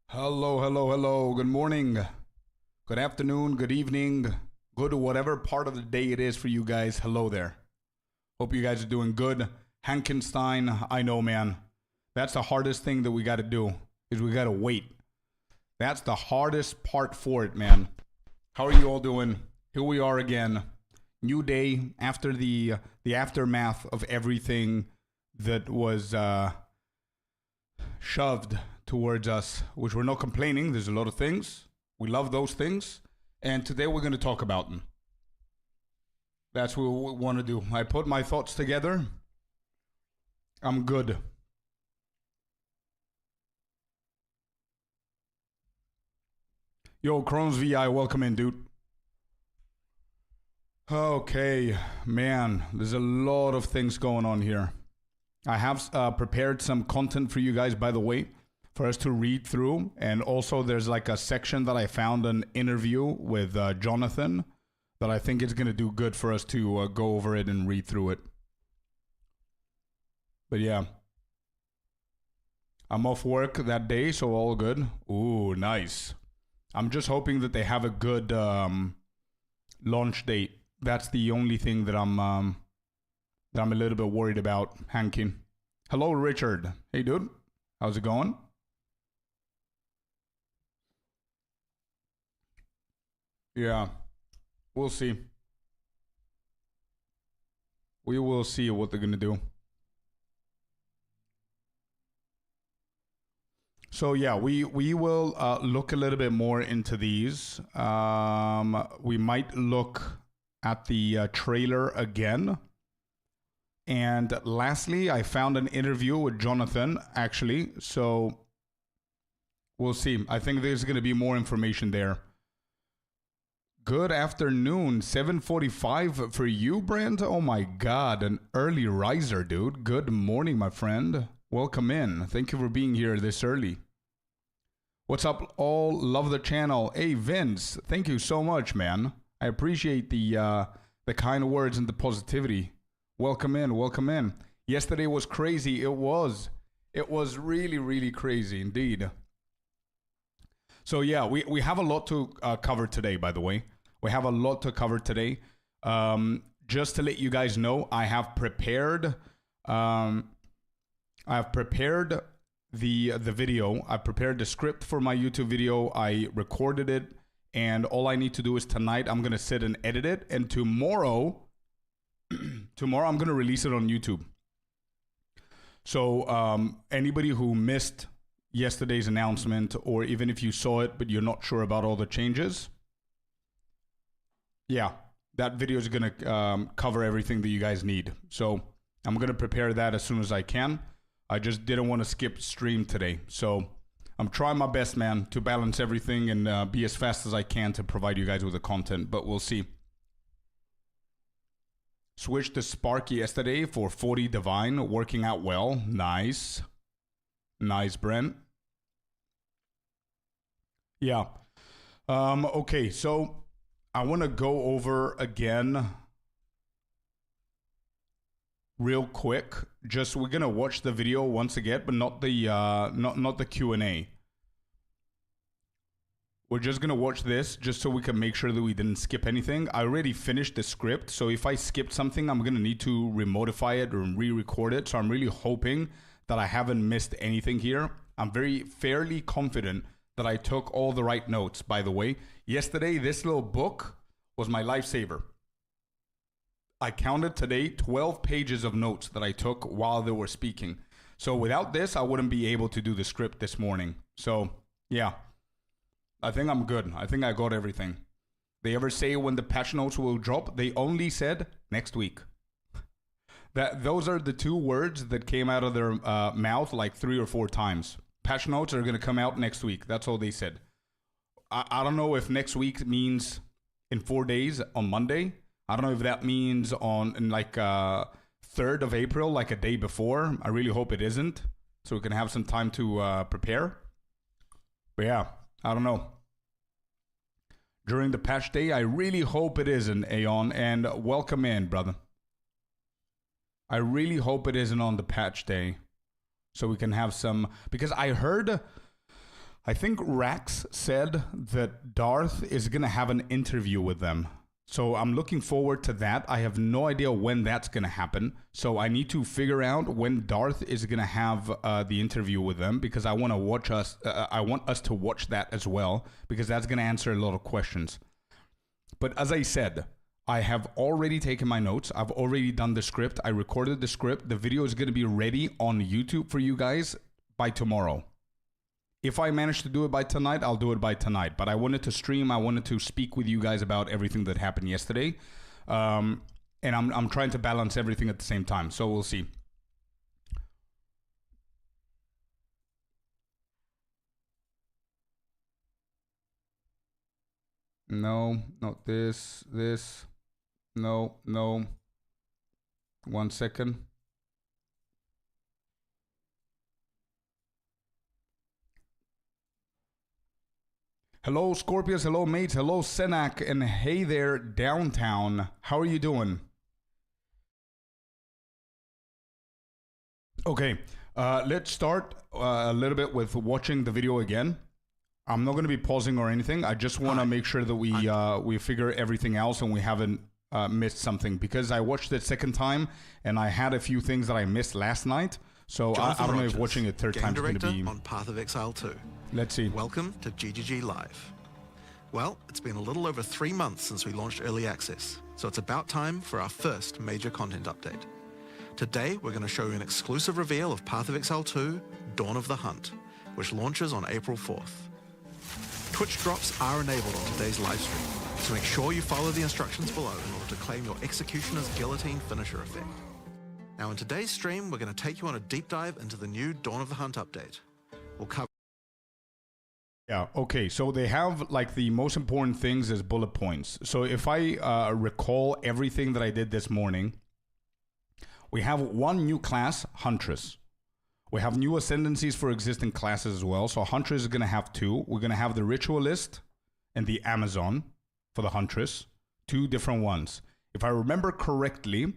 Hello, hello, hello. Good morning, good afternoon, good evening, good whatever part of the day it is for you guys. Hello there. Hope you guys are doing good. Hankenstein, I know, man. That's the hardest thing that we got to do is we got to wait. That's the hardest part for it, man. How are you all doing? Here we are again. New day after the aftermath of everything that was shoved towards us, which we're not complaining. There's a lot of things. We love those things. And today we're going to talk about them. That's what we want to do. I put my thoughts together. I'm good. Yo, Crohn's VI, welcome in, dude. Okay, man, there's a lot of things going on here. I have prepared some content for you guys, by the way, for us to read through. And also there's like a section that I found an interview with Jonathan that I think is going to do good for us to go over it and read through it. But yeah, I'm off work that day, so all good. Ooh, nice. I'm just hoping that they have a good launch date. That's the only thing that I'm a little bit worried about, Hankin. Hello, Richard. Hey, dude. How's it going? Yeah, we'll see. We will see what they're gonna do. So yeah, we will look a little bit more into these. We might look at the trailer again. And lastly, I found an interview with Jonathan, actually. So we'll see. I think there's going to be more information there. Good afternoon. 7:45 for you, Brent? Oh my God, an early riser, dude. Good morning, my friend. Welcome in. Thank you for being here this early. What's up, all? Love the channel. Hey, Vince. Thank you so much, man. I appreciate the kind words and the positivity. Welcome in, welcome in. Yesterday was crazy. It was really, really crazy indeed. So yeah, we have a lot to cover today, by the way. We have a lot to cover today. Just to let you guys know, I have prepared the video. I prepared the script for my YouTube video. I recorded it, and all I need to do is tonight I'm gonna sit and edit it, and tomorrow I'm going to release it on YouTube. So anybody who missed yesterday's announcement, or even if you saw it but you're not sure about all the changes, yeah, that video is going to cover everything that you guys need. So I'm going to prepare that as soon as I can. I just didn't want to skip stream today. So I'm trying my best, man, to balance everything and be as fast as I can to provide you guys with the content, but we'll see. Switched to Spark yesterday for 40 Divine, working out well. Nice. Nice, Brent. Yeah. Okay, so I want to go over again real quick. Just we're going to watch the video once again, but not the not the Q&A. We're just going to watch this just so we can make sure that we didn't skip anything. I already finished the script, so if I skipped something, I'm going to need to remodify it or re-record it. So I'm really hoping that I haven't missed anything here. I'm fairly confident that I took all the right notes, by the way. Yesterday, this little book was my lifesaver. I counted today 12 pages of notes that I took while they were speaking. So without this, I wouldn't be able to do the script this morning. So, yeah. I think I'm good. I think I got everything. They ever say when the patch notes will drop? They only said next week. Those are the two words that came out of their mouth like 3 or 4 times. Patch notes are going to come out next week. That's all they said. I don't know if next week means in 4 days on Monday. I don't know if that means in like 3rd of April, like a day before. I really hope it isn't, so we can have some time to prepare. But yeah, I don't know. During the patch day, I really hope it isn't, Aeon, and welcome in, brother. I really hope it isn't on the patch day, so we can have some, because I heard I think Rax said that Darth is going to have an interview with them. So I'm looking forward to that. I have no idea when that's going to happen. So I need to figure out when Darth is going to have the interview with them, because I want to watch us. I want us to watch that as well, because that's going to answer a lot of questions. But as I said, I have already taken my notes. I've already done the script. I recorded the script. The video is going to be ready on YouTube for you guys by tomorrow. If I manage to do it by tonight, I'll do it by tonight. But I wanted to stream. I wanted to speak with you guys about everything that happened yesterday. And I'm trying to balance everything at the same time. So we'll see. No, not this. No. 1 second. Hello, Scorpius. Hello, mates. Hello, Senak. And hey there, downtown. How are you doing? Okay, let's start a little bit with watching the video again. I'm not going to be pausing or anything. I just want to make sure that we figure everything else and we haven't missed something, because I watched it second time and I had a few things that I missed last night. So I don't know if watching it third time is going to be on Path of Exile 2. Let's see. Welcome to GGG Live. Well, it's been a little over 3 months since we launched early access, so it's about time for our first major content update. Today, we're going to show you an exclusive reveal of Path of Exile 2, Dawn of the Hunt, which launches on April 4th. Twitch drops are enabled on today's live stream, so make sure you follow the instructions below in order to claim your Executioner's Guillotine finisher effect. Now in today's stream, we're going to take you on a deep dive into the new Dawn of the Hunt update. We'll cover... Yeah, okay, so they have like the most important things as bullet points. So if I recall everything that I did this morning, we have one new class, Huntress. We have new ascendancies for existing classes as well. So Huntress is going to have 2. We're going to have the Ritualist and the Amazon for the Huntress. 2 different ones. If I remember correctly,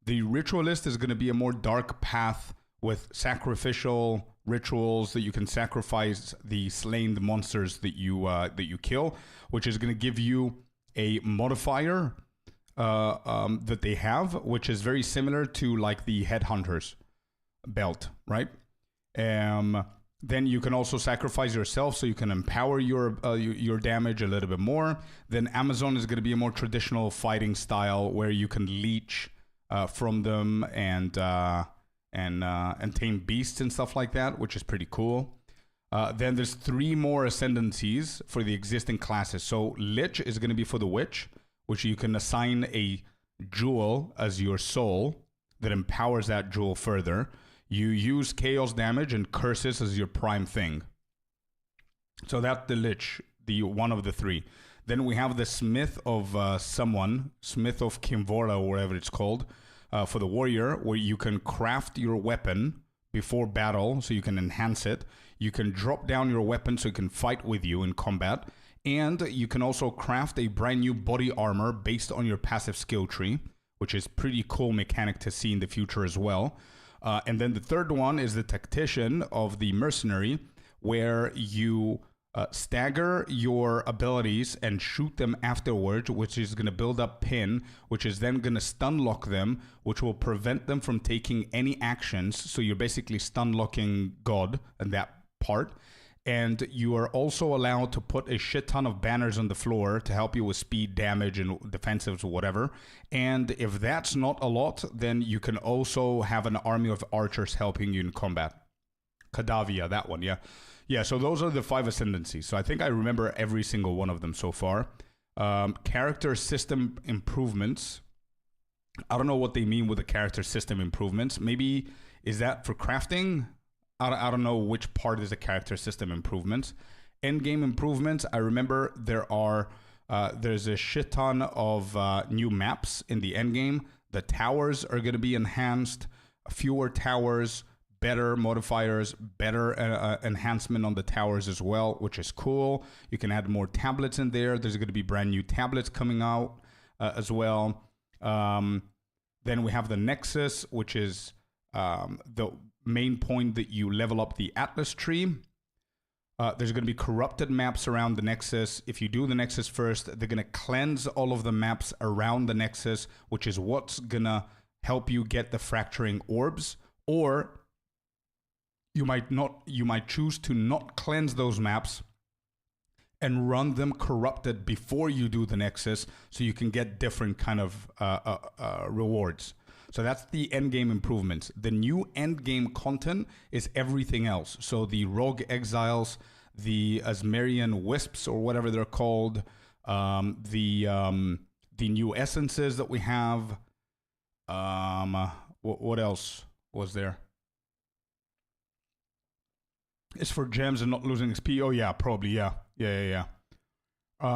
the Ritualist is going to be a more dark path with sacrificial rituals that you can sacrifice the slain monsters that you kill, which is going to give you a modifier that they have, which is very similar to like the Headhunters belt, right? Then you can also sacrifice yourself, so you can empower your damage a little bit more. Then Amazon is going to be a more traditional fighting style where you can leech from them and tame beasts and stuff like that, which is pretty cool. Then there's 3 more ascendancies for the existing classes. So Lich is going to be for the Witch, which you can assign a jewel as your soul that empowers that jewel further. You use chaos damage and curses as your prime thing. So that's the Lich, the one of the 3. Then we have the Smith of Smith of Kimvora, or whatever it's called, for the warrior, where you can craft your weapon before battle, so you can enhance it. You can drop down your weapon so it can fight with you in combat. And you can also craft a brand new body armor based on your passive skill tree, which is pretty cool mechanic to see in the future as well. And then the third one is the Tactician of the Mercenary, where you stagger your abilities and shoot them afterwards, which is going to build up pin, which is then going to stun lock them, which will prevent them from taking any actions. So you're basically stun locking God in that part. And you are also allowed to put a shit ton of banners on the floor to help you with speed, damage, and defensives or whatever. And if that's not a lot, then you can also have an army of archers helping you in combat. Kadavia, that one, yeah. Yeah, so those are the 5 ascendancies. So I think I remember every single one of them so far. Character system improvements. I don't know what they mean with the character system improvements. Maybe, is that for crafting? I don't know which part is the character system improvements. Endgame improvements, I remember there's a shit ton of new maps in the endgame. The towers are going to be enhanced, fewer towers, better modifiers, better enhancement on the towers as well, which is cool. You can add more tablets in there. There's going to be brand new tablets coming out as well. Then we have the Nexus, which is the main point that you level up the Atlas tree. There's going to be corrupted maps around the Nexus. If you do the Nexus first, they're going to cleanse all of the maps around the Nexus, which is what's going to help you get the fracturing orbs. Or you might choose to not cleanse those maps and run them corrupted before you do the Nexus, so you can get different kind of rewards. So that's the end game improvements. The new end game content is everything else. So the Rogue Exiles, the Asmerian Wisps or whatever they're called, the new essences that we have. What else was there? It's for gems and not losing XP. Oh yeah, probably yeah.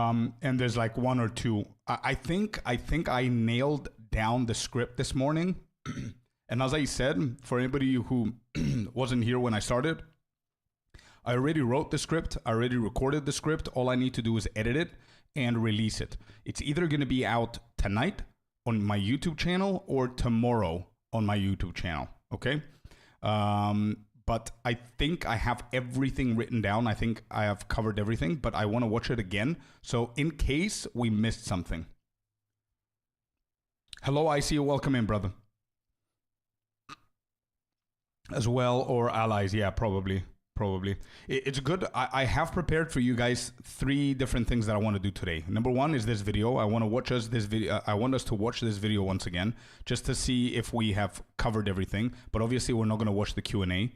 And there's like one or two. I think I nailed down the script this morning. And as I said, for anybody who wasn't here when I started, I already wrote the script. I already recorded the script. All I need to do is edit it and release it. It's either going to be out tonight on my YouTube channel or tomorrow on my YouTube channel. Okay. But I think I have everything written down. I think I have covered everything, but I want to watch it again. So in case we missed something. Hello, I see you. Welcome in, brother. As well, or allies. Yeah, probably. It's good. I have prepared for you guys 3 different things that I want to do today. Number 1 is this video. I want us to watch this video once again, just to see if we have covered everything. But obviously, we're not going to watch the Q&A.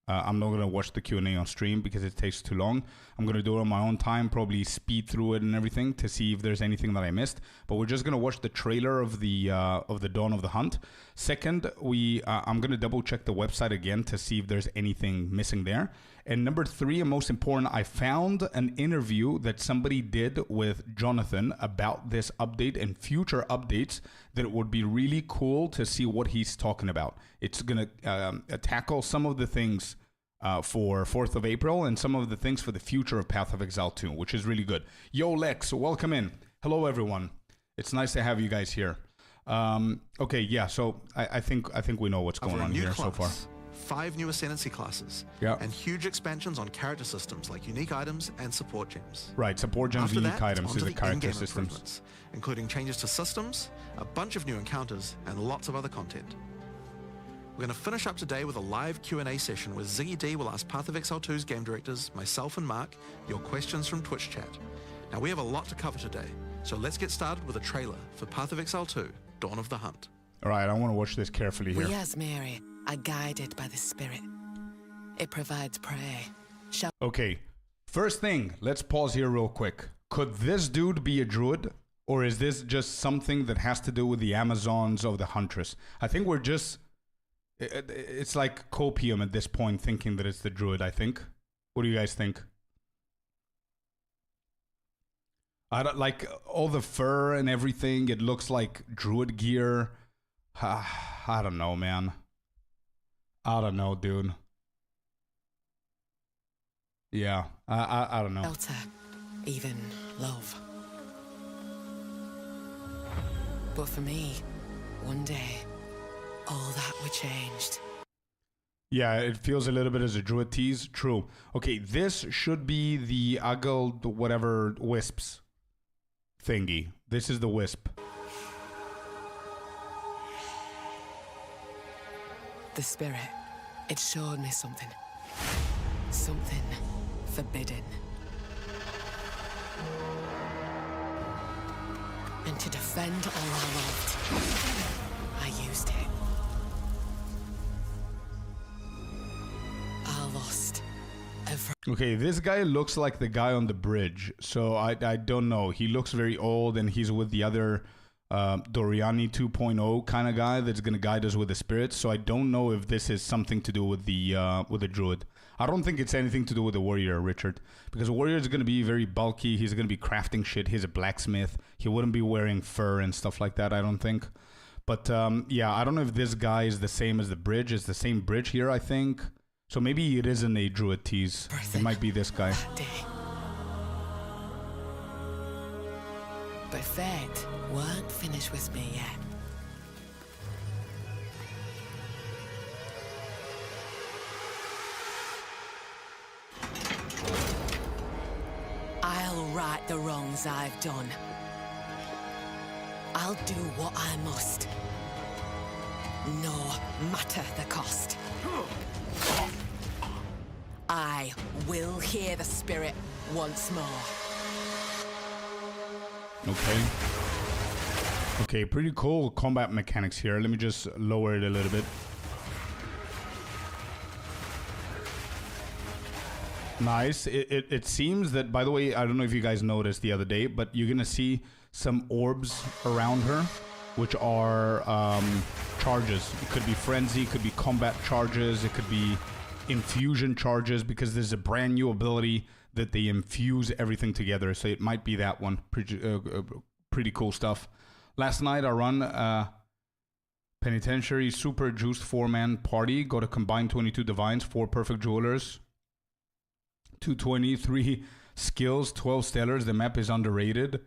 I'm not going to watch the Q&A on stream because it takes too long. I'm going to do it on my own time, probably speed through it and everything to see if there's anything that I missed. But we're just going to watch the trailer of the Dawn of the Hunt. Second, I'm going to double check the website again to see if there's anything missing there. And number 3, and most important, I found an interview that somebody did with Jonathan about this update and future updates that would be really cool to see what he's talking about. It's going to tackle some of the things for 4th of April and some of the things for the future of Path of Exile 2, which is really good. Yo, Lex, welcome in. Hello, everyone. It's nice to have you guys here. Okay, yeah, so I think we know what's going on here so far. 5 new Ascendancy classes, and huge expansions on character systems like unique items and support gems. Right, support gems, After unique that, items is the character systems. Improvements, including changes to systems, a bunch of new encounters, and lots of other content. We're going to finish up today with a live Q&A session where Ziggy D will ask Path of Exile 2's game directors, myself and Mark, your questions from Twitch chat. Now we have a lot to cover today, so let's get started with a trailer for Path of Exile 2, Dawn of the Hunt. All right, I want to watch this carefully here. We as Mary are guided by the Spirit. It provides prey. Okay, first thing, let's pause here real quick. Could this dude be a druid? Or is this just something that has to do with the Amazons of the Huntress? I think we're just... It's like copium at this point, thinking that it's the druid, I think. What do you guys think? I don't like all the fur and everything. It looks like druid gear. I don't know, man. I don't know, dude. Yeah, I don't know. Shelter, even love. But for me, one day, all that were changed. Yeah, it feels a little bit as a druid tease. True. Okay, this should be the Aggle whatever wisps thingy. This is the wisp. The Spirit, it showed me something. Something forbidden. And to defend all I loved, I used it. I lost every... Okay, this guy looks like the guy on the bridge. So I don't know. He looks very old and he's with the other... Doriani 2.0 kind of guy that's going to guide us with the spirits. So I don't know if this is something to do with the druid. I don't think it's anything to do with the warrior, Richard, because the warrior is going to be very bulky. He's going to be crafting shit. He's a blacksmith. He wouldn't be wearing fur and stuff like that, I don't think. But yeah, I don't know if this guy is the same as the bridge. It's the same bridge here, I think. So maybe it isn't a druid tease. It might be this guy. But fate weren't finished with me yet. the wrongs I've done. I'll do what I must, no matter the cost. I will hear the spirit once more. Okay. Okay, pretty cool combat mechanics here. Let me just lower it a little bit. Nice. It seems that, by the way, I don't know if you guys noticed the other day, but you're going to see some orbs around her, which are charges. It could be frenzy, it could be combat charges, it could be infusion charges, because there's a brand new ability that they infuse everything together. So it might be that one. Pretty cool stuff. Last night I run Penitentiary Super Juiced 4-man party. Got a combined 22 divines, 4 perfect jewelers, 223 skills, 12 stellars. The map is underrated.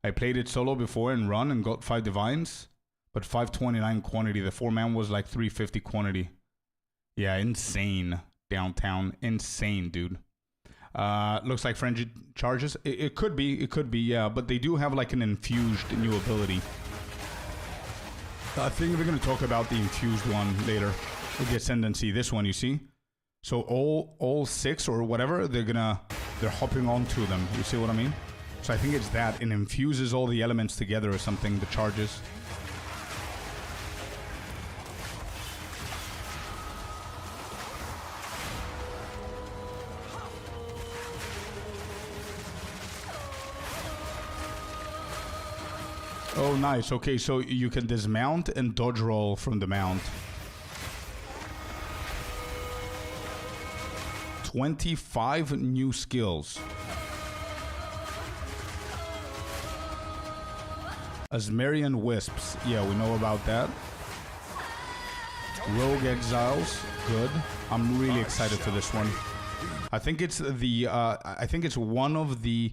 I played it solo before and run and got 5 divines, but 529 quantity. The 4-man was like 350 quantity. Yeah, insane. Downtown. Insane, dude. Looks like frenzy charges. It could be, yeah. But they do have like an infused new ability. I think we're going to talk about the infused one later. With the Ascendancy. This one, you see? So all 6 or whatever, they're hopping onto them. You see what I mean? So I think it's that. It infuses all the elements together or something, the charges. Oh, nice. Okay, so you can dismount and dodge roll from the mount. 25 new skills. Asmerian Wisps. Yeah, we know about that. Rogue Exiles. Good. I'm really excited for this one. I think it's the I think it's one of the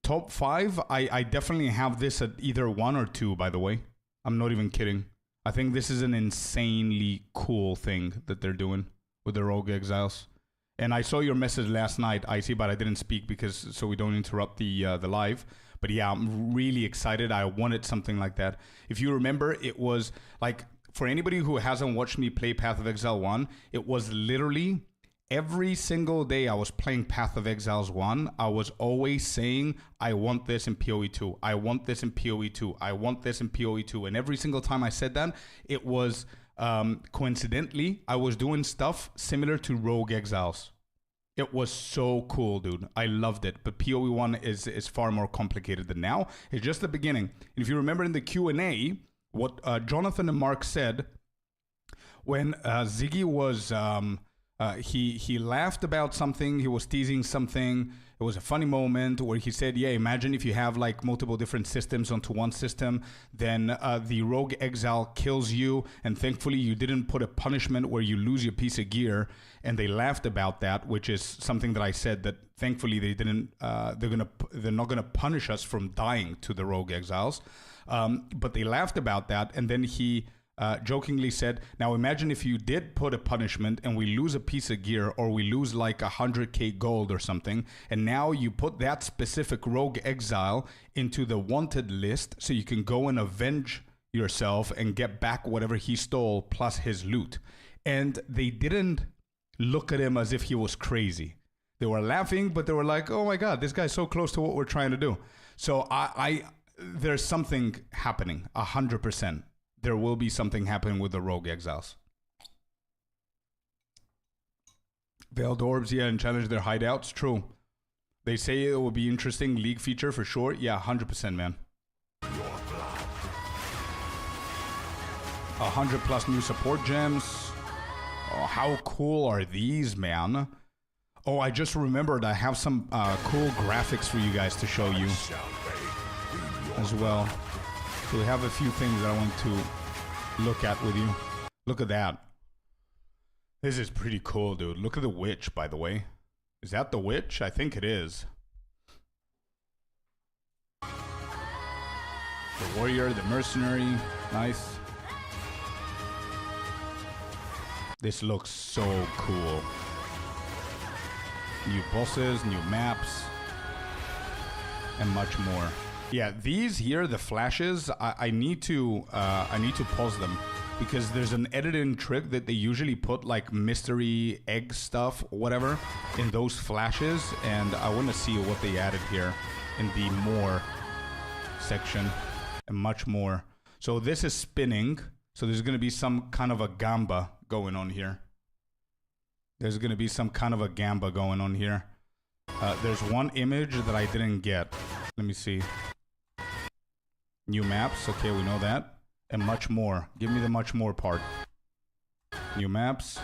top 5. I definitely have this at either 1 or 2, by the way. I'm not even kidding. I think this is an insanely cool thing that they're doing with the Rogue Exiles. And I saw your message last night, Icy, but I didn't speak because so we don't interrupt the live. But yeah, I'm really excited. I wanted something like that. If you remember, it was like, for anybody who hasn't watched me play Path of Exile 1, it was literally every single day I was playing Path of Exiles 1, I was always saying, I want this in PoE 2. I want this in PoE 2. I want this in PoE 2. And every single time I said that, it was coincidentally, I was doing stuff similar to Rogue Exiles. It was so cool, dude. I loved it. But PoE 1 is far more complicated than now. It's just the beginning. And if you remember in the Q&A, what Jonathan and Mark said, when Ziggy was... he laughed about something. He was teasing something. It was a funny moment where he said, yeah, imagine if you have like multiple different systems onto one system, then the Rogue Exile kills you. And thankfully you didn't put a punishment where you lose your piece of gear. And they laughed about that, which is something that I said that thankfully they didn't, they're not going to punish us from dying to the Rogue Exiles. But they laughed about that. And then he jokingly said, now imagine if you did put a punishment and we lose a piece of gear or we lose like 100k gold or something, and now you put that specific Rogue Exile into the wanted list so you can go and avenge yourself and get back whatever he stole plus his loot. And they didn't look at him as if he was crazy. They were laughing, but they were like, oh my god, this guy's so close to what we're trying to do. So there's something happening 100%. There will be something happening with the Rogue Exiles. Veiled Orbs, yeah, and challenge their hideouts. True. They say it will be interesting league feature for sure. Yeah, 100%, man. 100 plus new support gems. Oh, how cool are these, man? Oh, I just remembered I have some cool graphics for you guys to show you as well. So we have a few things that I want to look at with you. Look at that. This is pretty cool, dude. Look at the witch, by the way. Is that the witch? I think it is. The warrior, the mercenary. Nice. This looks so cool. New bosses, new maps. and much more. Yeah, these here, the flashes, I need to pause them because there's an editing trick that they usually put like mystery egg stuff or whatever in those flashes, and I want to see what they added here in the more section and much more. So this is spinning, so there's going to be some kind of a gamba going on here. There's going to be some kind of a gamba going on here. There's one image that I didn't get. Let me see. New maps. Okay, we know that. And much more. Give me the much more part. New maps.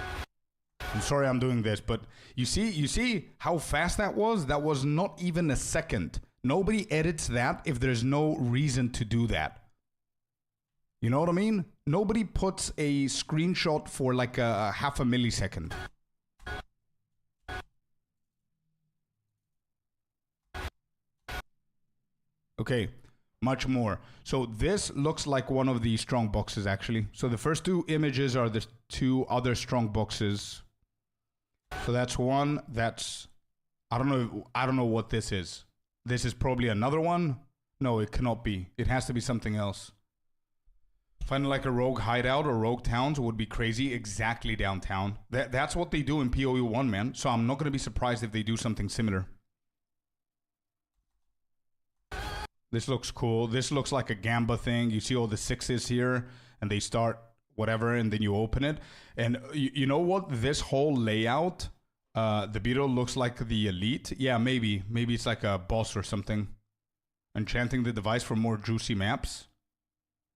I'm sorry I'm doing this, but you see how fast that was? That was not even a second. Nobody edits that if there's no reason to do that. You know what I mean? Nobody puts a screenshot for like a half a millisecond. Okay, much more. So this looks like one of the strong boxes actually. So the first two images are the two other strong boxes. So that's one. That's I don't know what this is. This is probably another one. No, it cannot be. It has to be something else. Finding like a rogue hideout or rogue towns would be crazy. Exactly downtown. That's what they do in PoE 1, man. So I'm not going to be surprised if they do something similar. This looks cool. This looks like a gamba thing. You see all the sixes here, and they start whatever, and then you open it. And you know what? This whole layout, the beetle looks like the elite. Yeah, maybe. Maybe it's like a boss or something. Enchanting the device for more juicy maps.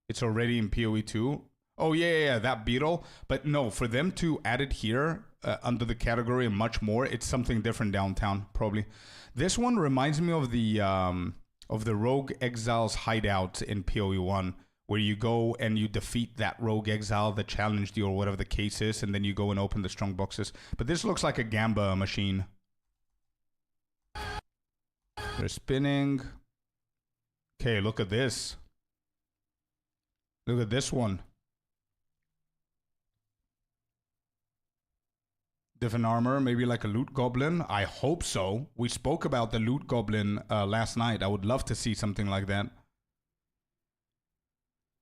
It's already in PoE 2. Oh, yeah, that beetle. But no, for them to add it here under the category and much more, it's something different downtown, probably. This one reminds me of the Rogue Exile's hideout in PoE 1, where you go and you defeat that Rogue Exile that challenged you or whatever the case is, and then you go and open the strong boxes. But this looks like a gamba machine. They're spinning. Okay, look at this. Look at this one. Different armor, maybe like a loot goblin. I hope so. We spoke about the loot goblin last night. I would love to see something like that.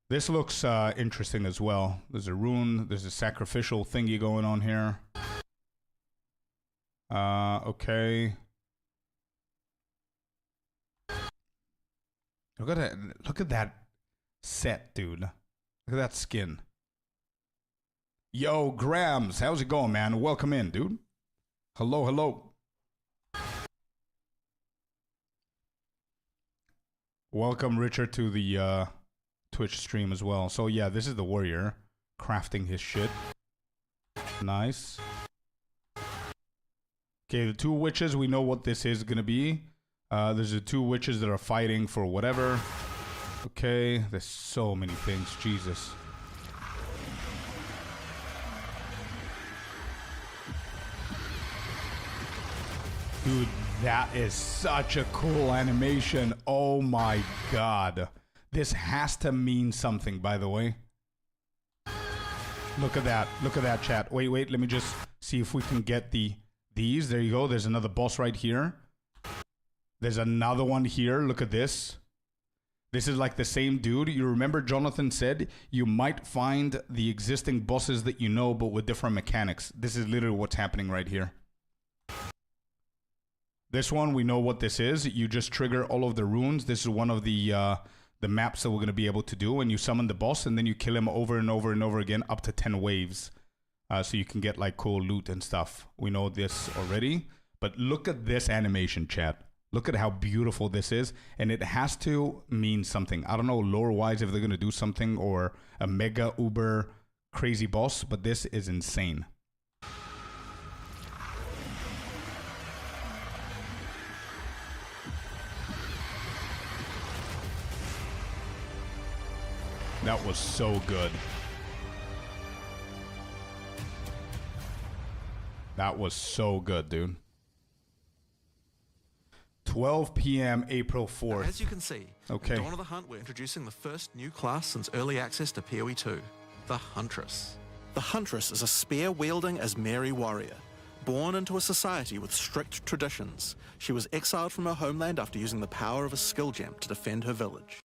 This looks interesting as well. There's a rune. There's a sacrificial thingy going on here. Okay. Look at that set, dude. Look at that skin. Yo, Grams, how's it going, man? Welcome in, dude. Hello. Welcome, Richard, to the Twitch stream as well. So yeah, this is the warrior crafting his shit. Nice. Okay, the two witches, we know what this is gonna be. There's the two witches that are fighting for whatever. Okay, there's so many things, Jesus. Dude, that is such a cool animation. Oh my god. This has to mean something, by the way. Look at that. Look at that, chat. Wait. Let me just see if we can get these. There you go. There's another boss right here. There's another one here. Look at this. This is like the same dude. You remember Jonathan said you might find the existing bosses that you know, but with different mechanics. This is literally what's happening right here. This one, we know what this is. You just trigger all of the runes. This is one of the maps that we're going to be able to do. And you summon the boss, and then you kill him over and over and over again, up to 10 waves. So you can get like cool loot and stuff. We know this already. But look at this animation, chat. Look at how beautiful this is. And it has to mean something. I don't know lore-wise if they're going to do something or a mega uber crazy boss. But this is insane. That was so good. That was so good, dude. 12 p.m. April 4th. As you can see, okay. At Dawn of the Hunt, we're introducing the first new class since early access to PoE 2, the Huntress. The Huntress is a spear-wielding Asmeri warrior. Born into a society with strict traditions, she was exiled from her homeland after using the power of a skill gem to defend her village.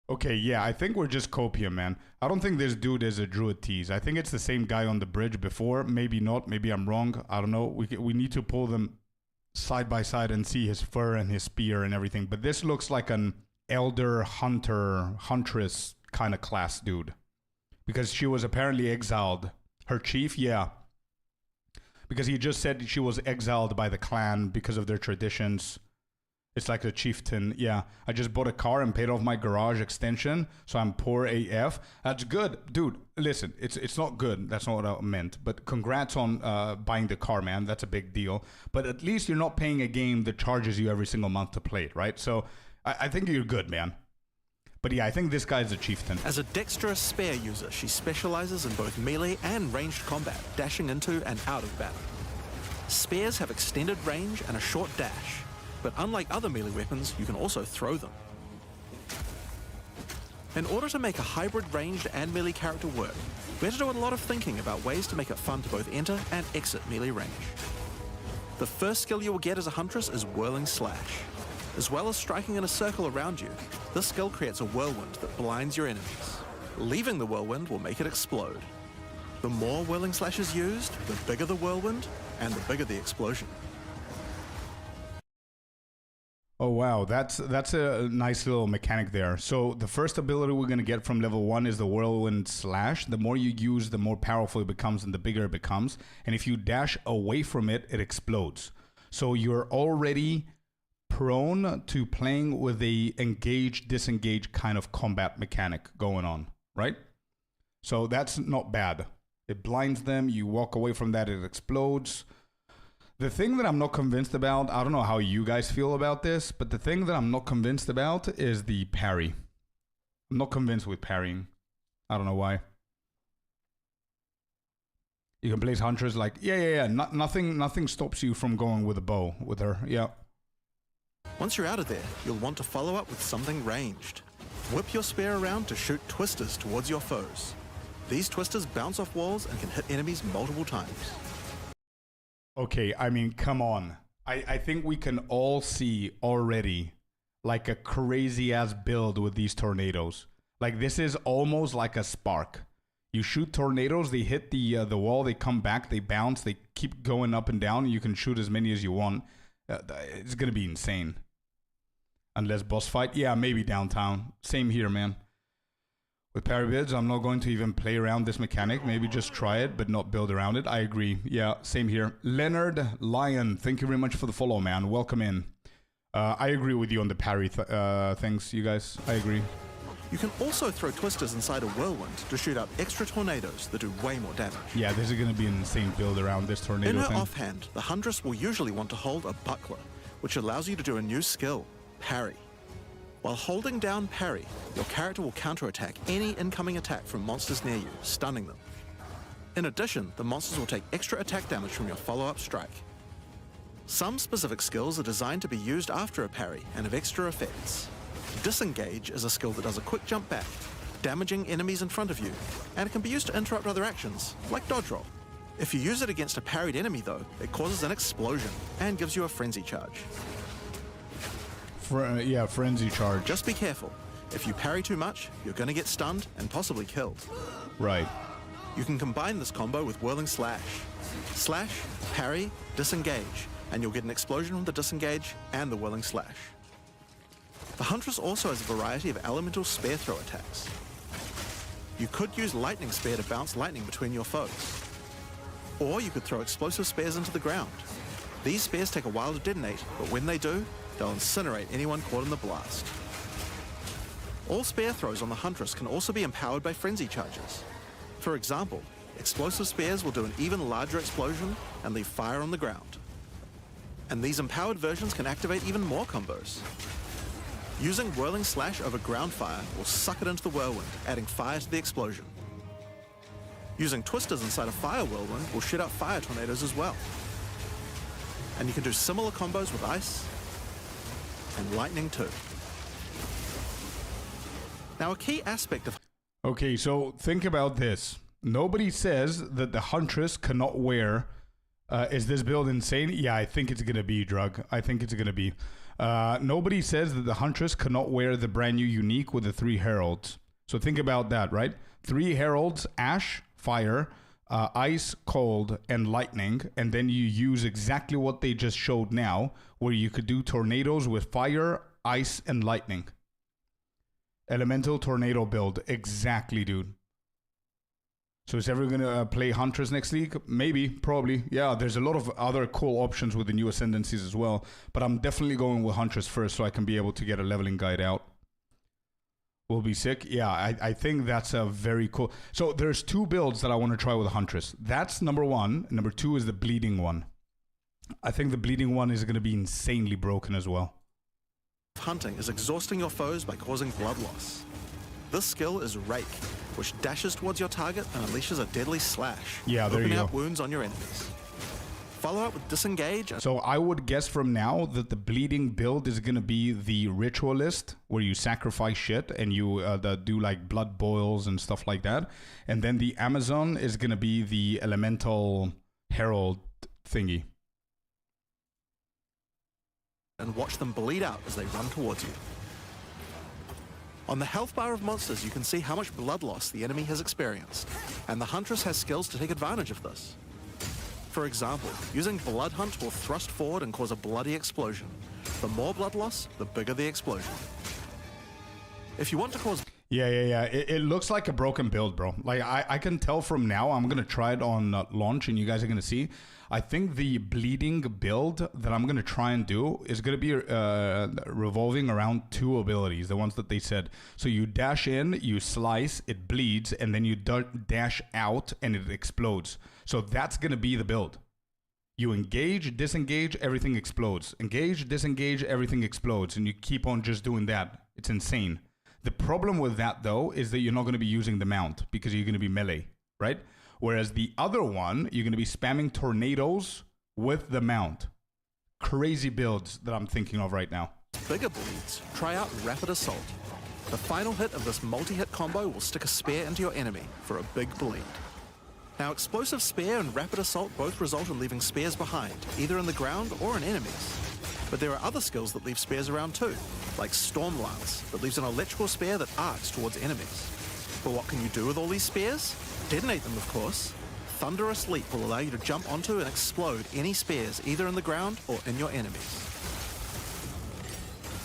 Okay, yeah, I think we're just copium, man. I don't think this dude is a druid tease. I think it's the same guy on the bridge before. Maybe not. Maybe I'm wrong. I don't know. We need to pull them side by side and see his fur and his spear and everything. But this looks like an elder huntress kind of class dude. Because she was apparently exiled. Her chief, yeah. Because he just said she was exiled by the clan because of their traditions. It's like a chieftain. Yeah, I just bought a car and paid off my garage extension, so I'm poor AF. That's good. Dude, listen, it's not good. That's not what I meant. But congrats on buying the car, man. That's a big deal. But at least you're not paying a game that charges you every single month to play it, right? So I think you're good, man. But yeah, I think this guy's a chieftain. As a dexterous spear user, she specializes in both melee and ranged combat, dashing into and out of battle. Spears have extended range and a short dash. But unlike other melee weapons, you can also throw them. In order to make a hybrid ranged and melee character work, we had to do a lot of thinking about ways to make it fun to both enter and exit melee range. The first skill you will get as a huntress is Whirling Slash. As well as striking in a circle around you, this skill creates a whirlwind that blinds your enemies. Leaving the whirlwind will make it explode. The more Whirling Slash is used, the bigger the whirlwind, and the bigger the explosion. Oh wow, that's a nice little mechanic there. So the first ability we're gonna get from level 1 is the Whirlwind Slash. The more you use, the more powerful it becomes and the bigger it becomes. And if you dash away from it, it explodes. So you're already prone to playing with a engage, disengage kind of combat mechanic going on, right? So that's not bad. It blinds them, you walk away from that, it explodes. The thing that I'm not convinced about, I don't know how you guys feel about this, but the thing that I'm not convinced about is the parry. I'm not convinced with parrying. I don't know why. You can place Huntress like, yeah. Nothing stops you from going with a bow with her, yeah. Once you're out of there, you'll want to follow up with something ranged. Whip your spear around to shoot twisters towards your foes. These twisters bounce off walls and can hit enemies multiple times. Okay, I mean, come on. I think we can all see already like a crazy ass build with these tornadoes. Like this is almost like a spark. You shoot tornadoes, they hit the wall, they come back, they bounce, they keep going up and down. You can shoot as many as you want. It's gonna be insane. Unless boss fight, yeah, maybe downtown. Same here, man. With parry builds, I'm not going to even play around this mechanic. Maybe just try it, but not build around it. I agree. Yeah, same here. Leonard Lyon, thank you very much for the follow, man. Welcome in. I agree with you on the parry things, you guys. I agree. You can also throw twisters inside a whirlwind to shoot out extra tornadoes that do way more damage. Yeah, this is going to be an insane build around this tornado thing. In her thing. offhand, the Huntress will usually want to hold a buckler, which allows you to do a new skill, parry. While holding down parry, your character will counterattack any incoming attack from monsters near you, stunning them. In addition, the monsters will take extra attack damage from your follow-up strike. Some specific skills are designed to be used after a parry and have extra effects. Disengage is a skill that does a quick jump back, damaging enemies in front of you, and it can be used to interrupt other actions, like dodge roll. If you use it against a parried enemy though, it causes an explosion and gives you a frenzy charge. Yeah, frenzy charge. Just be careful. If you parry too much, you're going to get stunned and possibly killed. Right. You can combine this combo with Whirling Slash. Slash, parry, disengage, and you'll get an explosion from the disengage and the Whirling Slash. The Huntress also has a variety of elemental spear throw attacks. You could use Lightning Spear to bounce lightning between your foes. Or you could throw explosive spears into the ground. These spears take a while to detonate, but when they do, they'll incinerate anyone caught in the blast. All spear throws on the Huntress can also be empowered by frenzy charges. For example, explosive spears will do an even larger explosion and leave fire on the ground. And these empowered versions can activate even more combos. Using Whirling Slash over ground fire will suck it into the whirlwind, adding fire to the explosion. Using twisters inside a fire whirlwind will shoot out fire tornadoes as well. And you can do similar combos with ice and lightning too. Now a key aspect of... Okay, so think about this. Nobody says that the Huntress cannot wear Is this build insane? Yeah, I think it's going to be, Drug. I think it's going to be. Nobody says that the Huntress cannot wear the brand new unique with the 3 heralds. So think about that, right? 3 heralds, ash, fire, ice, cold, and lightning. And then you use exactly what they just showed now, where you could do tornadoes with fire, ice, and lightning. Elemental tornado build. Exactly, dude. So is everyone going to play Huntress next league? Maybe, probably. Yeah, there's a lot of other cool options with the new Ascendancies as well. But I'm definitely going with Huntress first so I can be able to get a leveling guide out. Will be sick. Yeah, I think that's a very cool. So there's 2 builds that I want to try with Huntress. That's number 1. Number 2 is the bleeding one. I think the bleeding one is going to be insanely broken as well. Hunting is exhausting your foes by causing blood loss. This skill is Rake, which dashes towards your target and unleashes a deadly slash, Yeah, there you opening go. up wounds on your enemies. Follow up with Disengage. So I would guess from now that the bleeding build is going to be the ritualist, where you sacrifice shit and you do like blood boils and stuff like that. And then the Amazon is going to be the elemental herald thingy. And watch them bleed out as they run towards you. On the health bar of monsters, you can see how much blood loss the enemy has experienced, and the Huntress has skills to take advantage of this. For example, using Blood Hunt will thrust forward and cause a bloody explosion. The more blood loss, the bigger the explosion. If you want to cause... Yeah. It looks like a broken build, bro. Like, I can tell from now. I'm going to try it on launch, and you guys are going to see. I think the bleeding build that I'm going to try and do is going to be revolving around 2 abilities, the ones that they said. So you dash in, you slice, it bleeds, and then you dash out, and it explodes. So that's going to be the build. You engage, disengage, everything explodes. Engage, disengage, everything explodes. And you keep on just doing that. It's insane. The problem with that, though, is that you're not going to be using the mount because you're going to be melee, right? Whereas the other one, you're going to be spamming tornadoes with the mount. Crazy builds that I'm thinking of right now. bigger bleeds, try out Rapid Assault. The final hit of this multi-hit combo will stick a spear into your enemy for a big bleed. Now, Explosive Spear and Rapid Assault both result in leaving spears behind, either in the ground or in enemies. But there are other skills that leave spears around too, like Storm Lance, that leaves an electrical spear that arcs towards enemies. But what can you do with all these spears? Detonate them, of course. Thunderous Leap will allow you to jump onto and explode any spears either in the ground or in your enemies.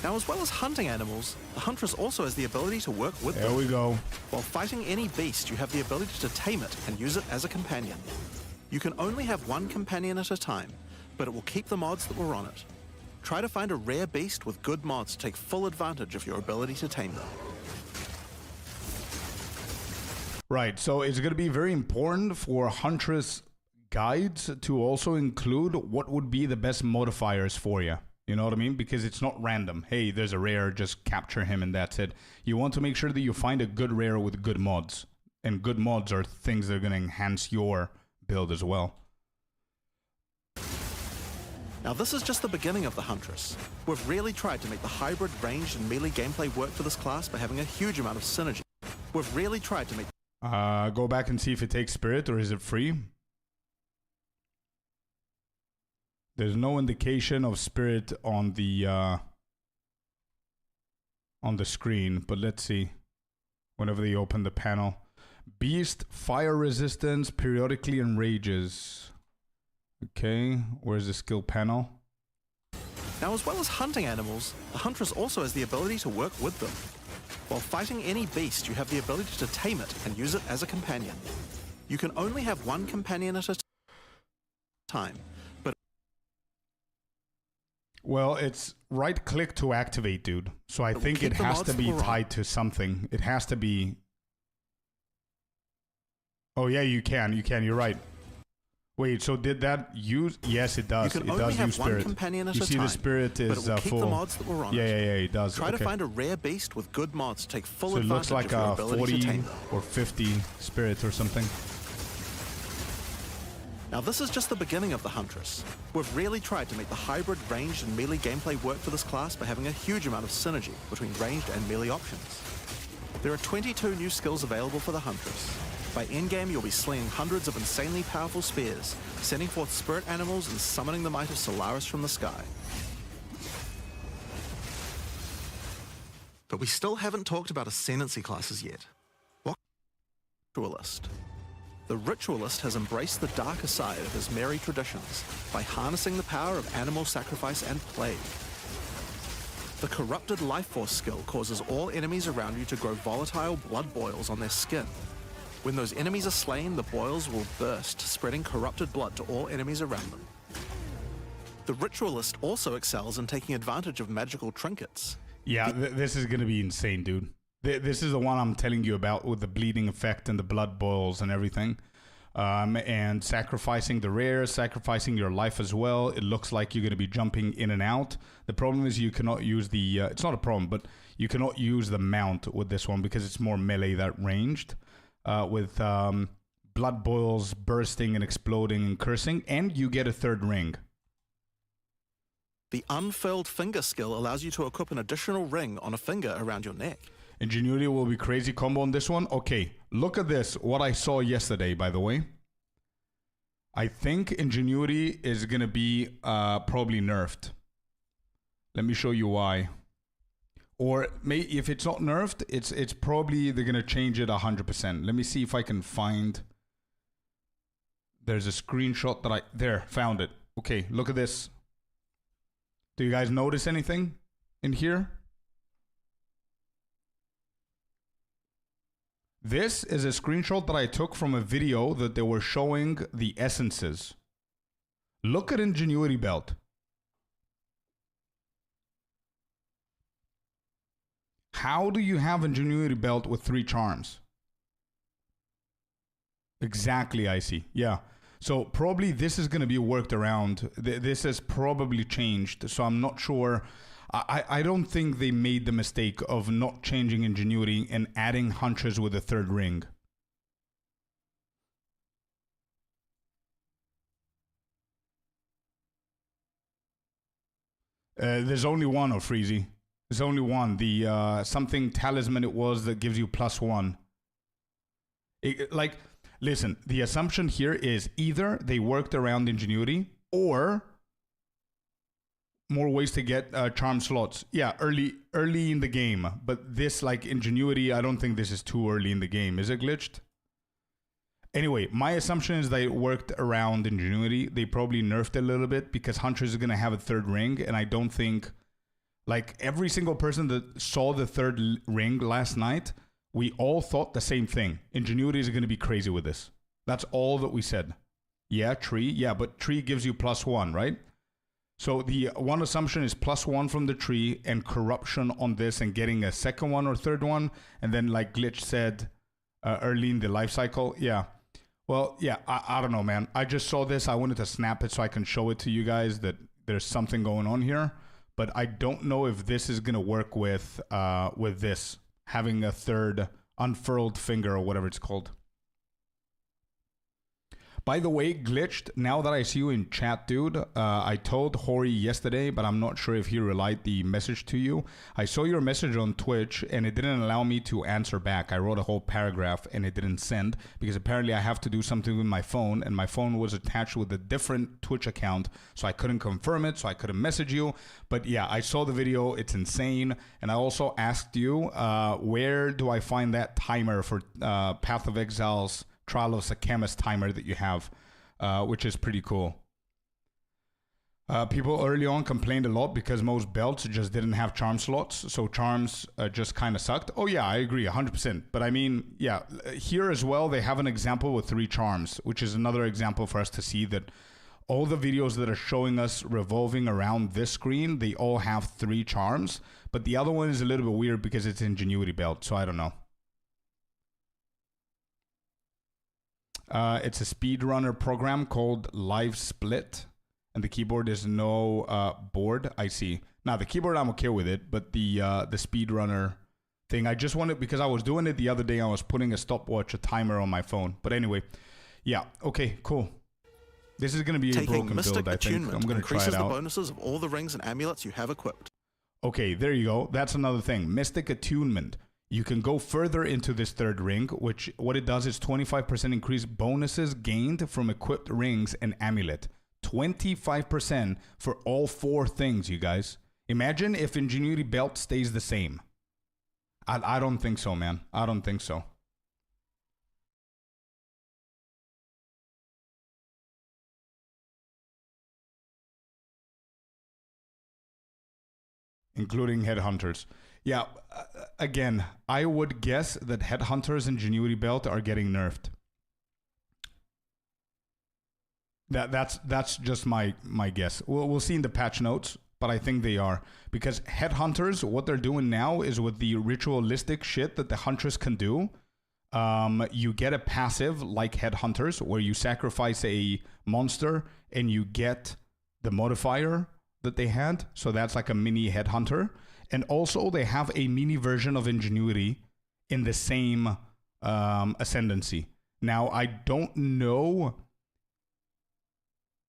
Now, as well as hunting animals, the Huntress also has the ability to work with them. There we go. While fighting any beast, you have the ability to tame it and use it as a companion. You can only have one companion at a time, but it will keep the mods that were on it. Try to find a rare beast with good mods to take full advantage of your ability to tame them. Right, so it's going to be very important for Huntress guides to also include what would be the best modifiers for you. You know what I mean? Because it's not random. Hey, there's a rare, just capture him and that's it. You want to make sure that you find a good rare with good mods. And good mods are things that are going to enhance your build as well. Now, this is just the beginning of the Huntress. We've really tried to make the hybrid ranged and melee gameplay work for this class by having a huge amount of synergy. We've really tried to make... Go back and see if it takes spirit or is it free? There's no indication of spirit on the screen, but let's see. Whenever they open the panel. Beast, fire resistance, periodically enrages. Okay, where's the skill panel? Now, as well as hunting animals, the Huntress also has the ability to work with them. While fighting any beast, you have the ability to tame it and use it as a companion. You can only have one companion at a time, but... Well, it's right-click to activate, dude. So I think it has to be tied to something. It has to be... Oh, yeah, you can. You're right. Wait, so did that use... Yes, it does. It does use spirit. You see the spirit is full. The mods that were on yeah, it does. Try to find a rare beast with good mods to take full advantage of your ability. So it looks like a 40 or 50 spirit or something. Now, this is just the beginning of the Huntress. We've really tried to make the hybrid ranged and melee gameplay work for this class by having a huge amount of synergy between ranged and melee options. There are 22 new skills available for the Huntress. By endgame, you'll be slinging hundreds of insanely powerful spears, sending forth spirit animals and summoning the might of Solaris from the sky. But we still haven't talked about ascendancy classes yet. What? Ritualist. The Ritualist has embraced the darker side of his merry traditions by harnessing the power of animal sacrifice and plague. The Corrupted Life Force skill causes all enemies around you to grow volatile blood boils on their skin. When those enemies are slain, the boils will burst, spreading corrupted blood to all enemies around them. The Ritualist also excels in taking advantage of magical trinkets. Yeah, this is going to be insane, dude. This is the one I'm telling you about with the bleeding effect and the blood boils and everything. And sacrificing the rare, sacrificing your life as well. It looks like you're going to be jumping in and out. The problem is you cannot use the... it's not a problem, but you cannot use the mount with this one because it's more melee than ranged. With blood boils bursting and exploding and cursing. And you get a third ring. The Unfurled Finger skill allows you to equip an additional ring on a finger around your neck. Ingenuity will be crazy combo on this one. Okay, look at this. What I saw yesterday, by the way. I think Ingenuity is going to be probably nerfed. Let me show you why. Or if it's not nerfed, it's probably they're going to change it 100%. Let me see if I can find... There's a screenshot that There, found it. Okay, look at this. Do you guys notice anything in here? This is a screenshot that I took from a video that they were showing the essences. Look at Ingenuity Belt. How do you have Ingenuity Belt with 3 charms? Exactly, I see. Yeah. So probably this is going to be worked around. This has probably changed. So I'm not sure. I don't think they made the mistake of not changing Ingenuity and adding Hunters with a 3rd ring. There's only one, Freezy. There's only one. The something talisman it was that gives you +1. Listen, the assumption here is either they worked around Ingenuity or more ways to get charm slots. Yeah, early in the game. But this, like Ingenuity, I don't think this is too early in the game. Is it glitched? Anyway, my assumption is they worked around Ingenuity. They probably nerfed it a little bit because Hunters is going to have a 3rd ring. And I don't think... Like, every single person that saw the 3rd ring last night, we all thought the same thing. Ingenuity is going to be crazy with this. That's all that we said. Yeah, tree. Yeah, but tree gives you +1, right? So the one assumption is +1 from the tree and corruption on this and getting a 2nd one or 3rd one. And then, like Glitch said early in the life cycle. Yeah. Well, yeah, I don't know, man. I just saw this. I wanted to snap it so I can show it to you guys that there's something going on here. But I don't know if this is going to work with this, having a 3rd unfurled finger or whatever it's called. By the way, Glitched, now that I see you in chat, dude, I told Hori yesterday, but I'm not sure if he relayed the message to you. I saw your message on Twitch, and it didn't allow me to answer back. I wrote a whole paragraph, and it didn't send, because apparently I have to do something with my phone, and my phone was attached with a different Twitch account, so I couldn't confirm it, so I couldn't message you. But yeah, I saw the video. It's insane. And I also asked you, where do I find that timer for Path of Exile's Trial of Sakamis timer that you have, which is pretty cool. People early on complained a lot because most belts just didn't have charm slots, so charms just kind of sucked. Oh yeah, I agree 100%. But I mean, yeah, here as well they have an example with 3 charms, which is another example for us to see that all the videos that are showing us revolving around this screen, they all have 3 charms, but the other one is a little bit weird because it's Ingenuity belt, so I don't know. It's a speedrunner program called Live Split, and the keyboard is no board. I see. Now the keyboard I'm okay with it, but the speedrunner thing I just wanted because I was doing it the other day. I was putting a stopwatch, a timer on my phone. But anyway, yeah, okay, cool. This is gonna be a broken build. I think I'm gonna try it out. The bonuses of all the rings and amulets you have equipped. Okay, there you go. That's another thing. Mystic Attunement. You can go further into this third ring, which what it does is 25% increase bonuses gained from equipped rings and amulet. 25% for all 4 things, you guys. Imagine if Ingenuity Belt stays the same. I don't think so, man. I don't think so. Including headhunters. Yeah, again, I would guess that headhunters and Ingenuity Belt are getting nerfed. That's just my guess. We'll see in the patch notes, but I think they are. Because headhunters, what they're doing now is with the ritualistic shit that the huntress can do, you get a passive like headhunters where you sacrifice a monster and you get the modifier that they had. So that's like a mini headhunter. And also they have a mini version of Ingenuity in the same ascendancy. Now, I don't know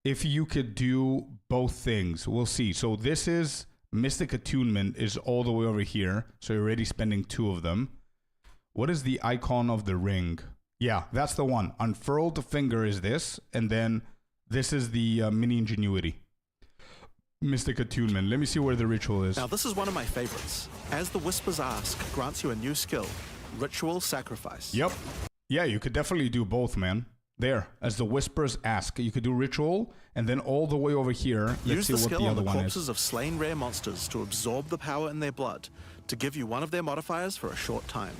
if you could do both things. We'll see. So this is Mystic Attunement is all the way over here. So you're already spending 2 of them. What is the icon of the ring? Yeah, that's the one. Unfurled finger is this. And then this is the mini Ingenuity. Mystic Attunement. Let me see where the ritual is. Now, this is one of my favorites. As the Whispers Ask grants you a new skill, Ritual Sacrifice. Yep. Yeah, you could definitely do both, man. There, as the Whispers Ask. You could do Ritual, and then all the way over here, let's see what the other one is. Use the skill on the corpses of slain rare monsters to absorb the power in their blood, to give you one of their modifiers for a short time.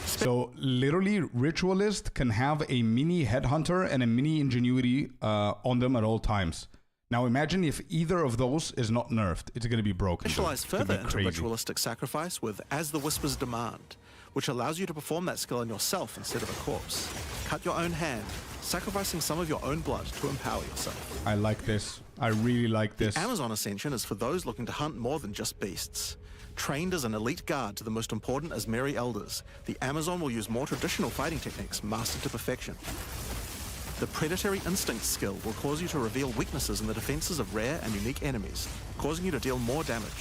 So, literally, Ritualist can have a mini Headhunter and a mini Ingenuity on them at all times. Now imagine if either of those is not nerfed. It's going to be broken. Specialize further into Ritualistic Sacrifice with As the Whispers Demand, which allows you to perform that skill on yourself instead of a corpse. Cut your own hand, sacrificing some of your own blood to empower yourself. I like this. I really like this. The Amazon Ascension is for those looking to hunt more than just beasts. Trained as an elite guard to the most important Asmeri elders, the Amazon will use more traditional fighting techniques mastered to perfection. The Predatory Instinct skill will cause you to reveal weaknesses in the defenses of rare and unique enemies, causing you to deal more damage.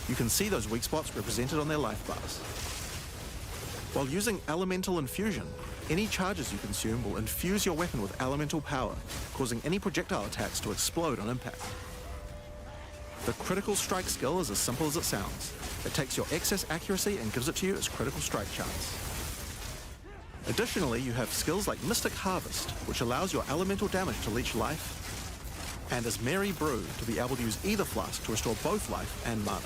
You can see those weak spots represented on their life bars. While using Elemental Infusion, any charges you consume will infuse your weapon with elemental power, causing any projectile attacks to explode on impact. The Critical Strike skill is as simple as it sounds. It takes your excess accuracy and gives it to you as critical strike chance. Additionally, you have skills like Mystic Harvest, which allows your elemental damage to leech life, and Asmeri Brew to be able to use either flask to restore both life and mana.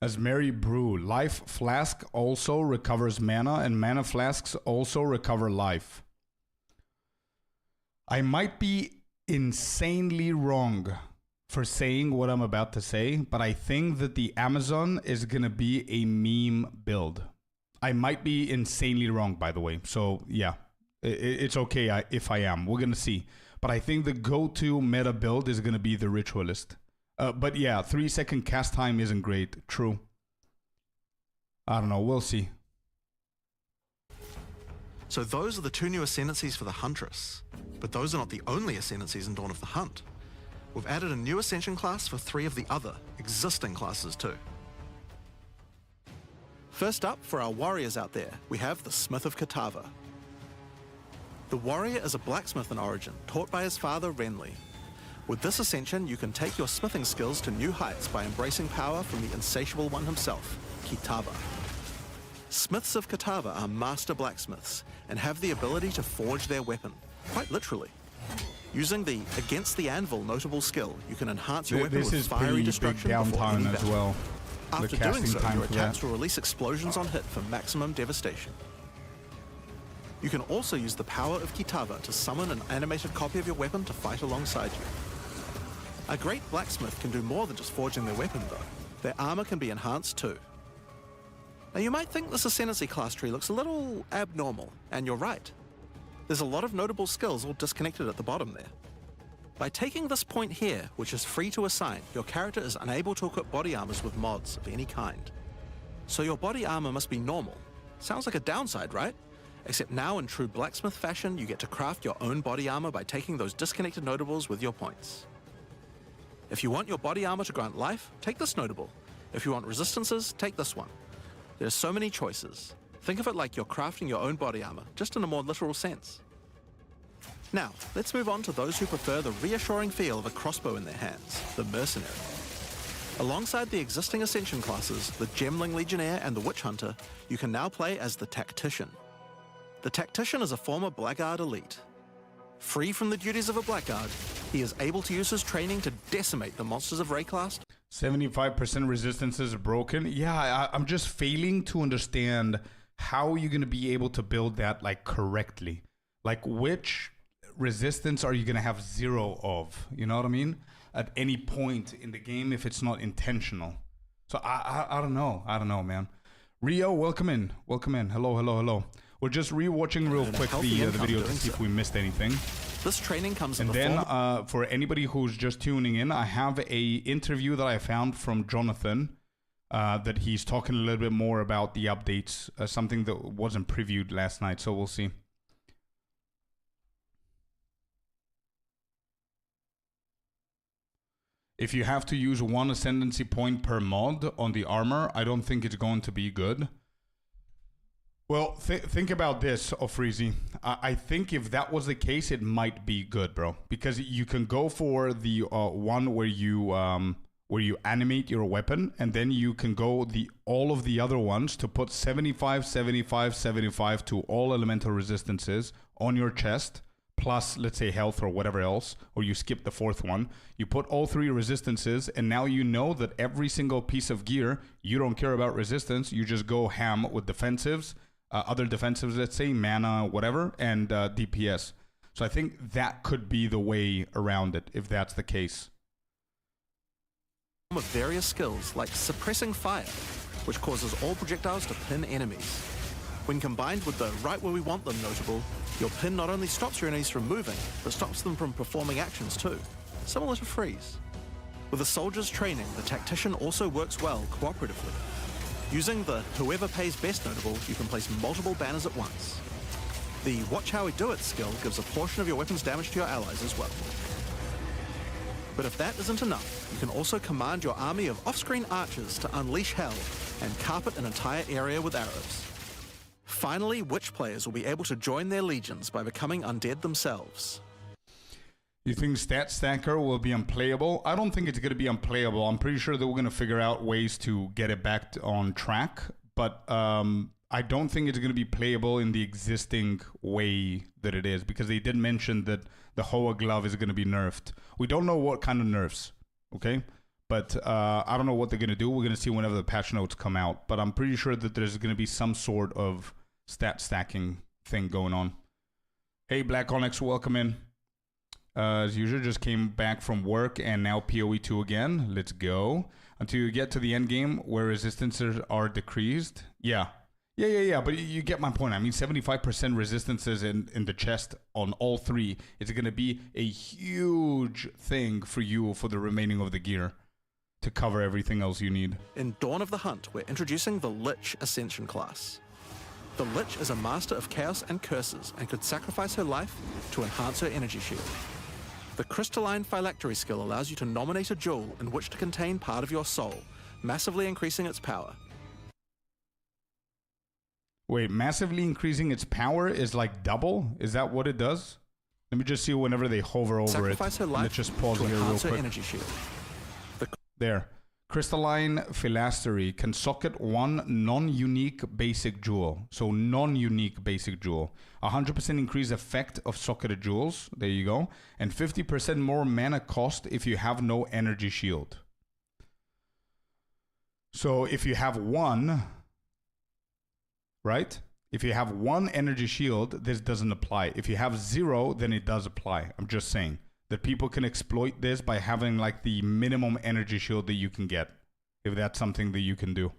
Asmeri Brew. Life Flask also recovers mana, and mana flasks also recover life. I might be insanely wrong for saying what I'm about to say, but I think that the Amazon is going to be a meme build. I might be insanely wrong, by the way. So, yeah, it's okay if I am. We're going to see. But I think the go-to meta build is going to be the Ritualist. But yeah, 3-second cast time isn't great. True. I don't know. We'll see. So those are the 2 new ascendancies for the Huntress. But those are not the only ascendancies in Dawn of the Hunt. We've added a new Ascension class for 3 of the other existing classes too. First up, for our warriors out there, we have the Smith of Kitava. The warrior is a blacksmith in origin, taught by his father Renly. With this ascension, you can take your smithing skills to new heights by embracing power from the insatiable one himself, Kitava. Smiths of Kitava are master blacksmiths and have the ability to forge their weapon, quite literally. Using the Against the Anvil notable skill, you can enhance your weapon with fiery destruction before any battle. As well. After doing so, your attacks will release explosions on hit for maximum devastation. You can also use the power of Kitava to summon an animated copy of your weapon to fight alongside you. A great blacksmith can do more than just forging their weapon though. Their armor can be enhanced too. Now you might think this Ascendancy class tree looks a little abnormal, and you're right. There's a lot of notable skills all disconnected at the bottom there. By taking this point here, which is free to assign, your character is unable to equip body armors with mods of any kind. So your body armor must be normal. Sounds like a downside, right? Except now in true blacksmith fashion, you get to craft your own body armor by taking those disconnected notables with your points. If you want your body armor to grant life, take this notable. If you want resistances, take this one. There's so many choices. Think of it like you're crafting your own body armor, just in a more literal sense. Now, let's move on to those who prefer the reassuring feel of a crossbow in their hands, the Mercenary. Alongside the existing Ascension classes, the Gemling Legionnaire and the Witch Hunter, you can now play as the Tactician. The Tactician is a former Blackguard elite. Free from the duties of a Blackguard, he is able to use his training to decimate the monsters of Rayclast. 75% resistances are broken. Yeah, I'm just failing to understand how you're going to be able to build that like correctly. Like which resistance are you going to have zero of? You know what I mean? At any point in the game if it's not intentional. So I don't know. I don't know, man. Rio, welcome in. Welcome in. Hello. We're just rewatching real quick the video to see if we missed anything. This training comes in and then for anybody who's just tuning in, I have a interview that I found from Jonathan that he's talking a little bit more about the updates, something that wasn't previewed last night, so we'll see. If you have to use one ascendancy point per mod on the armor, I don't think it's going to be good. Well, think about this, Ofreezy. I think if that was the case, it might be good, bro. Because you can go for the one where you animate your weapon, and then you can go all of the other ones to put 75, 75, 75 to all elemental resistances on your chest, plus, let's say, health or whatever else, or you skip the fourth one. You put all three resistances, and now you know that every single piece of gear, you don't care about resistance, you just go ham with defensives, other defensives, let's say, mana, whatever, and DPS. So I think that could be the way around it, if that's the case. With various skills, like suppressing fire, which causes all projectiles to pin enemies. When combined with the right where we want them notable, your pin not only stops your enemies from moving, but stops them from performing actions too, similar to freeze. With a soldier's training, the Tactician also works well cooperatively. Using the whoever pays best notable, you can place multiple banners at once. The watch how we do it skill gives a portion of your weapon's damage to your allies as well. But if that isn't enough, you can also command your army of off-screen archers to unleash hell and carpet an entire area with arrows. Finally, witch players will be able to join their legions by becoming undead themselves. You think Stat Stacker will be unplayable? I don't think it's going to be unplayable. I'm pretty sure that we're going to figure out ways to get it back on track. But I don't think it's going to be playable in the existing way that it is. Because they did mention that the Hoa glove is going to be nerfed. We don't know what kind of nerfs, okay? But I don't know what they're going to do. We're going to see whenever the patch notes come out. But I'm pretty sure that there's going to be some sort of stat stacking thing going on. Hey, Black Onyx, welcome in. As usual, just came back from work and now PoE 2 again. Let's go. Until you get to the end game where resistances are decreased. Yeah. But you get my point. I mean, 75% resistances in the chest on all three. It's going to be a huge thing for you for the remaining of the gear to cover everything else you need. In Dawn of the Hunt, we're introducing the Lich Ascension class. The Lich is a master of chaos and curses and could sacrifice her life to enhance her energy shield. The Crystalline Phylactery skill allows you to nominate a jewel in which to contain part of your soul, massively increasing its power. Wait, massively increasing its power is like double? Is that what it does? Let me just see whenever they hover over Sacrifice it. her life Let's just pause to here real enhance her quick. energy shield. There. Crystalline Phylactery can socket one non-unique basic jewel. So non-unique basic jewel. 100% increase effect of socketed jewels. There you go. And 50% more mana cost if you have no energy shield. So if you have one, right? If you have one energy shield, this doesn't apply. If you have zero, then it does apply. I'm just saying that people can exploit this by having like the minimum energy shield that you can get, if that's something that you can do.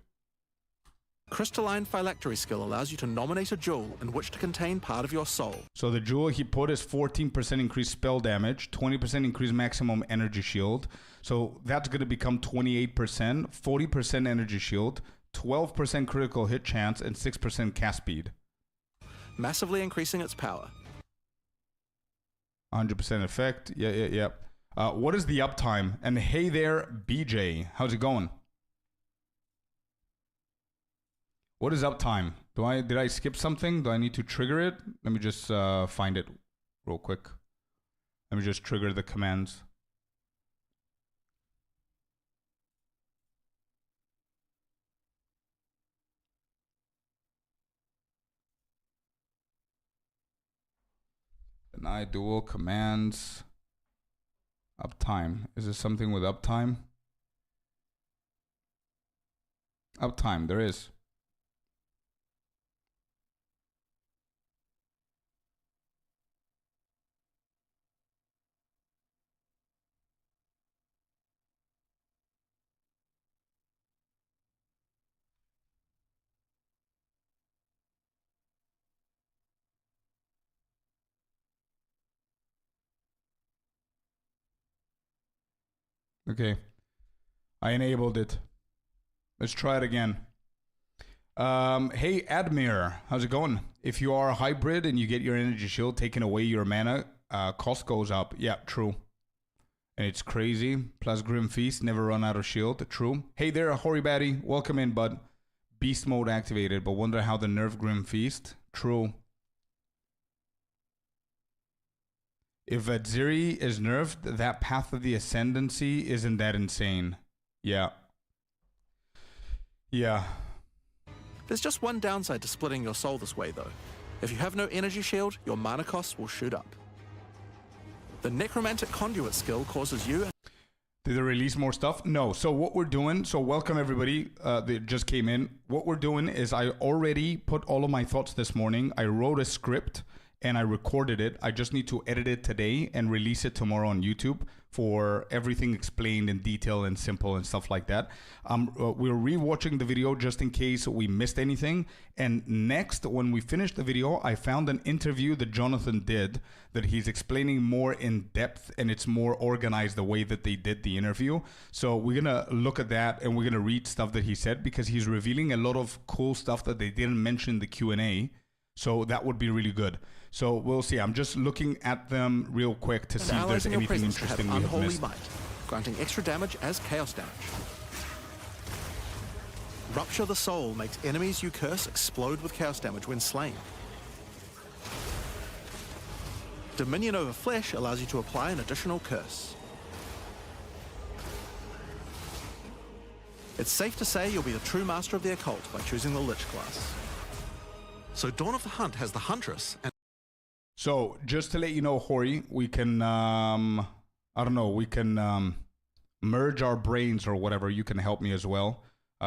Crystalline Phylactery skill allows you to nominate a jewel in which to contain part of your soul. So the jewel he put is 14% increased spell damage, 20% increased maximum energy shield. So that's going to become 28%, 40% energy shield, 12% critical hit chance, and 6% cast speed. Massively increasing its power. 100% effect. Yeah. What is the uptime? And hey there, BJ. How's it going? What is uptime? Did I skip something? Do I need to trigger it? Let me just find it real quick. Let me just trigger the commands. Deny dual commands. Uptime. Is there something with uptime? Uptime, there is. Okay. I enabled it. Let's try it again. Hey, Admir, how's it going? If you are a hybrid and you get your energy shield taken away, your mana cost goes up. Yeah, true. And it's crazy. Plus Grim Feast, never run out of shield. True. Hey there, Horibaddy. Welcome in, bud. Beast mode activated, but wonder how the nerf Grim Feast. True. If Adziri is nerfed, that Path of the Ascendancy isn't that insane. Yeah. Yeah. There's just one downside to splitting your soul this way, though. If you have no energy shield, your mana costs will shoot up. The Necromantic Conduit skill causes you... Did they release more stuff? No. So what we're doing, so welcome everybody that just came in. What we're doing is I already put all of my thoughts this morning. I wrote a script and I recorded it. I just need to edit it today and release it tomorrow on YouTube for everything explained in detail and simple and stuff like that. We're rewatching the video just in case we missed anything. And next, when we finish the video, I found an interview that Jonathan did that he's explaining more in depth, and it's more organized the way that they did the interview. So we're gonna look at that and we're gonna read stuff that he said, because he's revealing a lot of cool stuff that they didn't mention in the Q&A. So that would be really good. So we'll see. I'm just looking at them real quick to see if there's anything interesting we have missed. Might, granting extra damage as chaos damage. Rupture the Soul makes enemies you curse explode with chaos damage when slain. Dominion over Flesh allows you to apply an additional curse. It's safe to say you'll be the true master of the occult by choosing the Lich class. So Dawn of the Hunt has the Huntress and... So just to let you know, Hori, we can, I don't know, we can merge our brains or whatever. You can help me as well.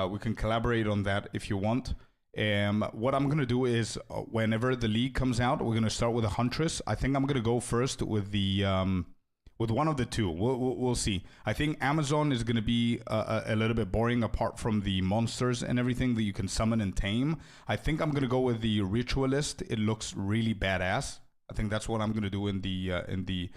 We can collaborate on that if you want. What I'm going to do is whenever the league comes out, we're going to start with a Huntress. I think I'm going to go first with the with one of the two. We'll see. I think Amazon is going to be a little bit boring apart from the monsters and everything that you can summon and tame. I think I'm going to go with the Ritualist. It looks really badass. I think that's what I'm going to do in the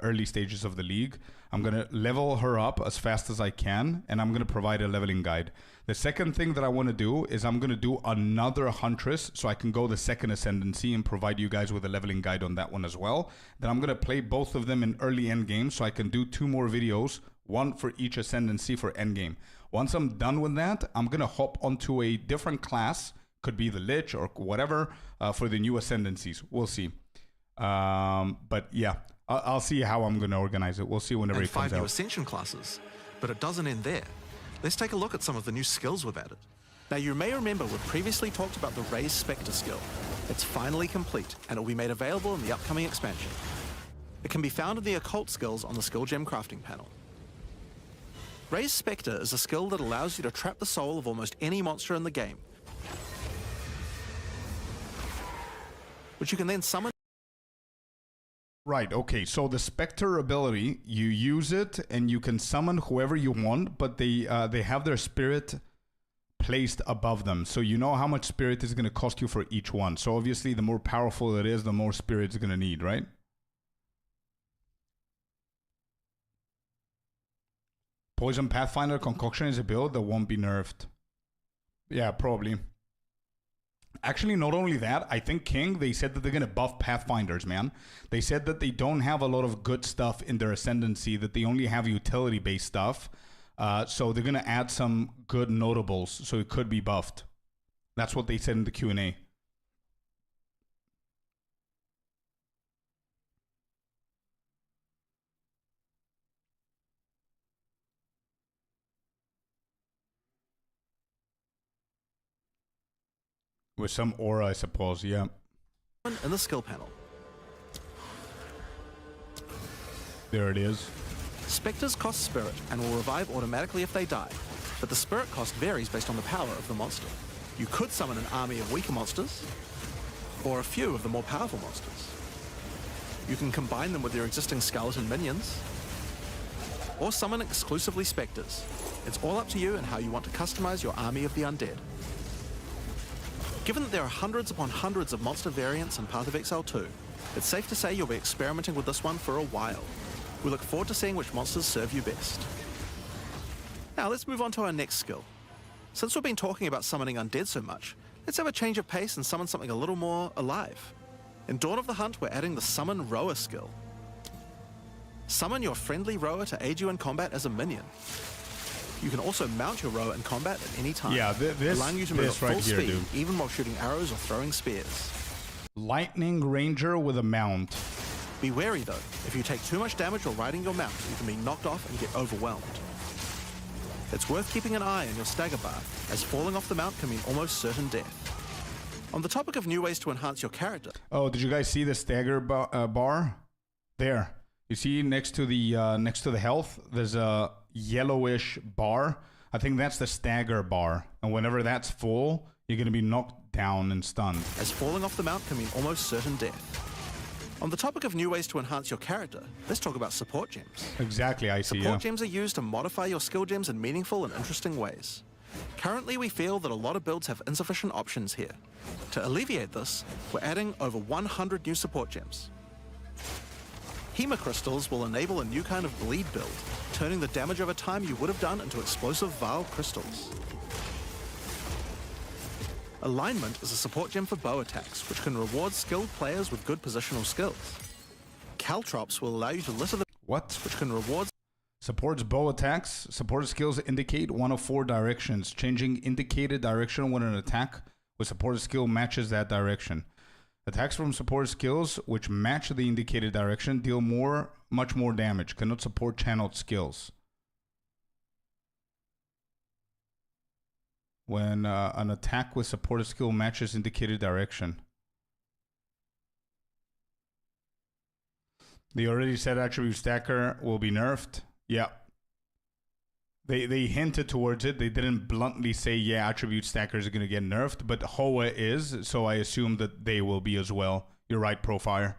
early stages of the league. I'm going to level her up as fast as I can, and I'm going to provide a leveling guide. The second thing that I want to do is I'm going to do another Huntress so I can go the second Ascendancy and provide you guys with a leveling guide on that one as well. Then I'm going to play both of them in early endgame so I can do 2 more videos, one for each Ascendancy for endgame. Once I'm done with that, I'm going to hop onto a different class, could be the Lich or whatever, for the new Ascendancies. We'll see. But yeah, I'll see how I'm going to organize it. We'll see whenever it comes out. 5 new Ascension classes, but it doesn't end there. Let's take a look at some of the new skills we've added. Now you may remember we've previously talked about the Raised Spectre skill. It's finally complete and it will be made available in the upcoming expansion. It can be found in the occult skills on the skill gem crafting panel. Raised Spectre is a skill that allows you to trap the soul of almost any monster in the game, which you can then summon. Right, okay, so the Spectre ability, you use it and you can summon whoever you want, but they have their spirit placed above them. So you know how much spirit is going to cost you for each one. So obviously the more powerful it is, the more spirit it's going to need, right? Poison Pathfinder Concoction is a build that won't be nerfed. Yeah, probably. Actually, not only that, I think King, they said that they're going to buff Pathfinders, man. They said that they don't have a lot of good stuff in their Ascendancy, that they only have utility-based stuff. So they're going to add some good notables, so it could be buffed. That's what they said in the Q&A. With some aura, I suppose, yeah. In the skill panel. There it is. Spectres cost spirit and will revive automatically if they die, but the spirit cost varies based on the power of the monster. You could summon an army of weaker monsters, or a few of the more powerful monsters. You can combine them with your existing skeleton minions, or summon exclusively spectres. It's all up to you and how you want to customize your army of the undead. Given that there are hundreds upon hundreds of monster variants in Path of Exile 2, it's safe to say you'll be experimenting with this one for a while. We look forward to seeing which monsters serve you best. Now let's move on to our next skill. Since we've been talking about summoning undead so much, let's have a change of pace and summon something a little more alive. In Dawn of the Hunt, we're adding the Summon Rower skill. Summon your friendly rower to aid you in combat as a minion. You can also mount your rower in combat at any time, Yeah, allowing you to move at full right here, speed, dude. even while shooting arrows or throwing spears. Lightning Ranger with a mount. Be wary though, if you take too much damage while riding your mount, you can be knocked off and get overwhelmed. It's worth keeping an eye on your stagger bar, as falling off the mount can mean almost certain death. On the topic of new ways to enhance your character. Oh, did you guys see the stagger bar? There. You see next to the health, there's a yellowish bar. I think that's the stagger bar. And whenever that's full, you're going to be knocked down and stunned. As falling off the mount can mean almost certain death. On the topic of new ways to enhance your character, let's talk about support gems. Exactly, I see. Support gems are used to modify your skill gems in meaningful and interesting ways. Currently, we feel that a lot of builds have insufficient options here. To alleviate this, we're adding over 100 new support gems. Hema crystals will enable a new kind of bleed build, turning the damage over time you would have done into explosive Vile crystals. Alignment is a support gem for bow attacks, which can reward skilled players with good positional skills. Caltrops will allow you to litter the... What? Which can reward... Supports bow attacks. Supported skills indicate one of 4 directions. Changing indicated direction when an attack with supported skill matches that direction. Attacks from supported skills which match the indicated direction deal much more damage. Cannot support channeled skills. When an attack with supported skill matches indicated direction. They already said attribute stacker will be nerfed. Yeah. They hinted towards it. They didn't bluntly say, yeah, attribute stackers are going to get nerfed, but Hoa is, so I assume that they will be as well. You're right, Profire.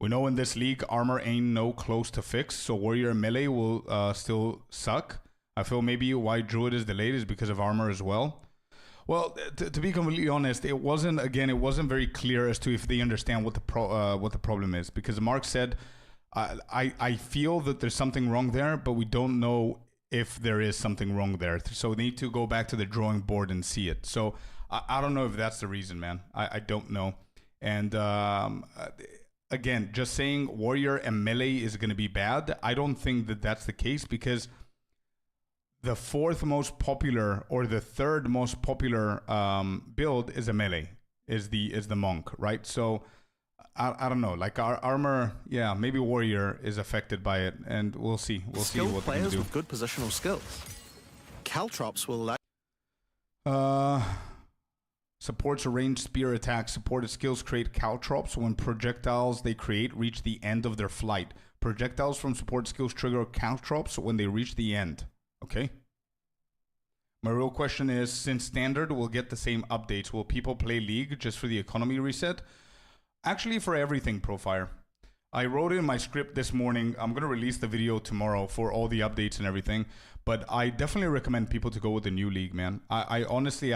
We know in this league, armor ain't no close to fix, so warrior melee will still suck. I feel maybe why Druid is delayed is because of armor as well. Well, to be completely honest, it wasn't very clear as to if they understand what the problem is. Because Mark said, I feel that there's something wrong there, but we don't know if there is something wrong there. So we need to go back to the drawing board and see it. So I don't know if that's the reason, man. I don't know. And again, just saying warrior and melee is going to be bad, I don't think that that's the case, because the 4th most popular or the 3rd most popular build is a melee, is the monk, right? So I don't know, like our armor, yeah, maybe warrior is affected by it, and we'll see. We'll see what they can players do. with good positional skills. Caltrops will allow... Supports a ranged spear attack. Supported skills create caltrops when projectiles they create reach the end of their flight. Projectiles from support skills trigger caltrops when they reach the end. Okay. My real question is, since standard will get the same updates, will people play League just for the economy reset? Actually, for everything, Profire. I wrote in my script this morning. I'm going to release the video tomorrow for all the updates and everything. But I definitely recommend people to go with the new League, man. I honestly,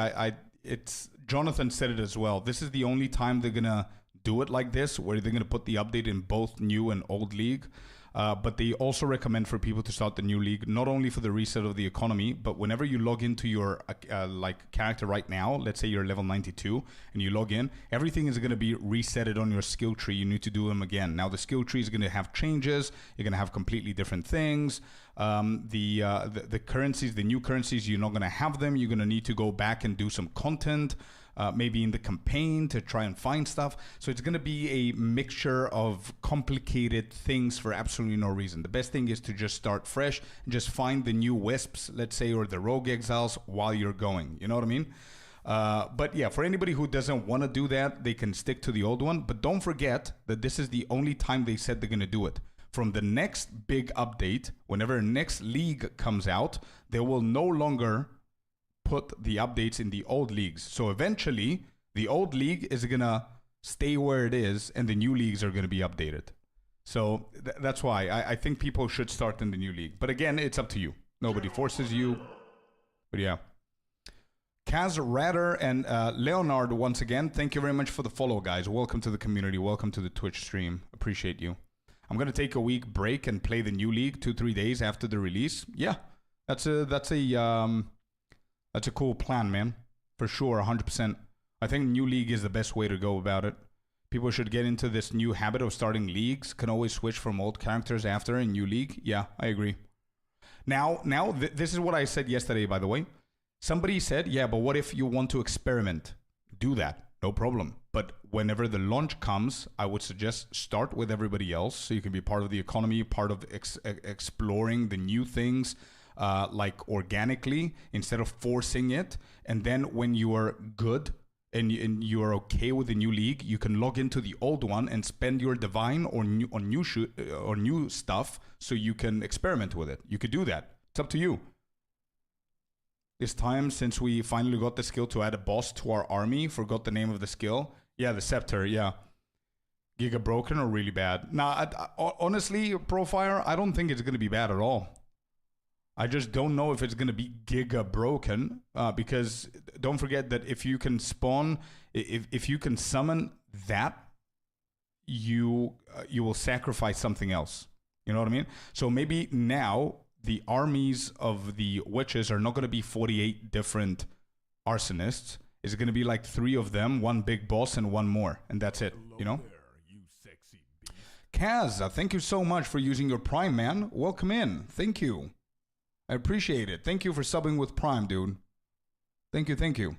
it's Jonathan said it as well. This is the only time they're going to do it like this, where they're going to put the update in both new and old League. But they also recommend for people to start the new league, not only for the reset of the economy, but whenever you log into your like character right now, let's say you're level 92 and you log in, everything is going to be resetted on your skill tree. You need to do them again. Now the skill tree is going to have changes. You're going to have completely different things. The currencies, the new currencies, you're not going to have them. You're going to need to go back and do some content, maybe in the campaign to try and find stuff. So it's going to be a mixture of complicated things for absolutely no reason. The best thing is to just start fresh and just find the new wisps, let's say, or the rogue exiles while you're going. You know what I mean? But yeah, for anybody who doesn't want to do that, they can stick to the old one. But don't forget that this is the only time they said they're going to do it. From the next big update, whenever next league comes out, they will no longer put the updates in the old leagues. So eventually, the old league is going to stay where it is, and the new leagues are going to be updated. So that's why I think people should start in the new league. But again, it's up to you. Nobody forces you. But yeah. Kaz Ratter and Leonard, once again, thank you very much for the follow, guys. Welcome to the community. Welcome to the Twitch stream. Appreciate you. I'm going to take a week break and play the new league 2-3 days after the release. Yeah, that's a cool plan, man. For sure, 100%. I think new league is the best way to go about it. People should get into this new habit of starting leagues. Can always switch from old characters after a new league. Yeah, I agree. Now, this is what I said yesterday, by the way. Somebody said, yeah, but what if you want to experiment? Do that. No problem. But whenever the launch comes, I would suggest start with everybody else so you can be part of the economy, part of exploring the new things like organically instead of forcing it. And then when you are good and you are okay with the new league, you can log into the old one and spend your divine or new stuff so you can experiment with it. You could do that. It's up to you. This time, since we finally got the skill to add a boss to our army, forgot the name of the skill. Yeah, the scepter, yeah. Giga broken or really bad? Nah, honestly, Profire, I don't think it's going to be bad at all. I just don't know if it's going to be giga broken because don't forget that if you can spawn, if you can summon that, you will sacrifice something else. You know what I mean? So maybe now the armies of the witches are not going to be 48 different arsonists. It's going to be like 3 of them, 1 big boss and 1 more. And that's it, you know? There, you sexy beast. Kaz, thank you so much for using your Prime, man. Welcome in. Thank you. I appreciate it. Thank you for subbing with Prime, dude. Thank you, thank you.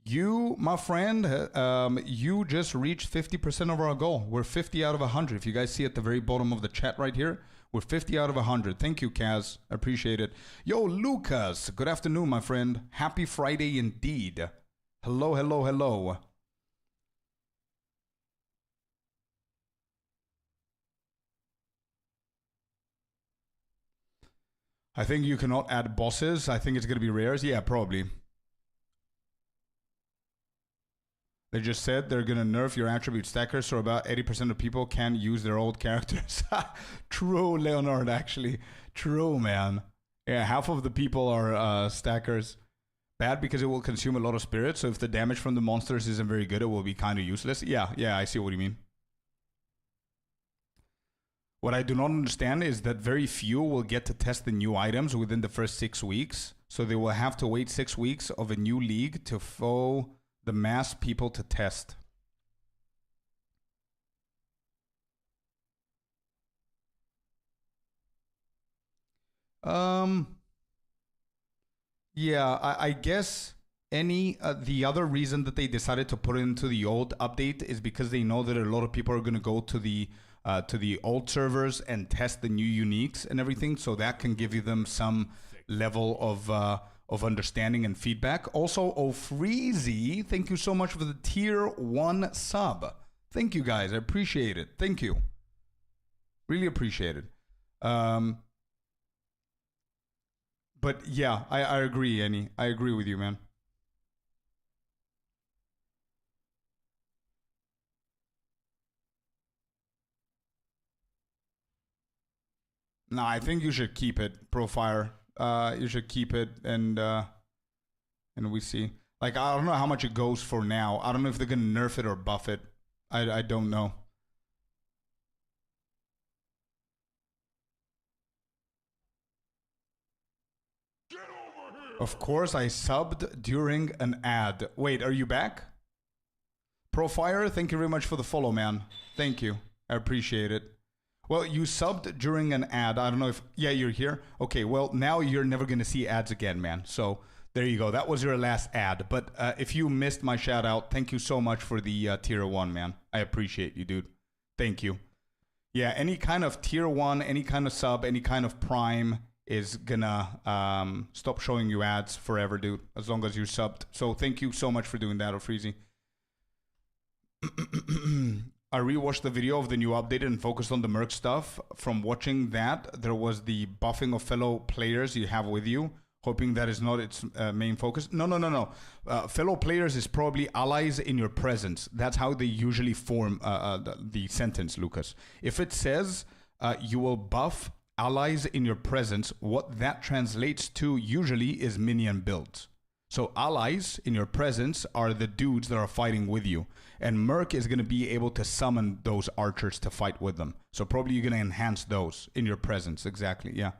You, my friend, you just reached 50% of our goal. We're 50 out of 100. If you guys see at the very bottom of the chat right here, we're 50 out of 100. Thank you, Kaz. I appreciate it. Yo, Lucas. Good afternoon, my friend. Happy Friday indeed. Hello, hello, hello. I think you cannot add bosses. I think it's going to be rares. Yeah, probably. They just said they're going to nerf your attribute stacker, so about 80% of people can use their old characters. True, Leonard, actually. True, man. Yeah, half of the people are stackers. Bad because it will consume a lot of spirit, so if the damage from the monsters isn't very good, it will be kind of useless. Yeah, I see what you mean. What I do not understand is that very few will get to test the new items within the first 6 weeks, so they will have to wait 6 weeks of a new league to foe the mass people to test. Yeah, I guess the other reason that they decided to put it into the old update is because they know that a lot of people are going to go to the old servers and test the new uniques and everything, so that can give you them some level of understanding and feedback. Also, O'Freezy, thank you so much for the tier 1 sub. Thank you, guys. I appreciate it. Thank you. Really appreciate it. But yeah, I agree, Annie. I agree with you, man. No, I think you should keep it, Profire. You should keep it, and we see. Like, I don't know how much it goes for now. I don't know if they're gonna nerf it or buff it. I don't know. Of course, I subbed during an ad. Wait, are you back? Profire, thank you very much for the follow, man. Thank you. I appreciate it. Well, you subbed during an ad. I don't know if... Yeah, you're here. Okay, well, now you're never going to see ads again, man. So there you go. That was your last ad. But if you missed my shout out, thank you so much for the tier 1, man. I appreciate you, dude. Thank you. Yeah, any kind of tier 1, any kind of sub, any kind of prime is gonna stop showing you ads forever, dude, as long as you're subbed. So thank you so much for doing that, O'Freezy. I rewatched the video of the new update and focused on the Merc stuff. From watching that, there was the buffing of fellow players you have with you, hoping that is not its main focus. No. Fellow players is probably allies in your presence. That's how they usually form the sentence, Lucas. If it says you will buff allies in your presence, what that translates to usually is minion builds. So allies in your presence are the dudes that are fighting with you. And Merc is going to be able to summon those archers to fight with them. So probably you're going to enhance those in your presence. Exactly, yeah.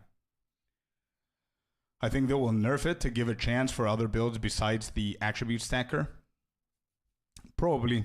I think they will nerf it to give a chance for other builds besides the attribute stacker. Probably.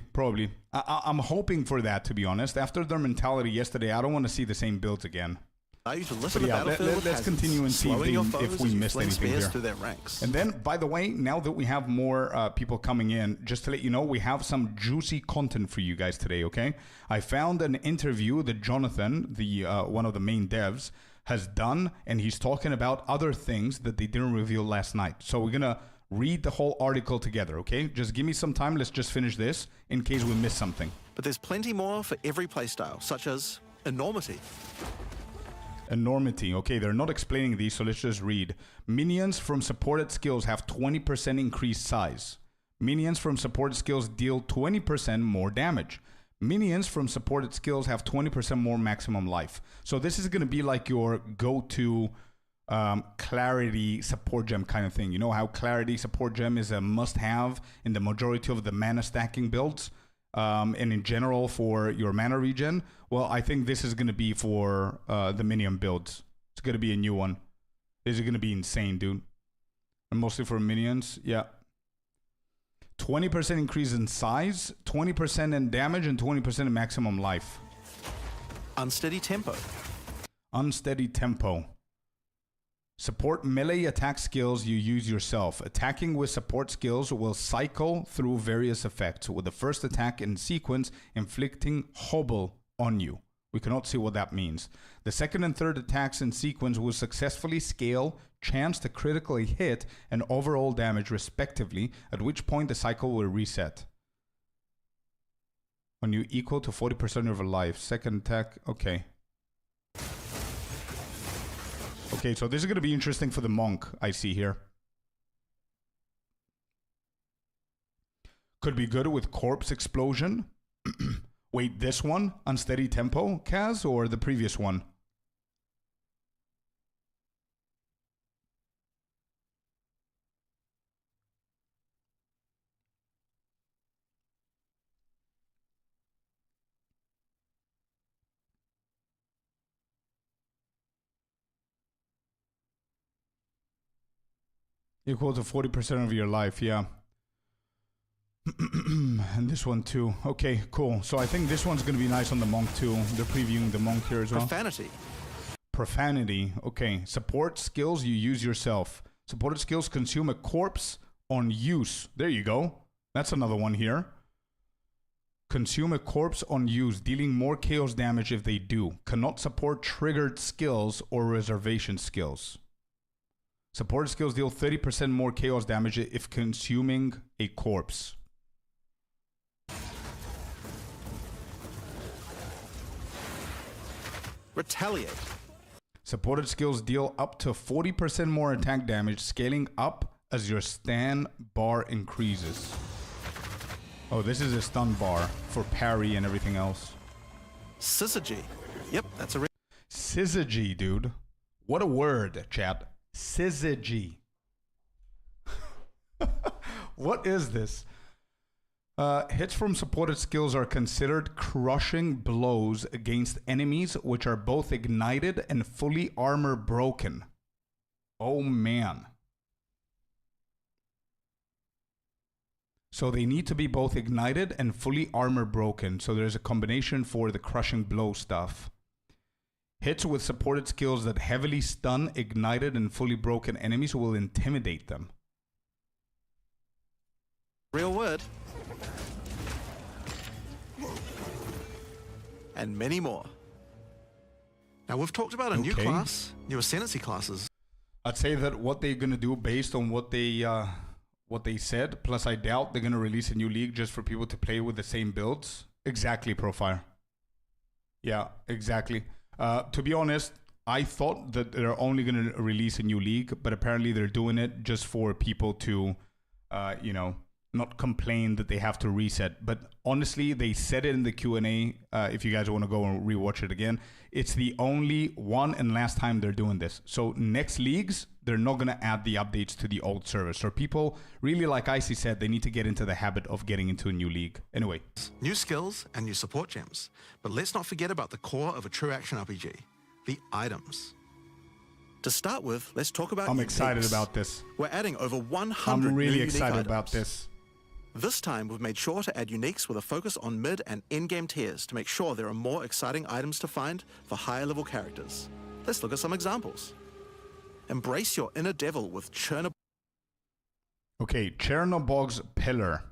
I'm hoping for that, to be honest. After their mentality yesterday, I don't want to see the same builds again. Let's continue and see if we missed anything here. Through their ranks. And then, by the way, now that we have more people coming in, just to let you know, we have some juicy content for you guys today, okay? I found an interview that Jonathan, the one of the main devs, has done, and he's talking about other things that they didn't reveal last night. So we're going to read the whole article together, okay? Just give me some time. Let's just finish this in case we miss something. But there's plenty more for every playstyle, such as enormity. Enormity. Okay, they're not explaining these, so let's just read. Minions from supported skills have 20% increased size. Minions from supported skills deal 20% more damage. Minions from supported skills have 20% more maximum life. So this is going to be like your go-to Clarity support gem kind of thing. You know how Clarity support gem is a must-have in the majority of the mana stacking builds? And in general for your mana regen? Well, I think this is going to be for the minion builds. It's going to be a new one. This is going to be insane, dude. And mostly for minions, yeah. 20% increase in size, 20% in damage, and 20% in maximum life. Unsteady tempo. Unsteady tempo. Support melee attack skills you use yourself. Attacking with support skills will cycle through various effects, with the first attack in sequence inflicting hobble on you. We cannot see what that means. The second and third attacks in sequence will successfully scale, chance to critically hit, and overall damage respectively, at which point the cycle will reset. When you equal to 40% of your life. Second attack, okay. Okay, so this is going to be interesting for the monk, I see here. Could be good with corpse explosion. Wait, this one? Unsteady tempo, Kaz, or the previous one? Equal to 40% of your life, yeah. And this one too. Okay, cool. So I think this one's going to be nice on the monk too. They're previewing the monk here as well. Profanity. Profanity. Okay. Support skills you use yourself. Supported skills consume a corpse on use. There you go. That's another one here. Consume a corpse on use, dealing more chaos damage if they do. Cannot support triggered skills or reservation skills. Supported skills deal 30% more chaos damage if consuming a corpse. Retaliate. Supported skills deal up to 40% more attack damage, scaling up as your stun bar increases. Oh, this is a stun bar for parry and everything else. Syzygy. Yep, that's a... Syzygy, dude. What a word, chat. Syzygy. What is this? Hits from supported skills are considered crushing blows against enemies which are both ignited and fully armor broken. Oh man. So they need to be both ignited and fully armor broken. So there's a combination for the crushing blow stuff. Hits with supported skills that heavily stun, ignited, and fully broken enemies will intimidate them. Real word. And many more. Now we've talked about a new class, new ascendancy classes. I'd say that what they're gonna do based on what they said, plus I doubt they're gonna release a new league just for people to play with the same builds. Exactly, Profire. Yeah, exactly. To be honest, I thought that they're only gonna release a new league, but apparently they're doing it just for people to, you know, not complain that they have to reset. But honestly, they said it in the Q&A. If you guys want to go and rewatch it again, it's the only one and last time they're doing this. So next leagues, they're not going to add the updates to the old servers. So people really, like Icy said, they need to get into the habit of getting into a new league. Anyway. New skills and new support gems. But let's not forget about the core of a true action RPG, the items. To start with, let's talk about I'm excited about this. We're adding over 100 I'm really new excited unique about items. this. This time, we've made sure to add uniques with a focus on mid and in-game tiers to make sure there are more exciting items to find for higher level characters. Let's look at some examples. Embrace your inner devil with Chernobog. Okay, Chernobog's Pillar.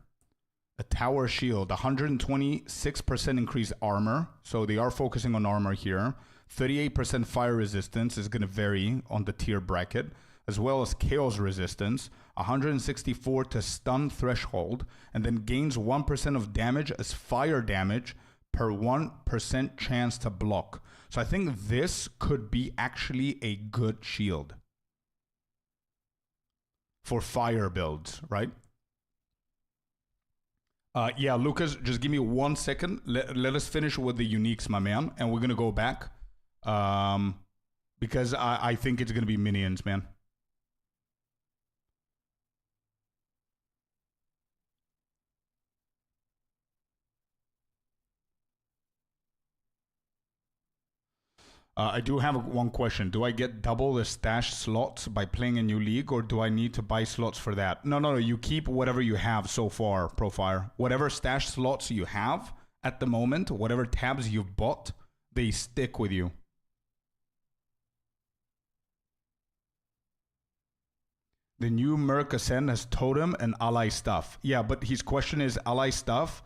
A tower shield, 126% increased armor. So they are focusing on armor here. 38% fire resistance is going to vary on the tier bracket, as well as chaos resistance, 164 to stun threshold, and then gains 1% of damage as fire damage per 1% chance to block. So I think this could be actually a good shield for fire builds, right? Yeah, Lucas, just give me 1 second. Let us finish with the uniques, my man, and we're going to go back because I think it's going to be minions, man. I do have one question. Do I get double the stash slots by playing a new league, or do I need to buy slots for that? No. You keep whatever you have so far, Profire. Whatever stash slots you have at the moment, whatever tabs you've bought, they stick with you. The new Merc Ascend has totem and ally stuff. Yeah, but his question is ally stuff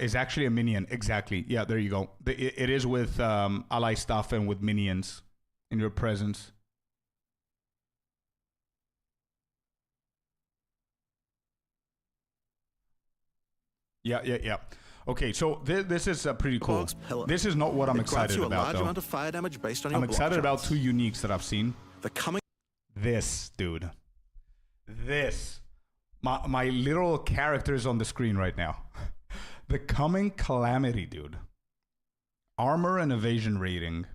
is actually a minion. Exactly. Yeah, there you go. It is with ally stuff and with minions in your presence. Yeah. Okay, so this is pretty cool. This is not what I'm excited about, though. Amount of fire damage based on your I'm excited about shots. 2 uniques that I've seen. The coming. This, dude. This. My little character is on the screen right now. The coming calamity, dude. Armor and evasion rating.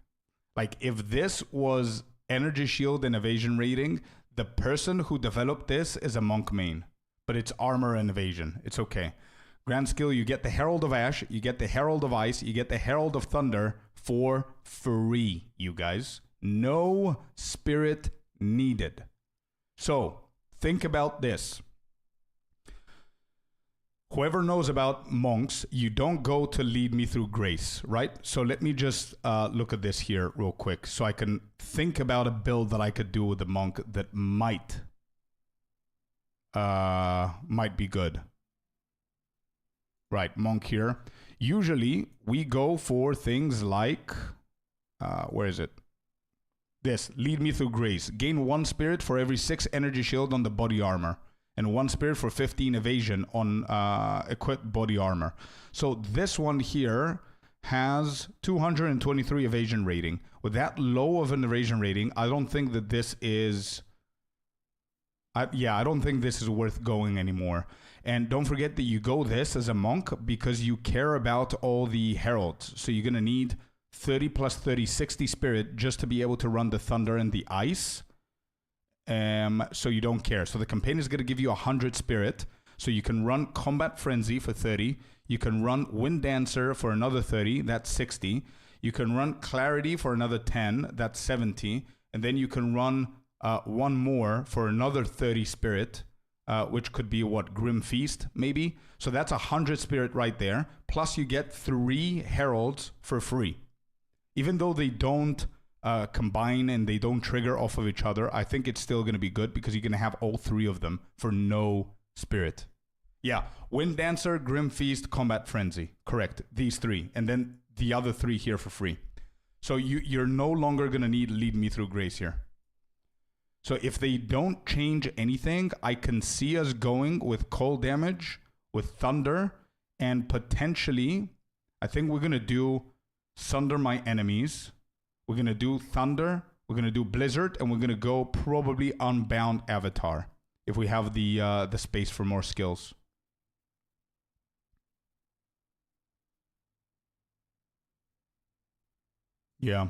Like, if this was energy shield and evasion rating, the person who developed this is a monk main. But it's armor and evasion. It's okay. Grand skill, you get the Herald of Ash, you get the Herald of Ice, you get the Herald of Thunder for free, you guys. No spirit needed. So, think about this. Whoever knows about monks, you don't go to lead me through grace, right? So let me just look at this here real quick so I can think about a build that I could do with a monk that might be good. Right, monk here. Usually we go for things like, where is it? This, lead me through grace. Gain 1 spirit for every 6 energy shield on the body armor. And 1 spirit for 15 evasion on equipped body armor. So this one here has 223 evasion rating. With that low of an evasion rating, I don't think that this is... I don't think this is worth going anymore. And don't forget that you go this as a monk because you care about all the heralds. So you're going to need 30 plus 30, 60 spirit just to be able to run the thunder and the ice. So you don't care. So the campaign is going to give you 100 spirit. So you can run Combat Frenzy for 30. You can run Wind Dancer for another 30. That's 60. You can run Clarity for another 10. That's 70. And then you can run one more for another 30 spirit, which could be what? Grim Feast, maybe? So that's 100 spirit right there. Plus you get 3 heralds for free. Even though they don't combine and they don't trigger off of each other, I think it's still going to be good because you're going to have all three of them for no spirit. Yeah, Wind Dancer, Grim Feast, Combat Frenzy. Correct, these three. And then the other three here for free. So you're no longer going to need Lead Me Through Grace here. So if they don't change anything, I can see us going with cold damage, with thunder, and potentially, I think we're going to do Sunder My Enemies. We're going to do Thunder, we're going to do Blizzard, and we're going to go probably Unbound Avatar if we have the space for more skills. Yeah.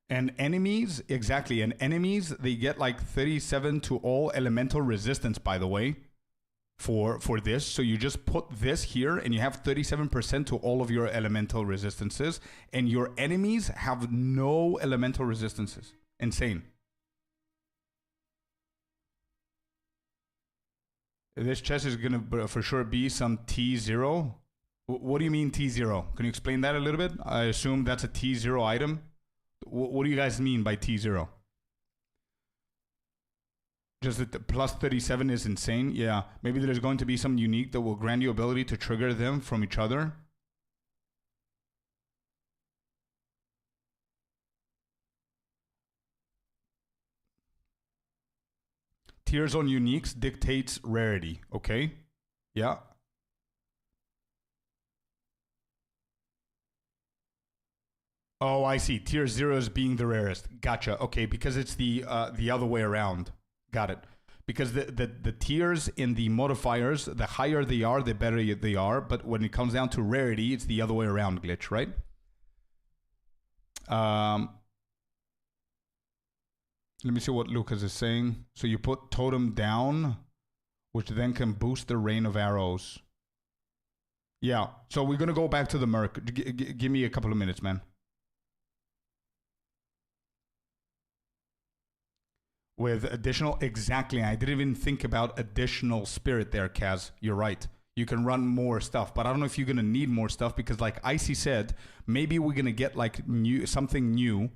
And enemies, exactly, and enemies, they get like 37 to all elemental resistance, by the way, for this. So you just put this here and you have 37% to all of your elemental resistances, and your enemies have no elemental resistances. Insane. This chest is going to for sure be some T0. What do you mean T0? Can you explain that a little bit? I assume that's a T0 item. What do you guys mean by T0? Just that the plus 37 is insane? Yeah. Maybe there's going to be some unique that will grant you ability to trigger them from each other. Tiers on uniques dictates rarity. Okay. Yeah. Oh, I see. Tier 0 is being the rarest. Gotcha. Okay, because it's the other way around. Got it. Because the tiers in the modifiers, the higher they are, the better they are. But when it comes down to rarity, it's the other way around, Glitch, right? Let me see what Lucas is saying. So you put Totem down, which then can boost the rain of arrows. Yeah. So we're going to go back to the Merc. Give me a couple of minutes, man. With additional, exactly. I didn't even think about additional spirit there, Kaz. You're right. You can run more stuff, but I don't know if you're going to need more stuff because like Icy said, maybe we're going to get like something new,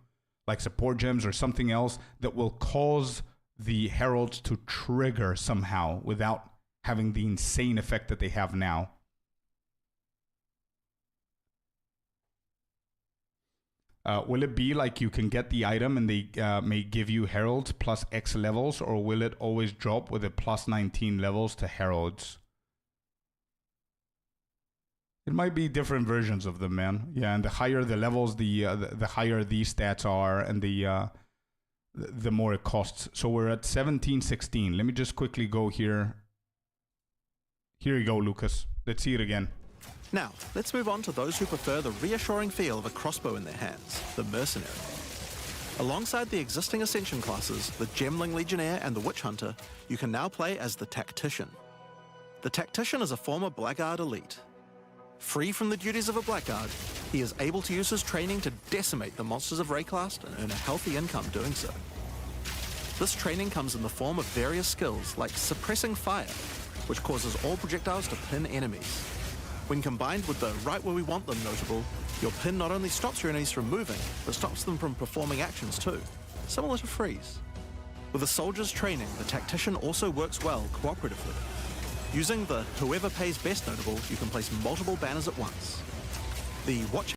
like support gems or something else that will cause the heralds to trigger somehow without having the insane effect that they have now. Will it be like you can get the item and they may give you heralds plus X levels, or will it always drop with a plus 19 levels to heralds? It might be different versions of them, man. Yeah, and the higher the levels, the higher these stats are, and the more it costs. So we're at 1716. Let me just quickly go here. Here you go, Lucas. Let's see it again. Now, let's move on to those who prefer the reassuring feel of a crossbow in their hands, the Mercenary. Alongside the existing Ascension classes, the Gemling Legionnaire and the Witch Hunter, you can now play as the Tactician. The Tactician is a former Blackguard elite. Free from the duties of a Blackguard, he is able to use his training to decimate the monsters of Rayclast and earn a healthy income doing so. This training comes in the form of various skills like Suppressing Fire, which causes all projectiles to pin enemies. When combined with the Right Where We Want Them notable, your pin not only stops your enemies from moving, but stops them from performing actions too, similar to Freeze. With a soldier's training, the Tactician also works well cooperatively. Using the Whoever Pays Best notable, you can place multiple banners at once. The Watch...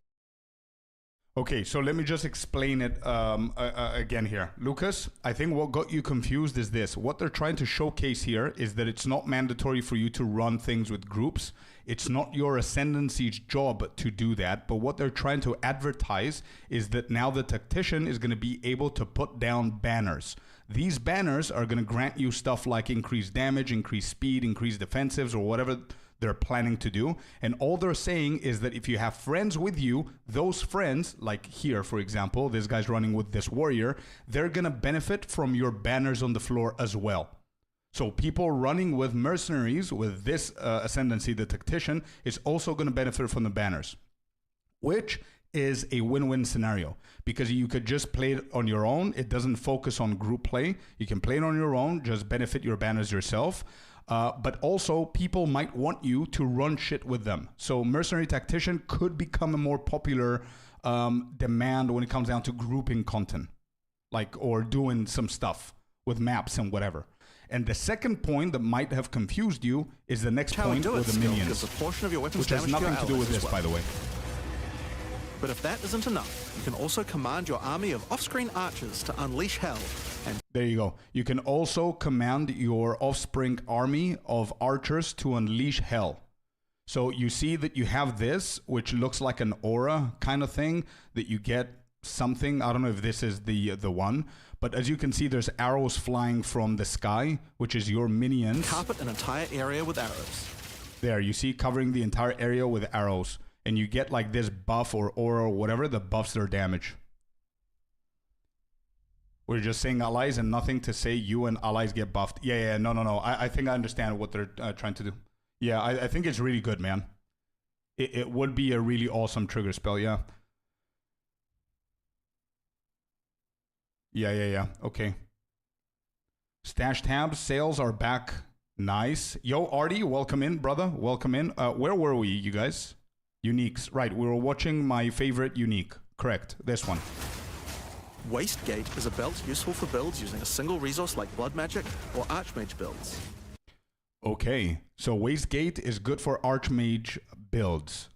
Okay, so let me just explain it again here. Lucas, I think what got you confused is this. What they're trying to showcase here is that it's not mandatory for you to run things with groups. It's not your Ascendancy's job to do that. But what they're trying to advertise is that now the Tactician is going to be able to put down banners. These banners are going to grant you stuff like increased damage, increased speed, increased defensives, or whatever they're planning to do. And all they're saying is that if you have friends with you, those friends, like here, for example, this guy's running with this warrior, they're going to benefit from your banners on the floor as well. So people running with mercenaries, with this Ascendancy, the Tactician, is also going to benefit from the banners, which is a win-win scenario because you could just play it on your own. It doesn't focus on group play. You can play it on your own, just benefit your banners yourself. But also, people might want you to run shit with them. So Mercenary Tactician could become a more popular demand when it comes down to grouping content, like, or doing some stuff with maps and whatever. And the second point that might have confused you is the next point with the minions, a portion of your weapon's which has damage nothing to do with allies this, as by the way. But if that isn't enough, you can also command your army of off-screen archers to unleash hell. And There you go. You can also command your offspring army of archers to unleash hell. So you see that you have this, which looks like an aura kind of thing, that you get something. I don't know if this is the one, but as you can see, there's arrows flying from the sky, which is your minions. carpet an entire area with arrows. There, you see, covering the entire area with arrows. And you get like this buff or aura or whatever that buffs their damage. We're just saying allies and nothing to say you and allies get buffed. Yeah, no. I think I understand what they're trying to do. Yeah, I think it's really good, man. It would be a really awesome trigger spell, yeah. Yeah. Okay. Stash tabs, sales are back. Nice. Yo, Artie, welcome in, brother. Welcome in. Where were we, you guys? Uniques. Right, we were watching my favorite unique. Correct. This one. Wastegate is a belt useful for builds using a single resource like Blood Magic or Archmage builds. Okay, so Wastegate is good for Archmage builds.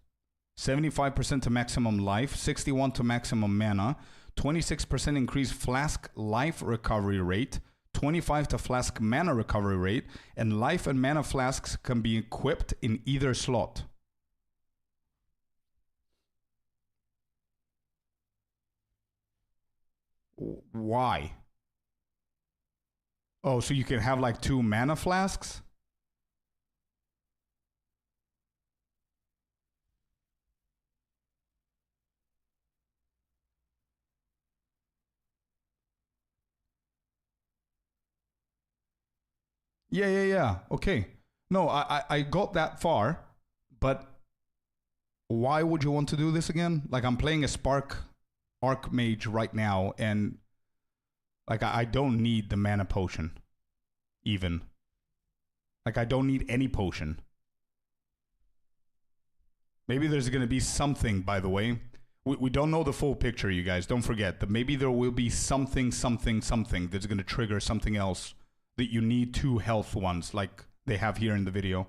75% to maximum life, 61 to maximum mana, 26% increased flask life recovery rate, 25 to flask mana recovery rate, and life and mana flasks can be equipped in either slot. Why? Oh, so you can have like 2 mana flasks? Yeah. Okay. No, I got that far, but why would you want to do this again? Like, I'm playing a Spark Archmage right now, and like I don't need the mana potion, even. Like, I don't need any potion. Maybe there's going to be something, by the way. We don't know the full picture, you guys. Don't forget that maybe there will be something that's going to trigger something else that you need 2 health ones, like they have here in the video.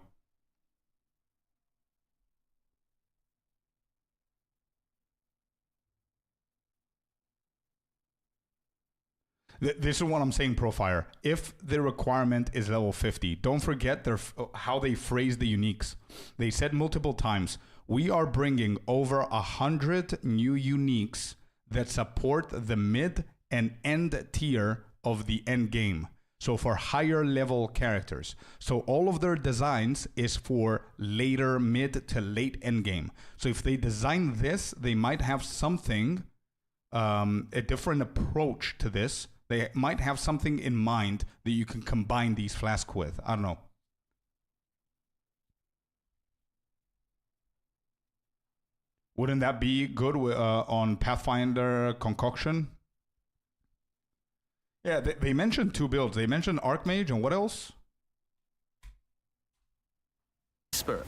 This is what I'm saying, Profire. If the requirement is level 50, don't forget how they phrase the uniques. They said multiple times, we are bringing over 100 new uniques that support the mid and end tier of the end game. So for higher level characters. So all of their designs is for later mid to late end game. So if they design this, they might have something, a different approach to this. They might have something in mind that you can combine these flasks with. I don't know. Wouldn't that be good on Pathfinder Concoction? Yeah, they mentioned 2 builds. They mentioned Archmage and what else? Spirit.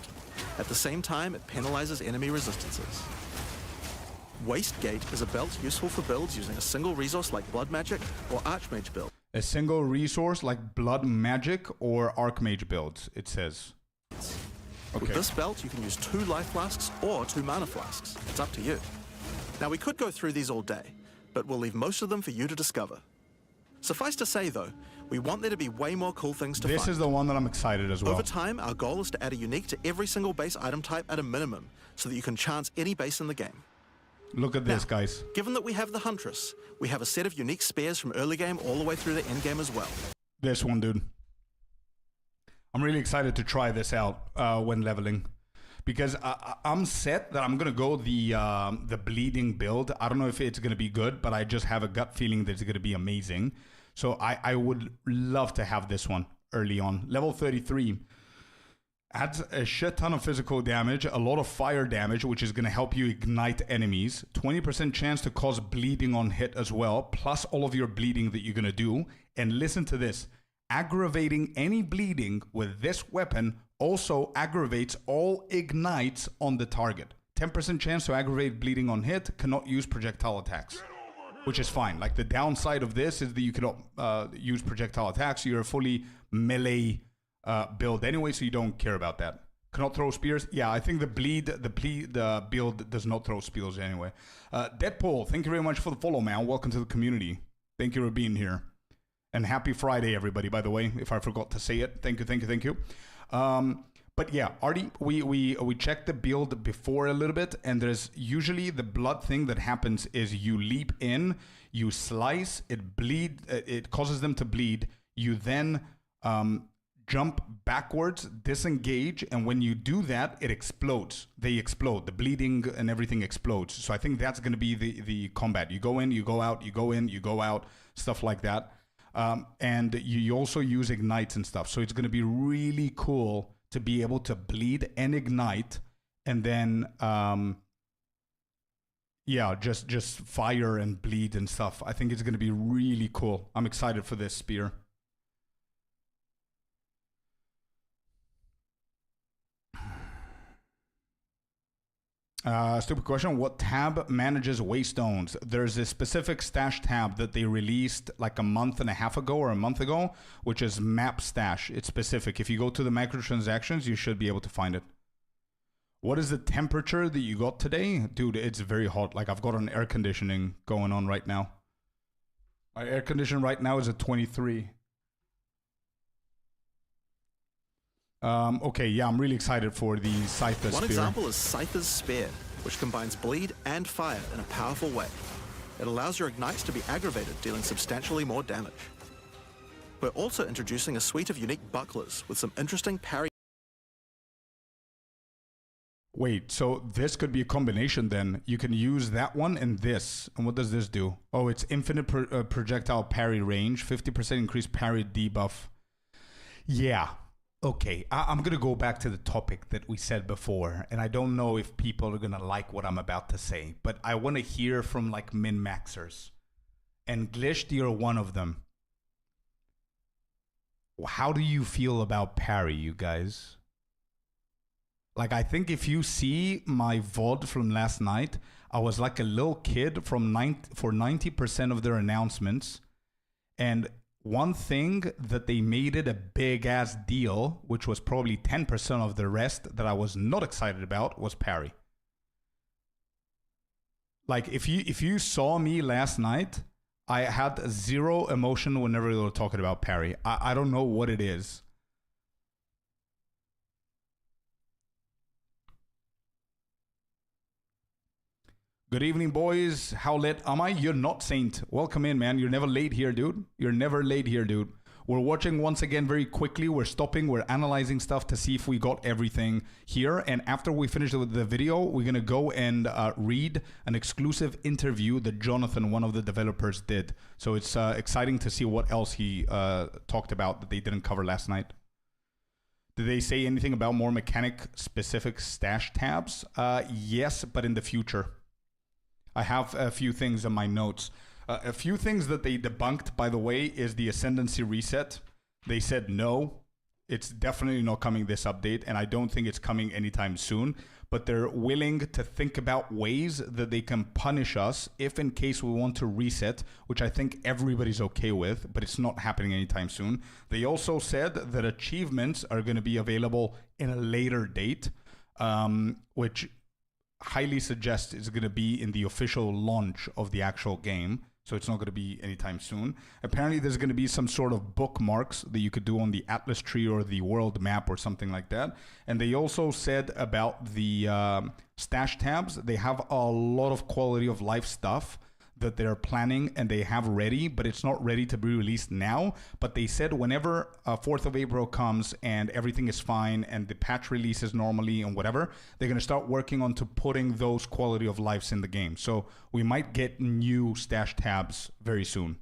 At the same time, it penalizes enemy resistances. Wastegate is a belt useful for builds using a single resource like Blood Magic or Archmage build. A single resource like Blood Magic or Archmage builds, it says. Okay. With this belt, you can use 2 life flasks or 2 mana flasks. It's up to you. Now, we could go through these all day, but we'll leave most of them for you to discover. Suffice to say, though, we want there to be way more cool things to find. This is the one that I'm excited as well. Over time, our goal is to add a unique to every single base item type at a minimum, so that you can chance any base in the game. Look at this, guys. Given that we have the Huntress, we have a set of unique spears from early game all the way through to end game as well. This one, dude. I'm really excited to try this out when leveling. Because I'm set that I'm going to go the bleeding build. I don't know if it's going to be good, but I just have a gut feeling that it's going to be amazing. So I would love to have this one early on. Level 33. Adds a shit ton of physical damage, a lot of fire damage, which is going to help you ignite enemies. 20% chance to cause bleeding on hit as well, plus all of your bleeding that you're going to do. And listen to this. Aggravating any bleeding with this weapon also aggravates all ignites on the target. 10% chance to aggravate bleeding on hit, cannot use projectile attacks. Which is fine. Like the downside of this is that you cannot use projectile attacks. You're a fully melee build anyway, so you don't care about that. Cannot throw spears. Yeah, I think the build does not throw spears anyway. Deadpool, thank you very much for the follow, man. Welcome to the community. Thank you for being here. And happy Friday, everybody, by the way, if I forgot to say it. Thank you. But yeah, Artie, we checked the build before a little bit, and there's usually the blood thing that happens is you leap in, you slice, it causes them to bleed. You then jump backwards, disengage, and when you do that, it explodes. They explode. The bleeding and everything explodes. So I think that's going to be the combat. You go in, you go out, you go in, you go out, stuff like that. And you also use ignites and stuff. So it's going to be really cool to be able to bleed and ignite, and then just fire and bleed and stuff. I think it's going to be really cool. I'm excited for this spear. Stupid question. What tab manages waystones? There's a specific stash tab that they released like a month and a half ago or a month ago, which is map stash. It's specific. If you go to the microtransactions, you should be able to find it. What is the temperature that you got today? Dude, it's very hot. Like I've got an air conditioning going on right now. My air condition right now is at 23. Okay, yeah, I'm really excited for the Scyther Spear. One example is Scyther's Spear, which combines bleed and fire in a powerful way. It allows your ignites to be aggravated, dealing substantially more damage. We're also introducing a suite of unique bucklers with some interesting parry. Wait, so this could be a combination then. You can use that one and this. And what does this do? Oh, it's infinite projectile parry range, 50% increased parry debuff. Yeah. Okay, I'm going to go back to the topic that we said before, and I don't know if people are going to like what I'm about to say, but I want to hear from like min-maxers. And Glishti, you're one of them. How do you feel about parry, you guys? Like, I think if you see my VOD from last night, I was like a little kid for 90% of their announcements, and one thing that they made it a big ass deal, which was probably 10% of the rest that I was not excited about, was parry. Like if you saw me last night, I had zero emotion whenever they were talking about parry. I don't know what it is. Good evening, boys. How late am I? You're not Saint. Welcome in, man. You're never late here, dude. You're never late here, dude. We're watching once again very quickly. We're stopping. We're analyzing stuff to see if we got everything here. And after we finish with the video, we're going to go and read an exclusive interview that Jonathan, one of the developers, did. So it's exciting to see what else he talked about that they didn't cover last night. Did they say anything about more mechanic-specific stash tabs? Yes, but in the future. I have a few things in my notes. A few things that they debunked, by the way, is the Ascendancy reset. They said no, it's definitely not coming this update, and I don't think it's coming anytime soon. But they're willing to think about ways that they can punish us if in case we want to reset, which I think everybody's okay with, but it's not happening anytime soon. They also said that achievements are going to be available in a later date, which highly suggest it's going to be in the official launch of the actual game. So it's not going to be anytime soon. Apparently there's going to be some sort of bookmarks that you could do on the Atlas tree or the world map or something like that. And they also said about the stash tabs, they have a lot of quality of life stuff that they're planning and they have ready, but it's not ready to be released now. But they said whenever 4th of April comes and everything is fine and the patch releases normally and whatever, they're going to start working on to putting those quality of lives in the game. So we might get new stash tabs very soon.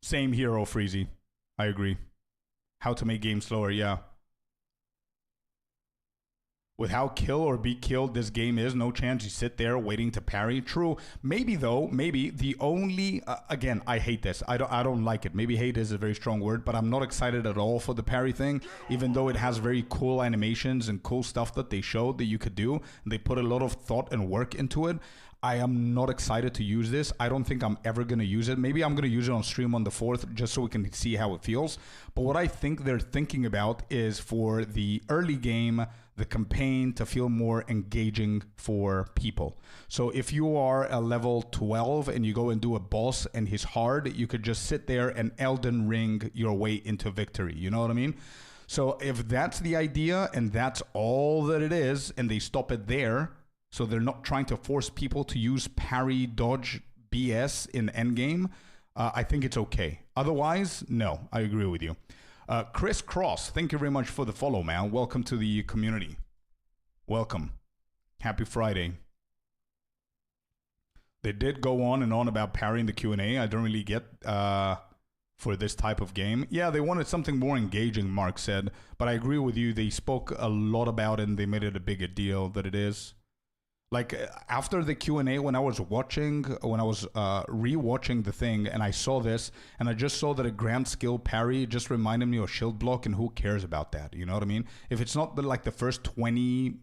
Same here, Freezy. I agree. How to make games slower, yeah. With how kill or be killed this game is, no chance you sit there waiting to parry. True. Maybe though, maybe the only again, I hate this. I don't like it. Maybe hate is a very strong word, but I'm not excited at all for the parry thing, even though it has very cool animations and cool stuff that they showed that you could do. And they put a lot of thought and work into it. I am not excited to use this. I don't think I'm ever going to use it. Maybe I'm going to use it on stream on the 4th just so we can see how it feels. But what I think they're thinking about is for the early game, the campaign to feel more engaging for people. So if you are a level 12 and you go and do a boss and he's hard, you could just sit there and Elden Ring your way into victory. You know what I mean? So if that's the idea and that's all that it is, and they stop it there, so they're not trying to force people to use parry dodge BS in endgame, I think it's okay. Otherwise, no, I agree with you. Chris Cross, thank you very much for the follow, man. Welcome to the community. Welcome. Happy Friday. They did go on and on about parrying the Q&A. I don't really get for this type of game. Yeah, they wanted something more engaging, Mark said. But I agree with you. They spoke a lot about it and they made it a bigger deal that it is. Like after the Q&A, when I was rewatching the thing and I saw this and I just saw that a grand skill parry just reminded me of shield block, and who cares about that? You know what I mean? If it's not the first 20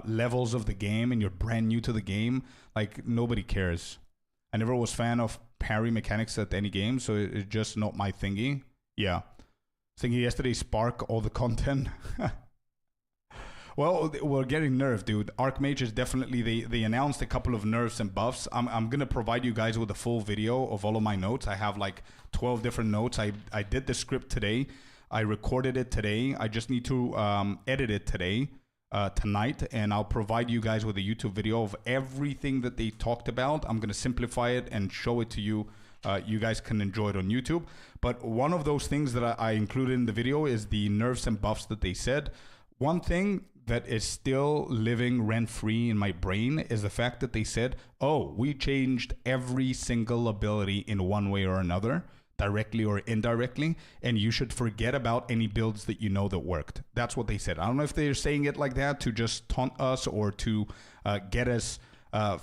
levels of the game and you're brand new to the game, like nobody cares. I never was a fan of parry mechanics at any game, so it's just not my thingy. Yeah. Thinking yesterday, Spark, all the content. Well, we're getting nerfed, dude. Archmage is definitely, they announced a couple of nerfs and buffs. I'm going to provide you guys with a full video of all of my notes. I have like 12 different notes. I did the script today. I recorded it today. I just need to edit it today, tonight, and I'll provide you guys with a YouTube video of everything that they talked about. I'm going to simplify it and show it to you. You guys can enjoy it on YouTube. But one of those things that I included in the video is the nerfs and buffs that they said. One thing that is still living rent-free in my brain is the fact that they said, oh, we changed every single ability in one way or another, directly or indirectly, and you should forget about any builds that you know that worked. That's what they said. I don't know if they're saying it like that to just taunt us or to get us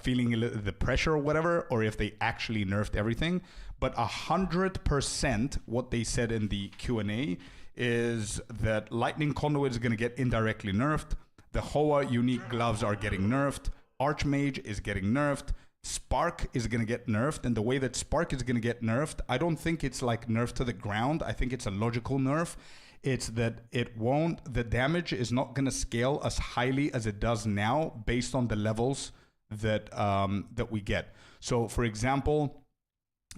feeling the pressure or whatever, or if they actually nerfed everything. But 100% what they said in the Q&A is that Lightning Conduit is going to get indirectly nerfed. The Hoa unique gloves are getting nerfed. Archmage is getting nerfed. Spark is going to get nerfed. And the way that Spark is going to get nerfed, I don't think it's like nerfed to the ground. I think it's a logical nerf. It's that the damage is not going to scale as highly as it does now based on the levels that we get. So for example,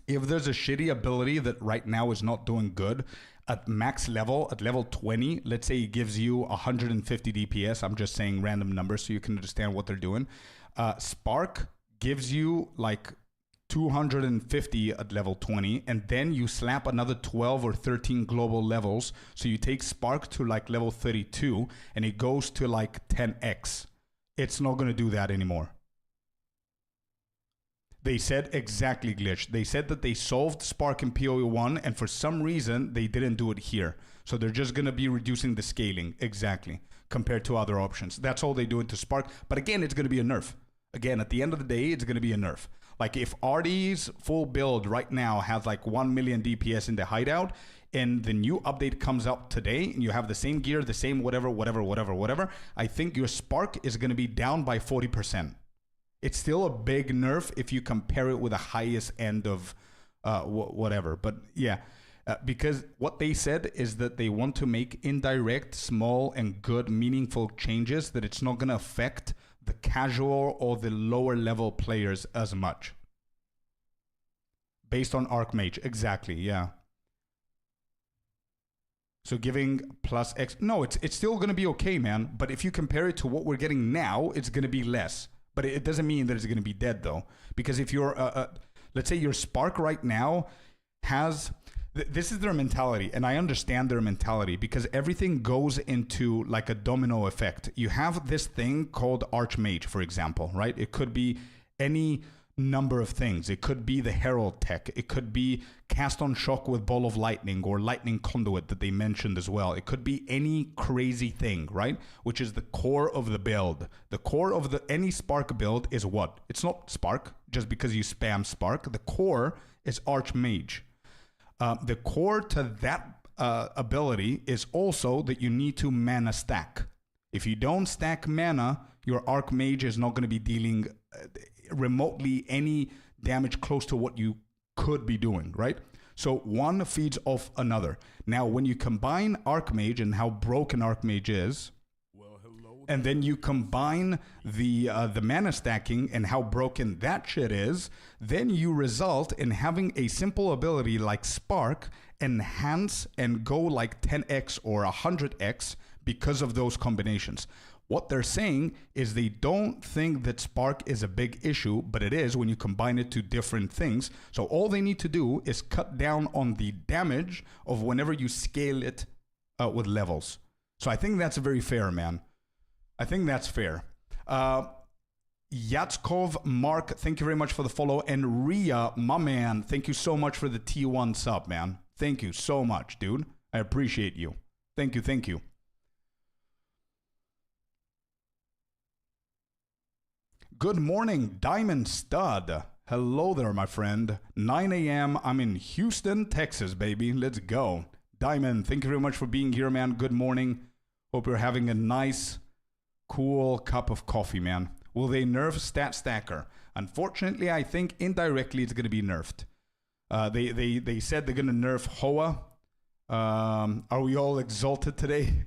if there's a shitty ability that right now is not doing good, at max level, at level 20, let's say it gives you 150 DPS. I'm just saying random numbers so you can understand what they're doing. Spark gives you like 250 at level 20, and then you slap another 12 or 13 global levels. So you take Spark to like level 32, and it goes to like 10x. It's not going to do that anymore. They said exactly, Glitch. They said that they solved Spark in PoE 1, and for some reason, they didn't do it here. So they're just going to be reducing the scaling, exactly, compared to other options. That's all they do into Spark. But again, it's going to be a nerf. Again, at the end of the day, it's going to be a nerf. Like if Artie's full build right now has like 1 million DPS in the hideout, and the new update comes out today, and you have the same gear, the same whatever, I think your Spark is going to be down by 40%. It's still a big nerf if you compare it with the highest end of whatever. But yeah, because what they said is that they want to make indirect, small, and good, meaningful changes that it's not going to affect the casual or the lower level players as much. Based on Archmage, exactly, yeah. So giving plus X, no, it's still going to be okay, man. But if you compare it to what we're getting now, it's going to be less. But it doesn't mean that it's going to be dead, though. Because if you're, let's say your Spark right now has, this is their mentality. And I understand their mentality because everything goes into like a domino effect. You have this thing called Archmage, for example, right? It could be any number of things. It could be the Herald tech. It could be cast on shock with Ball of Lightning or Lightning Conduit that they mentioned as well. It could be any crazy thing, right? Which is the core of the build. The core of any Spark build is what? It's not Spark just because you spam Spark. The core is Archmage. The core to that ability is also that you need to mana stack. If you don't stack mana, your Archmage is not going to be dealing remotely any damage close to what you could be doing, right? So one feeds off another. Now, when you combine Archmage and how broken Archmage is, and then you combine the mana stacking and how broken that shit is, then you result in having a simple ability like Spark enhance and go like 10x or 100x because of those combinations. What they're saying is they don't think that Spark is a big issue, but it is when you combine it to different things. So all they need to do is cut down on the damage of whenever you scale it with levels. So I think that's very fair, man. I think that's fair. Yatskov, Mark, thank you very much for the follow. And Ria, my man, thank you so much for the T1 sub, man. Thank you so much, dude. I appreciate you. Thank you, thank you. Good morning, Diamond Stud. Hello there, my friend. 9 a.m. I'm in Houston, Texas, baby. Let's go. Diamond, thank you very much for being here, man. Good morning. Hope you're having a nice, cool cup of coffee, man. Will they nerf Stat Stacker? Unfortunately, I think indirectly it's going to be nerfed. They said they're going to nerf Hoa. Are we all exalted today?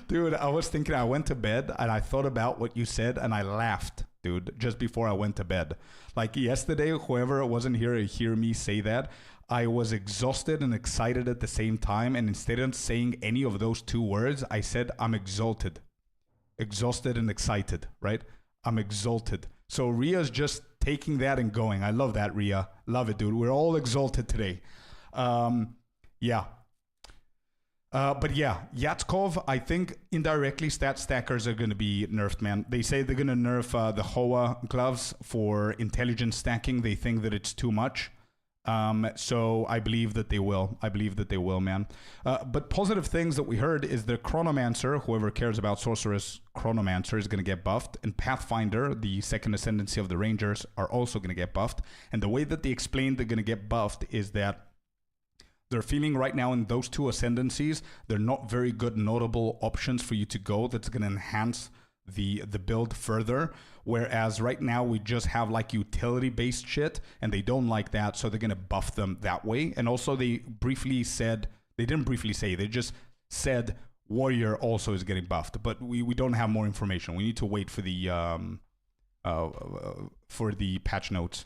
Dude, I was thinking, I went to bed and I thought about what you said and I laughed, dude, just before I went to bed. Like yesterday, whoever wasn't here to hear me say that, I was exhausted and excited at the same time. And instead of saying any of those two words, I said, I'm exalted. Exhausted and excited, right? I'm exalted. So Ria's just taking that and going. I love that, Ria. Love it, dude. We're all exalted today. Yeah. But yeah, Yatskov, I think indirectly stat stackers are going to be nerfed, man. They say they're going to nerf the Hoa gloves for intelligence stacking. They think that it's too much. So I believe that they will. I believe that they will, man. But positive things that we heard is the Chronomancer, whoever cares about Sorceress Chronomancer, is going to get buffed. And Pathfinder, the second ascendancy of the Rangers, are also going to get buffed. And the way that they explained they're going to get buffed is that they're feeling right now in those two ascendancies, they're not very good notable options for you to go that's going to enhance the build further. Whereas right now we just have like utility based shit and they don't like that. So they're going to buff them that way. And also they didn't briefly say, they just said Warrior also is getting buffed. But we don't have more information. We need to wait for the patch notes.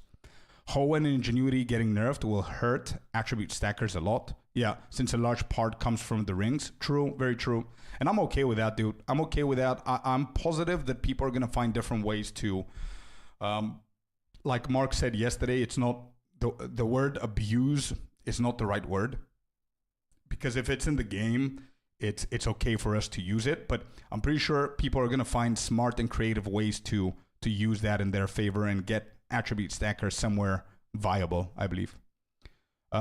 Hoa and Ingenuity getting nerfed will hurt attribute stackers a lot. Yeah, since a large part comes from the rings. True, very true. And I'm okay with that, dude. I'm okay with that. I'm positive that people are going to find different ways to, like Mark said yesterday, it's not, the word abuse is not the right word. Because if it's in the game, it's okay for us to use it. But I'm pretty sure people are going to find smart and creative ways to use that in their favor and get attribute stacker somewhere viable, I believe.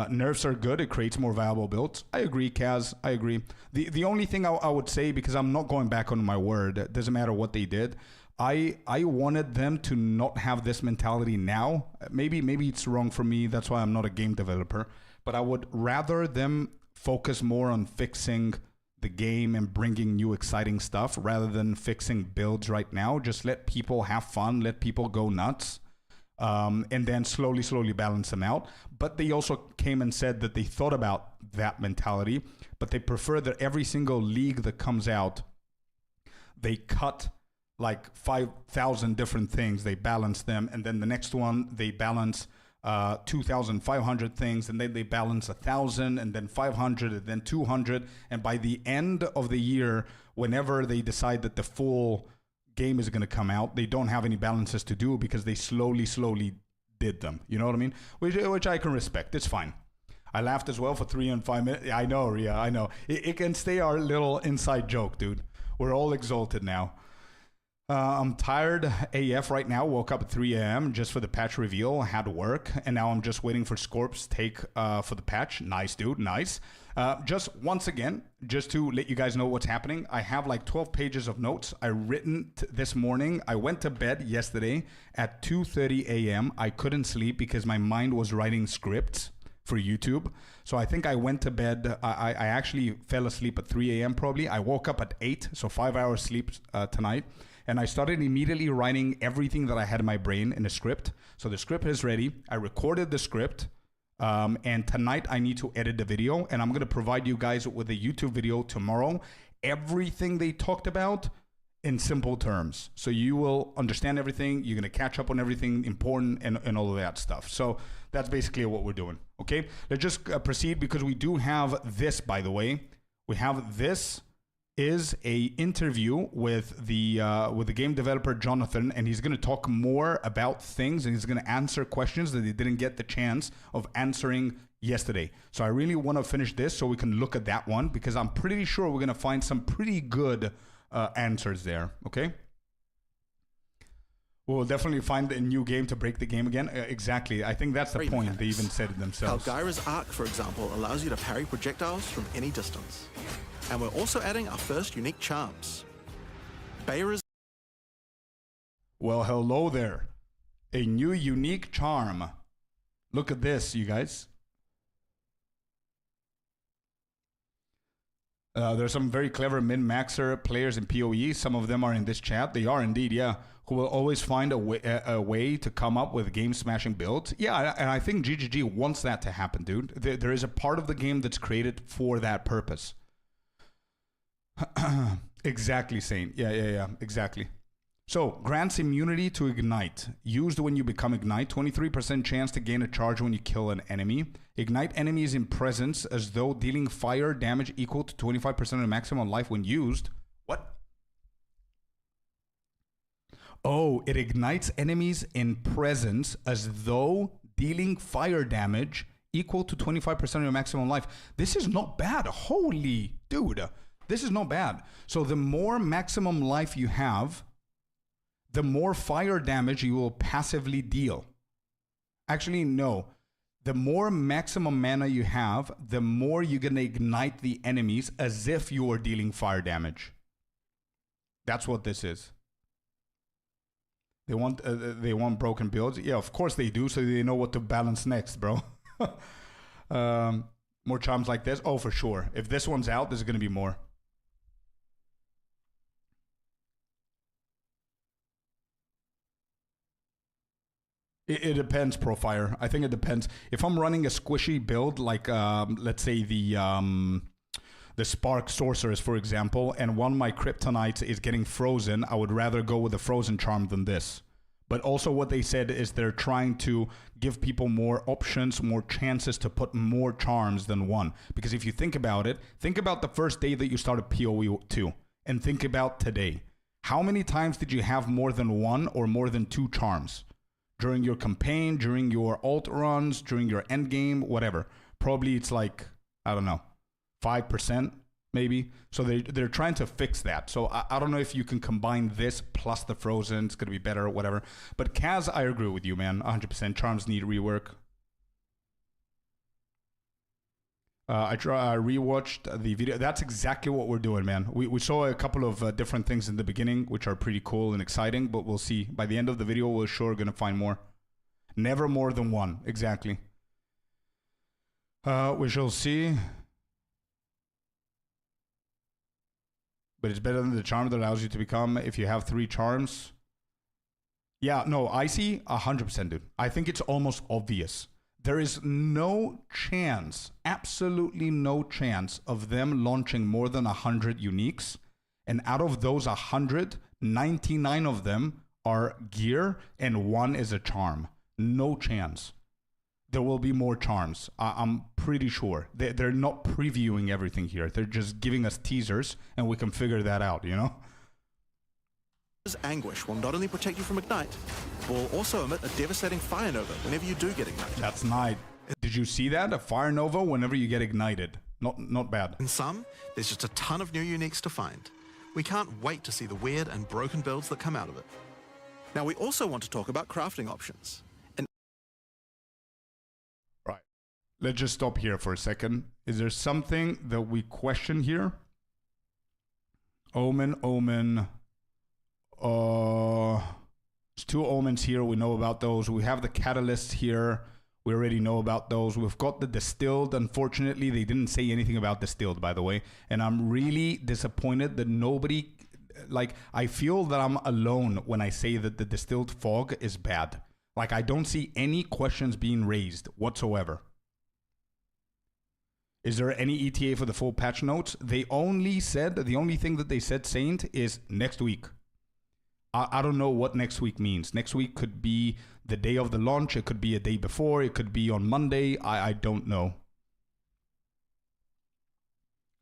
Nerfs are good. It creates more viable builds. I agree, Kaz. I agree. The only thing I would say, because I'm not going back on my word, it doesn't matter what they did. I wanted them to not have this mentality now. Maybe it's wrong for me. That's why I'm not a game developer. But I would rather them focus more on fixing the game and bringing new exciting stuff rather than fixing builds right now. Just let people have fun. Let people go nuts. And then slowly balance them out. But they also came and said that they thought about that mentality, but they prefer that every single league that comes out, they cut like 5,000 different things, they balance them, and then the next one, they balance 2,500 things, and then they balance 1,000, and then 500, and then 200, and by the end of the year, whenever they decide that the full game is going to come out, they don't have any balances to do because they slowly did them. You know what I mean? Which I can respect. It's fine. I laughed as well for 3 and 5 minutes. I know, Ria. I know. It can stay our little inside joke, dude. We're all exalted now. I'm tired AF right now. Woke up at 3 a.m. just for the patch reveal. Had work, and now I'm just waiting for Scorp's take for the patch. Nice, dude. Nice. Just once again, just to let you guys know what's happening, I have like 12 pages of notes I written this morning. I went to bed yesterday at 2:30 a.m. I couldn't sleep because my mind was writing scripts for YouTube. So I think I went to bed. I actually fell asleep at 3 a.m. probably. I woke up at 8, so 5 hours sleep tonight. And I started immediately writing everything that I had in my brain in a script. So the script is ready. I recorded the script. And tonight I need to edit the video. And I'm going to provide you guys with a YouTube video tomorrow. Everything they talked about in simple terms. So you will understand everything. You're going to catch up on everything important and all of that stuff. So that's basically what we're doing. Okay, let's just proceed because we do have this, by the way. We have this is a interview with the game developer Jonathan, and he's going to talk more about things, and he's going to answer questions that he didn't get the chance of answering yesterday. So I really want to finish this so we can look at that one, because I'm pretty sure we're going to find some pretty good answers there. Okay, we'll definitely find a new game to break the game again. Exactly, I think that's the point. Mechanics. They even said it themselves. Algyra's arc, for example, allows you to parry projectiles from any distance. And we're also adding our first unique charms. Bayra's... Well, hello there. A new unique charm. Look at this, you guys. There's some very clever min-maxer players in PoE. Some of them are in this chat. They are indeed, yeah. Who will always find a way to come up with game-smashing builds. Yeah, and I think GGG wants that to happen, dude. There is a part of the game that's created for that purpose. Exactly, Saint. Yeah, exactly. So, grants immunity to Ignite. Used when you become Ignite. 23% chance to gain a charge when you kill an enemy. Ignite enemies in presence as though dealing fire damage equal to 25% of the maximum life when used. What? Oh, it ignites enemies in presence as though dealing fire damage equal to 25% of your maximum life. This is not bad. Holy dude. This is not bad. So the more maximum life you have, the more fire damage you will passively deal. Actually, no. The more maximum mana you have, the more you're going to ignite the enemies as if you are dealing fire damage. That's what this is. They want broken builds. Yeah, of course they do, so they know what to balance next, bro. More charms like this? Oh, for sure. If this one's out, there's going to be more. It depends, Profire. I think it depends. If I'm running a squishy build, like let's say the Spark Sorceress, for example, and one of my Kryptonites is getting frozen, I would rather go with a frozen charm than this. But also what they said is they're trying to give people more options, more chances to put more charms than one. Because if you think about it, think about the first day that you started PoE 2, and think about today. How many times did you have more than one or more than two charms? During your campaign, during your alt runs, during your end game, whatever. Probably it's like, I don't know, 5% maybe. So they're trying to fix that. So I don't know if you can combine this plus the frozen. It's going to be better or whatever. But Kaz, I agree with you, man. 100%. Charms need rework. I rewatched the video. That's exactly what we're doing, man. We saw a couple of different things in the beginning, which are pretty cool and exciting, but we'll see. By the end of the video, we're sure going to find more. Never more than one. Exactly. We shall see. But it's better than the charm that allows you to become if you have 3 charms. Yeah, no, I see 100%, dude. I think it's almost obvious. There is no chance, absolutely no chance of them launching more than 100 uniques. And out of those 100, 99 of them are gear and 1 is a charm. No chance. There will be more charms. I'm pretty sure. They're not previewing everything here. They're just giving us teasers and we can figure that out, you know? Anguish will not only protect you from Ignite, but will also emit a devastating Fire Nova whenever you do get ignited. That's nice. Did you see that? A Fire Nova whenever you get ignited. Not bad. In some, there's just a ton of new uniques to find. We can't wait to see the weird and broken builds that come out of it. Now, we also want to talk about crafting options. Right. Let's just stop here for a second. Is there something that we question here? Omen. There's 2 omens here. We know about those. We have the catalysts here. We already know about those. We've got the distilled. Unfortunately, they didn't say anything about distilled, by the way. And I'm really disappointed that nobody... Like, I feel that I'm alone when I say that the distilled fog is bad. Like, I don't see any questions being raised whatsoever. Is there any ETA for the full patch notes? They only said, the only thing that they said, Saint, is next week. I don't know what next week means. Next week could be the day of the launch. It could be a day before. It could be on Monday. I don't know.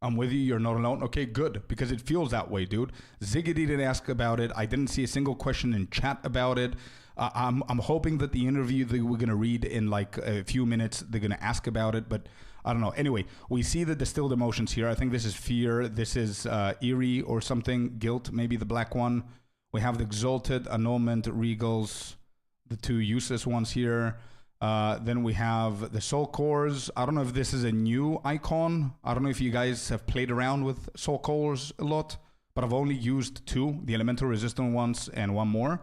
I'm with you. You're not alone. Okay, good. Because it feels that way, dude. Ziggity didn't ask about it. I didn't see a single question in chat about it. I'm hoping that the interview that we're going to read in like a few minutes, they're going to ask about it. But I don't know. Anyway, we see the distilled emotions here. I think this is fear. This is eerie or something. Guilt, maybe the black one. We have the exalted, annulment, regals, the 2 useless ones here. Then we have the soul cores. I don't know if this is a new icon. I don't know if you guys have played around with soul cores a lot, but I've only used 2, the elemental resistant ones and 1 more.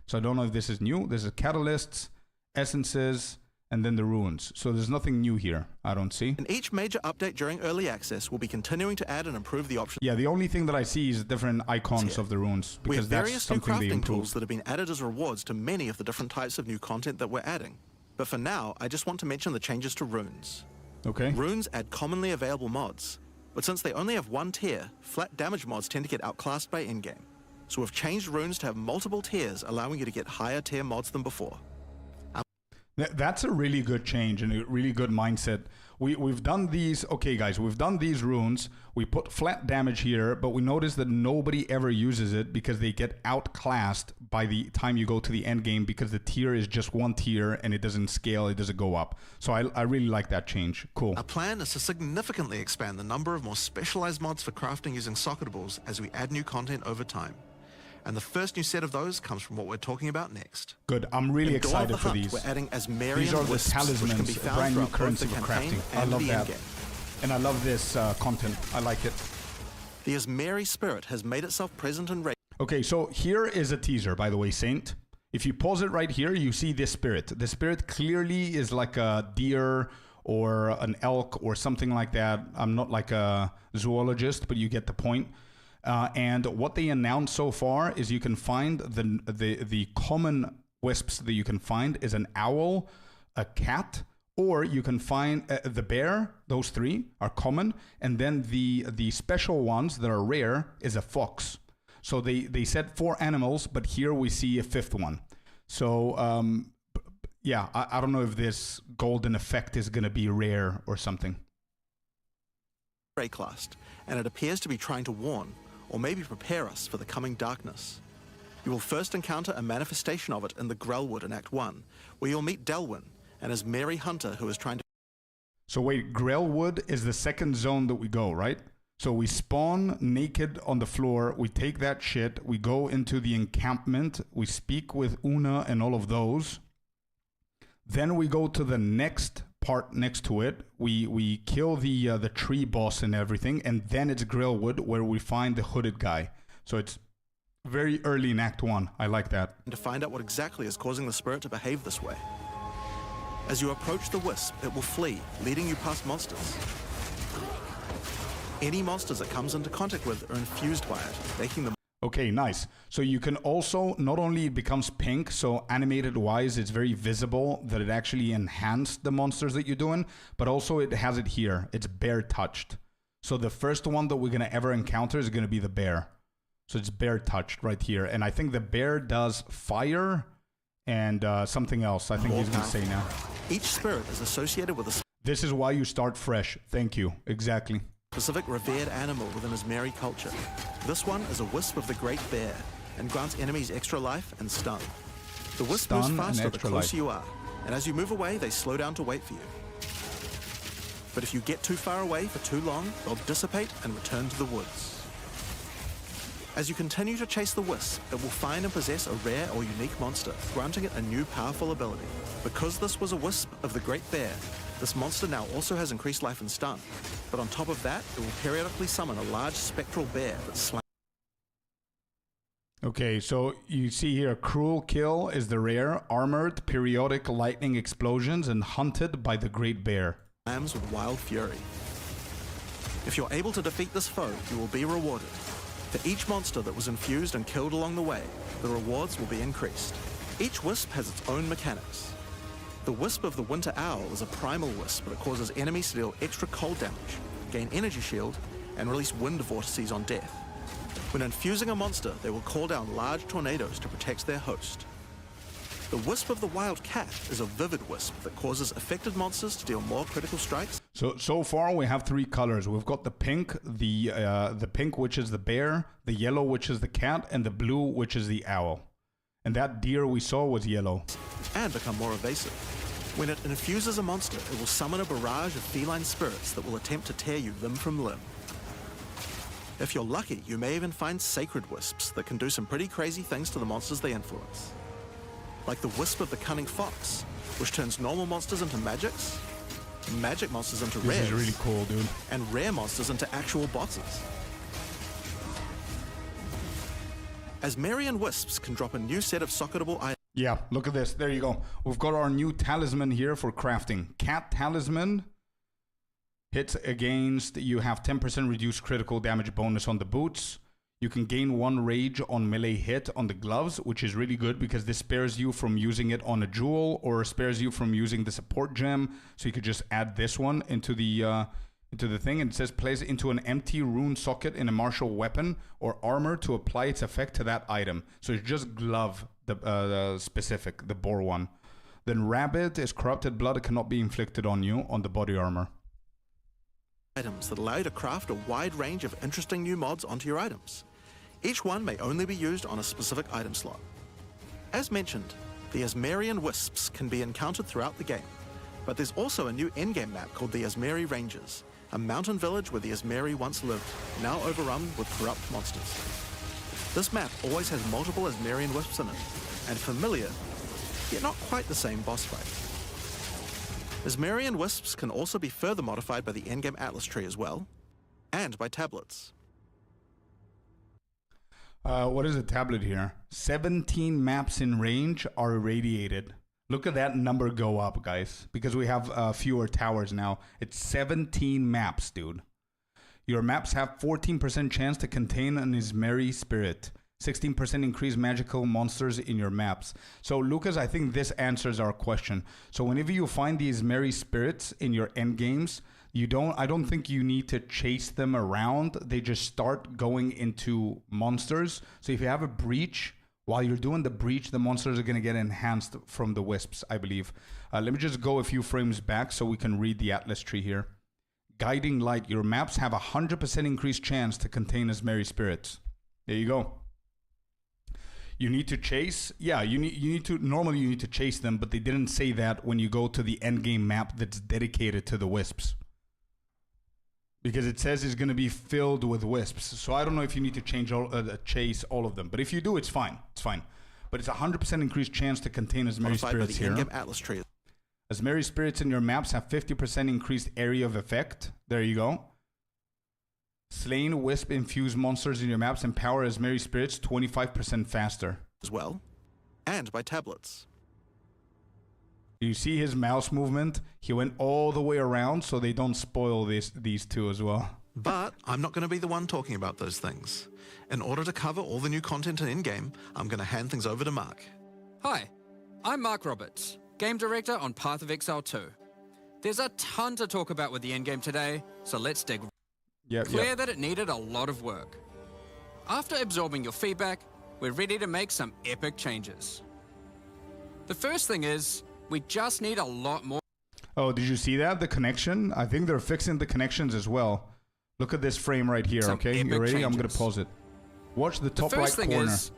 So I don't know if this is new. This is catalysts, essences, and then the runes. So there's nothing new here, I don't see. In each major update during early access, we'll be continuing to add and improve the options. Yeah, the only thing that I see is different icons of the runes. We Because have that's various new something they crafting improve. tools that have been added as rewards to many of the different types of new content that we're adding. But for now, I just want to mention the changes to runes. Okay. Runes add commonly available mods, but since they only have 1 tier, flat damage mods tend to get outclassed by in-game. So we've changed runes to have multiple tiers, allowing you to get higher tier mods than before. That's a really good change and a really good mindset. We've done these, okay guys, we've done these runes. We put flat damage here, but we notice that nobody ever uses it because they get outclassed by the time you go to the end game because the tier is just 1 tier and it doesn't scale, it doesn't go up. So I really like that change. Cool. Our plan is to significantly expand the number of more specialized mods for crafting using socketables as we add new content over time. And the first new set of those comes from what we're talking about next. Good. I'm really In Dawn of excited the for Hunt, these. We're adding Asmarian These are the wisps, which can be talismans, a found brand new throughout both currency the for campaign crafting. I and love the that. endgame. And I love this content. I like it. The Asmari spirit has made itself present in Okay, so here is a teaser, by the way, Saint. If you pause it right here, you see this spirit. The spirit clearly is like a deer or an elk or something like that. I'm not like a zoologist, but you get the point. And what they announced so far is you can find the common wisps that you can find is an owl, a cat, or you can find the bear. Those 3 are common, and then the special ones that are rare is a fox. So they said 4 animals, but here we see a 5th one. So yeah, I don't know if this golden effect is gonna be rare or something. Rayclast, and it appears to be trying to warn, or maybe prepare us for the coming darkness. You will first encounter a manifestation of it in the Grellwood in Act 1, where you'll meet Delwyn, an Asmari hunter who is trying to... So wait, Grellwood is the second zone that we go, right? So we spawn naked on the floor, we take that shit, we go into the encampment, we speak with Una and all of those. Then we go to the next part next to it. We kill the tree boss and everything, and then it's Grellwood where we find the hooded guy. So it's very early in Act 1. I like that. To find out what exactly is causing the spirit to behave this way. As you approach the wisp, it will flee, leading you past monsters. Any monsters it comes into contact with are infused by it, making them... Okay, nice. So you can also, not only it becomes pink, so animated wise, it's very visible that it actually enhanced the monsters that you're doing, but also it has it here. It's bear touched. So the first one that we're going to ever encounter is going to be the bear. So it's bear touched right here. And I think the bear does fire and something else. I think he's going to say now. Each spirit is associated with a This is why you start fresh. Thank you. Exactly. specific revered animal within Asmari culture. This one is a wisp of the Great Bear and grants enemies extra life and stun. The wisp moves faster the closer you are, and as you move away, they slow down to wait for you. But if you get too far away for too long, they'll dissipate and return to the woods. As you continue to chase the wisp, it will find and possess a rare or unique monster, granting it a new powerful ability. Because this was a wisp of the Great Bear, this monster now also has increased life and stun. But on top of that, it will periodically summon a large spectral bear that slams. Okay, so you see here, Cruel Kill is the rare, armored, periodic lightning explosions, and hunted by the Great Bear. With wild fury. If you're able to defeat this foe, you will be rewarded. For each monster that was infused and killed along the way, the rewards will be increased. Each wisp has its own mechanics. The Wisp of the Winter Owl is a primal wisp that causes enemies to deal extra cold damage, gain energy shield, and release wind vortices on death. When infusing a monster, they will call down large tornadoes to protect their host. The Wisp of the Wild Cat is a vivid wisp that causes affected monsters to deal more critical strikes. So far we have three colors. We've got the pink, the pink, which is the bear, the yellow, which is the cat, and the blue, which is the owl. And that deer we saw was yellow. And become more evasive. When it infuses a monster, it will summon a barrage of feline spirits that will attempt to tear you limb from limb. If you're lucky, you may even find sacred wisps that can do some pretty crazy things to the monsters they influence. Like the Wisp of the Cunning Fox, which turns normal monsters into magics, magic monsters into rares. This is really cool, dude. And rare monsters into actual bosses. Asmarian Wisps can drop a new set of socketable items. Yeah, look at this. There you go. We've got our new talisman here for crafting. Cat Talisman. Hits against, you have 10% reduced critical damage bonus on the boots. You can gain 1 rage on melee hit on the gloves, which is really good because this spares you from using it on a jewel or spares you from using the support gem. So you could just add this one into the thing. And it says place it into an empty rune socket in a martial weapon or armor to apply its effect to that item. So it's just glove, the specific, the boar one. Then Rabbit is corrupted blood. It cannot be inflicted on you on the body armor. Items that allow you to craft a wide range of interesting new mods onto your items. Each one may only be used on a specific item slot. As mentioned, the Asmarian Wisps can be encountered throughout the game, but there's also a new endgame map called the Asmari Ranges, a mountain village where the Asmari once lived, now overrun with corrupt monsters. This map always has multiple Asmarian Wisps in it, and familiar, yet not quite the same boss fight. Asmarian Wisps can also be further modified by the endgame Atlas tree as well, and by tablets. What is a tablet here? 17 maps in range are irradiated. Look at that number go up, guys, because we have fewer towers now. It's 17 maps, dude. Your maps have 14% chance to contain an Asmari spirit. 16% increased magical monsters in your maps. So, Lucas, I think this answers our question. So, whenever you find these merry spirits in your end games, I don't think you need to chase them around. They just start going into monsters. So, if you have a breach, while you're doing the breach, the monsters are going to get enhanced from the wisps, I believe. Let me just go a few frames back so we can read the Atlas tree here. Guiding Light. Your maps have a 100% increased chance to contain Asmari spirits. There you go. You need to chase, normally you need to chase them, but they didn't say that when you go to the endgame map that's dedicated to the wisps. Because it says it's going to be filled with wisps. So I don't know if you need to chase all of them. But if you do, it's fine. It's fine. But it's a 100% increased chance to contain Asmari spirits here. Atlas tree. Asmari spirits in your maps have 50% increased area of effect. There you go. Slain wisp infused monsters in your maps empower Asmari spirits 25% faster. As well, and by tablets. You see his mouse movement? He went all the way around so they don't spoil these two as well. But I'm not going to be the one talking about those things. In order to cover all the new content in in-game, I'm going to hand things over to Mark. Hi, I'm Mark Roberts, Game Director on Path of Exile 2. There's a ton to talk about with the endgame today, so let's dig. Clear that it needed a lot of work. After absorbing your feedback, we're ready to make some epic changes. The first thing is, we just need a lot more. Oh, did you see that? The connection? I think they're fixing the connections as well. Look at this frame right here, okay? You ready? I'm going to pause it. Watch the top right corner. Is,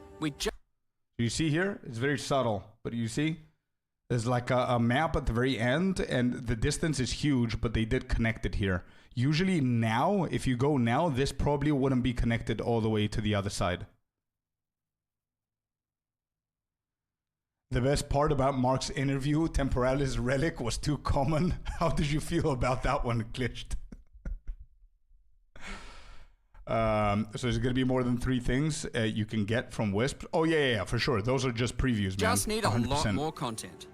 you see here? It's very subtle, but you see? There's like a map at the very end, and the distance is huge, but they did connect it here. Usually now, if you go now, this probably wouldn't be connected all the way to the other side. The best part about Mark's interview, Temporalis Relic, was too common. How did you feel about that one, Glitched? So there's going to be more than 3 things you can get from Wisps. Oh, yeah, for sure. Those are just previews, man. Just need 100%. A lot more content.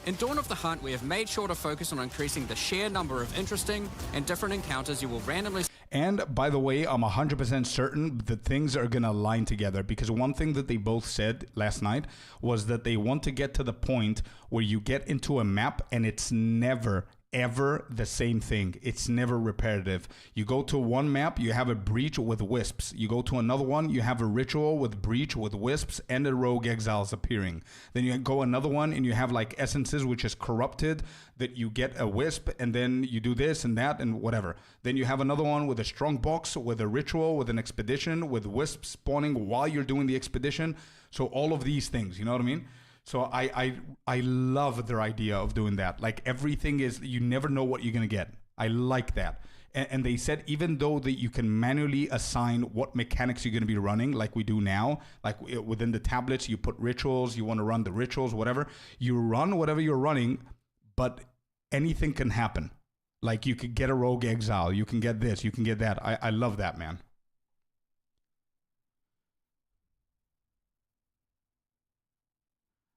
In Dawn of the Hunt, we have made sure to focus on increasing the sheer number of interesting and different encounters you will randomly... And by the way, I'm 100% certain that things are going to align together, because one thing that they both said last night was that they want to get to the point where you get into a map and it's never, ever the same thing. It's never repetitive. You go to one map, you have a breach with wisps. You go to another one, you have a ritual with breach with wisps and a rogue exiles appearing. Then you go another one and you have like essences, which is corrupted, that you get a wisp and then you do this and that and whatever. Then you have another one with a strong box, with a ritual, with an expedition, with wisps spawning while you're doing the expedition. So all of these things, you know what I mean? So I love their idea of doing that. Like everything is, you never know what you're going to get. I like that. And they said, even though that you can manually assign what mechanics you're going to be running, like we do now, like within the tablets, you put rituals, you want to run the rituals, whatever. You run whatever you're running, but anything can happen. Like you could get a rogue exile, you can get this, you can get that. I love that, man.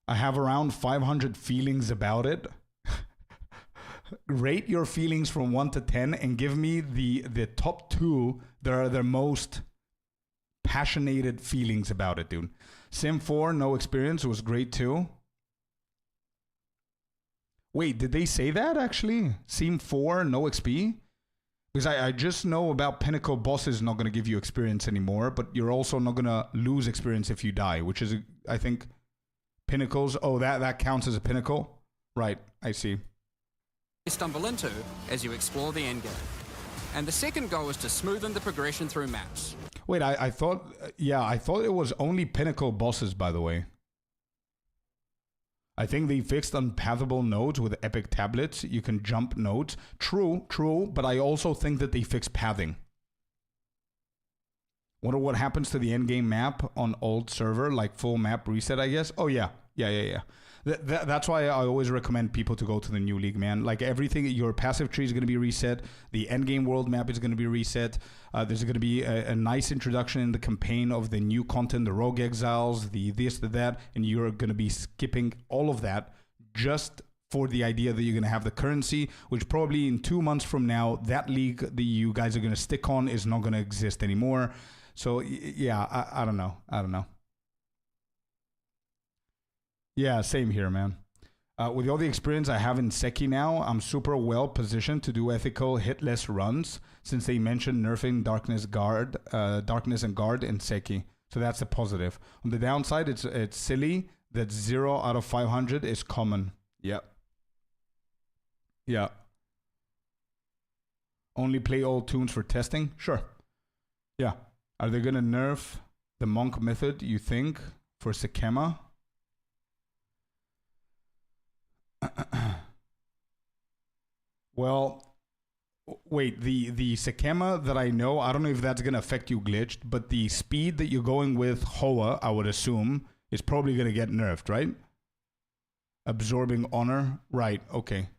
I have around 500 feelings about it. Rate your feelings from 1 to 10 and give me the top 2 that are their most passionate feelings about it, dude. Sim 4, no experience, was great too. Wait, did they say that actually? Sim 4, no XP? Because I just know about Pinnacle bosses not going to give you experience anymore, but you're also not going to lose experience if you die, which is, I think... Pinnacles, oh, that counts as a pinnacle? Right, I see. Stumble into as you explore the endgame. And the second goal is to smoothen the progression through maps. Wait, I thought it was only pinnacle bosses, by the way. I think they fixed unpathable nodes with epic tablets. You can jump nodes. True, but I also think that they fixed pathing. Wonder what happens to the endgame map on old server, like full map reset, I guess. Oh, yeah. That's why I always recommend people to go to the new league, man. Like everything, your passive tree is going to be reset. The endgame world map is going to be reset. There's going to be a nice introduction in the campaign of the new content, the rogue exiles, the this, the that, and you're going to be skipping all of that just for the idea that you're going to have the currency, which probably in 2 months from now, that league that you guys are going to stick on is not going to exist anymore. So, yeah, I don't know. Yeah, same here, man. With all the experience I have in Seki now, I'm super well positioned to do ethical hitless runs, since they mentioned nerfing Darkness and Guard in Seki. So that's a positive. On the downside, it's silly that 0 out of 500 is common. Yep. Yeah. Only play old tunes for testing? Sure. Yeah. Are they going to nerf the monk method, you think, for Sekema? Well, wait, the Sekema that I know, I don't know if that's going to affect you, Glitched, but the speed that you're going with Hoa, I would assume, is probably going to get nerfed, right? Absorbing honor? Right, okay.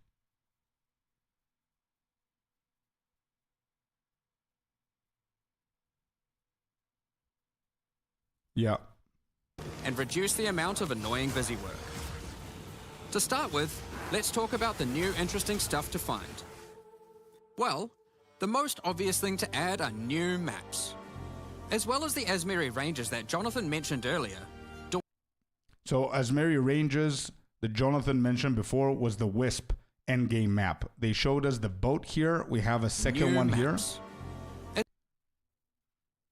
Yeah. And reduce the amount of annoying busy work. To start with, let's talk about the new interesting stuff to find. Well, the most obvious thing to add are new maps. As well as the Asmeri ranges that Jonathan mentioned earlier. So Asmeri ranges that Jonathan mentioned before was the Wisp endgame map. They showed us the boat here. We have a second one here.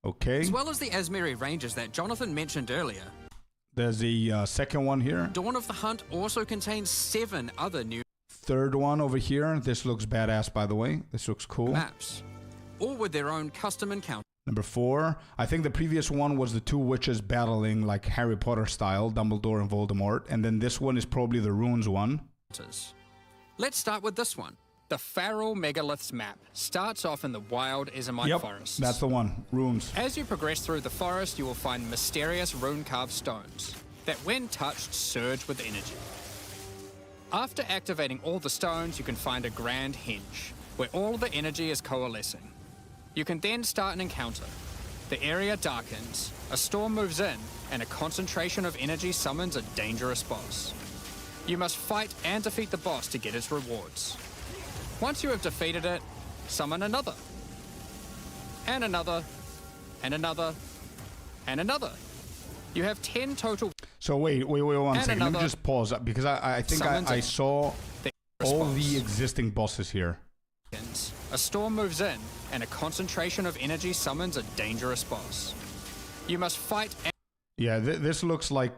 Okay. As well as the Asmeri ranges that Jonathan mentioned earlier. There's a second one here. Dawn of the Hunt also contains 7 other new... Third one over here. This looks badass, by the way. This looks cool. Maps. All with their own custom encounter. Number 4, I think the previous one was the two witches battling like Harry Potter style, Dumbledore and Voldemort. And then this one is probably the runes one. Let's start with this one. The Feral Megaliths map starts off in the wild Ezomite forests. That's the one, runes. As you progress through the forest, you will find mysterious rune-carved stones that, when touched, surge with energy. After activating all the stones, you can find a grand henge, where all the energy is coalescing. You can then start an encounter. The area darkens, a storm moves in, and a concentration of energy summons a dangerous boss. You must fight and defeat the boss to get its rewards. Once you have defeated it, summon another. And another. And another. And another. You have 10 total... So wait one second. Let me just pause because I think I saw all the existing bosses here. A storm moves in, and a concentration of energy summons a dangerous boss. You must fight and... Yeah, this looks like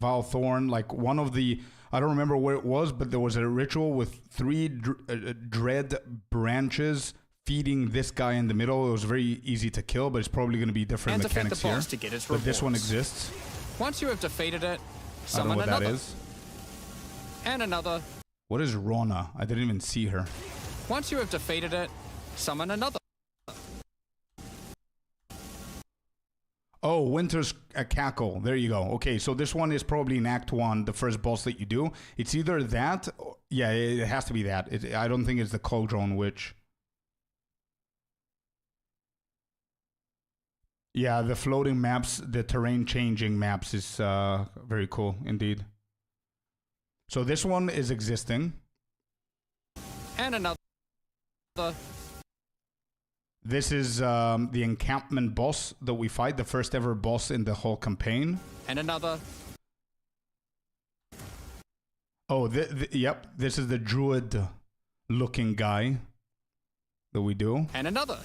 Valthorn, like one of the... I don't remember where it was, but there was a ritual with 3 dread branches feeding this guy in the middle. It was very easy to kill, but it's probably going to be different mechanics here. To get its but this one exists. Once you have defeated it, summon I don't know what another. that is. And another. What is Rona? I didn't even see her. Once you have defeated it, summon another. Oh, Winter's Cackle. There you go. Okay, so this one is probably in Act 1, the first boss that you do. It's either that... Yeah, it has to be that. I don't think it's the Cauldron Witch. Yeah, the floating maps, the terrain changing maps is very cool indeed. So this one is existing. And another. This is the encampment boss that we fight, the first ever boss in the whole campaign. And another. Oh, yep, this is the druid-looking guy that we do. And another.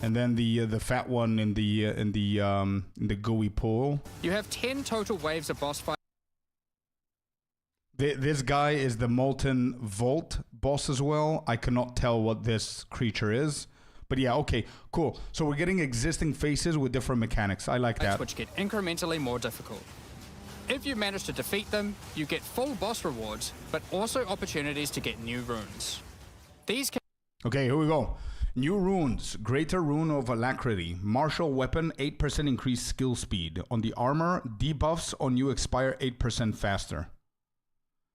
And then the fat one in the gooey pool. You have 10 total waves of boss fight. This guy is the Molten Vault boss as well. I cannot tell what this creature is. But yeah, okay, cool. So we're getting existing faces with different mechanics. I like that. Which get incrementally more difficult. If you manage to defeat them, you get full boss rewards, but also opportunities to get new runes. These can... Okay, here we go. New runes. Greater Rune of Alacrity. Martial Weapon, 8% increased skill speed. On the armor, debuffs on you expire 8% faster.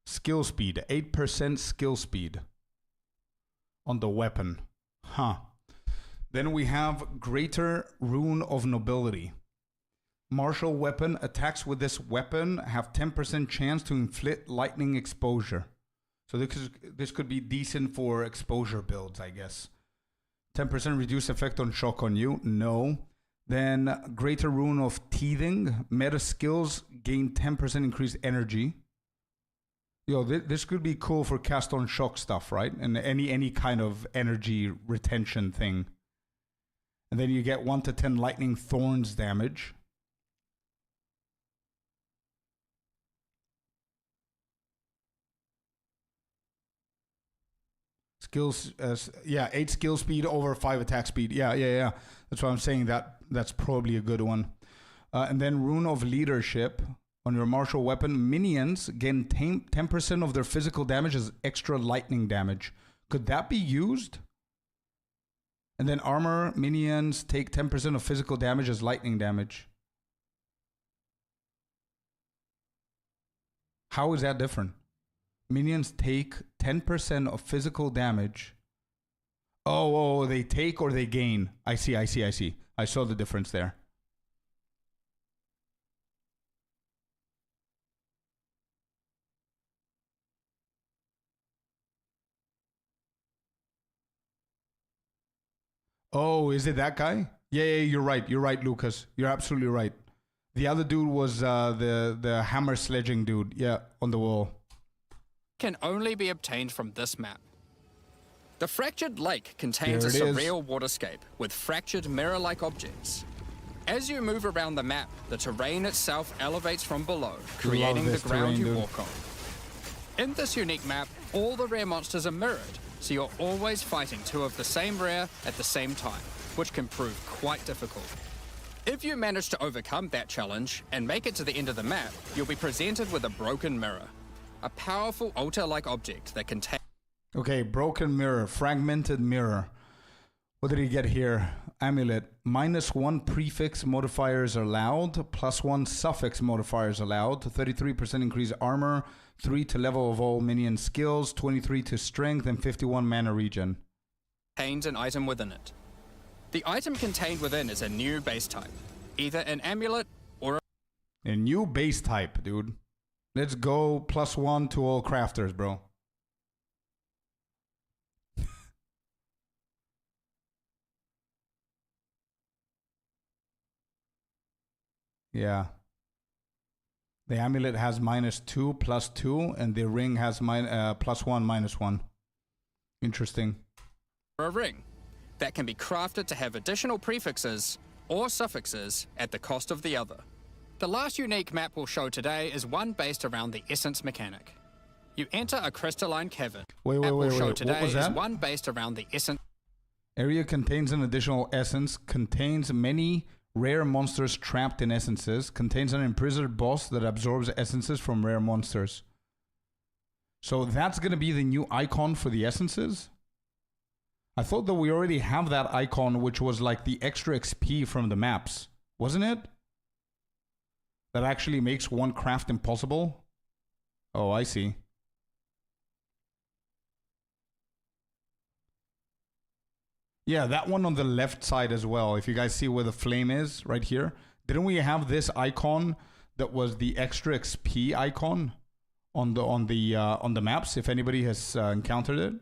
Skill speed, 8% skill speed. On the weapon. Huh. Then we have Greater Rune of Nobility. Martial weapon, attacks with this weapon have 10% chance to inflict lightning exposure. So this could be decent for exposure builds, I guess. 10% reduced effect on shock on you? No. Then Greater Rune of Teething. Meta skills gain 10% increased energy. Yo, this could be cool for cast on shock stuff, right? And any kind of energy retention thing. And then you get 1 to 10 lightning thorns damage. Skills, yeah, 8 skill speed over 5 attack speed. Yeah. That's why I'm saying that's probably a good one. And then Rune of Leadership. On your martial weapon, minions gain 10% of their physical damage as extra lightning damage. Could that be used? And then armor, minions take 10% of physical damage as lightning damage. How is that different? Minions take 10% of physical damage. Oh, they take or they gain. I see. I saw the difference there. Oh, is it that guy? Yeah, you're right. You're right, Lucas. You're absolutely right. The other dude was the hammer sledging dude. Yeah, on the wall. Can only be obtained from this map. The Fractured Lake contains a surreal waterscape with fractured mirror-like objects. As you move around the map, the terrain itself elevates from below, creating the ground you walk on. In this unique map, all the rare monsters are mirrored, so you're always fighting 2 of the same rare at the same time. which can prove quite difficult. If you manage to overcome that challenge and make it to the end of the map, you'll be presented with a broken mirror, a powerful altar-like object that contains... Okay, broken mirror, fragmented mirror. What did he get here? Amulet. -1 prefix modifiers allowed, +1 suffix modifiers allowed, 33% increase armor, 3 to level of all minion skills, 23 to strength, and 51 mana regen. ...contains an item within it. The item contained within is a new base type, either an amulet or a new base type, dude. Let's go +1 to all crafters, bro. Yeah. The amulet has -2, +2, and the ring has +1, -1. Interesting. a ring that can be crafted to have additional prefixes or suffixes at the cost of the other. The last unique map we'll show today is one based around the essence mechanic. You enter a crystalline cavern. Wait. What was that? Is one based around the essence. Area contains an additional essence, contains many rare monsters trapped in essences, contains an imprisoned boss that absorbs essences from rare monsters. So that's going to be the new icon for the essences? I thought that we already have that icon, which was like the extra XP from the maps, wasn't it? That actually makes one craft impossible? Oh, I see. Yeah, that one on the left side as well. If you guys see where the flame is, right here. Didn't we have this icon that was the extra XP icon on the maps? If anybody has encountered it,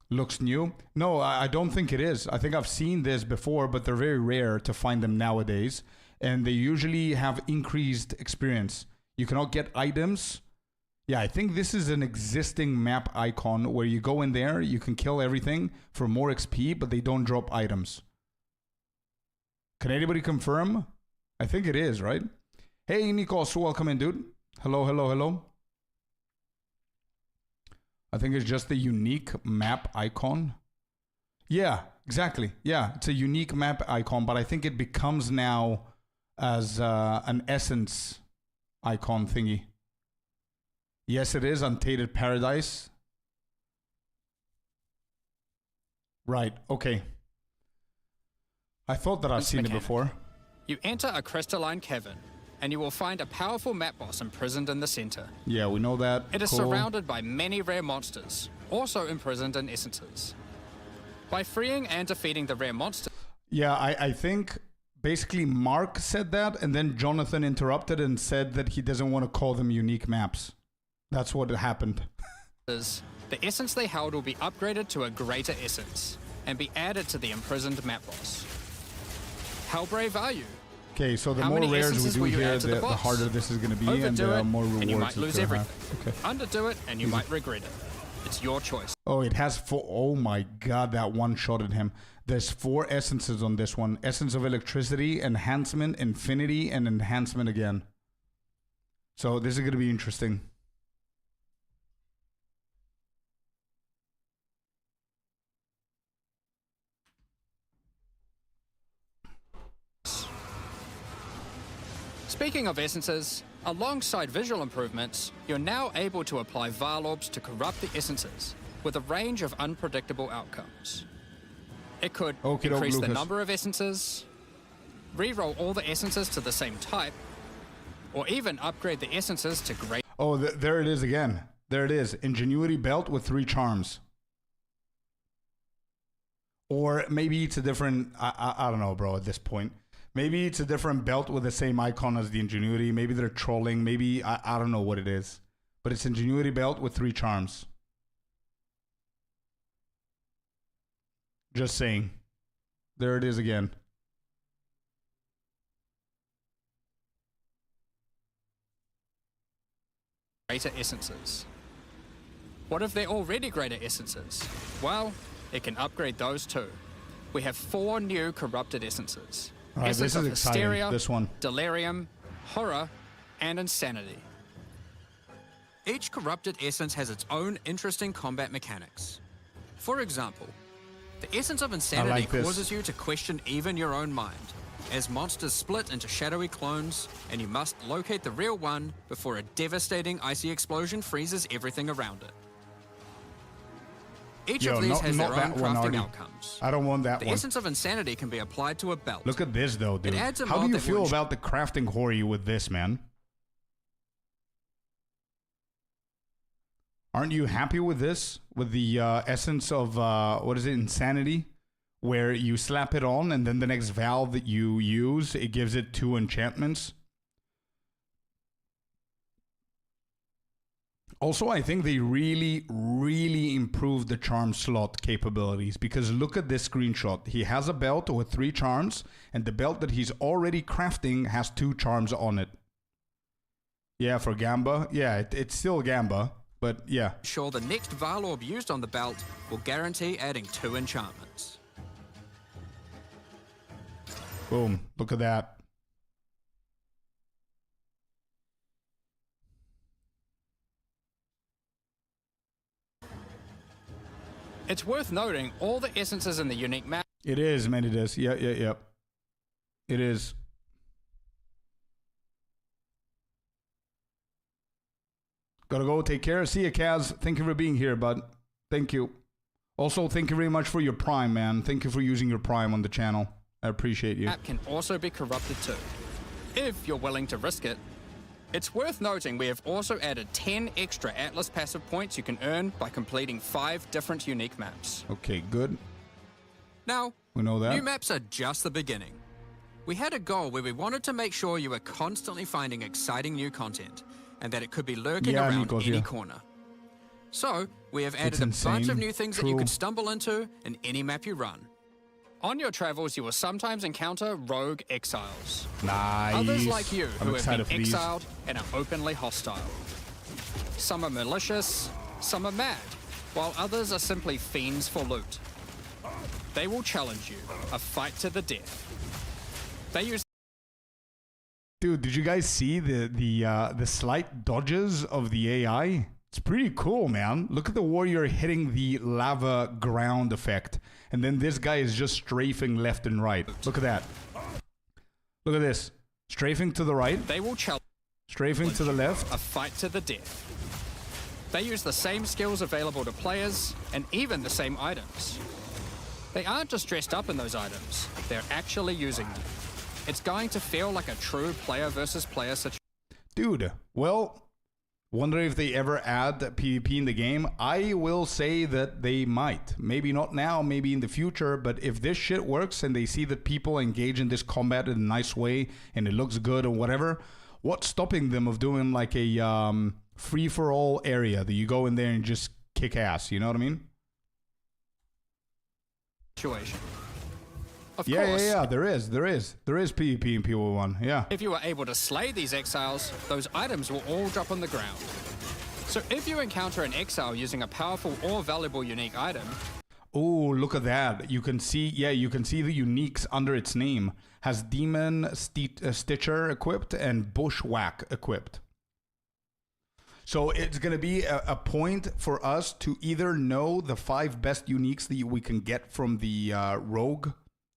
looks new. No, I don't think it is. I think I've seen this before, but they're very rare to find them nowadays, and they usually have increased experience. You cannot get items. Yeah, I think this is an existing map icon where you go in there, you can kill everything for more XP, but they don't drop items. Can anybody confirm? I think it is, right? Hey, Nikos, welcome in, dude. Hello. I think it's just the unique map icon. Yeah, exactly. Yeah, it's a unique map icon, but I think it becomes now as an essence icon thingy. Yes, it is. Untainted Paradise. Right, okay. I thought that I've seen it before. You enter a crystalline cavern, and you will find a powerful map boss imprisoned in the center. Yeah, we know that. It is surrounded by many rare monsters, also imprisoned in essences. By freeing and defeating the rare monsters... Yeah, I think basically Mark said that, and then Jonathan interrupted and said that he doesn't want to call them unique maps. That's what happened. The essence they held will be upgraded to a greater essence and be added to the imprisoned map boss. How brave are you? Okay, so the more rares we do here, the harder this is going to be, and the more rewards and you might lose everything. Okay. Underdo it, and you might regret it. It's your choice. Oh, it has 4. Oh my god, that one-shotted him. There's 4 essences on this one. Essence of Electricity, Enhancement, Infinity, and Enhancement again. So this is going to be interesting. Speaking of essences, alongside visual improvements, you're now able to apply Vaal Orbs to corrupt the essences with a range of unpredictable outcomes. It could increase the number of essences, reroll all the essences to the same type, or even upgrade the essences to great... Oh, there it is again. There it is. Ingenuity Belt with 3 charms. Or maybe it's a different... I don't know, bro, at this point. Maybe it's a different belt with the same icon as the Ingenuity. Maybe they're trolling. Maybe, I don't know what it is. But it's Ingenuity Belt with 3 charms. Just saying. There it is again. Greater essences. What if they're already greater essences? Well, it can upgrade those too. We have 4 new corrupted essences. All right, this is exciting, Hysteria, this one. Delirium, Horror, and Insanity. Each corrupted essence has its own interesting combat mechanics. For example, The essence of insanity causes you to question even your own mind, as monsters split into shadowy clones, and you must locate the real one before a devastating icy explosion freezes everything around it. Each of these has their own crafting outcomes. I don't want that one. The essence of insanity can be applied to a belt. Look at this though, dude. How do you feel about the crafting hori with this, man? Aren't you happy with this? With the essence of, what is it, insanity? Where you slap it on and then the next valve that you use, it gives it 2 enchantments. Also, I think they really, really improved the charm slot capabilities, because look at this screenshot. He has a belt with 3 charms, and the belt that he's already crafting has 2 charms on it. Yeah, for Gamba. Yeah, it's still Gamba, but yeah. Sure, the next Val Orb used on the belt will guarantee adding 2 enchantments. Boom, look at that. It's worth noting all the essences in the unique map. It is, man, it is. Yeah. It is. Gotta go, take care. See ya, Kaz. Thank you for being here, bud. Thank you. Also, thank you very much for your Prime, man. Thank you for using your Prime on the channel. I appreciate you. Map can also be corrupted too, if you're willing to risk it. It's worth noting we have also added 10 extra Atlas passive points you can earn by completing 5 different unique maps. Okay, good. Now, we know that. New maps are just the beginning. We had a goal where we wanted to make sure you were constantly finding exciting new content, and that it could be lurking around any corner. So, we have added a bunch of new things that you could stumble into in any map you run. On your travels, you will sometimes encounter rogue exiles. Nice. Others like you who have been exiled and are openly hostile. Some are malicious, some are mad, while others are simply fiends for loot. They will challenge you, a fight to the death. They use... Dude, did you guys see the slight dodges of the AI? It's pretty cool, man. Look at the warrior hitting the lava ground effect. And then this guy is just strafing left and right. Look at that. Look at this. Strafing to the right. They will challenge. Strafing to the left. A fight to the death. They use the same skills available to players, and even the same items. They aren't just dressed up in those items. They're actually using them. It's going to feel like a true player versus player situation. Dude, well... Wonder if they ever add PvP in the game. I will say that they might. Maybe not now, maybe in the future, but if this shit works and they see that people engage in this combat in a nice way and it looks good or whatever, what's stopping them of doing like a free-for-all area that you go in there and just kick ass, you know what I mean? Situation. Of course. Yeah, there is PvP in PO1, yeah. If you are able to slay these exiles, those items will all drop on the ground. So if you encounter an exile using a powerful or valuable unique item... Oh, look at that. You can see, you can see the uniques under its name. Has Demon Stitcher equipped and Bushwhack equipped. So it's going to be a point for us to either know the 5 best uniques that we can get from the rogue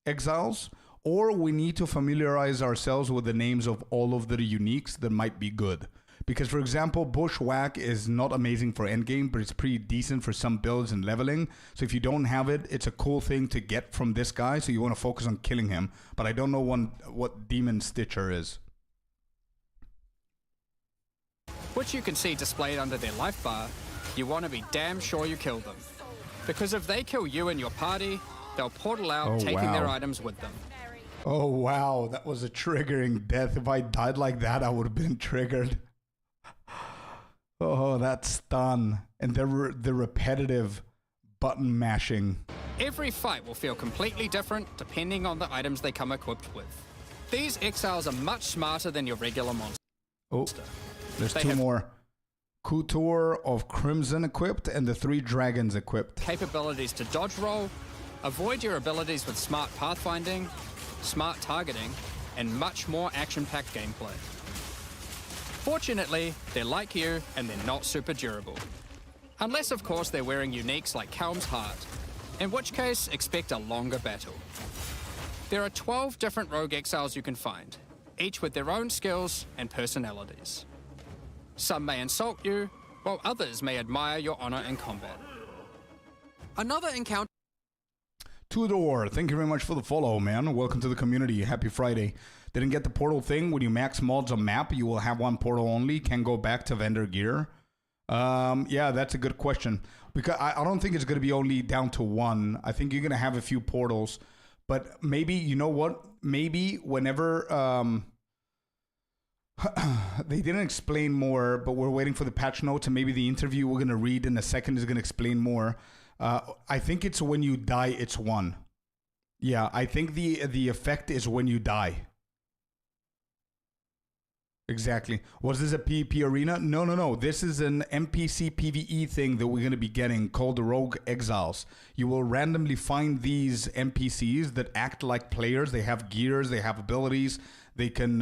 exiles, or we need to familiarize ourselves with the names of all of the uniques that might be good. Because, for example, Bushwhack is not amazing for endgame, but it's pretty decent for some builds and leveling. So if you don't have it, it's a cool thing to get from this guy, so you want to focus on killing him. But I don't know what Demon Stitcher is. Which you can see displayed under their life bar. You want to be damn sure you kill them. Because if they kill you and your party, they'll portal out, taking their items with them. Oh, wow. That was a triggering death. If I died like that, I would have been triggered. Oh, that stun. And the repetitive button mashing. Every fight will feel completely different depending on the items they come equipped with. These exiles are much smarter than your regular monster. Oh, there's 2 more. Couture of Crimson equipped and the 3 dragons equipped. Capabilities to dodge roll, avoid your abilities with smart pathfinding, smart targeting, and much more action-packed gameplay. Fortunately, they're like you, and they're not super durable. Unless, of course, they're wearing uniques like Helm's Heart. in which case expect a longer battle. There are 12 different rogue exiles you can find, each with their own skills and personalities. Some may insult you, while others may admire your honor in combat. Another encounter... Tudor, thank you very much for the follow, man. Welcome to the community. Happy Friday. Didn't get the portal thing. When you max mods a map, you will have one portal only. Can go back to vendor gear. Yeah, that's a good question. Because I don't think it's going to be only down to one. I think you're going to have a few portals. But maybe, you know what? Maybe whenever... they didn't explain more, but we're waiting for the patch notes, and maybe the interview we're going to read in a second is going to explain more. I think it's when you die, it's one. Yeah, I think the effect is when you die. Exactly. Was this a PvP arena? No. This is an NPC PvE thing that we're going to be getting called the Rogue Exiles. You will randomly find these NPCs that act like players. They have gears, they have abilities, they can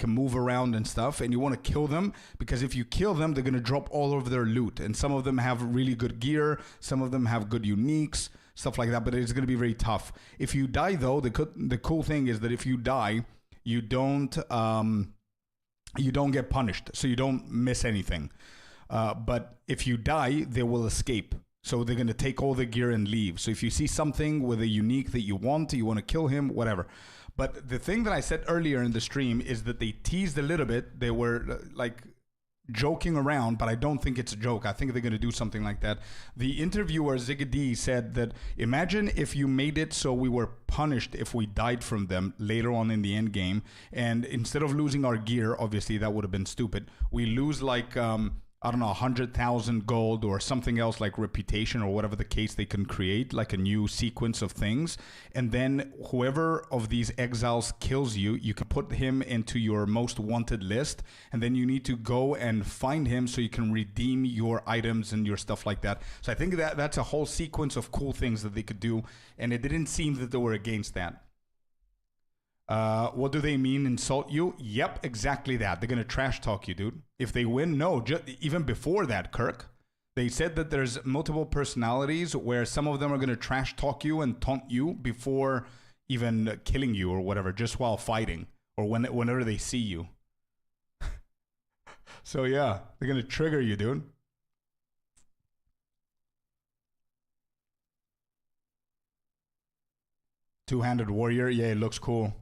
move around and stuff, and you want to kill them because if you kill them, they're going to drop all of their loot. And some of them have really good gear, some of them have good uniques, stuff like that, but it's going to be very tough. If you die though, the cool thing is that if you die, you don't get punished, so you don't miss anything. But if you die, they will escape. So they're going to take all the gear and leave. So if you see something with a unique that you want to kill him, whatever. But the thing that I said earlier in the stream is that they teased a little bit. They were like joking around, but I don't think it's a joke. I think they're going to do something like that. The interviewer, Ziggy said that imagine if you made it so we were punished if we died from them later on in the end game. And instead of losing our gear, obviously that would have been stupid, we lose like, I don't know, 100,000 gold or something else like reputation or whatever the case they can create, like a new sequence of things. And then whoever of these exiles kills you, you can put him into your most wanted list. And then you need to go and find him so you can redeem your items and your stuff like that. So I think that's a whole sequence of cool things that they could do. And it didn't seem that they were against that. What do they mean, insult you? Yep, exactly that. They're going to trash talk you, dude. If they win, no. Even before that, Kirk, they said that there's multiple personalities where some of them are going to trash talk you and taunt you before even killing you or whatever, just while fighting or whenever they see you. So yeah, they're going to trigger you, dude. Two-handed warrior. Yeah, it looks cool.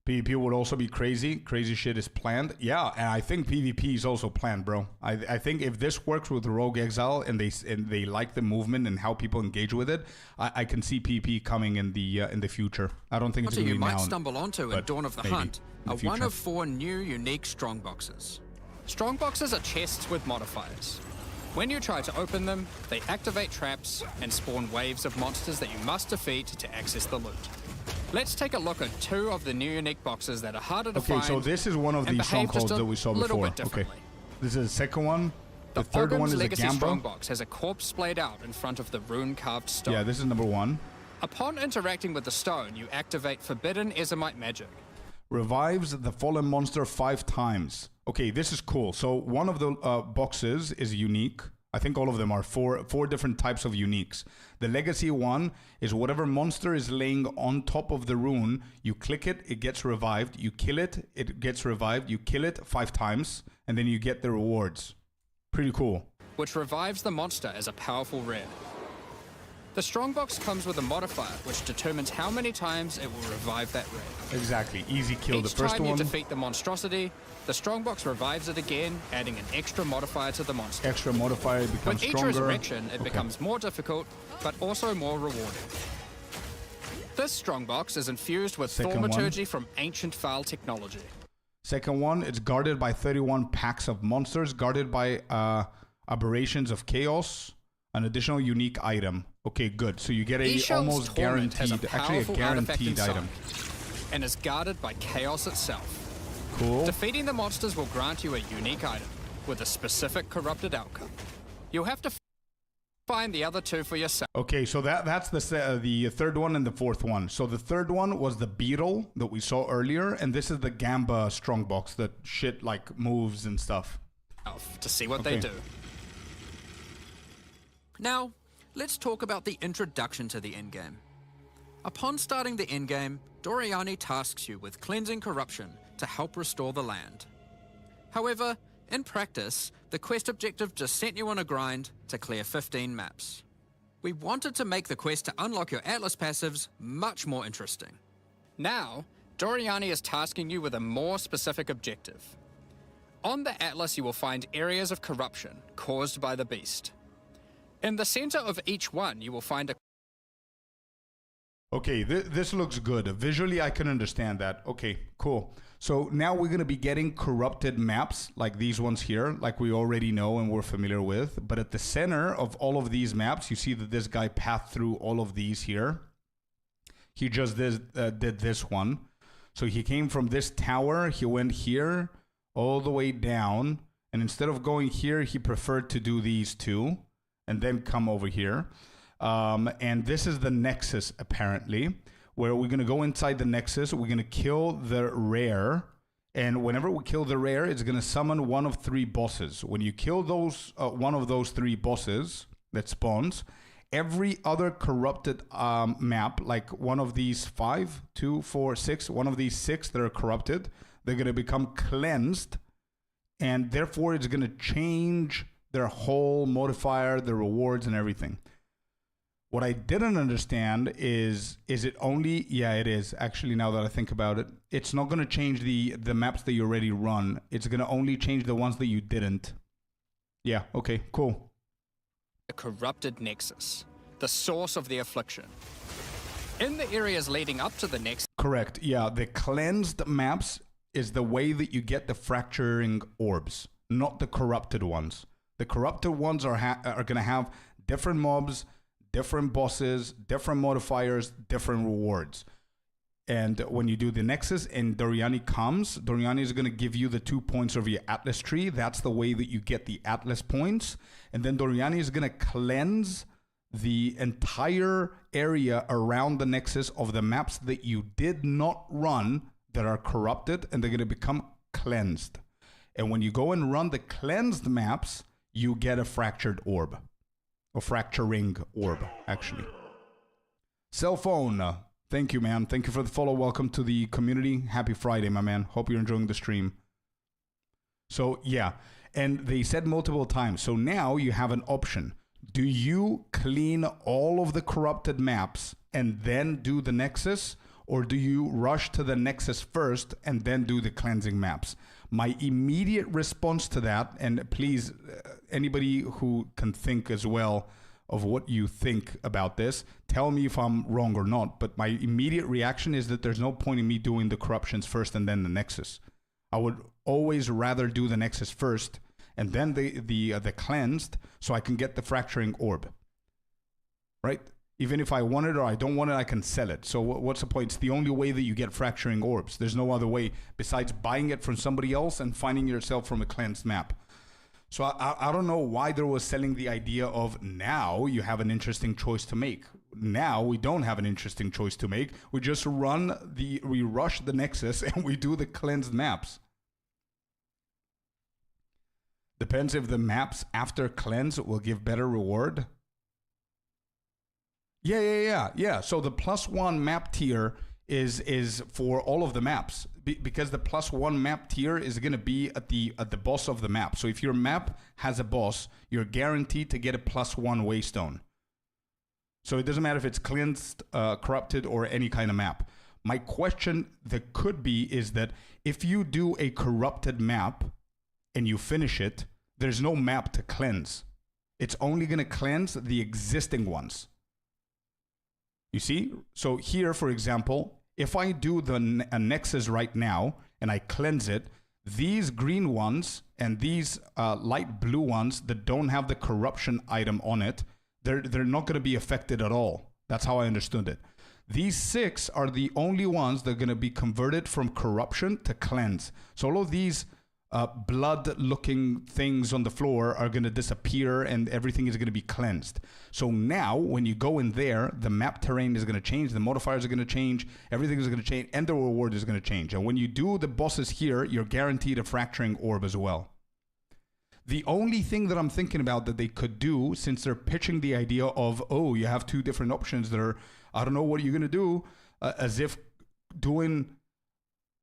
PvP would also be crazy. Crazy shit is planned. Yeah, and I think PvP is also planned, bro. I think if this works with Rogue Exile and they like the movement and how people engage with it, I can see PvP coming in the future. I don't think it's going to be now. You might stumble onto in Dawn of the Hunt are one of 4 new unique strongboxes. Strongboxes are chests with modifiers. When you try to open them, they activate traps and spawn waves of monsters that you must defeat to access the loot. Let's take a look at 2 of the new unique boxes that are harder to find. Okay, so this is one of the strongholds that we saw before. Okay, this is the second one. The third one is a Gamba. Strongbox has a corpse splayed out in front of the rune-carved stone. Yeah, this is number 1. Upon interacting with the stone, you activate forbidden Ezomite magic. Revives the fallen monster 5 times. Okay, this is cool. So one of the boxes is unique. I think all of them are 4 different types of uniques. The legacy one is whatever monster is laying on top of the rune, you click it, it gets revived. You kill it, it gets revived. You kill it 5 times, and then you get the rewards. Pretty cool. Which revives the monster as a powerful rare. The strongbox comes with a modifier, which determines how many times it will revive that rare. Exactly. Easy kill. Each the first time one. You defeat the monstrosity, the strongbox revives it again, adding an extra modifier to the monster. Extra modifier becomes stronger. With each resurrection, it becomes more difficult, but also more rewarding. This strongbox is infused with thaumaturgy from ancient Phal technology. Second one, it's guarded by 31 packs of monsters, guarded by aberrations of chaos, an additional unique item. Okay, good. So you get a almost guaranteed, actually a guaranteed item. And is guarded by chaos itself. Cool. Defeating the monsters will grant you a unique item with a specific corrupted outcome. You'll have to find the other 2 for yourself. Okay, so that's the third one and the fourth one. So the third one was the beetle that we saw earlier, and this is the Gamba strongbox that shit like moves and stuff. To see what they do. Now, let's talk about the introduction to the endgame. Upon starting the endgame, Doriani tasks you with cleansing corruption to help restore the land. However, in practice, the quest objective just sent you on a grind to clear 15 maps. We wanted to make the quest to unlock your Atlas passives much more interesting. Now, Doriani is tasking you with a more specific objective. On the Atlas, you will find areas of corruption caused by the beast. In the center of each one, you will find a... Okay, this looks good. Visually, I can understand that. Okay, cool. So now we're going to be getting corrupted maps like these ones here, like we already know and we're familiar with. But at the center of all of these maps, you see that this guy passed through all of these here. He just did this one. So he came from this tower, he went here, all the way down. And instead of going here, he preferred to do these two and then come over here. And this is the Nexus, apparently, where we're going to go inside the Nexus. We're going to kill the rare. And whenever we kill the rare, it's going to summon one of 3 bosses. When you kill those one of those 3 bosses that spawns, every other corrupted map, like one of these 5, 2, 4, 6, one of these 6 that are corrupted, they're going to become cleansed. And therefore, it's going to change their whole modifier, their rewards, and everything. What I didn't understand is it only... Yeah, it is. Actually, now that I think about it, it's not going to change the maps that you already run. It's going to only change the ones that you didn't. Yeah, okay, cool. The corrupted Nexus, the source of the affliction. In the areas leading up to the Nexus... Correct, yeah. The cleansed maps is the way that you get the fracturing orbs, not the corrupted ones. The corrupted ones are going to have different mobs, different bosses, different modifiers, different rewards. And when you do the Nexus and Doriani comes, Doriani is going to give you the 2 points of your Atlas tree. That's the way that you get the Atlas points. And then Doriani is going to cleanse the entire area around the Nexus of the maps that you did not run that are corrupted, and they're going to become cleansed. And when you go and run the cleansed maps, you get a fractured orb. Or fracturing orb, actually. Cell phone. Thank you, man. Thank you for the follow. Welcome to the community. Happy Friday, my man. Hope you're enjoying the stream. So, yeah. And they said multiple times. So now you have an option. Do you clean all of the corrupted maps and then do the Nexus? Or do you rush to the Nexus first and then do the cleansing maps? My immediate response to that, and please, anybody who can think as well of what you think about this, tell me if I'm wrong or not. But my immediate reaction is that there's no point in me doing the corruptions first and then the Nexus. I would always rather do the Nexus first and then the cleansed, so I can get the fracturing orb. Right? Even if I want it or I don't want it, I can sell it. So what's the point? It's the only way that you get fracturing orbs. There's no other way besides buying it from somebody else and finding yourself from a cleansed map. So I don't know why there was selling the idea of now you have an interesting choice to make. Now we don't have an interesting choice to make. We just we rush the Nexus and we do the cleansed maps. Depends if the maps after cleanse will give better reward. Yeah. So the +1 map tier is for all of the maps because the +1 map tier is going to be at the boss of the map. So if your map has a boss, you're guaranteed to get a +1 waystone. So it doesn't matter if it's cleansed, corrupted, or any kind of map. My question that could be is that if you do a corrupted map and you finish it, there's no map to cleanse. It's only going to cleanse the existing ones. You see? So here, for example, if I do a Nexus right now and I cleanse it, these green ones and these light blue ones that don't have the corruption item on it, they're not going to be affected at all. That's how I understood it. These 6 are the only ones that are going to be converted from corruption to cleanse. So all of these blood-looking things on the floor are going to disappear and everything is going to be cleansed. So now, when you go in there, the map terrain is going to change, the modifiers are going to change, everything is going to change, and the reward is going to change. And when you do the bosses here, you're guaranteed a fracturing orb as well. The only thing that I'm thinking about that they could do, since they're pitching the idea of, oh, you have two different options that are, I don't know what you're going to do, as if doing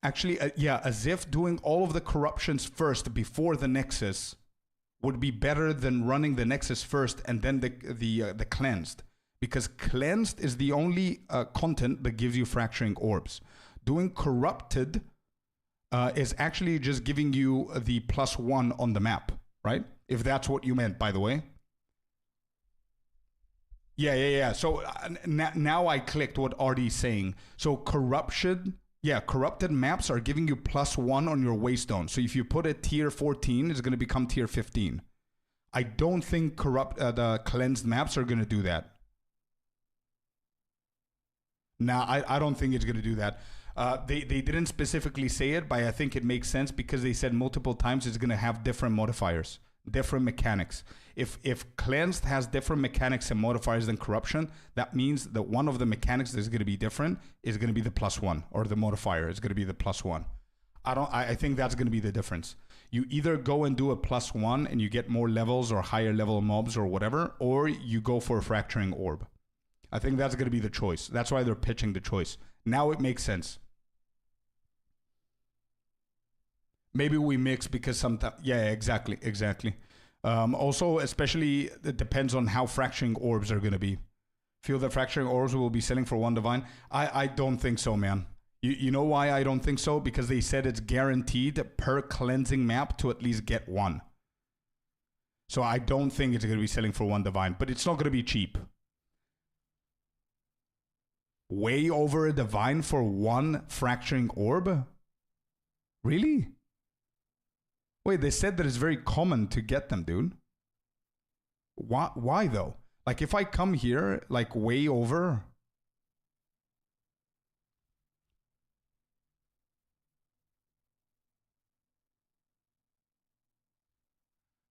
all of the corruptions first before the Nexus would be better than running the Nexus first and then the cleansed. Because cleansed is the only content that gives you fracturing orbs. Doing corrupted is actually just giving you the +1 on the map, right? If that's what you meant, by the way. Yeah. So now I clicked what Artie's saying. So corrupted maps are giving you +1 on your waystone. So if you put it tier 14, it's going to become tier 15. I don't think the cleansed maps are going to do that. Nah, I don't think it's going to do that. They didn't specifically say it, but I think it makes sense because they said multiple times it's going to have different modifiers, different mechanics. If cleansed has different mechanics and modifiers than corruption, that means that one of the mechanics that's going to be different is going to be the +1, or the modifier is going to be the +1. I think that's going to be the difference. You either go and do a +1 and you get more levels or higher level mobs or whatever, or you go for a fracturing orb. I think that's going to be the choice. That's why they're pitching the choice. Now it makes sense. Maybe we mix because sometimes, yeah, exactly. Also, especially, it depends on how fracturing orbs are going to be. Feel that fracturing orbs will be selling for 1 divine? I don't think so, man. You know why I don't think so? Because they said it's guaranteed per cleansing map to at least get 1. So I don't think it's going to be selling for 1 divine, but it's not going to be cheap. Way over a divine for 1 fracturing orb? Really? Wait, they said that it's very common to get them, dude. Why though? Like if I come here, like way over.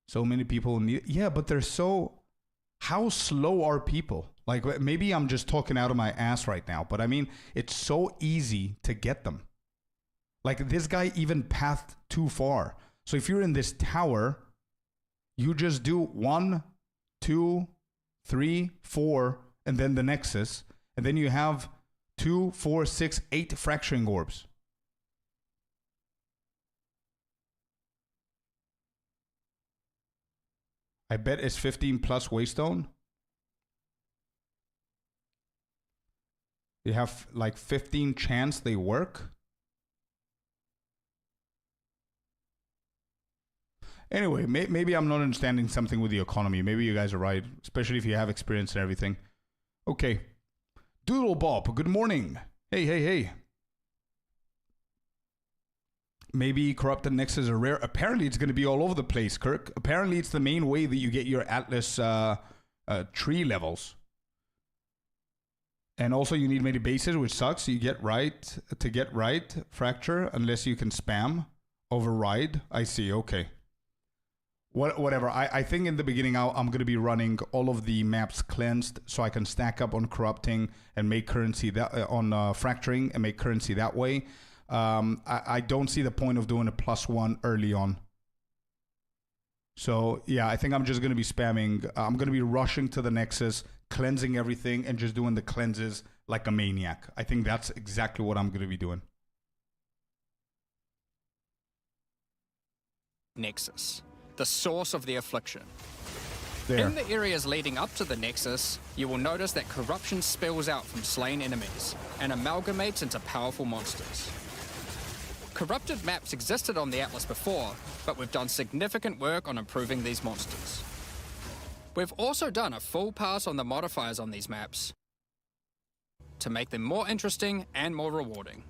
So many people need, yeah, but they're so, how slow are people? Like maybe I'm just talking out of my ass right now, but I mean, it's so easy to get them. Like this guy even pathed too far. So if you're in this tower, you just do 1, 2, 3, 4, and then the Nexus. And then you have 2, 4, 6, 8 fracturing orbs. I bet it's 15 plus waystone. You have like 15 chance they work. Anyway, maybe I'm not understanding something with the economy. Maybe you guys are right, especially if you have experience and everything. Okay. Doodle Bob, good morning. Hey. Maybe corrupted nexus are rare. Apparently, it's going to be all over the place, Kirk. Apparently, it's the main way that you get your Atlas tree levels. And also, you need many bases, which sucks. You get right to get right fracture unless you can spam override. I see. Okay. Whatever. I think in the beginning I'm going to be running all of the maps cleansed so I can stack up on corrupting and make currency that on fracturing and make currency that way. I don't see the point of doing a +1 early on. So yeah, I think I'm just going to be spamming. I'm going to be rushing to the Nexus, cleansing everything, and just doing the cleanses like a maniac. I think that's exactly what I'm going to be doing. Nexus, the source of the affliction. There. In the areas leading up to the Nexus, you will notice that corruption spills out from slain enemies and amalgamates into powerful monsters. Corrupted maps existed on the Atlas before, but we've done significant work on improving these monsters. We've also done a full pass on the modifiers on these maps to make them more interesting and more rewarding.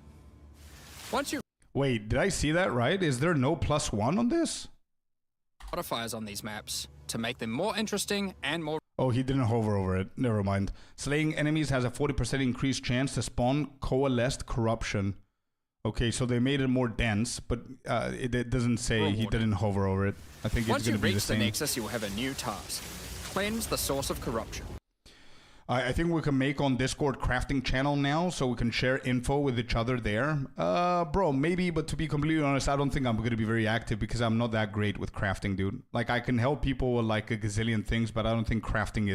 Once you Wait, did I see that right? Is there no +1 on this? Modifiers on these maps to make them more interesting and more... Oh, he didn't hover over it. Never mind. Slaying enemies has a 40% increased chance to spawn coalesced corruption. Okay, so they made it more dense, but it doesn't say he didn't hover over it. I think it's going to be the same. Once you reach the Nexus, you will have a new task. Cleanse the source of corruption. I think we can make on Discord crafting channel now, so we can share info with each other there. Bro, maybe, but to be completely honest, I don't think I'm going to be very active because I'm not that great with crafting, dude. Like, I can help people with like a gazillion things, but I don't think crafting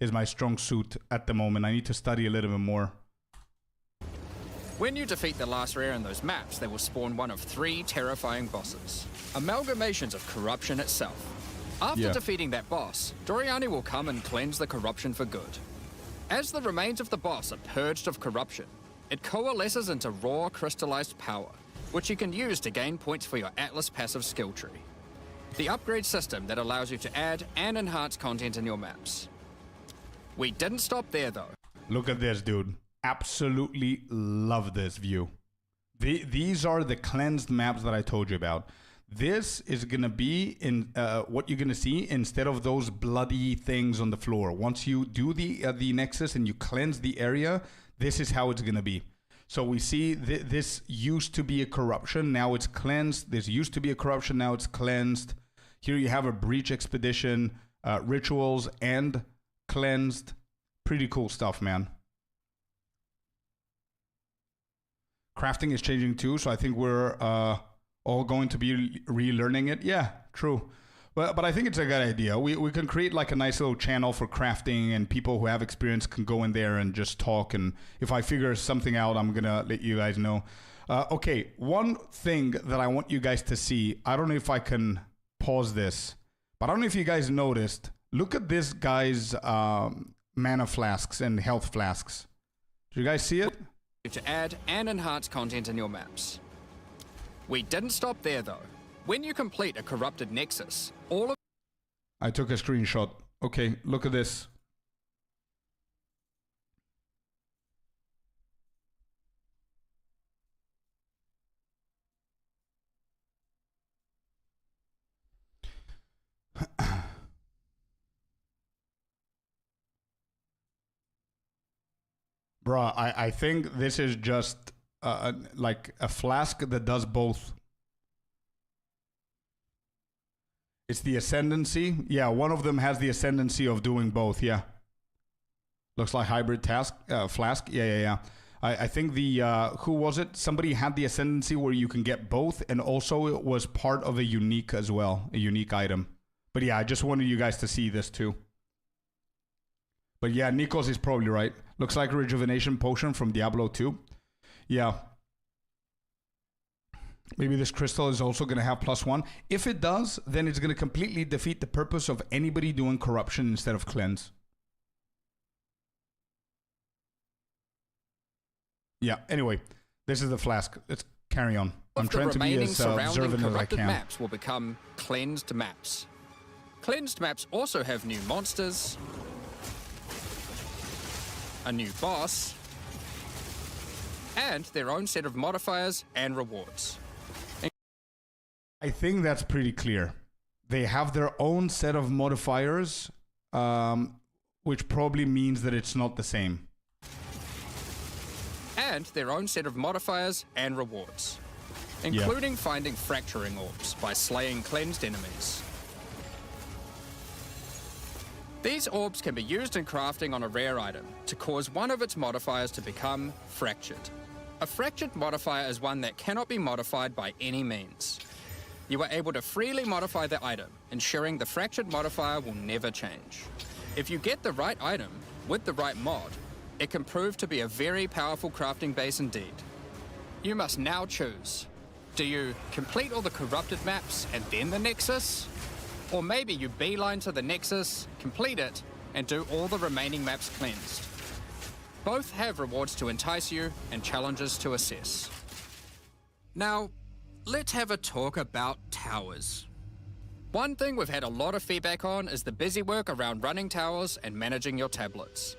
is my strong suit at the moment. I need to study a little bit more. When you defeat the last rare in those maps, they will spawn one of 3 terrifying bosses. Amalgamations of corruption itself. After defeating that boss, Doriani will come and cleanse the corruption for good. As the remains of the boss are purged of corruption, it coalesces into raw crystallized power, which you can use to gain points for your Atlas passive skill tree. The upgrade system that allows you to add and enhance content in your maps. We didn't stop there though. Look at this, dude. Absolutely love this view. These are the cleansed maps that I told you about. This is going to be in what you're going to see instead of those bloody things on the floor. Once you do the Nexus and you cleanse the area, this is how it's going to be. So we see this used to be a corruption. Now it's cleansed. This used to be a corruption. Now it's cleansed. Here you have a breach expedition, rituals, and cleansed. Pretty cool stuff, man. Crafting is changing too, so I think we're... all going to be relearning it. Yeah, true. But I think it's a good idea. We can create like a nice little channel for crafting, and people who have experience can go in there and just talk. And if I figure something out, I'm going to let you guys know. Okay, one thing that I want you guys to see. I don't know if I can pause this, but I don't know if you guys noticed. Look at this guy's mana flasks and health flasks. Do you guys see it? To add and enhance content in your maps. We didn't stop there though. When you complete a corrupted Nexus, all of... I took a screenshot. Okay, look at this. Bruh, I think this is just like a flask that does both. It's the ascendancy. Yeah, one of them has the ascendancy of doing both. Yeah. Looks like hybrid flask. Yeah. I think the, who was it? Somebody had the ascendancy where you can get both, and also it was part of a unique as well, a unique item. But yeah, I just wanted you guys to see this too. But yeah, Nikos is probably right. Looks like a rejuvenation potion from Diablo 2. Yeah. Maybe this crystal is also going to have +1. If it does, then it's going to completely defeat the purpose of anybody doing corruption instead of cleanse. Yeah, anyway, this is the flask. Let's carry on. I'm trying to be as observant as I can. Maps will become cleansed maps. Cleansed maps also have new monsters, a new boss, and their own set of modifiers and rewards. I think that's pretty clear. They have their own set of modifiers, which probably means that it's not the same. And their own set of modifiers and rewards, including finding fracturing orbs by slaying cleansed enemies. These orbs can be used in crafting on a rare item to cause one of its modifiers to become fractured. A fractured modifier is one that cannot be modified by any means. You are able to freely modify the item, ensuring the fractured modifier will never change. If you get the right item with the right mod, it can prove to be a very powerful crafting base indeed. You must now choose. Do you complete all the corrupted maps and then the Nexus? Or maybe you beeline to the Nexus, complete it, and do all the remaining maps cleansed. Both have rewards to entice you and challenges to assess. Now, let's have a talk about towers. One thing we've had a lot of feedback on is the busy work around running towers and managing your tablets.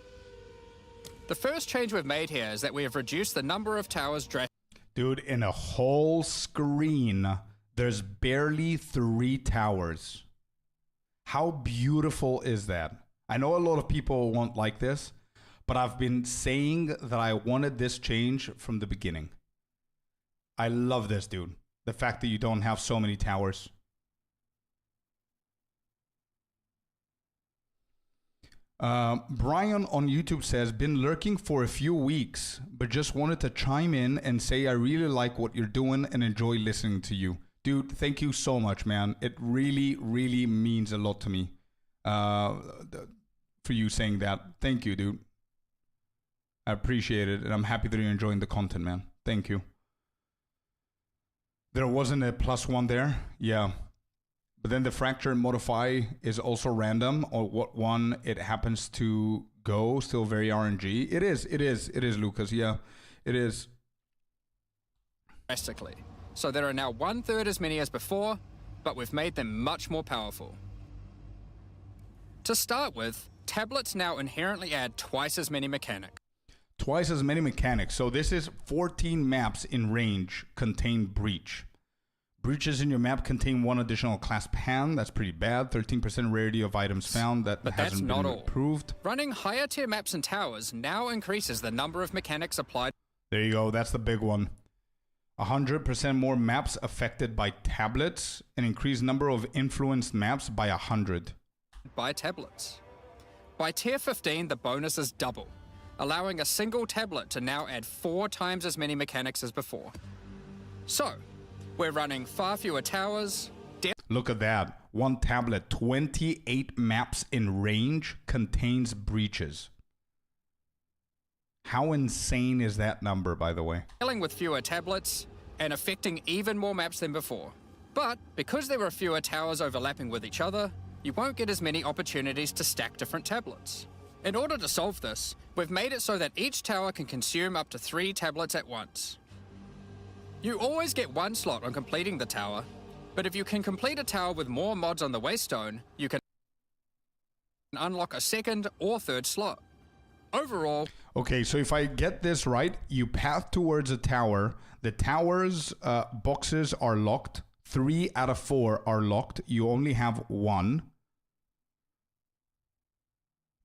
The first change we've made here is that we have reduced the number of towers drastically. Dude, in a whole screen, there's barely 3 towers. How beautiful is that? I know a lot of people won't like this, but I've been saying that I wanted this change from the beginning. I love this, dude. The fact that you don't have so many towers. Brian on YouTube says, been lurking for a few weeks, but just wanted to chime in and say I really like what you're doing and enjoy listening to you. Dude, thank you so much, man. It really, really means a lot to me for you saying that. Thank you, dude. I appreciate it, and I'm happy that you're enjoying the content, man. Thank you. There wasn't a +1 there? Yeah. But then the fracture and modify is also random, or what one it happens to go, still very RNG. It is, Lucas, yeah. It is. Drastically. So there are now 1/3 as many as before, but we've made them much more powerful. To start with, tablets now inherently add twice as many mechanics. Twice as many mechanics. So this is 14 maps in range contain breach. Breaches in your map contain 1 additional clasp hand. That's pretty bad. 13% rarity of items found. That but hasn't that's not been approved. Running higher tier maps and towers now increases the number of mechanics applied. There you go. That's the big one. 100% more maps affected by tablets. An increased number of influenced maps by 100. By tablets. By tier 15, the bonus is double, allowing a single tablet to now add 4 times as many mechanics as before. So, we're running far fewer towers. Look at that. 1 tablet, 28 maps in range contains breaches. How insane is that number, by the way? Dealing with fewer tablets and affecting even more maps than before. But because there are fewer towers overlapping with each other, you won't get as many opportunities to stack different tablets. In order to solve this, we've made it so that each tower can consume up to 3 tablets at once. You always get 1 slot on completing the tower, but if you can complete a tower with more mods on the waystone, you can unlock a 2nd or 3rd slot. Overall... Okay, so if I get this right, you path towards a tower. The tower's boxes are locked. 3 out of 4 are locked. You only have 1.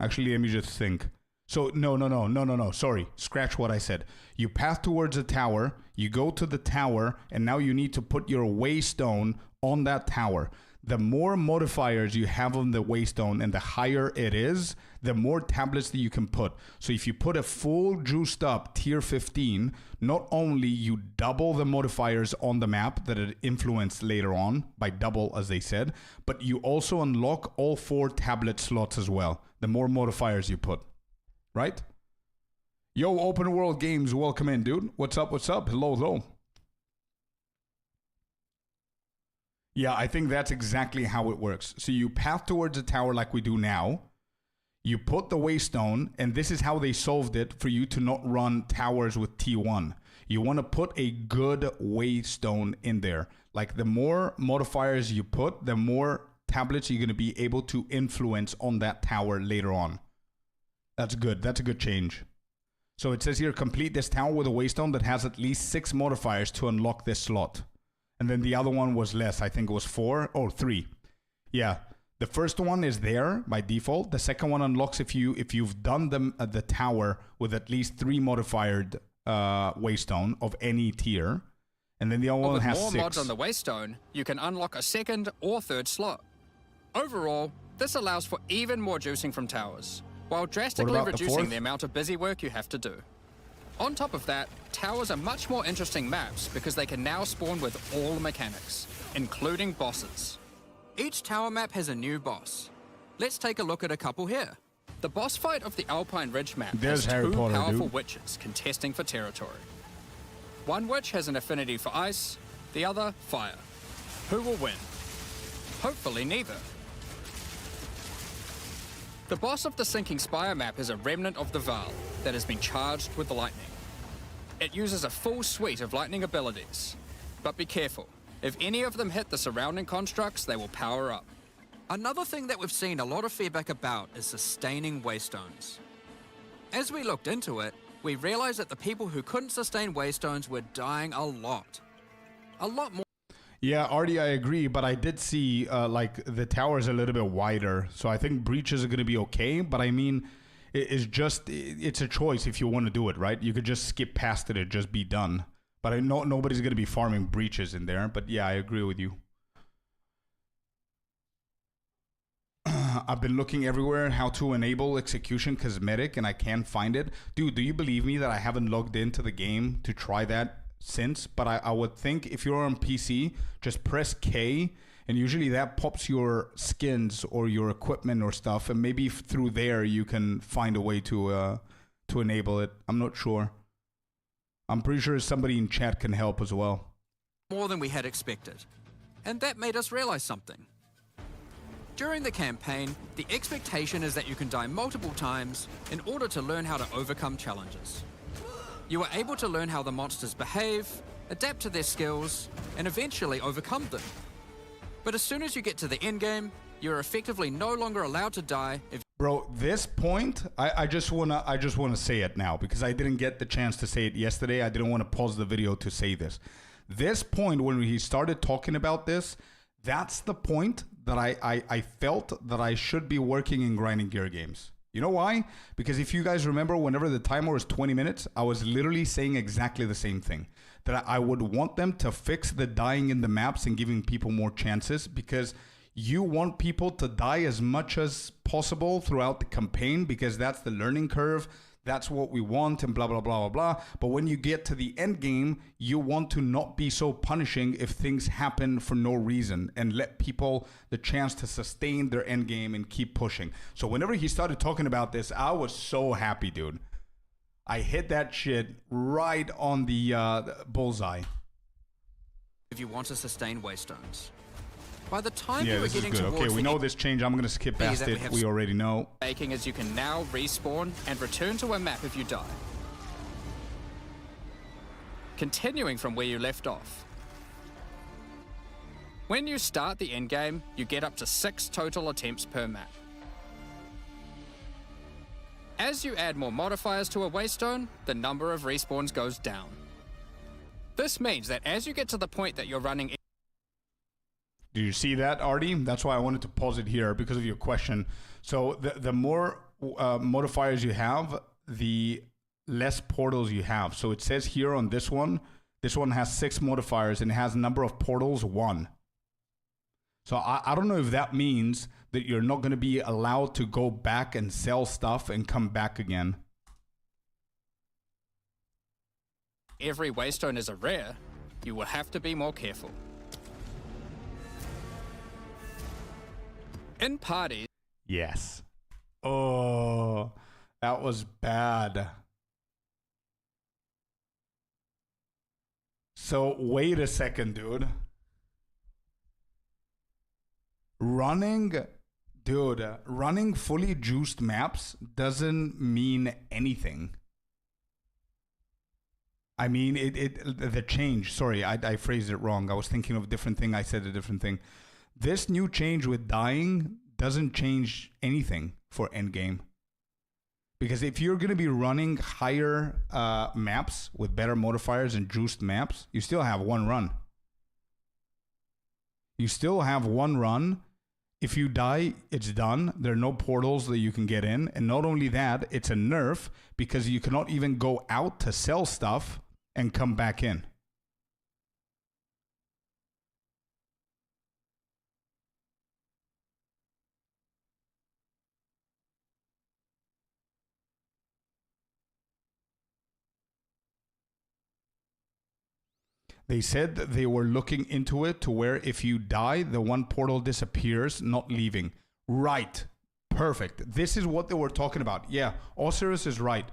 Actually, let me just think. So, no. Sorry. Scratch what I said. You path towards a tower. You go to the tower, and now you need to put your waystone on that tower. The more modifiers you have on the waystone and the higher it is, the more tablets that you can put. So if you put a full juiced up tier 15, not only you double the modifiers on the map that it influenced later on, by double as they said, but you also unlock all 4 tablet slots as well, the more modifiers you put. Right? Yo, Open World Games, welcome in, dude. What's up? Hello. Yeah, I think that's exactly how it works. So you path towards a tower like we do now. You put the waystone, and this is how they solved it for you to not run towers with T1. You want to put a good waystone in there. Like the more modifiers you put, the more tablets you're going to be able to influence on that tower later on. That's good. That's a good change. So it says here, complete this tower with a waystone that has at least 6 modifiers to unlock this slot. And then the other one was less. I think it was 4 or 3. Yeah. The first one is there by default. The second one unlocks if you've done the tower with at least 3 modified waystone of any tier. And then the other one has 6. With more mods on the waystone, you can unlock a 2nd or 3rd slot. Overall, this allows for even more juicing from towers, while drastically reducing the amount of busy work you have to do. On top of that, towers are much more interesting maps because they can now spawn with all mechanics, including bosses. Each tower map has a new boss. Let's take a look at a couple here. The boss fight of the Alpine Ridge map has 2 powerful witches contesting for territory. One witch has an affinity for ice, the other fire. Who will win? Hopefully neither. The boss of the Sinking Spire map is a remnant of the Val that has been charged with lightning. It uses a full suite of lightning abilities, but be careful. If any of them hit the surrounding constructs, they will power up. Another thing that we've seen a lot of feedback about is sustaining waystones. As we looked into it, we realized that the people who couldn't sustain waystones were dying a lot. A lot more. Yeah, Artie, I agree, but I did see like the tower is a little bit wider, so I think breaches are going to be okay, but I mean, it's a choice if you want to do it, right? You could just skip past it and just be done. But I know nobody's going to be farming breaches in there, but yeah, I agree with you. I've been looking everywhere how to enable execution cosmetic, and I can't find it. Dude, do you believe me that I haven't logged into the game to try that since? But I would think if you're on PC, just press K, and usually that pops your skins or your equipment or stuff, and maybe through there you can find a way to enable it. I'm not sure. I'm pretty sure somebody in chat can help as well. More than we had expected. And that made us realize something. During the campaign, the expectation is that you can die multiple times in order to learn how to overcome challenges. You are able to learn how the monsters behave, adapt to their skills, and eventually overcome them. But as soon as you get to the end game, you're effectively no longer allowed to die if... Bro, this point, I just wanna say it now because I didn't get the chance to say it yesterday. I didn't want to pause the video to say this. This point, when he started talking about this, that's the point that I felt that I should be working in grinding gear games. You know why? Because if you guys remember, whenever the timer was 20 minutes, I was literally saying exactly the same thing. That I would want them to fix the dying in the maps and giving people more chances, because you want people to die as much as possible throughout the campaign, because that's the learning curve. That's what we want, and blah, blah, blah, blah, blah. But when you get to the end game, you want to not be so punishing if things happen for no reason, and let people the chance to sustain their end game and keep pushing. So whenever he started talking about this, I was so happy, dude. I hit that shit right on the bullseye. If you want to sustain waystones. By the time you yeah, were this is getting good. towards Okay, we know this change. I'm going to skip past it. We already know. Making is you can now respawn and return to a map if you die. Continuing from where you left off. When you start the endgame, you get up to 6 total attempts per map. As you add more modifiers to a waystone, the number of respawns goes down. This means that as you get to the point that you're running... Do you see that, Artie? That's why I wanted to pause it here, because of your question. So the more modifiers you have, the less portals you have. So it says here on this one has 6 modifiers and it has number of portals 1. So I don't know if that means that you're not going to be allowed to go back and sell stuff and come back again. Every waystone is a rare, you will have to be more careful. In parties... Yes. Oh, that was bad. So wait a second, dude. Running fully juiced maps doesn't mean anything. I mean, the change, sorry, I phrased it wrong. I was thinking of a different thing. I said a different thing. This new change with dying doesn't change anything for endgame. Because if you're going to be running higher maps with better modifiers and juiced maps, you still have one run. You still have one run. If you die, it's done. There are no portals that you can get in. And not only that, it's a nerf because you cannot even go out to sell stuff and come back in. They said that they were looking into it to where if you die, the one portal disappears, not leaving. Right. Perfect. This is what they were talking about. Yeah, Osiris is right.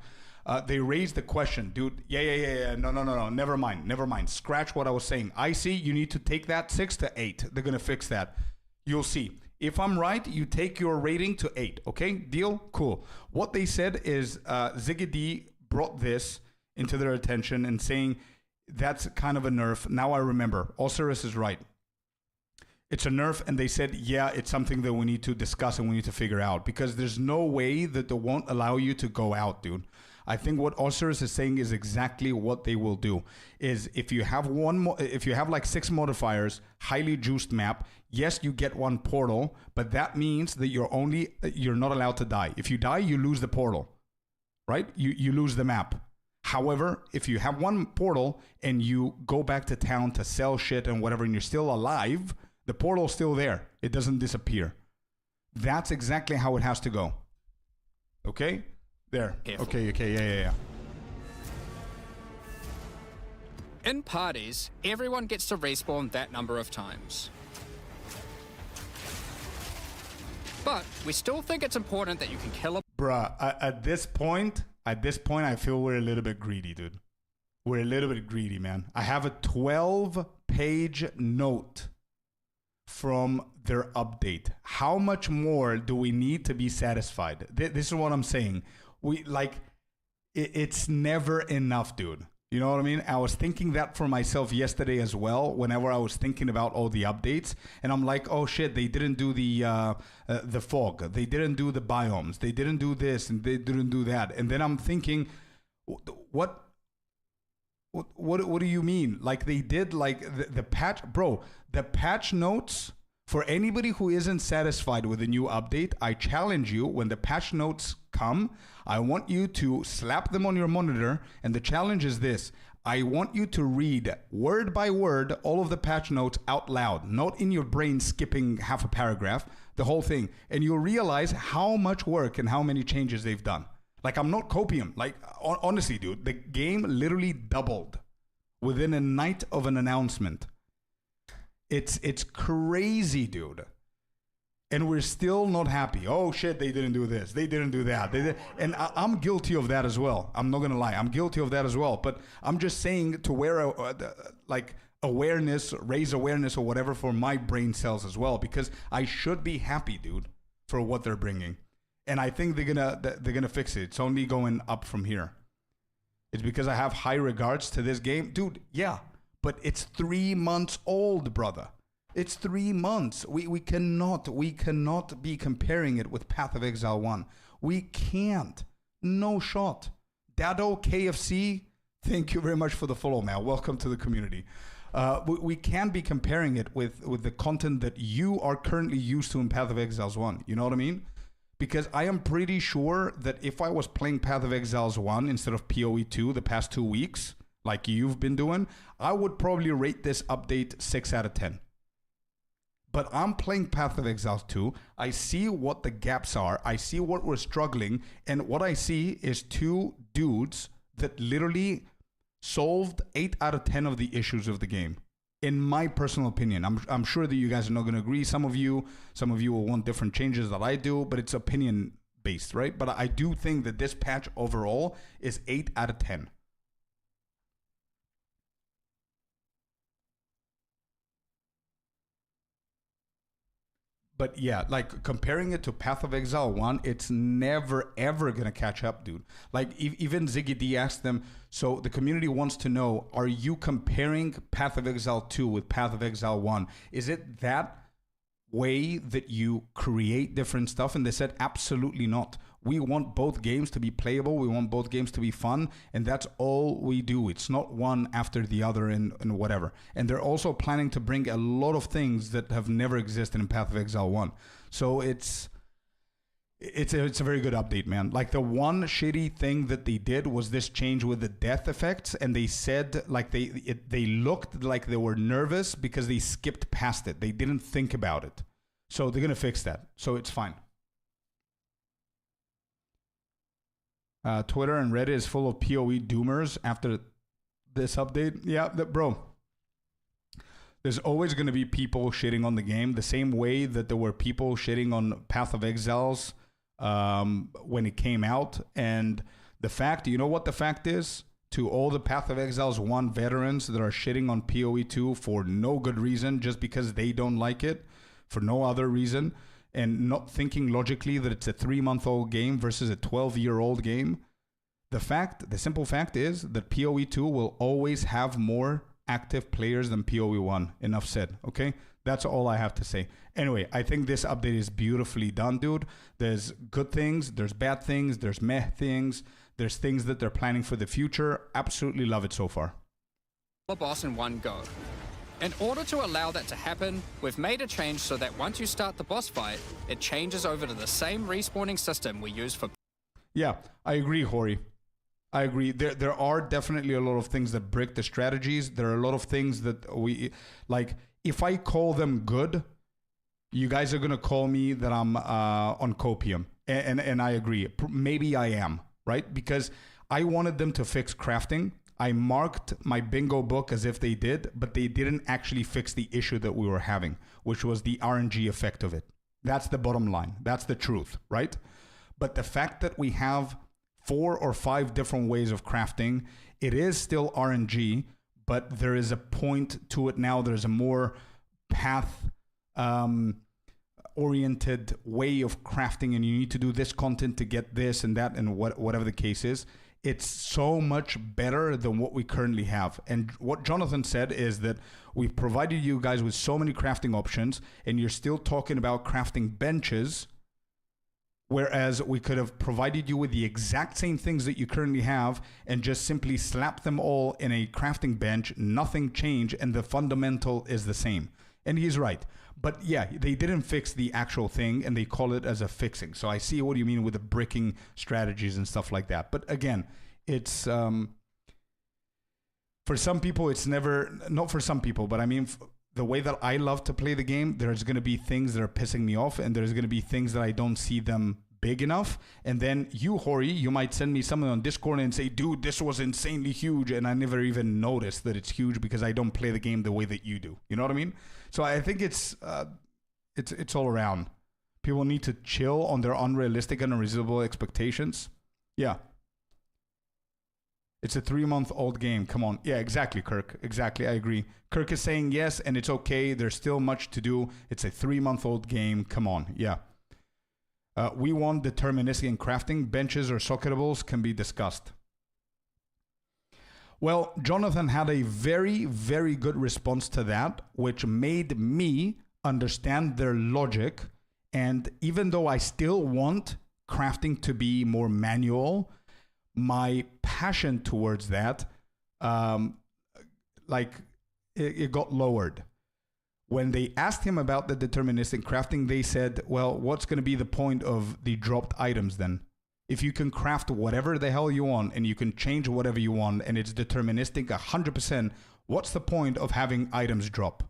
They raised the question, dude. Yeah. No. Never mind. Scratch what I was saying. I see you need to take that 6 to 8. They're going to fix that. You'll see. If I'm right, you take your rating to 8. Okay? Deal? Cool. What they said is Ziggy D brought this into their attention and saying, that's kind of a nerf. Now I remember. Osiris is right. It's a nerf, and they said, yeah, it's something that we need to discuss and we need to figure out, because there's no way that they won't allow you to go out, dude. I think what Osiris is saying is exactly what they will do. Is if you have like 6 modifiers, highly juiced map, yes, you get one portal, but that means that you're not allowed to die. If you die, you lose the portal, right? You lose the map. However, if you have one portal and you go back to town to sell shit and whatever, and you're still alive, the portal's still there. It doesn't disappear. That's exactly how it has to go. Okay? There. Careful. Okay, yeah. In parties, everyone gets to respawn that number of times. But we still think it's important that you can kill a... Bruh, at this point, I feel we're a little bit greedy, dude. We're a little bit greedy, man. I have a 12-page note from their update. How much more do we need to be satisfied? This is what I'm saying. It's never enough, dude. You know what I mean? I was thinking that for myself yesterday as well, whenever I was thinking about all the updates. And I'm like, oh shit, they didn't do the fog. They didn't do the biomes. They didn't do this and they didn't do that. And then I'm thinking, what do you mean? Like they did like the patch, bro, the patch notes. For anybody who isn't satisfied with the new update, I challenge you, when the patch notes come, I want you to slap them on your monitor. And the challenge is this. I want you to read word by word all of the patch notes out loud, not in your brain skipping half a paragraph, the whole thing. And you'll realize how much work and how many changes they've done. Like, I'm not copium. Like, honestly, dude, the game literally doubled within a night of an announcement. It's crazy, dude. And we're still not happy. Oh, shit, they didn't do this. They didn't do that. And I'm guilty of that as well. I'm not going to lie. I'm guilty of that as well. But I'm just saying to wear awareness, raise awareness or whatever for my brain cells as well. Because I should be happy, dude, for what they're bringing. And I think they're gonna fix it. It's only going up from here. It's because I have high regards to this game. Dude, yeah. But it's 3 months old, brother. It's 3 months. We cannot be comparing it with Path of Exile 1. We can't. No shot. Dado KFC, thank you very much for the follow, man. Welcome to the community. We can't be comparing it with the content that you are currently used to in Path of Exiles 1. You know what I mean? Because I am pretty sure that if I was playing Path of Exiles 1 instead of PoE 2 the past 2 weeks, like you've been doing, I would probably rate this update 6 out of 10. But I'm playing Path of Exiles 2. I see what the gaps are. I see what we're struggling. And what I see is 2 dudes that literally solved 8 out of 10 of the issues of the game. In my personal opinion, I'm sure that you guys are not going to agree. Some of you will want different changes that I do, but it's opinion based, right? But I do think that this patch overall is 8 out of 10. But yeah, like comparing it to Path of Exile 1, it's never, ever going to catch up, dude. Like even Ziggy D asked them, so the community wants to know, are you comparing Path of Exile 2 with Path of Exile 1? Is it that way that you create different stuff? And they said, absolutely not. We want both games to be playable. We want both games to be fun. And that's all we do. It's not one after the other and whatever. And they're also planning to bring a lot of things that have never existed in Path of Exile 1. So it's a very good update, man. Like the one shitty thing that they did was this change with the death effects. And they said like they looked like they were nervous because they skipped past it. They didn't think about it. So they're going to fix that. So it's fine. Twitter and Reddit is full of PoE doomers after this update. Yeah, bro. There's always going to be people shitting on the game the same way that there were people shitting on Path of Exiles when it came out. And the fact, you know what the fact is? To all the Path of Exiles 1 veterans that are shitting on PoE 2 for no good reason, just because they don't like it, for no other reason, and not thinking logically that it's a 3-month-old game versus a 12-year-old game. The simple fact is that PoE 2 will always have more active players than PoE 1. Enough said, okay? That's all I have to say. Anyway, I think this update is beautifully done, dude. There's good things, there's bad things, there's meh things, there's things that they're planning for the future. Absolutely love it so far. The boss in one go. In order to allow that to happen, we've made a change so that once you start the boss fight, it changes over to the same respawning system we use for... Yeah, I agree, Hori. I agree. There are definitely a lot of things that break the strategies. There are a lot of things that we... Like, if I call them good, You guys are going to call me that I'm on copium. And I agree. Maybe I am, right? Because I wanted them to fix crafting. I marked my bingo book as if they did, but they didn't actually fix the issue that we were having, which was the RNG effect of it. That's the bottom line. That's the truth, right? But the fact that we have 4 or 5 different ways of crafting, it is still RNG, but there is a point to it now. There's a more path oriented way of crafting, and you need to do this content to get this and that and whatever the case is. It's so much better than what we currently have. And what Jonathan said is that we've provided you guys with so many crafting options, and you're still talking about crafting benches, whereas we could have provided you with the exact same things that you currently have and just simply slap them all in a crafting bench, nothing changed, and the fundamental is the same. And he's right. But yeah, they didn't fix the actual thing, and they call it as a fixing. So I see what you mean with the bricking strategies and stuff like that. But again, it's for some people, it's never, not for some people, but I mean, the way that I love to play the game, there's going to be things that are pissing me off, and there's going to be things that I don't see them big enough. And then you, Hori, you might send me something on Discord and say, dude, this was insanely huge, and I never even noticed that it's huge because I don't play the game the way that you do. You know what I mean? So I think it's all around. People need to chill on their unrealistic and unreasonable expectations. Yeah. It's a 3-month-old game. Come on. Yeah, exactly, Kirk. Exactly. I agree. Kirk is saying yes, and it's okay. There's still much to do. It's a 3-month-old game. Come on. Yeah. We want deterministic in crafting. Benches or socketables can be discussed. Well, Jonathan had a very, very good response to that, which made me understand their logic. And even though I still want crafting to be more manual, my passion towards that, it got lowered. When they asked him about the deterministic crafting, they said, well, what's going to be the point of the dropped items then? If you can craft whatever the hell you want and you can change whatever you want and it's deterministic 100%, what's the point of having items drop?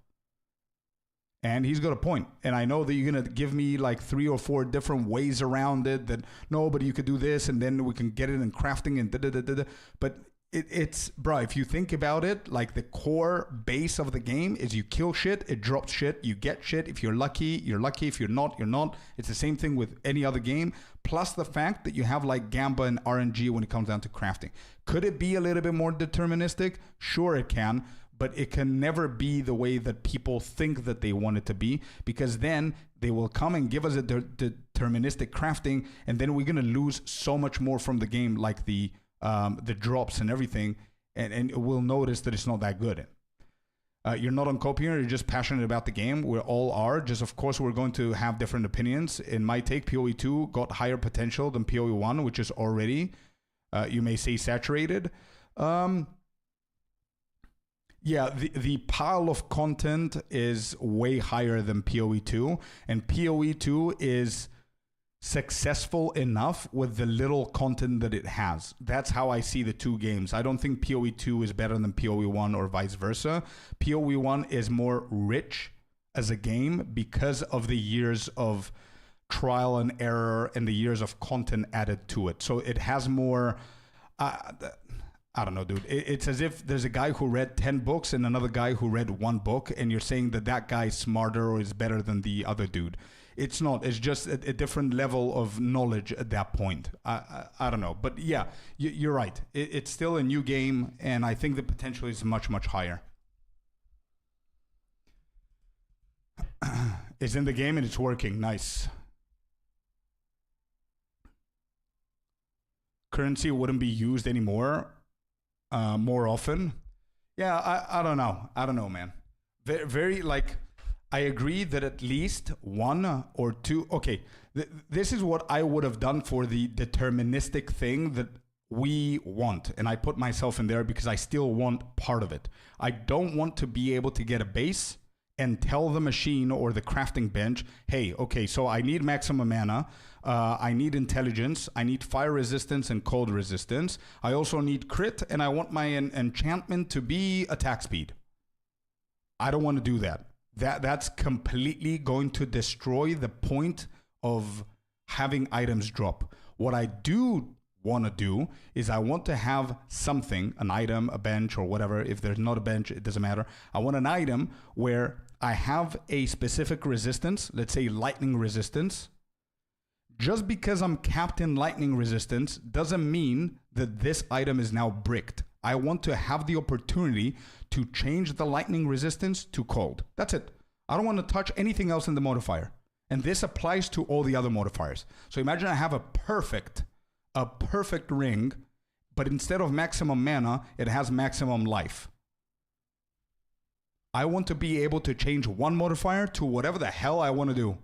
And he's got a point. And I know that you're going to give me like 3 or 4 different ways around it that, no, but you could do this and then we can get it in crafting and da-da-da-da-da. But it's, bro, if you think about it, like the core base of the game is you kill shit, it drops shit, you get shit. If you're lucky, you're lucky. If you're not, you're not. It's the same thing with any other game. Plus the fact that you have like Gamba and RNG when it comes down to crafting. Could it be a little bit more deterministic? Sure it can, but it can never be the way that people think that they want it to be, because then they will come and give us a deterministic crafting, and then we're going to lose so much more from the game, like the drops and everything, and we'll notice that it's not that good. You're not on Copium, you're just passionate about the game. We all are. Just, of course, we're going to have different opinions. In my take, PoE 2 got higher potential than PoE 1, which is already, you may say, saturated. Yeah, the pile of content is way higher than PoE 2, and PoE 2 is successful enough with the little content that it has. That's how I see the two games. I don't think PoE 2 is better than PoE 1 or vice versa. PoE 1 is more rich as a game because of the years of trial and error and the years of content added to it. So it has more... I don't know, dude. It's as if there's a guy who read 10 books and another guy who read 1 book, and you're saying that that guy is smarter or is better than the other dude. It's not. It's just a different level of knowledge at that point. I don't know. But yeah, you're right. It's still a new game, and I think the potential is much, much higher. It's in the game and it's working. Nice. Currency wouldn't be used anymore. More often. Yeah, I don't know. I don't know, man. Very like, I agree that at least 1 or 2. Okay, this is what I would have done for the deterministic thing that we want. And I put myself in there because I still want part of it. I don't want to be able to get a base and tell the machine or the crafting bench, hey, okay, so I need maximum mana. I need intelligence, I need fire resistance and cold resistance. I also need crit, and I want my enchantment to be attack speed. I don't want to do that. That's completely going to destroy the point of having items drop. What I do want to do is I want to have something, an item, a bench, or whatever. If there's not a bench, it doesn't matter. I want an item where I have a specific resistance, let's say lightning resistance. Just because I'm capped in lightning resistance doesn't mean that this item is now bricked. I want to have the opportunity to change the lightning resistance to cold. That's it. I don't want to touch anything else in the modifier. And this applies to all the other modifiers. So imagine I have a perfect ring, but instead of maximum mana, it has maximum life. I want to be able to change one modifier to whatever the hell I want to do.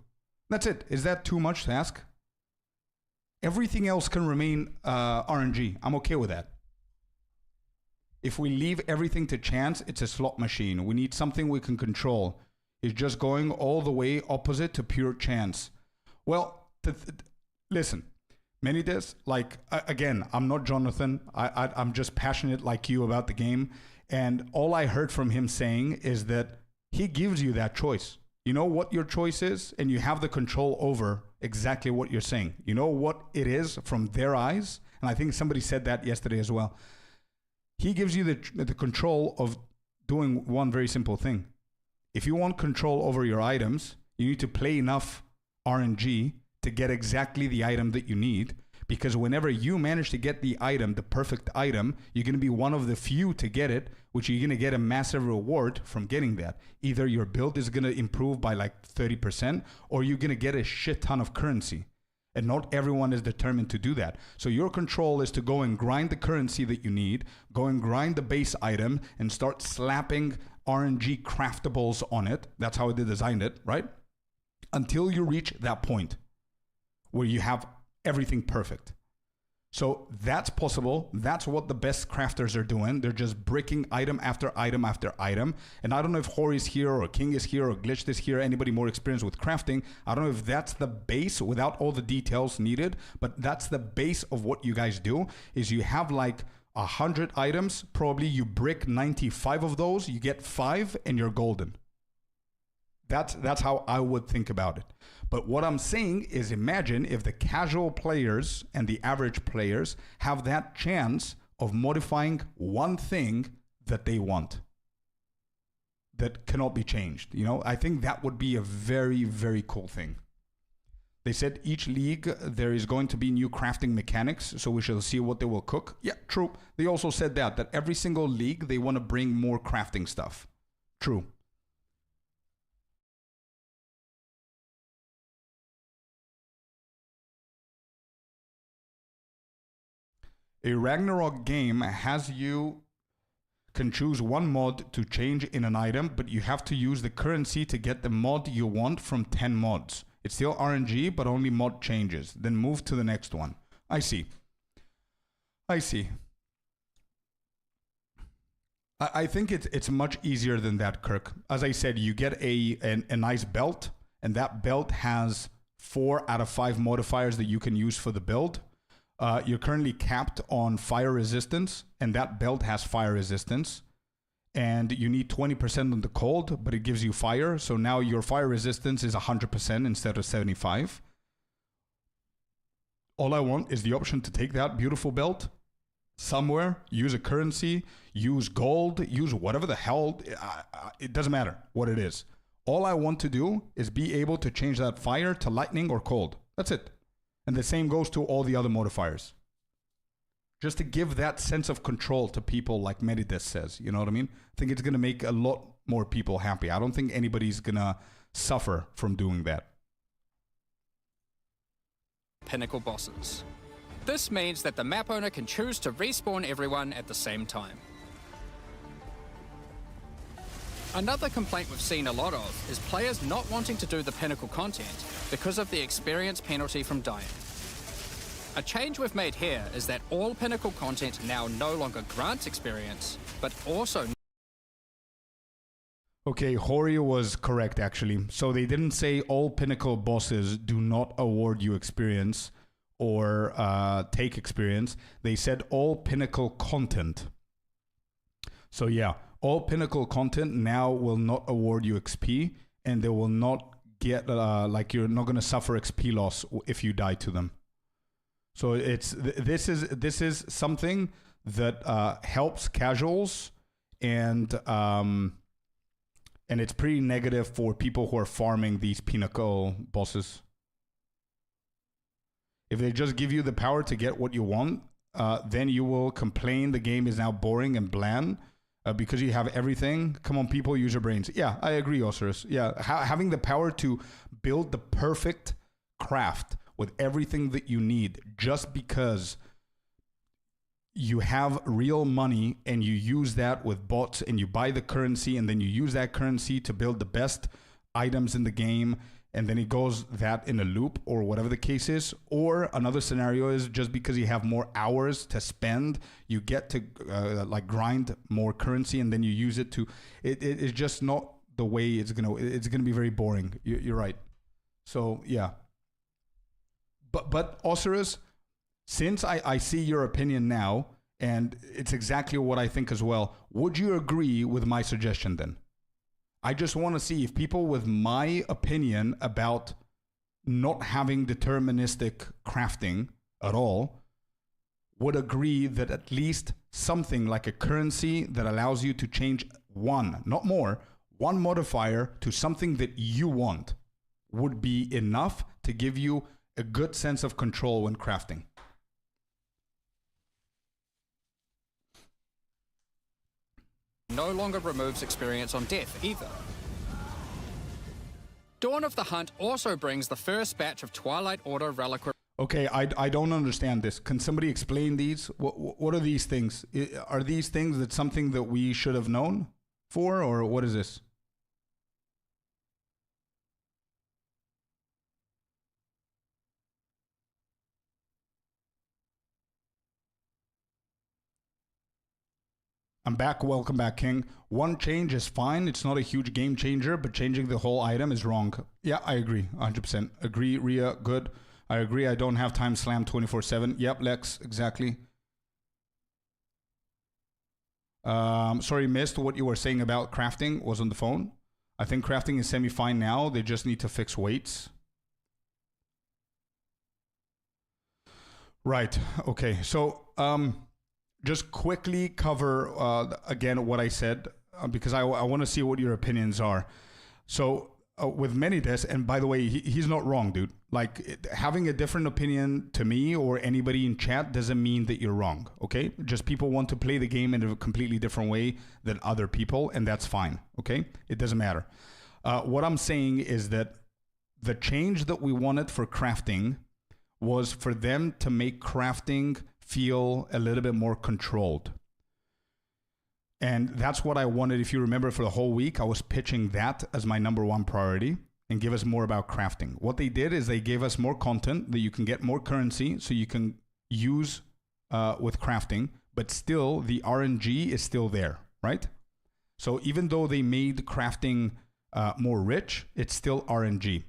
That's it. Is that too much to ask? Everything else can remain RNG. I'm okay with that. If we leave everything to chance, it's a slot machine. We need something we can control. It's just going all the way opposite to pure chance. Well, listen, Menides, like, again, I'm not Jonathan. I'm just passionate like you about the game. And all I heard from him saying is that he gives you that choice. You know what your choice is, and you have the control over exactly what you're saying. You know what it is from their eyes, and I think somebody said that yesterday as well. He gives you the control of doing one very simple thing. If you want control over your items, you need to play enough RNG to get exactly the item that you need. Because whenever you manage to get the item, the perfect item, you're going to be one of the few to get it, which you're going to get a massive reward from getting that. Either your build is going to improve by like 30%, or you're going to get a shit ton of currency. And not everyone is determined to do that. So your control is to go and grind the currency that you need, go and grind the base item, and start slapping RNG craftables on it. That's how they designed it, right? Until you reach that point where you have everything perfect. So that's possible. That's what the best crafters are doing. They're just bricking item after item after item. And I don't know if Hori is here or King is here or Glitched is here, anybody more experienced with crafting. I don't know if that's the base without all the details needed, but that's the base of what you guys do is you have like 100 items. Probably you brick 95 of those, you get 5 and you're golden. That's how I would think about it. But what I'm saying is imagine if the casual players and the average players have that chance of modifying one thing that they want that cannot be changed. You know, I think that would be a very, very cool thing. They said each league there is going to be new crafting mechanics, so we shall see what they will cook. Yeah, true. They also said that every single league they want to bring more crafting stuff. True. A Ragnarok game has you can choose one mod to change in an item, but you have to use the currency to get the mod you want from 10 mods. It's still RNG, but only mod changes. Then move to the next one. I see. I think it's much easier than that, Kirk. As I said, you get a nice belt, and that belt has 4 out of 5 modifiers that you can use for the build. You're currently capped on fire resistance, and that belt has fire resistance. And you need 20% on the cold, but it gives you fire. So now your fire resistance is 100% instead of 75. All I want is the option to take that beautiful belt somewhere, use a currency, use gold, use whatever the hell. It doesn't matter what it is. All I want to do is be able to change that fire to lightning or cold. That's it. And the same goes to all the other modifiers. Just to give that sense of control to people like Merides says. You know what I mean? I think it's going to make a lot more people happy. I don't think anybody's going to suffer from doing that. Pinnacle bosses. This means that the map owner can choose to respawn everyone at the same time. Another complaint we've seen a lot of is players not wanting to do the pinnacle content because of the experience penalty from dying. A change we've made here is that all pinnacle content now no longer grants experience, but also... Okay, Hori was correct actually. So they didn't say all pinnacle bosses do not award you experience or take experience. They said all pinnacle content. So yeah, all pinnacle content now will not award you XP, and they will not get like you're not going to suffer XP loss if you die to them. So this is something that helps casuals, and it's pretty negative for people who are farming these pinnacle bosses. If they just give you the power to get what you want, then you will complain the game is now boring and bland because you have everything. Come on, people, use your brains. Yeah, I agree, Osiris. Yeah, having the power to build the perfect craft with everything that you need just because you have real money and you use that with bots and you buy the currency and then you use that currency to build the best items in the game, and then it goes that in a loop or whatever the case is. Or another scenario is just because you have more hours to spend, you get to like grind more currency and then you use it to, it's just not the way it's gonna be very boring. You're right. So yeah. But Osiris, since I see your opinion now, and it's exactly what I think as well, would you agree with my suggestion then? I just want to see if people with my opinion about not having deterministic crafting at all would agree that at least something like a currency that allows you to change one, not more, one modifier to something that you want would be enough to give you a good sense of control when crafting. No longer removes experience on death either. Dawn of the Hunt also brings the first batch of Twilight Order reliquary. Okay, I don't understand this. Can somebody explain these? What are these things? Are these things that something that we should have known for, or what is this? I'm back. Welcome back, King. One change is fine. It's not a huge game changer, but changing the whole item is wrong. Yeah, I agree. 100%. Agree, Ria. Good. I agree. I don't have time slam 24/7. Yep, Lex. Exactly. Sorry, missed what you were saying about crafting. Was on the phone. I think crafting is semi-fine now. They just need to fix weights. Right. Okay. So, just quickly cover again what I said because I want to see what your opinions are. So with Menides, and by the way, he's not wrong, dude. Like having a different opinion to me or anybody in chat doesn't mean that you're wrong, okay? Just people want to play the game in a completely different way than other people, and that's fine, okay? It doesn't matter. What I'm saying is that the change that we wanted for crafting was for them to make crafting feel a little bit more controlled. And that's what I wanted. If you remember, for the whole week, I was pitching that as my number one priority and give us more about crafting. What they did is they gave us more content that you can get more currency so you can use with crafting, but still the RNG is still there, right? So even though they made crafting more rich, it's still RNG.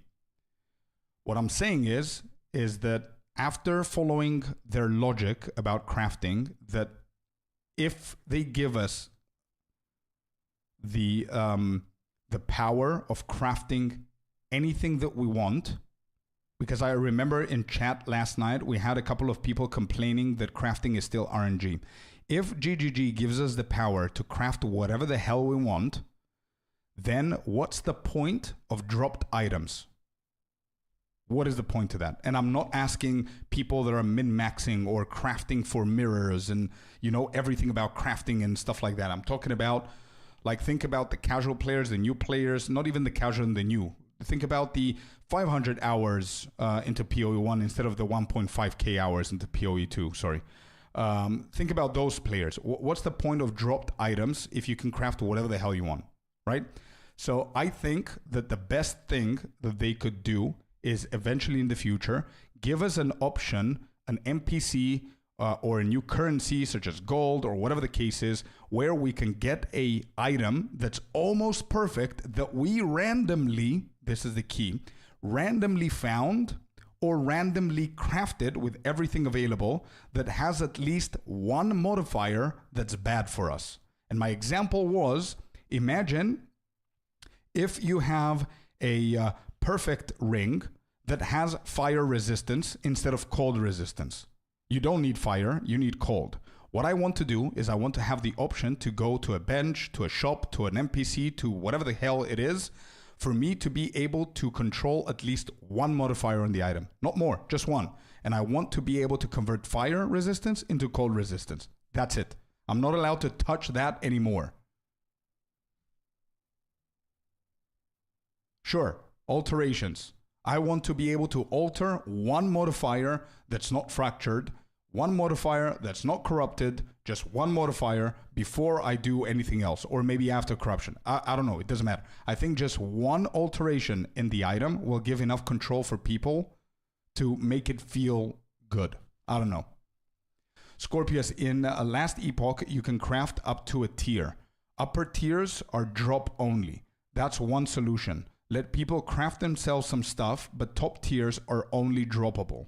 What I'm saying is that after following their logic about crafting, that if they give us the power of crafting anything that we want, because I remember in chat last night, we had a couple of people complaining that crafting is still RNG. If GGG gives us the power to craft whatever the hell we want, then what's the point of dropped items? What is the point to that? And I'm not asking people that are min-maxing or crafting for mirrors and, you know, everything about crafting and stuff like that. I'm talking about, like, think about the casual players, the new players, not even the casual and the new. Think about the 500 hours into PoE 1 instead of the 1.5k hours into PoE 2, sorry. Think about those players. What's the point of dropped items if you can craft whatever the hell you want, right? So I think that the best thing that they could do is eventually in the future, give us an option, an NPC or a new currency such as gold or whatever the case is, where we can get a item that's almost perfect that we randomly, this is the key, randomly found or randomly crafted with everything available that has at least one modifier that's bad for us. And my example was, imagine if you have a perfect ring that has fire resistance instead of cold resistance. You don't need fire, you need cold. What I want to do is I want to have the option to go to a bench, to a shop, to an NPC, to whatever the hell it is, for me to be able to control at least one modifier on the item. Not more, just one. And I want to be able to convert fire resistance into cold resistance. That's it. I'm not allowed to touch that anymore. Sure, alterations. I want to be able to alter one modifier that's not fractured, one modifier that's not corrupted, just one modifier before I do anything else, or maybe after corruption. I don't know, it doesn't matter. I think just one alteration in the item will give enough control for people to make it feel good. I don't know. Scorpius, in Last Epoch, you can craft up to a tier. Upper tiers are drop only. That's one solution. Let people craft themselves some stuff, but top tiers are only droppable.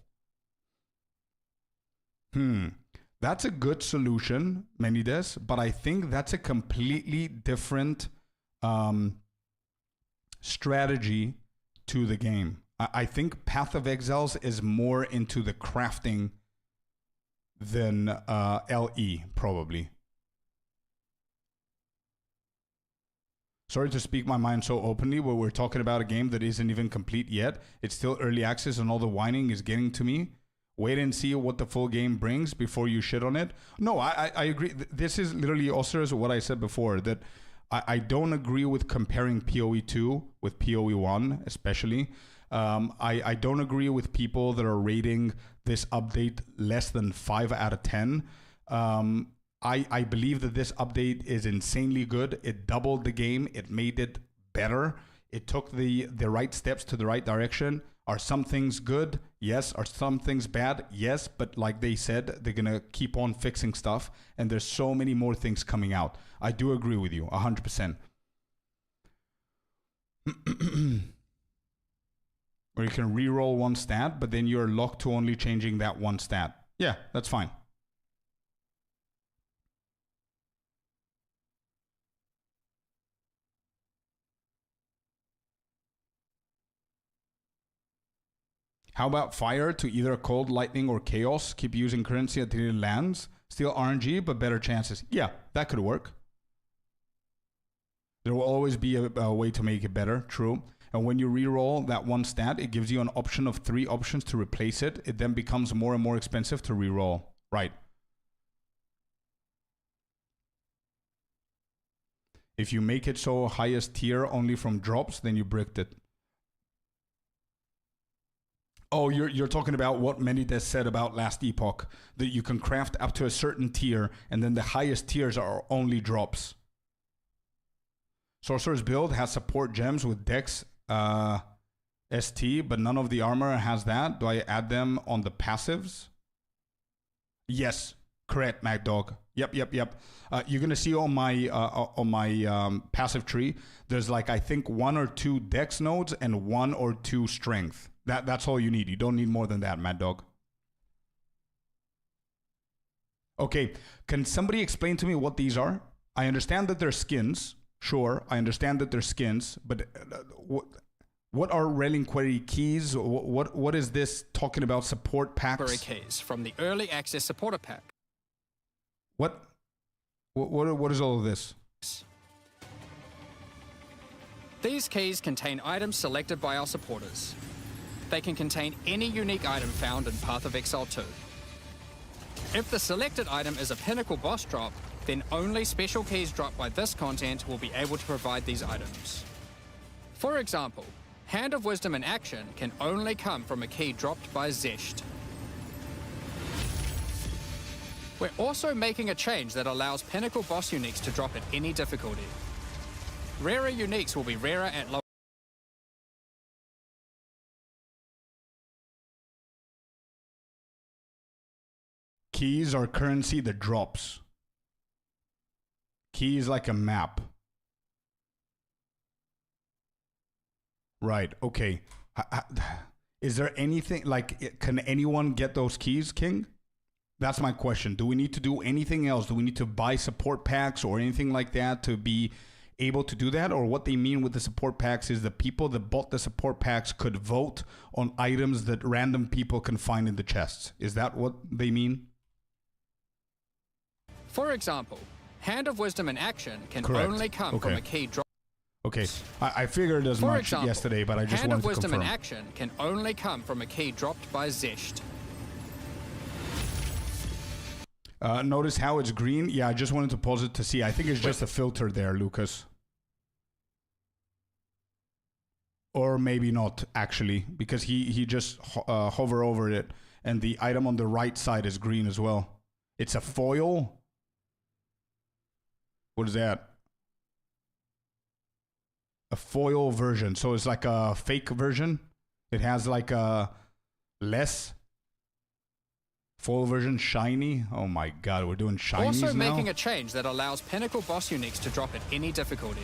That's a good solution, Menides, but I think that's a completely different strategy to the game. I think Path of Exiles is more into the crafting than LE, probably. Sorry to speak my mind so openly, but we're talking about a game that isn't even complete yet. It's still early access and all the whining is getting to me. Wait and see what the full game brings before you shit on it. No, I agree. This is literally also what I said before, that I don't agree with comparing PoE 2 with PoE 1, especially. I don't agree with people that are rating this update less than 5 out of 10. I believe that this update is insanely good. It doubled the game. It made it better. It took the right steps to the right direction. Are some things good? Yes. Are some things bad? Yes. But like they said, they're going to keep on fixing stuff. And there's so many more things coming out. I do agree with you 100%. Or you can reroll one stat, but then you're locked to only changing that one stat. Yeah, that's fine. How about fire to either cold, lightning, or chaos? Keep using currency until it lands. Still RNG, but better chances. Yeah, that could work. There will always be a way to make it better, true. And when you reroll that one stat, it gives you an option of 3 options to replace it. It then becomes more and more expensive to reroll. Right. If you make it so highest tier only from drops, then you bricked it. Oh, you're talking about what Menides said about Last Epoch, that you can craft up to a certain tier, and then the highest tiers are only drops. Sorcerer's build has support gems with Dex ST, but none of the armor has that. Do I add them on the passives? Yes, correct, Mad Dog. Yep. You're gonna see on my passive tree, there's like I think 1 or 2 Dex nodes and 1 or 2 strength. That's all you need. You don't need more than that, Mad Dog. Okay, can somebody explain to me what these are? I understand that they're skins. Sure, I understand that they're skins, but what are Reliquary keys? What is this talking about? Support packs? Reliquary keys from the early access supporter pack. What is all of this? These keys contain items selected by our supporters. They can contain any unique item found in Path of Exile 2. If the selected item is a pinnacle boss drop, then only special keys dropped by this content will be able to provide these items. For example, Hand of Wisdom in action can only come from a key dropped by Zesht. We're also making a change that allows pinnacle boss uniques to drop at any difficulty. Rarer uniques will be rarer at low. Keys are currency that drops. Key is like a map. Right, okay. Is there anything, like, can anyone get those keys, King? That's my question. Do we need to do anything else? Do we need to buy support packs or anything like that to be able to do that, or what they mean with the support packs is the people that bought the support packs could vote on items that random people can find in the chests. Is that what they mean? For example, Hand of Wisdom in action can Correct. only come from a key drop. Okay, I figured as much example, yesterday, but I just Hand wanted of to Wisdom confirm. in action can only come from a key dropped by Zesht. Notice how it's green? Yeah, I just wanted to pause it to see. I think it's just a filter there, Lucas. Or maybe not, actually, because he just hover over it, and the item on the right side is green as well. It's a foil? What is that? A foil version. So it's like a fake version. It has like a less foil version, shiny. Oh my god, we're doing shinies Also now? making a change that allows pinnacle boss uniques to drop at any difficulty.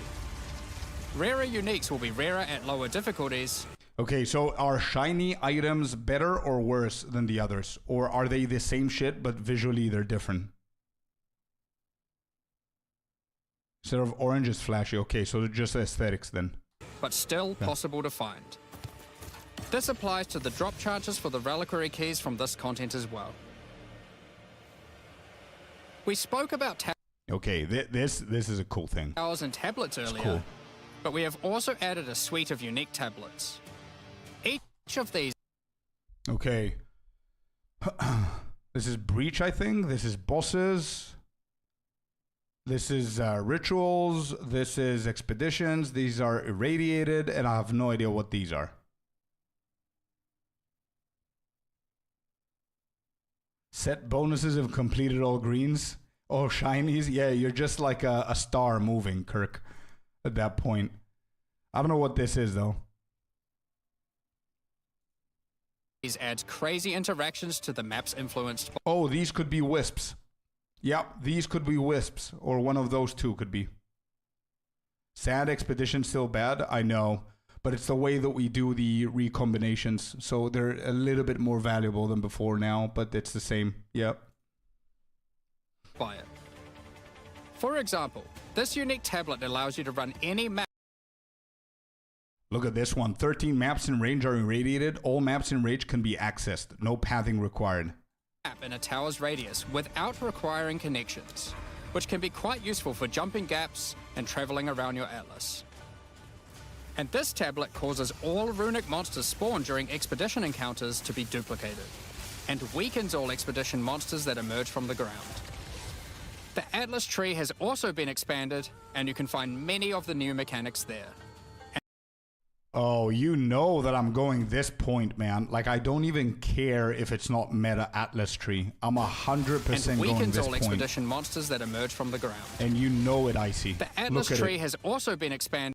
Rarer uniques will be rarer at lower difficulties. Okay, so are shiny items better or worse than the others? Or are they the same shit, but visually they're different? Instead of orange is flashy. Okay, so they're just aesthetics then. But still possible to find. This applies to the drop charges for the reliquary keys from this content as well. We spoke about Okay, this is a cool thing. towers and tablets earlier, cool. but we have also added a suite of unique tablets. Each of these... Okay. This is Breach, I think. This is Bosses. This is Rituals. This is Expeditions. These are Irradiated, and I have no idea what these are. Set bonuses have completed all greens. Oh, shinies. Yeah, you're just like a star moving, Kirk, at that point. I don't know what this is, though. These adds crazy interactions to the maps influenced by... Oh, these could be wisps. Yep, these could be wisps, or one of those two could be. Sad Expedition still bad, I know, but it's the way that we do the recombinations, so they're a little bit more valuable than before now, but it's the same. Yep. By it. For example, this unique tablet allows you to run any map. Look at this one. 13 maps in range are irradiated. All maps in range can be accessed. No pathing required. In a tower's radius without requiring connections, which can be quite useful for jumping gaps and traveling around your atlas. And this tablet causes all runic monsters spawned during expedition encounters to be duplicated, and weakens all expedition monsters that emerge from the ground. The Atlas tree has also been expanded, and you can find many of the new mechanics there. Oh, you know that I'm going this point, man. Like, I don't even care if it's not meta Atlas tree. I'm 100% going this and weakens all point. expedition monsters that emerge from the ground. And you know it, Icy. The Atlas Look at tree it. has also been expanded.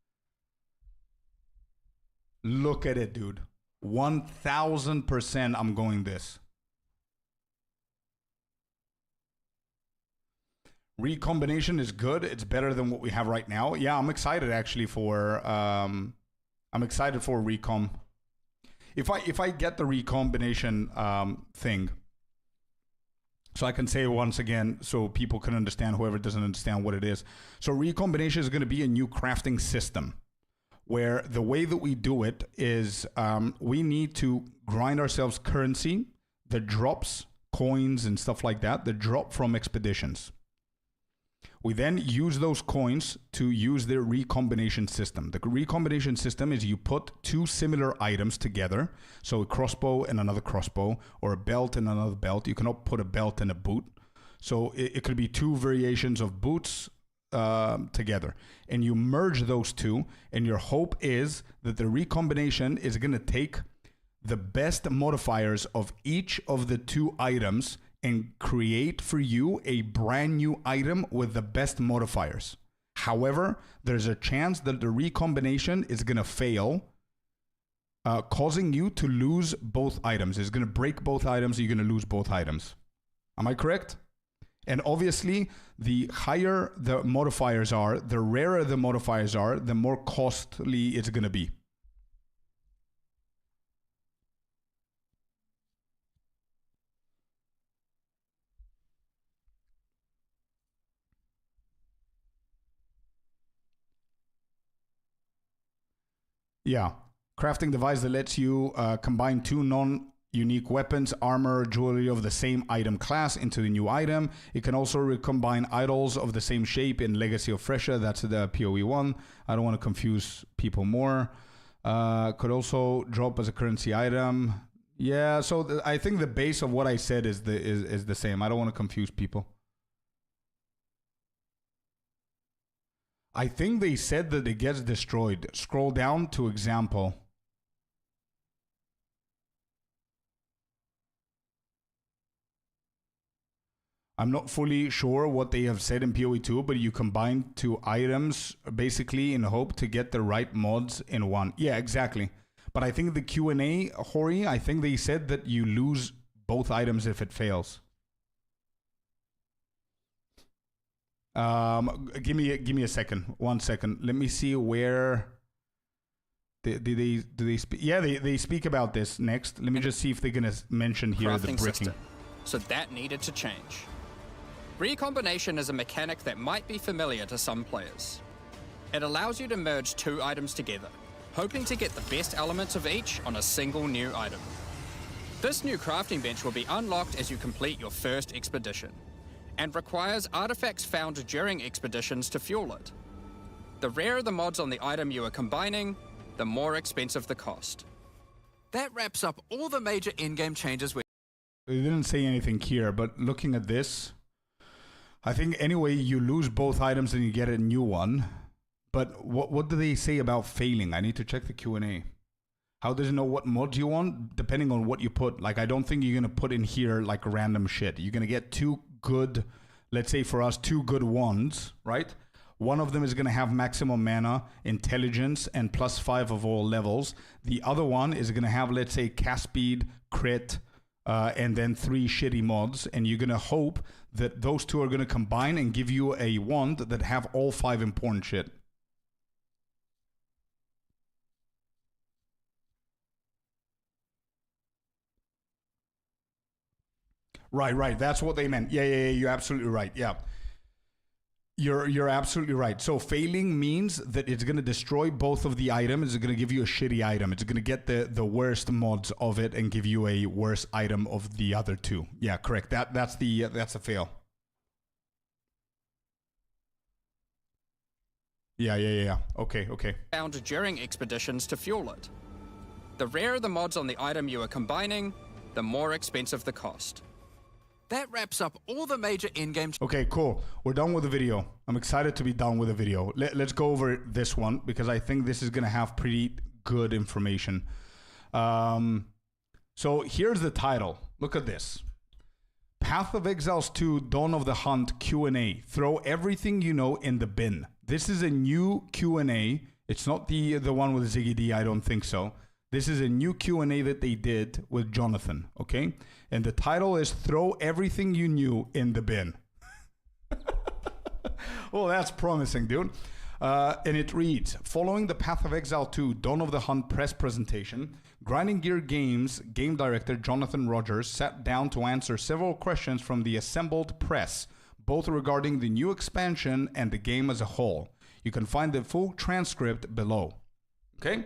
Look at it, dude. 1000% I'm going this. Recombination is good. It's better than what we have right now. Yeah, I'm excited actually for I'm excited for recom. If I get the recombination thing, so I can say it once again so people can understand, whoever doesn't understand what it is. So recombination is going to be a new crafting system where the way that we do it is we need to grind ourselves currency that drops coins and stuff like that drop from expeditions. We then use those coins to use the recombination system. The recombination system is you put two similar items together. So a crossbow and another crossbow, or a belt and another belt. You cannot put a belt and a boot. So it could be two variations of boots together. And you merge those two, and your hope is that the recombination is going to take the best modifiers of each of the two items and create for you a brand new item with the best modifiers. However, there's a chance that the recombination is going to fail, causing you to lose both items. It's going to break both items, you're going to lose both items. Am I correct? And obviously, the higher the modifiers are, the rarer the modifiers are, the more costly it's going to be. Yeah. Crafting device that lets you combine two non-unique weapons, armor, jewelry of the same item class into the new item. It can also recombine idols of the same shape in Legacy of Fresha. That's the PoE one. I don't want to confuse people more. Could also drop as a currency item. Yeah, so I think the base of what I said is the same. I don't want to confuse people. I think they said that it gets destroyed. Scroll down to example. I'm not fully sure what they have said in PoE2, but you combine two items basically in hope to get the right mods in one. Yeah, exactly. But I think the Q&A, Hori, I think they said that you lose both items if it fails. Give me a second. 1 second. Let me see where do they speak? Yeah, they speak about this next. Let me just see if they're gonna mention here the bricking. System. So that needed to change. Recombination is a mechanic that might be familiar to some players. It allows you to merge two items together, hoping to get the best elements of each on a single new item. This new crafting bench will be unlocked as you complete your first expedition, and requires artifacts found during expeditions to fuel it. The rarer the mods on the item you are combining, the more expensive the cost. That wraps up all the major in-game changes we... They didn't say anything here, but looking at this, I think anyway you lose both items and you get a new one. But what do they say about failing? I need to check the Q&A. How does it know what mods you want? Depending on what you put. Like, I don't think you're going to put in here like random shit. You're going to get two good, let's say for us, two good ones, right? One of them is going to have maximum mana, intelligence, and +5 of all levels. The other one is going to have, let's say, cast speed, crit, and then 3 shitty mods. And you're going to hope that those two are going to combine and give you a wand that have all 5 important shit. Right. That's what they meant. Yeah. You're absolutely right. Yeah. You're absolutely right. So failing means that it's going to destroy both of the items. It's going to give you a shitty item. It's going to get the worst mods of it and give you a worse item of the other two. Yeah, correct. That's a fail. Yeah. Okay. Found during expeditions to fuel it. The rarer the mods on the item you are combining, the more expensive the cost. That wraps up all the major in-game... Okay, cool. We're done with the video. I'm excited to be done with the video. Let's go over this one because I think this is going to have pretty good information. So here's the title. Look at this. Path of Exiles 2 Dawn of the Hunt Q&A. Throw everything you know in the bin. This is a new Q&A. It's not the one with Ziggy D. I don't think so. This is a new Q&A that they did with Jonathan, okay? And the title is Throw Everything You Knew in the Bin. Well, that's promising, dude. And it reads, following the Path of Exile 2 Dawn of the Hunt press presentation, Grinding Gear Games game director Jonathan Rogers sat down to answer several questions from the assembled press, both regarding the new expansion and the game as a whole. You can find the full transcript below. Okay?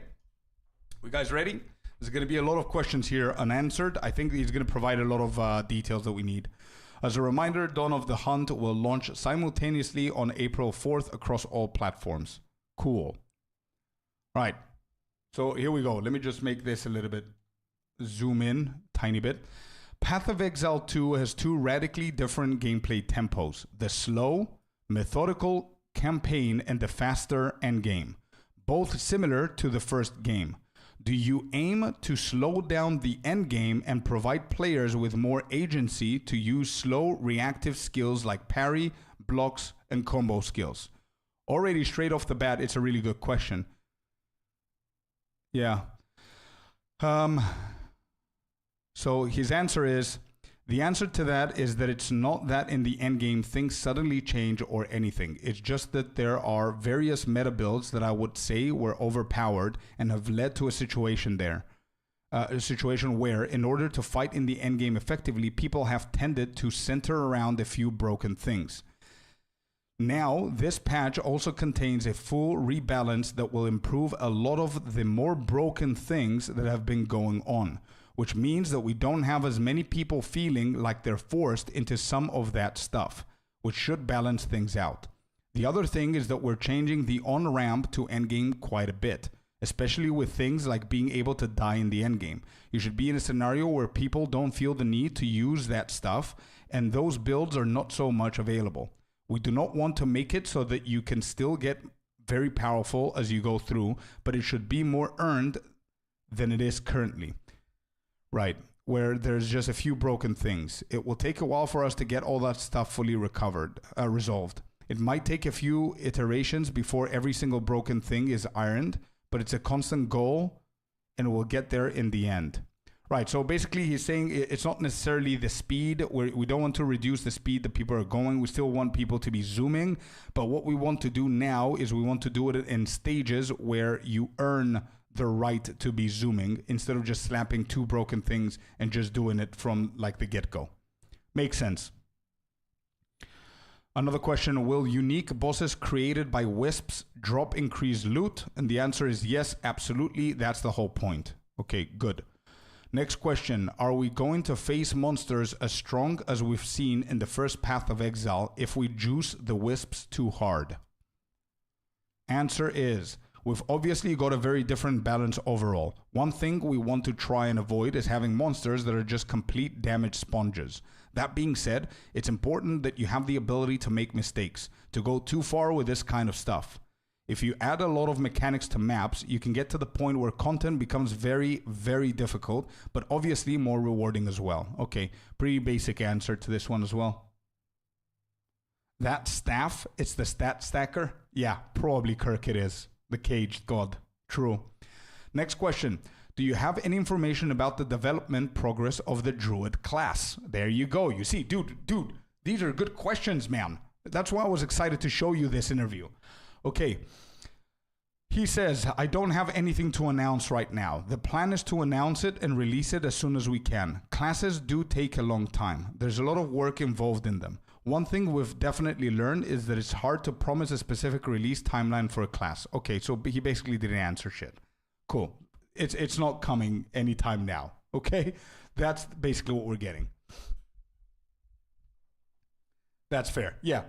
You guys ready? There's going to be a lot of questions here unanswered. I think he's going to provide a lot of details that we need. As a reminder, Dawn of the Hunt will launch simultaneously on April 4th across all platforms. Cool. Right. So here we go. Let me just make this a little bit, zoom in, tiny bit. Path of Exile 2 has 2 radically different gameplay tempos. The slow, methodical campaign and the faster endgame. Both similar to the first game. Do you aim to slow down the endgame and provide players with more agency to use slow reactive skills like parry, blocks, and combo skills? Already straight off the bat, it's a really good question. Yeah. So his answer is, the answer to that is that it's not that in the endgame things suddenly change or anything. It's just that there are various meta builds that I would say were overpowered and have led to a situation there. A situation where, in order to fight in the endgame effectively, people have tended to center around a few broken things. Now, this patch also contains a full rebalance that will improve a lot of the more broken things that have been going on, which means that we don't have as many people feeling like they're forced into some of that stuff, which should balance things out. The other thing is that we're changing the on-ramp to endgame quite a bit, especially with things like being able to die in the endgame. You should be in a scenario where people don't feel the need to use that stuff, and those builds are not so much available. We do not want to make it so that you can still get very powerful as you go through, but it should be more earned than it is currently. Right, where there's just a few broken things. It will take a while for us to get all that stuff fully resolved. It might take a few iterations before every single broken thing is ironed, but it's a constant goal and we'll get there in the end. Right, so basically he's saying it's not necessarily the speed. We don't want to reduce the speed that people are going. We still want people to be zooming, but what we want to do now is we want to do it in stages where you earn the right to be zooming instead of just slapping two broken things and just doing it from like the get-go. Makes sense. Another question, will unique bosses created by wisps drop increased loot? And the answer is yes, absolutely. That's the whole point. Okay, good. Next question, are we going to face monsters as strong as we've seen in the first Path of Exile if we juice the wisps too hard? Answer is, we've obviously got a very different balance overall. One thing we want to try and avoid is having monsters that are just complete damage sponges. That being said, it's important that you have the ability to make mistakes, to go too far with this kind of stuff. If you add a lot of mechanics to maps, you can get to the point where content becomes very, very difficult, but obviously more rewarding as well. Okay, pretty basic answer to this one as well. That staff, it's the stat stacker? Yeah, probably Kirk it is. The caged god. True. Next question. Do you have any information about the development progress of the druid class? There you go. You see, dude, these are good questions, man. That's why I was excited to show you this interview. Okay. He says, I don't have anything to announce right now. The plan is to announce it and release it as soon as we can. Classes do take a long time. There's a lot of work involved in them. One thing we've definitely learned is that it's hard to promise a specific release timeline for a class. Okay, so he basically didn't answer shit. Cool. It's not coming anytime now. Okay? That's basically what we're getting. That's fair. Yeah.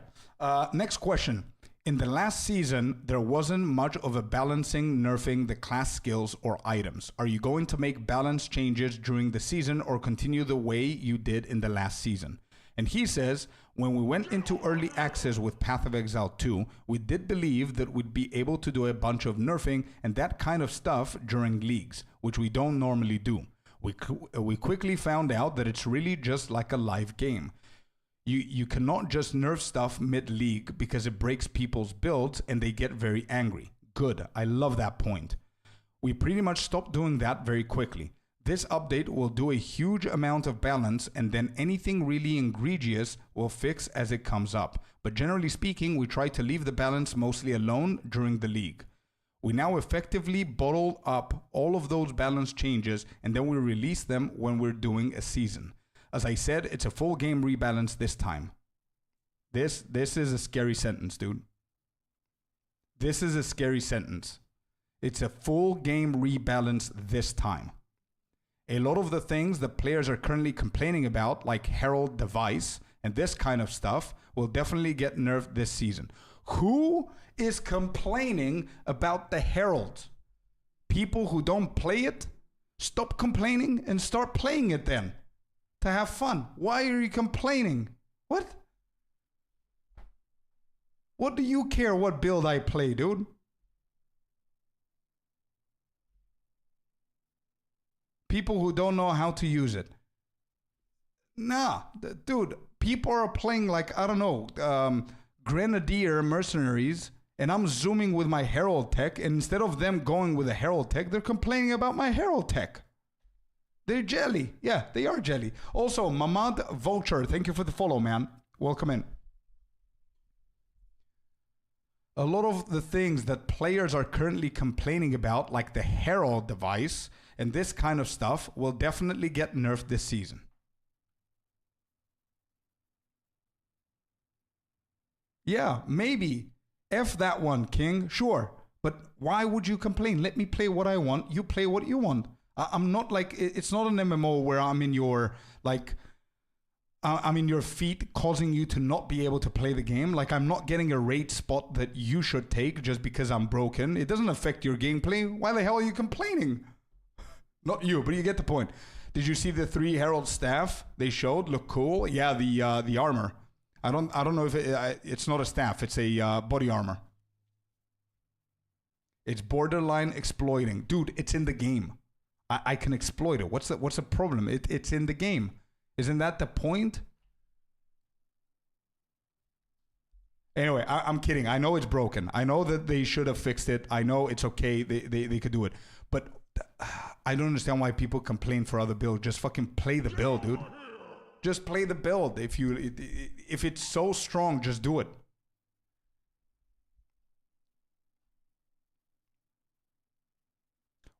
Next question. In the last season, there wasn't much of a balancing, nerfing the class skills or items. Are you going to make balance changes during the season or continue the way you did in the last season? And he says, when we went into early access with Path of Exile 2, we did believe that we'd be able to do a bunch of nerfing and that kind of stuff during leagues, which we don't normally do. We quickly found out that it's really just like a live game. You cannot just nerf stuff mid-league because it breaks people's builds and they get very angry. Good, I love that point. We pretty much stopped doing that very quickly. This update will do a huge amount of balance and then anything really egregious will fix as it comes up. But generally speaking, we try to leave the balance mostly alone during the league. We now effectively bottle up all of those balance changes and then we release them when we're doing a season. As I said, it's a full game rebalance this time. This is a scary sentence, dude. This is a scary sentence. It's a full game rebalance this time. A lot of the things that players are currently complaining about, like Herald Device and this kind of stuff, will definitely get nerfed this season. Who is complaining about the Herald? People who don't play it? Stop complaining and start playing it then. To have fun. Why are you complaining? What? What do you care what build I play, dude? People who don't know how to use it. Nah, dude, people are playing like, I don't know, Grenadier mercenaries, and I'm zooming with my Herald tech, and instead of them going with a Herald tech, they're complaining about my Herald tech. They're jelly. Yeah, they are jelly. Also, Mamad Vulture, thank you for the follow, man. Welcome in. A lot of the things that players are currently complaining about, like the Herald device and this kind of stuff, will definitely get nerfed this season. Yeah, maybe. F that one, King. Sure. But why would you complain? Let me play what I want. You play what you want. I'm not like, it's not an MMO where I'm in your, like, I'm in your feet causing you to not be able to play the game. Like, I'm not getting a rate spot that you should take just because I'm broken. It doesn't affect your gameplay. Why the hell are you complaining? Not you, but you get the point. Did you see the 3 Herald staff they showed? Look cool. Yeah, the armor. I don't know if it's not a staff. It's a body armor. It's borderline exploiting, dude. It's in the game. I can exploit it. What's the problem? It's in the game. Isn't that the point? Anyway, I'm kidding. I know it's broken. I know that they should have fixed it. I know it's okay. They could do it. But I don't understand why people complain for other builds. Just fucking play the build, dude. Just play the build. If it's so strong, just do it.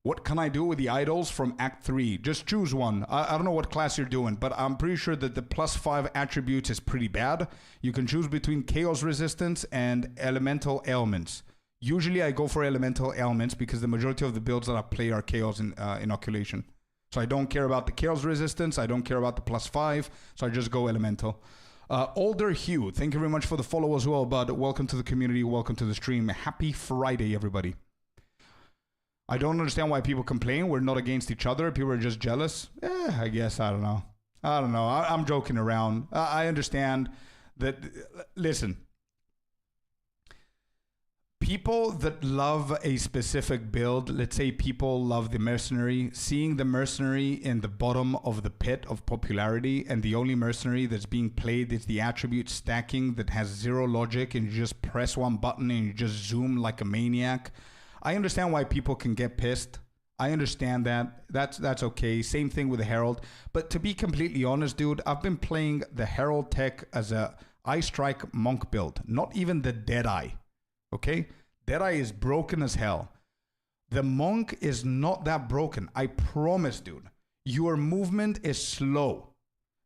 What can I do with the idols from Act 3? Just choose one. I don't know what class you're doing, but I'm pretty sure that the +5 attributes is pretty bad. You can choose between Chaos Resistance and Elemental Ailments. Usually I go for Elemental Ailments because the majority of the builds that I play are Chaos Inoculation. So I don't care about the Chaos Resistance. I don't care about the +5. So I just go Elemental. Older Hugh, thank you very much for the follow as well, bud. Welcome to the community. Welcome to the stream. Happy Friday, everybody. I don't understand why people complain. We're not against each other. People are just jealous. I guess. I don't know. I'm joking around. I understand that. Listen. People that love a specific build, let's say people love the mercenary, seeing the mercenary in the bottom of the pit of popularity, and the only mercenary that's being played is the attribute stacking that has zero logic, and you just press one button and you just zoom like a maniac. I understand why people can get pissed. I understand that. That's okay. Same thing with the Herald. But to be completely honest, dude, I've been playing the Herald tech as a Eye Strike Monk build. Not even the Deadeye. Okay? Deadeye is broken as hell. The Monk is not that broken. I promise, dude. Your movement is slow.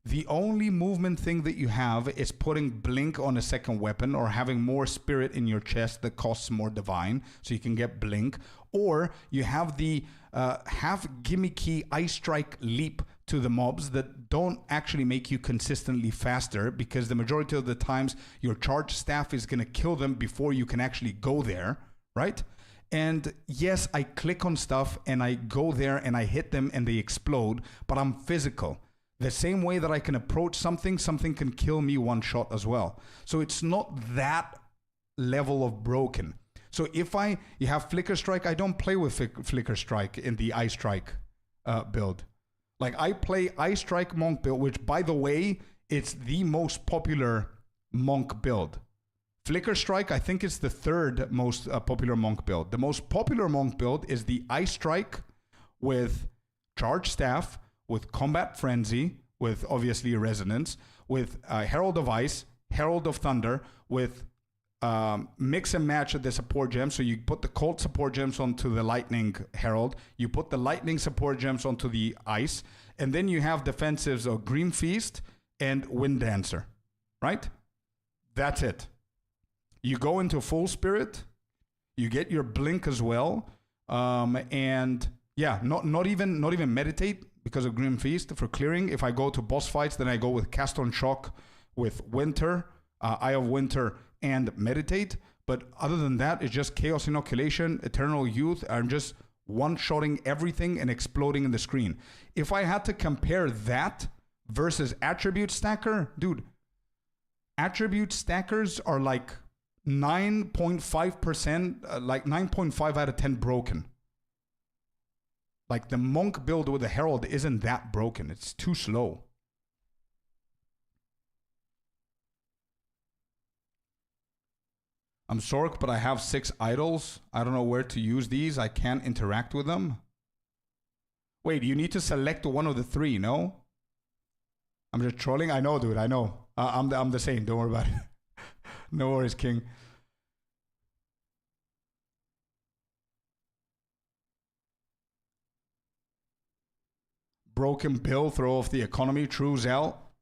The only movement thing that you have is putting blink on a second weapon or having more spirit in your chest that costs more divine so you can get blink. Or you have the half gimmicky Eye Strike leap to the mobs that don't actually make you consistently faster because the majority of the times your charge staff is going to kill them before you can actually go there, right? And yes, I click on stuff and I go there and I hit them and they explode, but I'm physical. The same way that I can approach something can kill me one shot as well. So it's not that level of broken. So if you have Flicker Strike, I don't play with Flicker Strike in the Eye Strike build. Like I play Eye Strike Monk build, which by the way, it's the most popular Monk build. Flicker Strike, I think it's the 3rd most popular Monk build. The most popular Monk build is the Eye Strike with Charge Staff, with Combat Frenzy, with obviously Resonance, with Herald of Ice, Herald of Thunder, with mix and match the support gems. So you put the Cold support gems onto the Lightning Herald, you put the Lightning support gems onto the Ice, and then you have defensives of Green Feast and Wind Dancer, right? That's it. You go into Full Spirit, you get your Blink as well, and yeah, not even Meditate, because of Grim Feast for clearing. If I go to boss fights, then I go with Cast on Shock, with Winter, Eye of Winter, and Meditate. But other than that, it's just Chaos Inoculation, Eternal Youth. I'm just one-shotting everything and exploding in the screen. If I had to compare that versus Attribute Stacker, dude, Attribute Stackers are like 9.5%, like 9.5 out of 10 broken. Like the Monk build with the Herald isn't that broken. It's too slow. I'm Sork, but I have 6 idols. I don't know where to use these. I can't interact with them. Wait, you need to select one of the 3, no? I'm just trolling. I know, dude. I know. I'm the same. Don't worry about it. No worries, King. Broken pill, throw off the economy. True, Zell.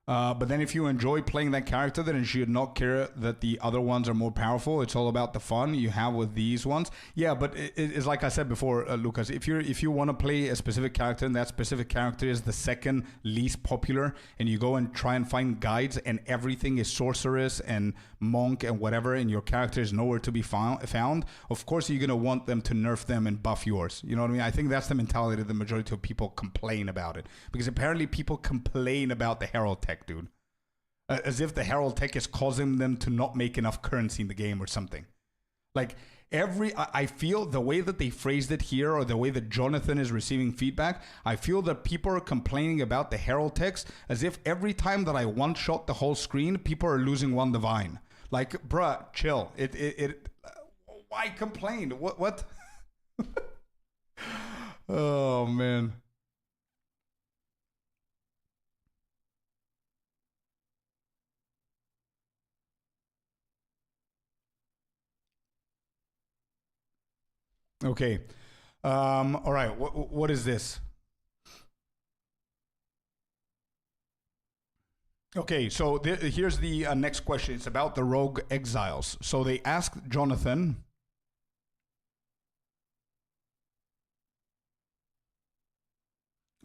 But then if you enjoy playing that character, then you should not care that the other ones are more powerful. It's all about the fun you have with these ones. Yeah, but it's like I said before, Lucas, if you want to play a specific character and that specific character is the second least popular, and you go and try and find guides and everything is sorceress and monk and whatever, and your character is nowhere to be found, of course you're going to want them to nerf them and buff yours. You know what I mean? I think that's the mentality the majority of people complain about it. Because apparently people complain about the Herald tech, dude. As if the Herald tech is causing them to not make enough currency in the game or something. Like, I feel the way that they phrased it here, or the way that Jonathan is receiving feedback, I feel that people are complaining about the Herald text as if every time that I one-shot the whole screen, people are losing one divine. Like, bruh, chill. Why complain? What? Oh, man. Okay. All right. What is this? Okay, so here's the next question. It's about the rogue exiles. So they asked Jonathan.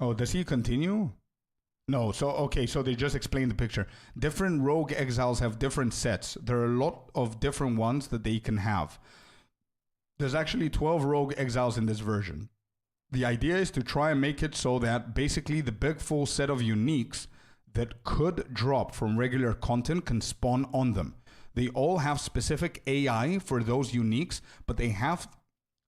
Oh, does he continue? No. So, okay, so they just explained the picture. Different rogue exiles have different sets. There are a lot of different ones that they can have. There's actually 12 rogue exiles in this version. The idea is to try and make it so that basically the big full set of uniques that could drop from regular content can spawn on them. They all have specific AI for those uniques, but they have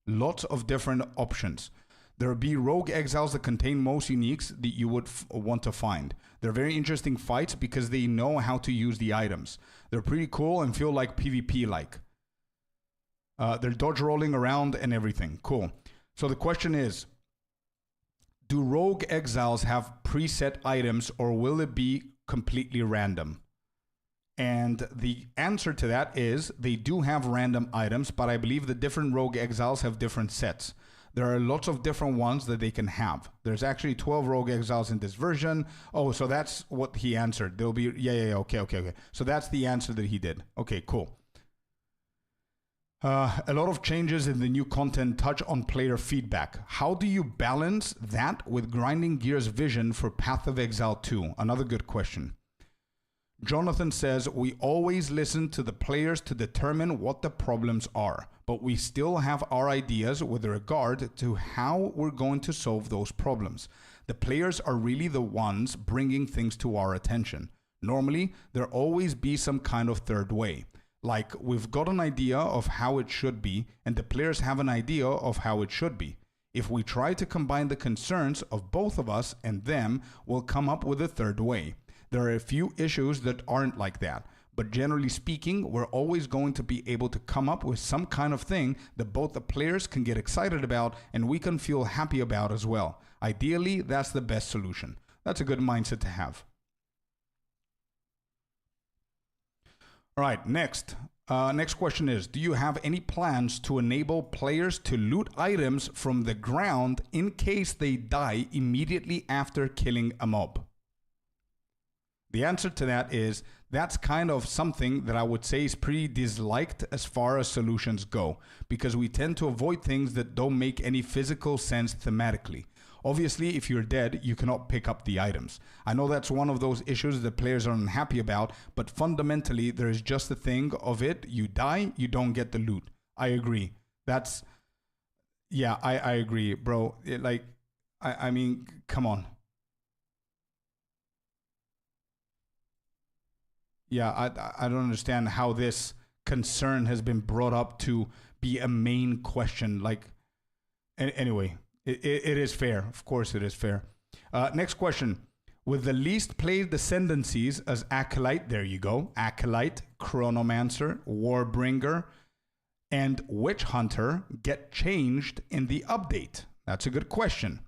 lots of different options. There will be rogue exiles that contain most uniques that you would want to find. They're very interesting fights because they know how to use the items. They're pretty cool and feel like PvP-like. They're dodge rolling around and everything. Cool. So the question is, do rogue exiles have preset items or will it be completely random? And the answer to that is they do have random items, but I believe the different rogue exiles have different sets. There are lots of different ones that they can have. There's actually 12 rogue exiles in this version. Oh, so that's what he answered. There'll be, yeah, okay. So that's the answer that he did. Okay, cool. A lot of changes in the new content touch on player feedback. How do you balance that with Grinding Gear's vision for Path of Exile 2? Another good question. Jonathan says, we always listen to the players to determine what the problems are, but we still have our ideas with regard to how we're going to solve those problems. The players are really the ones bringing things to our attention. Normally, there'll always be some kind of third way. Like, we've got an idea of how it should be, and the players have an idea of how it should be. If we try to combine the concerns of both of us and them, we'll come up with a third way. There are a few issues that aren't like that, but generally speaking, we're always going to be able to come up with some kind of thing that both the players can get excited about and we can feel happy about as well. Ideally, that's the best solution. That's a good mindset to have. All right, next question is, do you have any plans to enable players to loot items from the ground in case they die immediately after killing a mob? The answer to that is, that's kind of something that I would say is pretty disliked as far as solutions go, because we tend to avoid things that don't make any physical sense thematically. Obviously, if you're dead, you cannot pick up the items. I know that's one of those issues that players are unhappy about, but fundamentally, there is just a thing of it. You die, you don't get the loot. I agree. I agree, bro. I mean, come on. Yeah, I don't understand how this concern has been brought up to be a main question. Anyway. It is fair. Of course it is fair. Next question. With the least played ascendancies as Acolyte, there you go, Acolyte, Chronomancer, Warbringer, and Witch Hunter get changed in the update? That's a good question.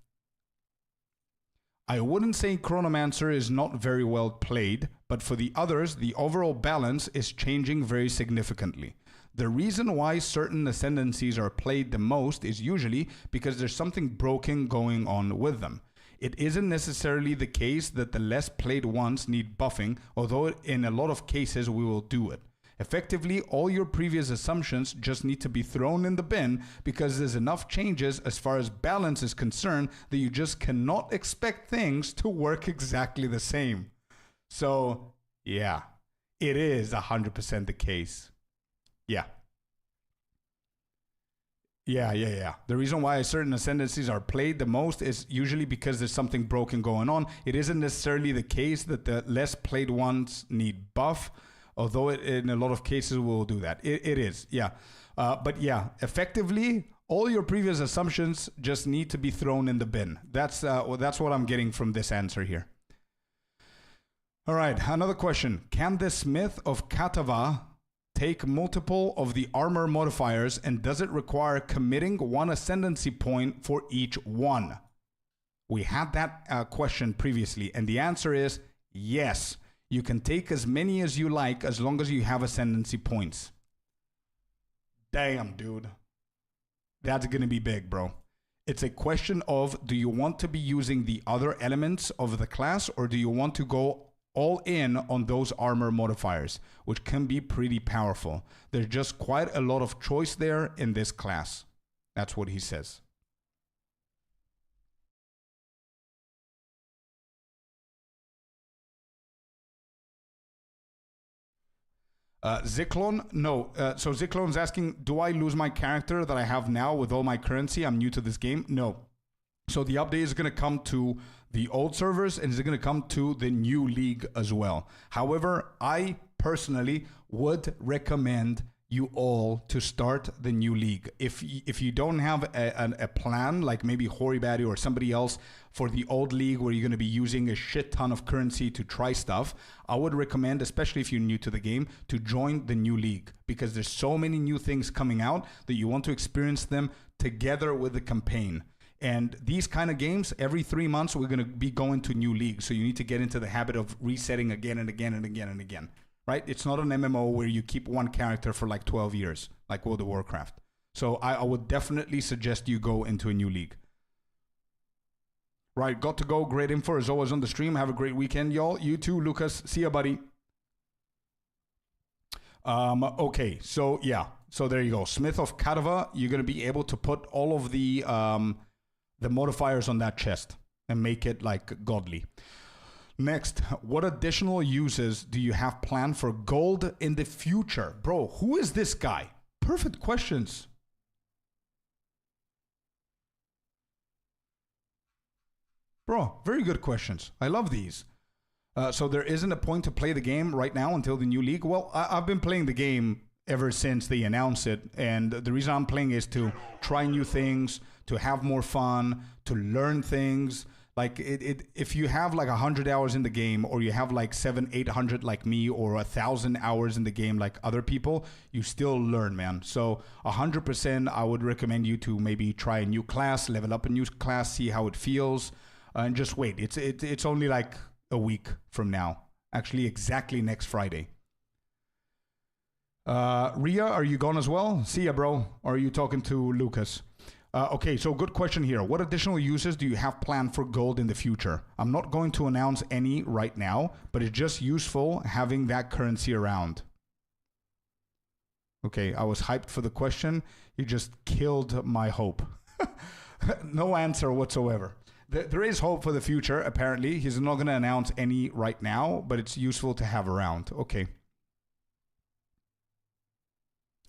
I wouldn't say Chronomancer is not very well played, but for the others, the overall balance is changing very significantly. The reason why certain ascendancies are played the most is usually because there's something broken going on with them. It isn't necessarily the case that the less played ones need buffing, although in a lot of cases we will do it. Effectively, all your previous assumptions just need to be thrown in the bin because there's enough changes as far as balance is concerned that you just cannot expect things to work exactly the same. So, yeah, it is 100% the case. Yeah. The reason why certain ascendancies are played the most is usually because there's something broken going on. It isn't necessarily the case that the less played ones need buff, although in a lot of cases we'll do that. It is, yeah. But yeah, effectively, all your previous assumptions just need to be thrown in the bin. That's what I'm getting from this answer here. All right, another question. Can the Smith of Katava take multiple of the armor modifiers, and does it require committing one ascendancy point for each one? We had that question previously, and the answer is yes. You can take as many as you like as long as you have ascendancy points. Damn, dude. That's going to be big, bro. It's a question of, do you want to be using the other elements of the class, or do you want to go all in on those armor modifiers, which can be pretty powerful? There's just quite a lot of choice there in this class. That's what he says. Zyklon, no. So Zyklon's asking, do I lose my character that I have now with all my currency? I'm new to this game. No. So the update is going to come to the old servers and it's going to come to the new league as well. However, I personally would recommend you all to start the new league. If you don't have a plan, like maybe Horibadi or somebody else for the old league where you're going to be using a shit ton of currency to try stuff, I would recommend, especially if you're new to the game, to join the new league, because there's so many new things coming out that you want to experience them together with the campaign. And these kind of games, every 3 months, we're going to be going to new leagues. So you need to get into the habit of resetting again and again and again and again. Right? It's not an MMO where you keep one character for like 12 years, like World of Warcraft. So I would definitely suggest you go into a new league. Right, got to go. Great info as always on the stream. Have a great weekend, y'all. You too, Lucas. See ya, buddy. Okay, so yeah. So there you go. Smith of Katava, you're going to be able to put all of the modifiers on that chest and make it like godly. Next, what additional uses do you have planned for gold in the future? Bro, who is this guy? Perfect questions. Bro, very good questions. I love these. So there isn't a point to play the game right now until the new league? Well, I've been playing the game ever since they announced it. And the reason I'm playing is to try new things, to have more fun, to learn things. Like if you have like 100 hours in the game, or you have like 700-800 like me, or 1,000 hours in the game like other people, you still learn, man. So 100% I would recommend you to maybe try a new class, level up a new class, see how it feels, and just wait. It's only like a week from now. Actually, exactly next Friday. Ria, are you gone as well? See ya, bro. Or are you talking to Lucas? Okay, so good question here. What additional uses do you have planned for gold in the future? I'm not going to announce any right now, but it's just useful having that currency around. Okay, I was hyped for the question. You just killed my hope. No answer whatsoever. There is hope for the future, apparently. He's not going to announce any right now, but it's useful to have around. Okay.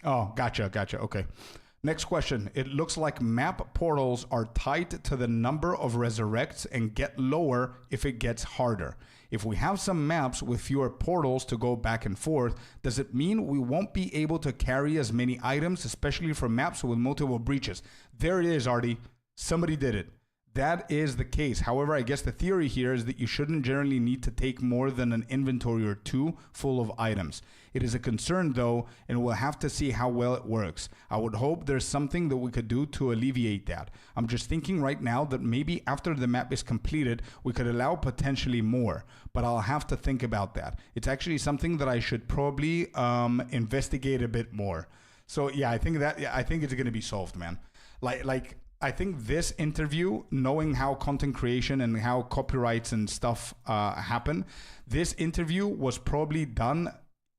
Oh, gotcha. Okay. Next question. It looks like map portals are tied to the number of resurrects and get lower if it gets harder. If we have some maps with fewer portals to go back and forth, does it mean we won't be able to carry as many items, especially for maps with multiple breaches? There it is, Artie. Somebody did it. That is the case. However, I guess the theory here is that you shouldn't generally need to take more than an inventory or two full of items. It is a concern though, and we'll have to see how well it works. I would hope there's something that we could do to alleviate that. I'm just thinking right now that maybe after the map is completed, we could allow potentially more, but I'll have to think about that. It's actually something that I should probably investigate a bit more. So yeah, I think it's going to be solved, man. Like I think this interview, knowing how content creation and how copyrights and stuff happen, this interview was probably done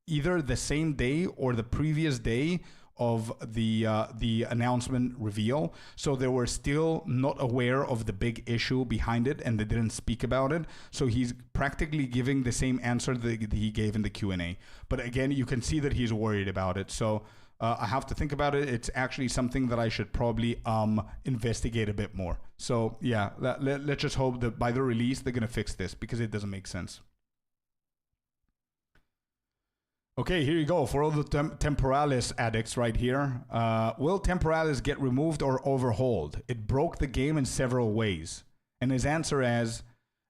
either the same day or the previous day of the announcement reveal. So they were still not aware of the big issue behind it and they didn't speak about it. So he's practically giving the same answer that he gave in the Q&A. But again, you can see that he's worried about it. So I have to think about it. It's actually something that I should probably investigate a bit more. So yeah, let's just hope that by the release, they're going to fix this because it doesn't make sense. Okay, here you go. For all the Temporalis addicts right here. Will Temporalis get removed or overhauled? It broke the game in several ways. And his answer is,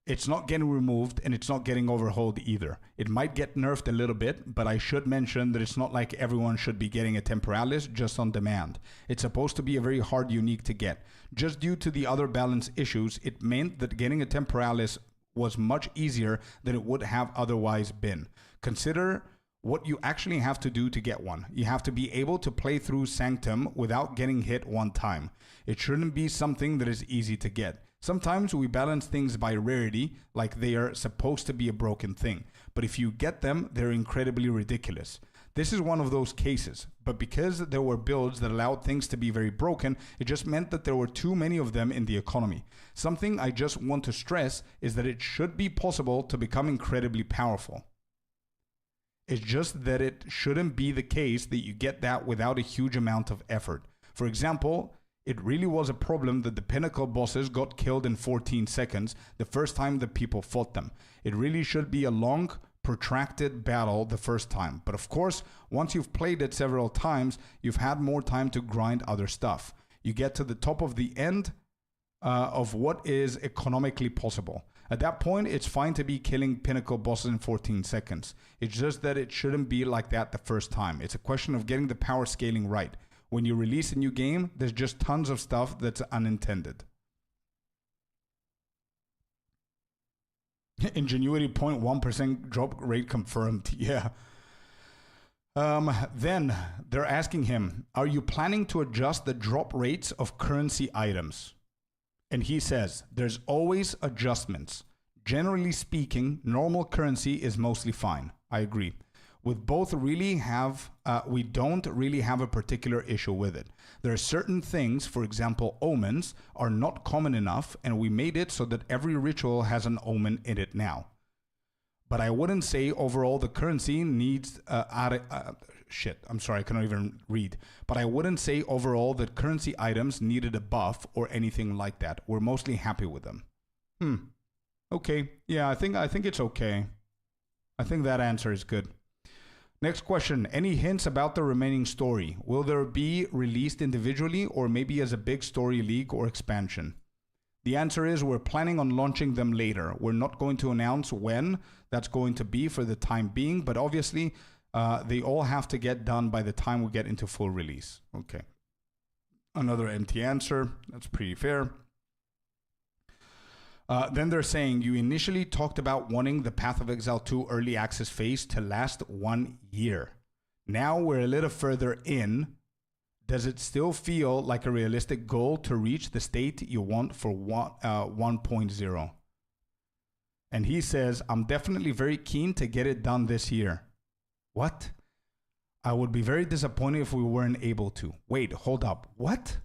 it's not getting removed and it's not getting overhauled either. It might get nerfed a little bit, but I should mention that it's not like everyone should be getting a Temporalis just on demand. It's supposed to be a very hard unique to get. Just due to the other balance issues, it meant that getting a Temporalis was much easier than it would have otherwise been. Consider what you actually have to do to get one. You have to be able to play through Sanctum without getting hit one time. It shouldn't be something that is easy to get. Sometimes we balance things by rarity, like they are supposed to be a broken thing. But if you get them, they're incredibly ridiculous. This is one of those cases. But because there were builds that allowed things to be very broken, it just meant that there were too many of them in the economy. Something I just want to stress is that it should be possible to become incredibly powerful. It's just that it shouldn't be the case that you get that without a huge amount of effort. For example, it really was a problem that the pinnacle bosses got killed in 14 seconds the first time that people fought them. It really should be a long, protracted battle the first time. But of course, once you've played it several times, you've had more time to grind other stuff. You get to the top of the end of what is economically possible. At that point, it's fine to be killing pinnacle bosses in 14 seconds. It's just that it shouldn't be like that the first time. It's a question of getting the power scaling right. When you release a new game, there's just tons of stuff that's unintended. Ingenuity 0.1% drop rate confirmed. Yeah. Then they're asking him, are you planning to adjust the drop rates of currency items? And he says, there's always adjustments. Generally speaking, normal currency is mostly fine. I agree. With both we don't really have a particular issue with it. There are certain things, for example, omens, are not common enough, and we made it so that every ritual has an omen in it now. But I wouldn't say overall the currency needs I'm sorry, I cannot even read. But I wouldn't say overall that currency items needed a buff or anything like that. We're mostly happy with them. Okay. Yeah, I think it's okay. I think that answer is good. Next question. Any hints about the remaining story? Will there be released individually or maybe as a big story league or expansion? The answer is we're planning on launching them later. We're not going to announce when that's going to be for the time being, but obviously they all have to get done by the time we get into full release. Okay. Another empty answer. That's pretty fair. Then they're saying you initially talked about wanting the Path of Exile 2 early access phase to last 1 year. Now we're a little further in. Does it still feel like a realistic goal to reach the state you want for 1.0? And he says, I'm definitely very keen to get it done this year. What? I would be very disappointed if we weren't able to. Wait, hold up. What?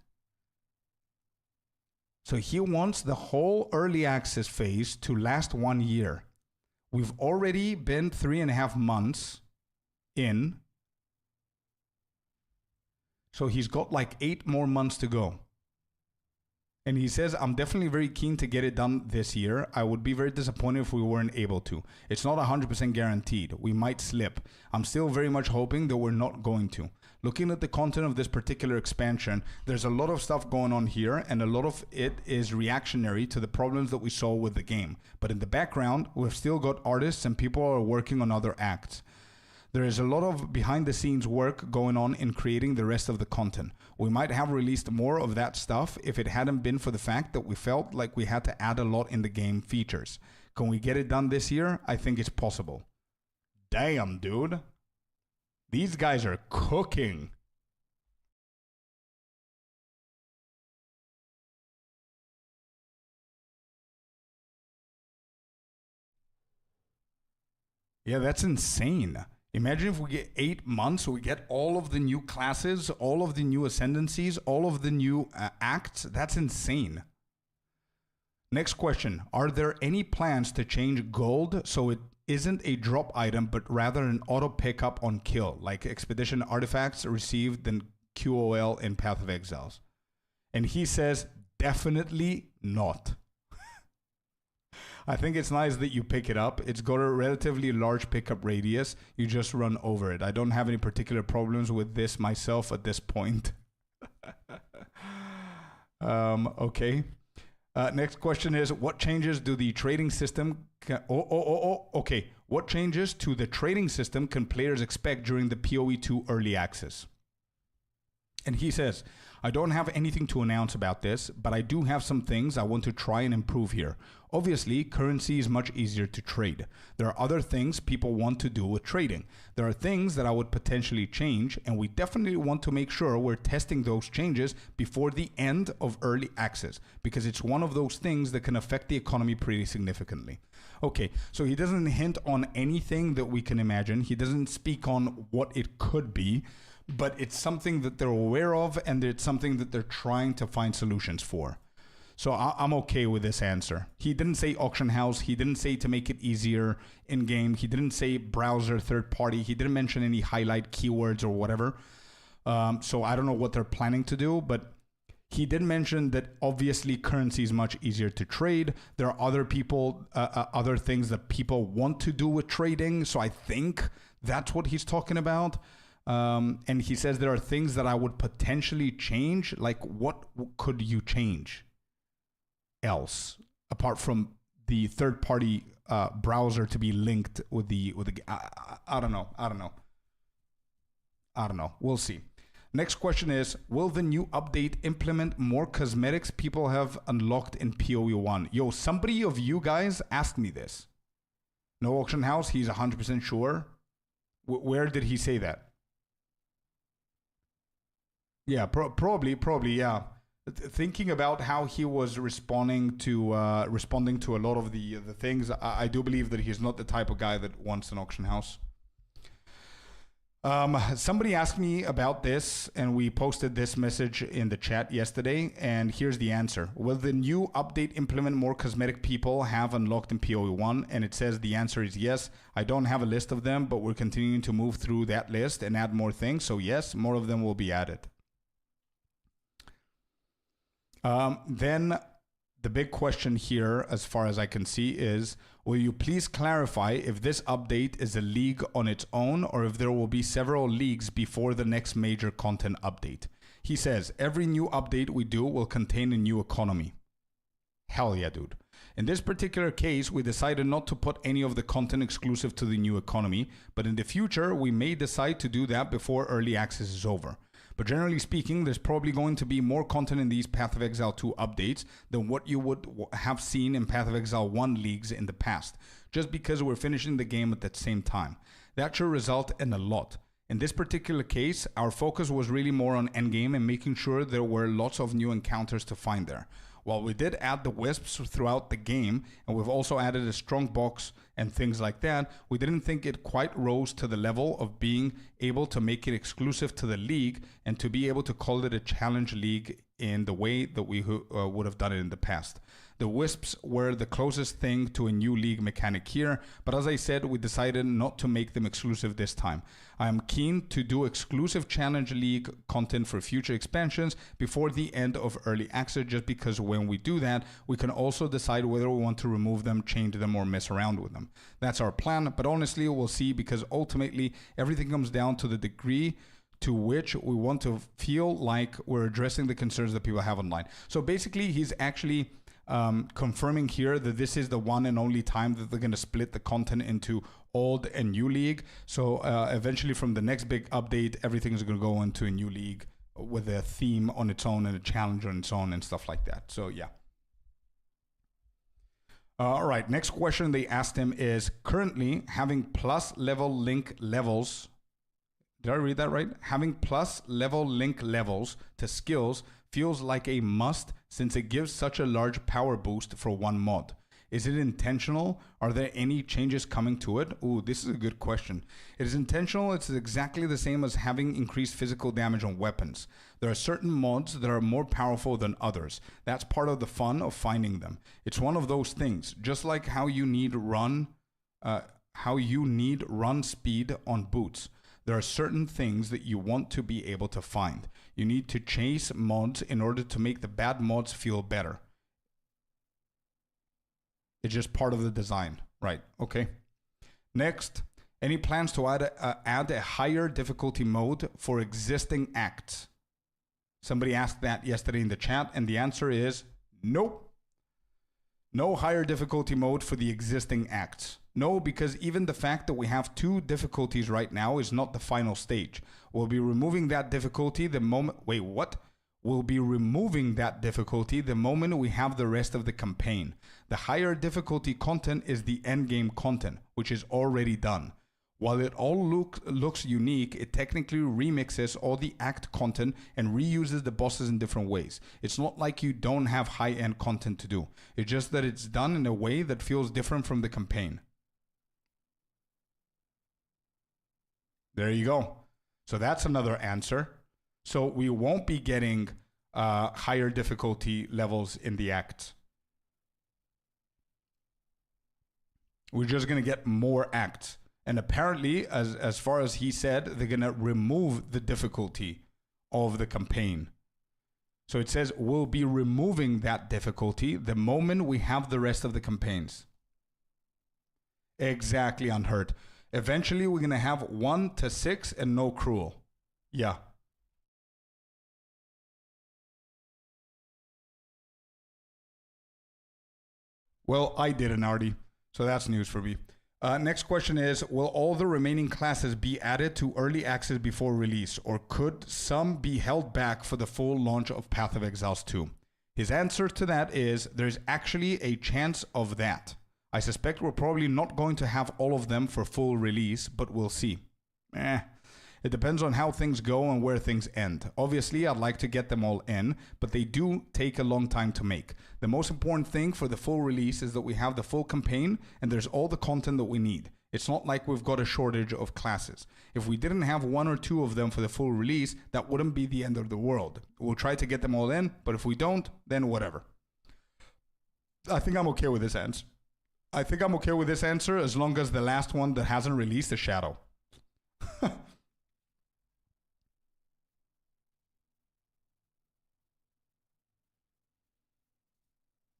So he wants the whole early access phase to last 1 year. We've already been 3.5 months in. So he's got like 8 more months to go. And he says, I'm definitely very keen to get it done this year. I would be very disappointed if we weren't able to. It's not 100% guaranteed. We might slip. I'm still very much hoping that we're not going to. Looking at the content of this particular expansion, there's a lot of stuff going on here, and a lot of it is reactionary to the problems that we saw with the game. But in the background, we've still got artists and people are working on other acts. There is a lot of behind-the-scenes work going on in creating the rest of the content. We might have released more of that stuff if it hadn't been for the fact that we felt like we had to add a lot in the game features. Can we get it done this year? I think it's possible. Damn, dude. These guys are cooking. Yeah, that's insane. Imagine if we get 8 months, we get all of the new classes, all of the new ascendancies, all of the new acts. That's insane. Next question. Are there any plans to change gold so it isn't a drop item, but rather an auto pickup on kill, like expedition artifacts received in QOL in Path of Exiles? And he says, definitely not. I think it's nice that you pick it up. It's got a relatively large pickup radius. You just run over it. I don't have any particular problems with this myself at this point. Okay. Next question is, what changes do the trading system... Okay. What changes to the trading system can players expect during the PoE 2 early access? And he says, I don't have anything to announce about this, but I do have some things I want to try and improve here. Obviously, currency is much easier to trade. There are other things people want to do with trading. There are things that I would potentially change, and we definitely want to make sure we're testing those changes before the end of early access, because it's one of those things that can affect the economy pretty significantly. Okay, so he doesn't hint on anything that we can imagine. He doesn't speak on what it could be, but it's something that they're aware of, and it's something that they're trying to find solutions for. So I'm okay with this answer. He didn't say auction house. He didn't say to make it easier in game. He didn't say browser third party. He didn't mention any highlight keywords or whatever. So I don't know what they're planning to do, but he did mention that obviously currency is much easier to trade. There are other things that people want to do with trading. So I think that's what he's talking about. And he says there are things that I would potentially change. Like, what could you change else apart from the third party browser to be linked with the I don't know. We'll see. Next question is, will the new update implement more cosmetics people have unlocked in PoE 1? Yo, somebody of you guys asked me this. No auction house, he's 100% sure. Where did he say that? Yeah, probably, yeah. Thinking about how he was responding to a lot of the things, I do believe that he's not the type of guy that wants an auction house. Somebody asked me about this, and we posted this message in the chat yesterday, and here's the answer. Will the new update implement more cosmetic people have unlocked in PoE 1? And it says the answer is yes. I don't have a list of them, but we're continuing to move through that list and add more things. So yes, more of them will be added. Then the big question here, as far as I can see, is, will you please clarify if this update is a league on its own or if there will be several leagues before the next major content update? He says, every new update we do will contain a new economy. Hell yeah, dude. In this particular case, we decided not to put any of the content exclusive to the new economy, but in the future, we may decide to do that before early access is over. But generally speaking, there's probably going to be more content in these Path of Exile 2 updates than what you would have seen in Path of Exile 1 leagues in the past, just because we're finishing the game at that same time. That should result in a lot. In this particular case, our focus was really more on endgame and making sure there were lots of new encounters to find there. While we did add the wisps throughout the game, and we've also added a strong box and things like that, we didn't think it quite rose to the level of being able to make it exclusive to the league and to be able to call it a challenge league in the way that we would have done it in the past. The wisps were the closest thing to a new league mechanic here, but as I said, we decided not to make them exclusive this time. I am keen to do exclusive challenge league content for future expansions before the end of early access, just because when we do that, we can also decide whether we want to remove them, change them, or mess around with them. That's our plan, but honestly, we'll see, because ultimately, everything comes down to the degree to which we want to feel like we're addressing the concerns that people have online. So basically, he's actually confirming here that this is the one and only time that they're going to split the content into old and new league. So eventually from the next big update, everything is going to go into a new league with a theme on its own and a challenge on its own and stuff like that. So yeah. All right, next question they asked him is, currently having plus level link levels, did I read that right? Having plus level link levels to skills feels like a must since it gives such a large power boost for one mod. Is it intentional? Are there any changes coming to it? Ooh, this is a good question. It is intentional. It's exactly the same as having increased physical damage on weapons. There are certain mods that are more powerful than others. That's part of the fun of finding them. It's one of those things, just like how you need run speed on boots. There are certain things that you want to be able to find. You need to chase mods in order to make the bad mods feel better. It's just part of the design. Right, okay. Next, any plans to add a higher difficulty mode for existing acts? Somebody asked that yesterday in the chat, and the answer is nope. No higher difficulty mode for the existing acts. No, because even the fact that we have 2 difficulties right now is not the final stage. We'll be removing that difficulty the moment... Wait, what? We'll be removing that difficulty the moment we have the rest of the campaign. The higher difficulty content is the endgame content, which is already done. While it all looks unique, it technically remixes all the act content and reuses the bosses in different ways. It's not like you don't have high-end content to do. It's just that it's done in a way that feels different from the campaign. There you go. So that's another answer. So we won't be getting higher difficulty levels in the acts. We're just going to get more acts. And apparently, as far as he said, they're going to remove the difficulty of the campaign. So it says we'll be removing that difficulty the moment we have the rest of the campaigns. Exactly, Unhurt. Eventually, we're going to have 1 to 6 and no cruel. Yeah. Well, I didn't, Artie. So that's news for me. Next question is, will all the remaining classes be added to early access before release, or could some be held back for the full launch of Path of Exiles 2? His answer to that is, there's actually a chance of that. I suspect we're probably not going to have all of them for full release, but we'll see. It depends on how things go and where things end. Obviously, I'd like to get them all in, but they do take a long time to make. The most important thing for the full release is that we have the full campaign and there's all the content that we need. It's not like we've got a shortage of classes. If we didn't have 1 or 2 of them for the full release, that wouldn't be the end of the world. We'll try to get them all in, but if we don't, then whatever. I think I'm okay with this answer. As long as the last one that hasn't released is Shadow.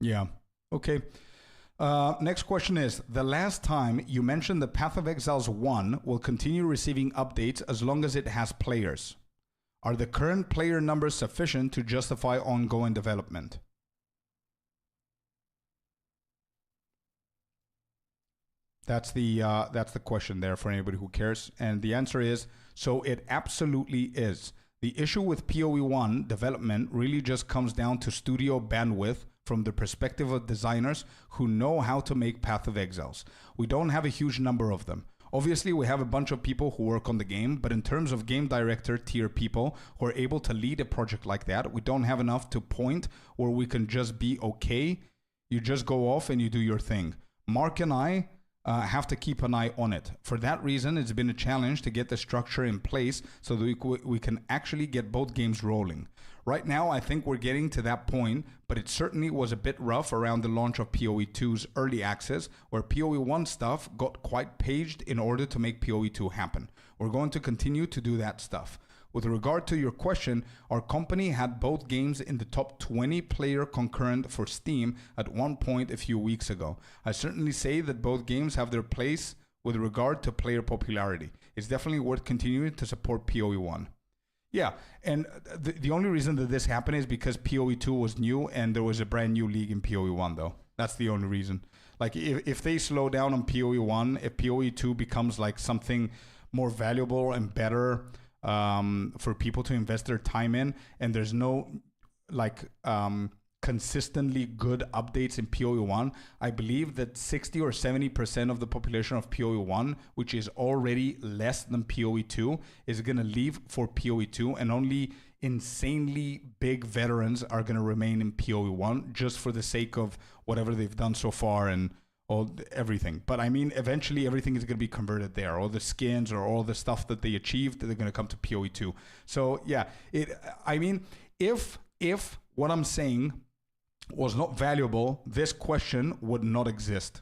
Yeah. Okay. Next question is, the last time you mentioned that Path of Exiles 1 will continue receiving updates as long as it has players. Are the current player numbers sufficient to justify ongoing development? That's the question there for anybody who cares. And the answer is, so it absolutely is. The issue with PoE 1 development really just comes down to studio bandwidth from the perspective of designers who know how to make Path of Exiles. We don't have a huge number of them. Obviously, we have a bunch of people who work on the game, but in terms of game director tier people who are able to lead a project like that, we don't have enough to point where we can just be okay. You just go off and you do your thing. Mark and I have to keep an eye on it. For that reason, it's been a challenge to get the structure in place so that we can actually get both games rolling. Right now, I think we're getting to that point, but it certainly was a bit rough around the launch of PoE 2's early access, where PoE 1 stuff got quite paged in order to make PoE 2 happen. We're going to continue to do that stuff. With regard to your question, our company had both games in the top 20 player concurrent for Steam at one point a few weeks ago. I certainly say that both games have their place with regard to player popularity. It's definitely worth continuing to support PoE 1. Yeah, and the only reason that this happened is because PoE 2 was new and there was a brand new league in PoE 1 though. That's the only reason. Like if they slow down on PoE 1, if PoE 2 becomes like something more valuable and better for people to invest their time in, and there's no like consistently good updates in PoE 1, I believe that 60 or 70% of the population of PoE 1, which is already less than PoE 2, is going to leave for PoE 2 and only insanely big veterans are going to remain in PoE 1 just for the sake of whatever they've done so far and everything. But I mean, eventually everything is going to be converted there. All the skins or all the stuff that they achieved, they're going to come to PoE 2. So yeah, I mean, if what I'm saying was not valuable, this question would not exist.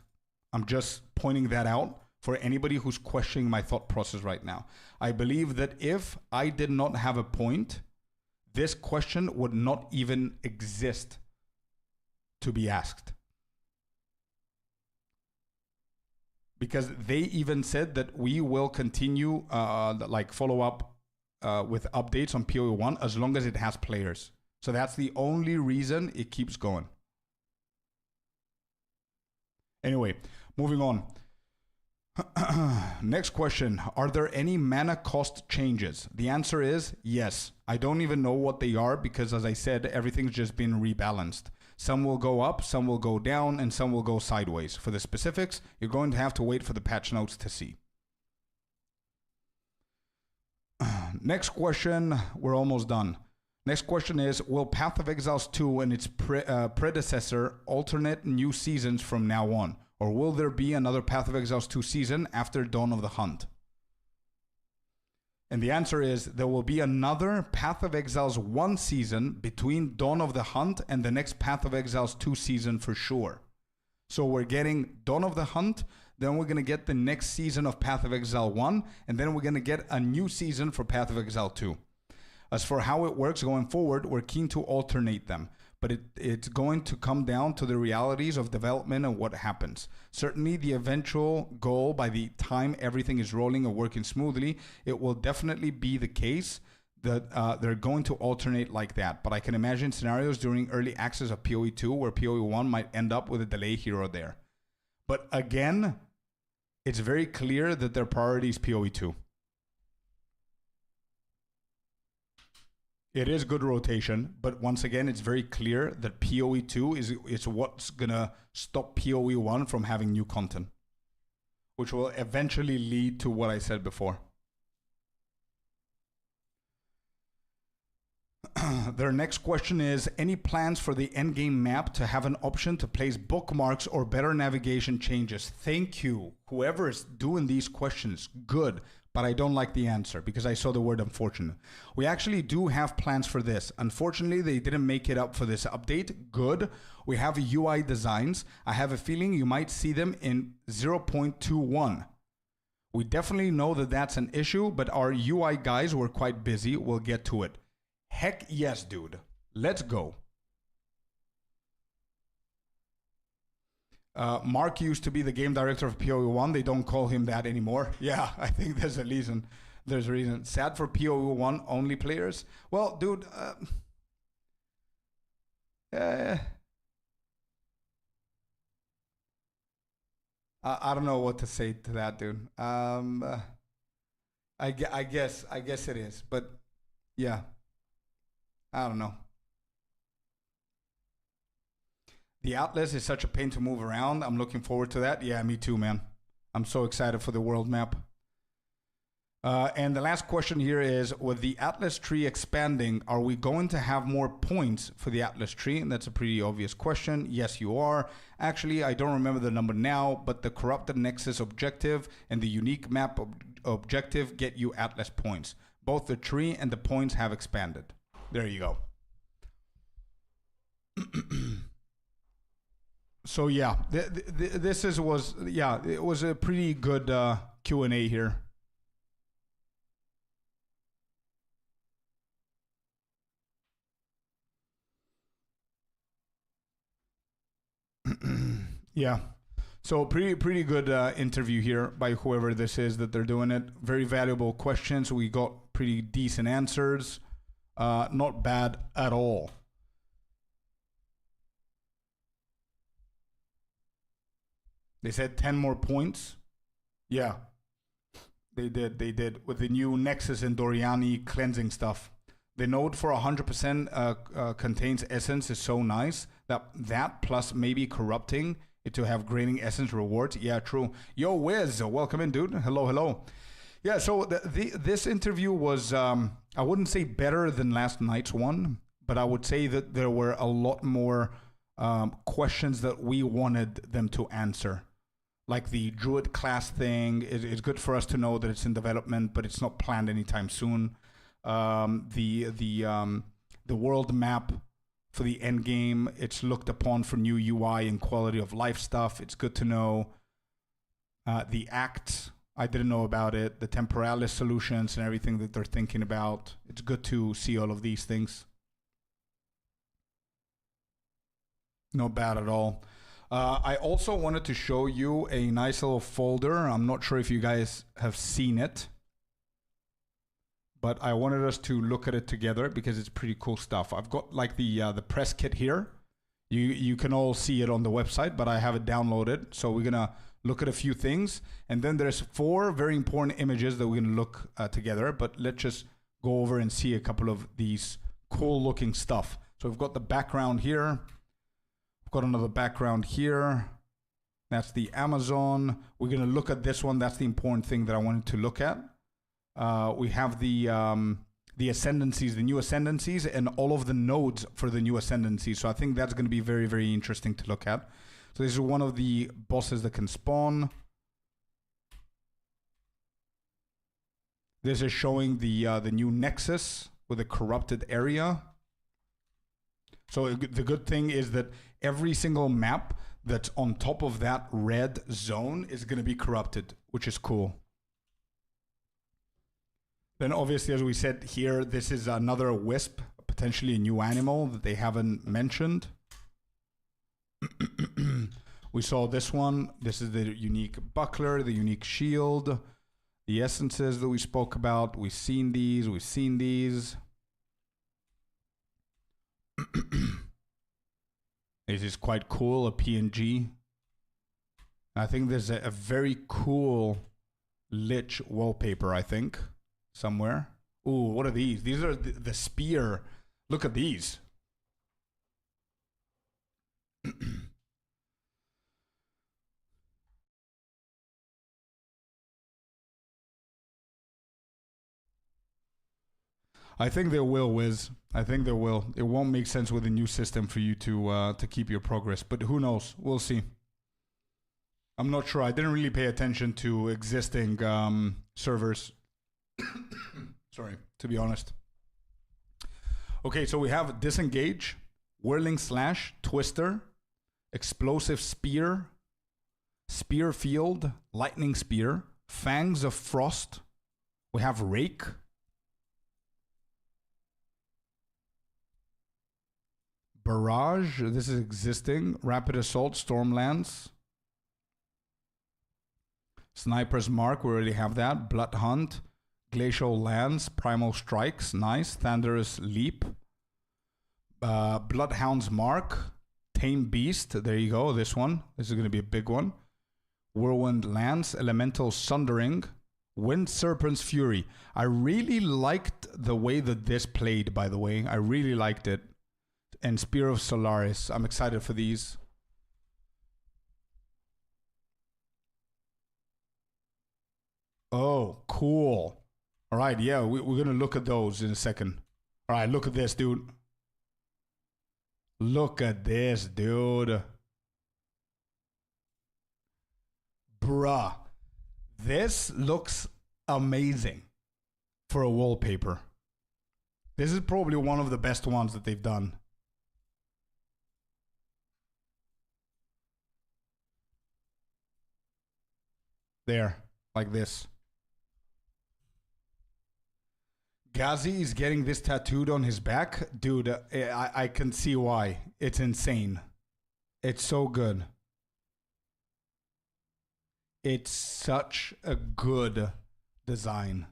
I'm just pointing that out for anybody who's questioning my thought process right now. I believe that if I did not have a point, this question would not even exist to be asked. Because they even said that we will continue follow up with updates on PoE 1 as long as it has players. So that's the only reason it keeps going. Anyway, moving on. Next question. Are there any mana cost changes? The answer is yes. I don't even know what they are because, as I said, everything's just been rebalanced. Some will go up, some will go down, and some will go sideways. For the specifics, you're going to have to wait for the patch notes to see. Next question. We're almost done. Next question is, will Path of Exiles 2 and its predecessor alternate new seasons from now on? Or will there be another Path of Exiles 2 season after Dawn of the Hunt? And the answer is, there will be another Path of Exiles 1 season between Dawn of the Hunt and the next Path of Exiles 2 season for sure. So we're getting Dawn of the Hunt, then we're going to get the next season of Path of Exile 1, and then we're going to get a new season for Path of Exile 2. As for how it works going forward, we're keen to alternate them, but it's going to come down to the realities of development and what happens. Certainly the eventual goal, by the time everything is rolling and working smoothly, it will definitely be the case that they're going to alternate like that. But I can imagine scenarios during early access of PoE 2 where PoE 1 might end up with a delay here or there. But again, it's very clear that their priority is PoE 2. It is good rotation, but once again, it's very clear that PoE 2 is what's going to stop PoE 1 from having new content, which will eventually lead to what I said before. Their next question is, any plans for the endgame map to have an option to place bookmarks or better navigation changes? Thank you. Whoever is doing these questions, good. But I don't like the answer because I saw the word unfortunate. We actually do have plans for this. Unfortunately, they didn't make it up for this update. Good. We have UI designs. I have a feeling you might see them in 0.21. We definitely know that that's an issue, but our UI guys were quite busy. We'll get to it. Heck yes, dude. Let's go. Mark used to be the game director of PoE 1. They don't call him that anymore. Yeah, I think there's a reason. There's a reason. Sad for PoE 1 only players. Well, dude, I don't know what to say to that, dude. I guess it is, but yeah, I don't know. The Atlas is such a pain to move around. I'm looking forward to that. Yeah, me too, man. I'm so excited for the world map. And the last question here is, with the Atlas tree expanding, are we going to have more points for the Atlas tree? And that's a pretty obvious question. Yes, you are. Actually, I don't remember the number now, but the Corrupted Nexus objective and the unique map objective get you Atlas points. Both the tree and the points have expanded. There you go. So yeah, it was a pretty good Q&A here. Yeah, so pretty good interview here by whoever this is that they're doing it. Very valuable questions. We got pretty decent answers. Not bad at all. They said 10 more points. Yeah, they did with the new Nexus and Doriani cleansing stuff. The node for 100% contains essence is so nice. That plus maybe corrupting it to have grading essence rewards. Yeah, true. Yo, Wiz, welcome in, dude. Hello. Yeah, so this interview was, I wouldn't say better than last night's one, but I would say that there were a lot more questions that we wanted them to answer. Like the Druid class thing, it's good for us to know that it's in development, but it's not planned anytime soon. The world map for the end game, it's looked upon for new UI and quality of life stuff. It's good to know. The acts, I didn't know about it. The temporalis solutions and everything that they're thinking about. It's good to see all of these things. Not bad at all. I also wanted to show you a nice little folder. I'm not sure if you guys have seen it, but I wanted us to look at it together because it's pretty cool stuff. I've got like the press kit here. You can all see it on the website, but I have it downloaded. So we're gonna look at a few things, and then there's 4 very important images that we're gonna look together. But let's just go over and see a couple of these cool looking stuff. So we've got the background here. Got another background here. That's the Amazon. We're going to look at this one. That's the important thing that I wanted to look at. We have the ascendancies, the new ascendancies, and all of the nodes for the new ascendancies. So I think that's going to be very, very interesting to look at. So this is one of the bosses that can spawn. This is showing the new Nexus with a corrupted area. So the good thing is that every single map that's on top of that red zone is going to be corrupted, which is cool. Then obviously, as we said here, this is another wisp, potentially a new animal that they haven't mentioned. We saw this one. This is the unique buckler, the unique shield, the essences that we spoke about. We've seen these. This is quite cool, a PNG. I think there's a very cool Lich wallpaper, I think, somewhere. Ooh, what are these? These are the spear. Look at these. I think there will, Wiz. I think there will. It won't make sense with a new system for you to keep your progress, but who knows? We'll see. I'm not sure. I didn't really pay attention to existing servers. Sorry, to be honest. Okay, so we have Disengage, Whirling Slash, Twister, Explosive Spear, Spear Field, Lightning Spear, Fangs of Frost. We have Rake. Barrage, this is existing. Rapid Assault, Stormlands. Sniper's Mark, we already have that. Blood Hunt, Glacial Lands, Primal Strikes, nice. Thunderous Leap. Bloodhound's Mark, Tame Beast, there you go, this one. This is going to be a big one. Whirlwind Lance, Elemental Sundering, Wind Serpent's Fury. I really liked the way that this played, by the way. I really liked it. And Spear of Solaris. I'm excited for these. Oh, cool. All right, yeah, we're going to look at those in a second. All right, look at this, dude. Look at this, dude. Bruh. This looks amazing for a wallpaper. This is probably one of the best ones that they've done. There, like this. Ghazi is getting this tattooed on his back. Dude, I can see why. It's insane. It's so good. It's such a good design.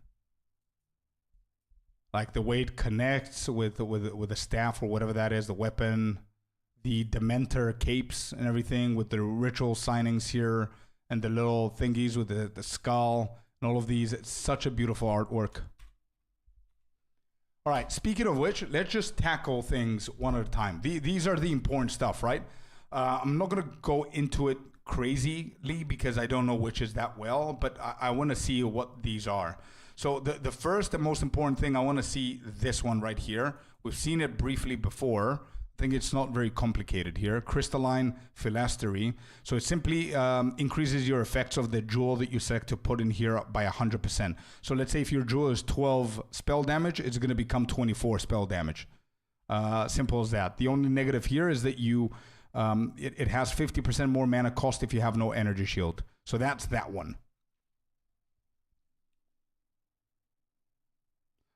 Like the way it connects with the staff or whatever that is, the weapon, the Dementor capes and everything with the ritual signings here and the little thingies with the skull and all of these. It's such a beautiful artwork. All right, speaking of which, let's just tackle things one at a time. These are the important stuff, right? I'm not going to go into it crazily because I don't know witches that well, but I want to see what these are. So the first and most important thing, I want to see this one right here. We've seen it briefly before. I think it's not very complicated here. Crystalline Philastery. So it simply increases your effects of the jewel that you select to put in here by 100%. So let's say if your jewel is 12 spell damage, it's going to become 24 spell damage. Simple as that. The only negative here is that you it has 50% more mana cost if you have no energy shield. So that's that one.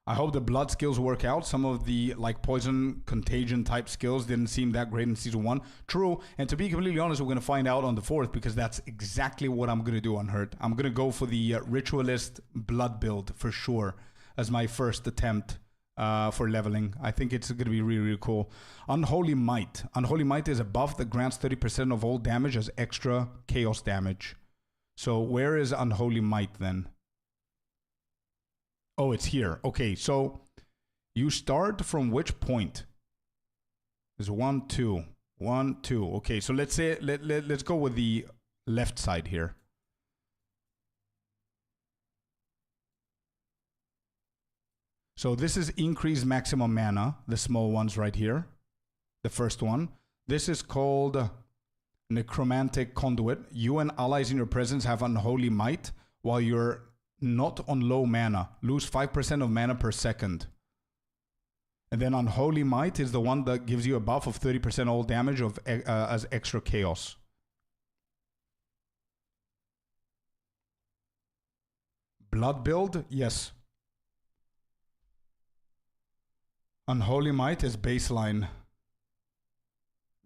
I hope the blood skills work out. Some of the like poison contagion type skills didn't seem that great in season 1. True. And to be completely honest, we're going to find out on the 4th because that's exactly what I'm going to do on Hurt. I'm going to go for the ritualist blood build for sure as my first attempt for leveling. I think it's going to be really, really cool. Unholy Might. Unholy Might is a buff that grants 30% of all damage as extra chaos damage. So where is Unholy Might then? Oh, it's here. Okay, so you start from which point? There's 1, 2. 1, 2. Okay, so let's say let's go with the left side here. So this is increased maximum mana, the small ones right here. The first one. This is called Necromantic Conduit. You and allies in your presence have Unholy Might while you're not on low mana. Lose 5% of mana per second. And then Unholy Might is the one that gives you a buff of 30% all damage of as extra chaos. Blood build? Yes. Unholy Might is baseline.